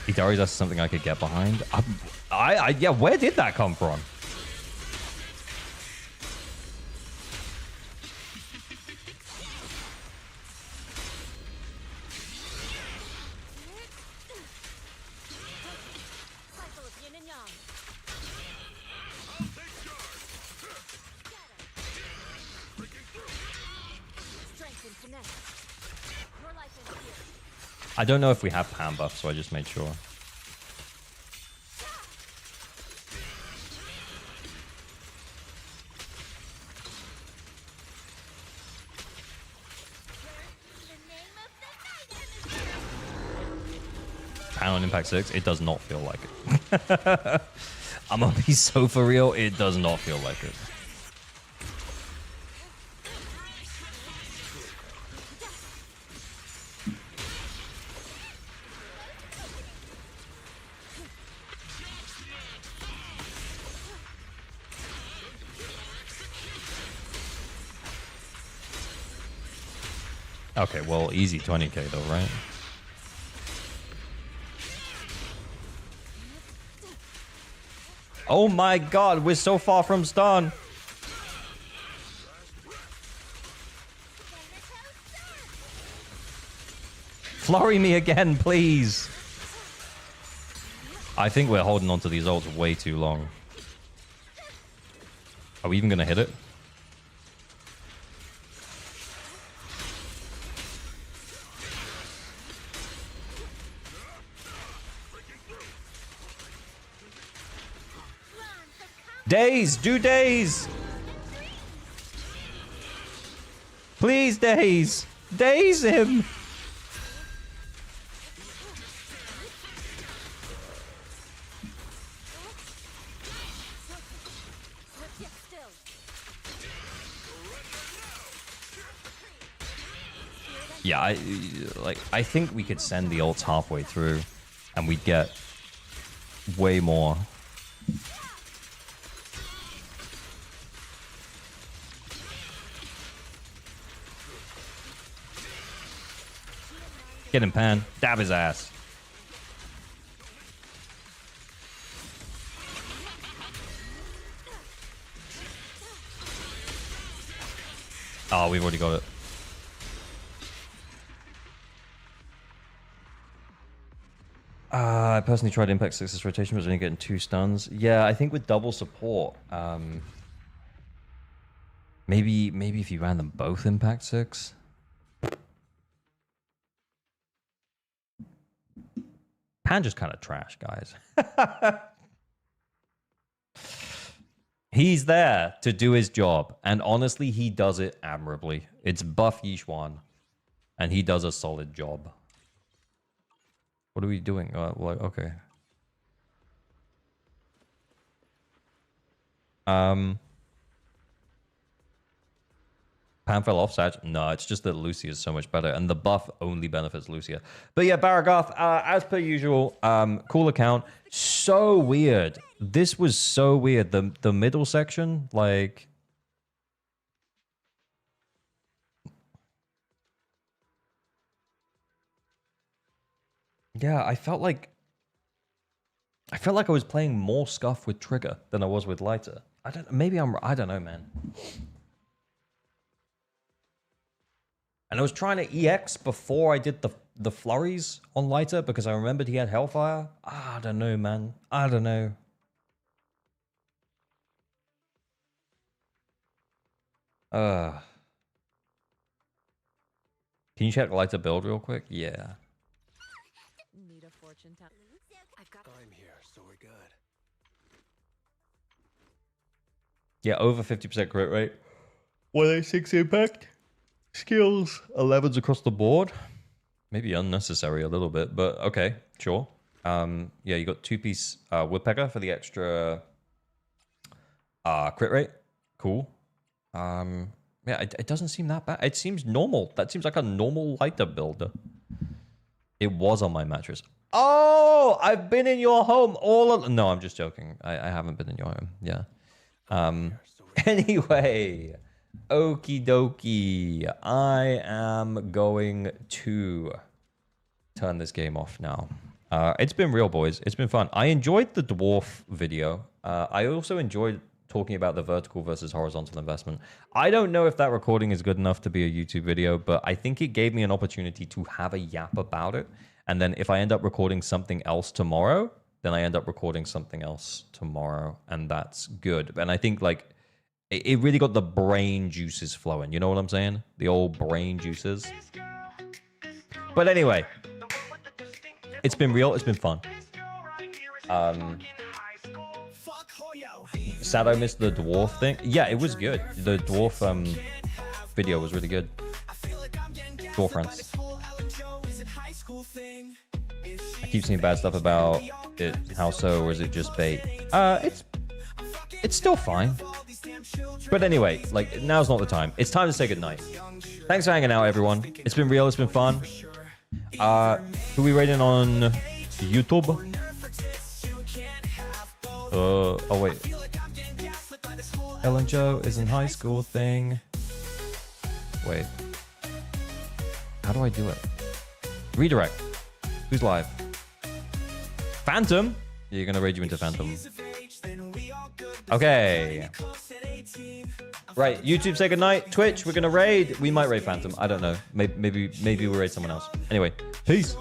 Idari's that's something I could get behind. Yeah, where did that come from? I don't know if we have Pan buff, so I just made sure. Pan on Impact 6, it does not feel like it. I'm gonna be so for real, it does not feel like it. Okay, well, easy 20k though, right? Oh my god, we're so far from stun. Flurry me again, please. I think we're holding on to these ults way too long. Are we even gonna hit it? Days, do Days. Please, Days. Days him. Yeah, I think we could send the ults halfway through and we'd get way more. Get him, Pan. Dab his ass. Oh, we've already got it. I personally tried Impact 6's rotation, but was only getting 2 stuns. Yeah, I think with double support, maybe if you ran them both Impact 6. Pan just kind of trash, guys. He's there to do his job, and honestly, he does it admirably. It's buff Yixuan, and he does a solid job. What are we doing? Okay. Pan fell off, Sag? No, it's just that Lucia is so much better, and the buff only benefits Lucia. But yeah, Baragoth, as per usual, cool account. So weird. This was so weird. The middle section, like... Yeah, I felt like I was playing more Scuff with Trigger than I was with Lighter. I don't know, man. And I was trying to EX before I did the flurries on Lighter because I remembered he had Hellfire. I don't know, man. I don't know. Can you check Lighter build real quick? Yeah. Need a fortune teller. I'm here, so we're good. Yeah, over 50% crit rate. 186 impact. Skills 11s across the board. Maybe unnecessary a little bit, but okay, sure. Yeah, you got 2-piece Woodpecker for the extra crit rate. Cool. Yeah, it doesn't seem that bad. It seems normal. That seems like a normal Lighter builder. It was on my mattress. Oh, I've been in your home all... No, I'm just joking. I haven't been in your home. Yeah. Anyway... Okie dokie. I am going to turn this game off now. It's been real, boys. It's been fun. I enjoyed the dwarf video. I also enjoyed talking about the vertical versus horizontal investment. I don't know if that recording is good enough to be a YouTube video, but I think it gave me an opportunity to have a yap about it. And then if I end up recording something else tomorrow, then I end up recording something else tomorrow. And that's good. And I think, like, it really got the brain juices flowing. You know what I'm saying? The old brain juices. But anyway, it's been real. It's been fun. Sad I missed the dwarf thing. Yeah, it was good. The dwarf video was really good. Dwarf friends. I keep seeing bad stuff about it. How so? Or is it just bait? It's still fine. But anyway, like, now's not the time. It's time to say goodnight. Thanks for hanging out, everyone. It's been real. It's been fun. Who we rating on YouTube? Oh, wait. Ellen Joe is in high school thing. Wait. How do I do it? Redirect. Who's live? Phantom? You're gonna raid you into Phantom. Okay. Right, YouTube say goodnight. Twitch, we're gonna raid. We might raid Phantom. I don't know. Maybe we'll raid someone else. Anyway, peace.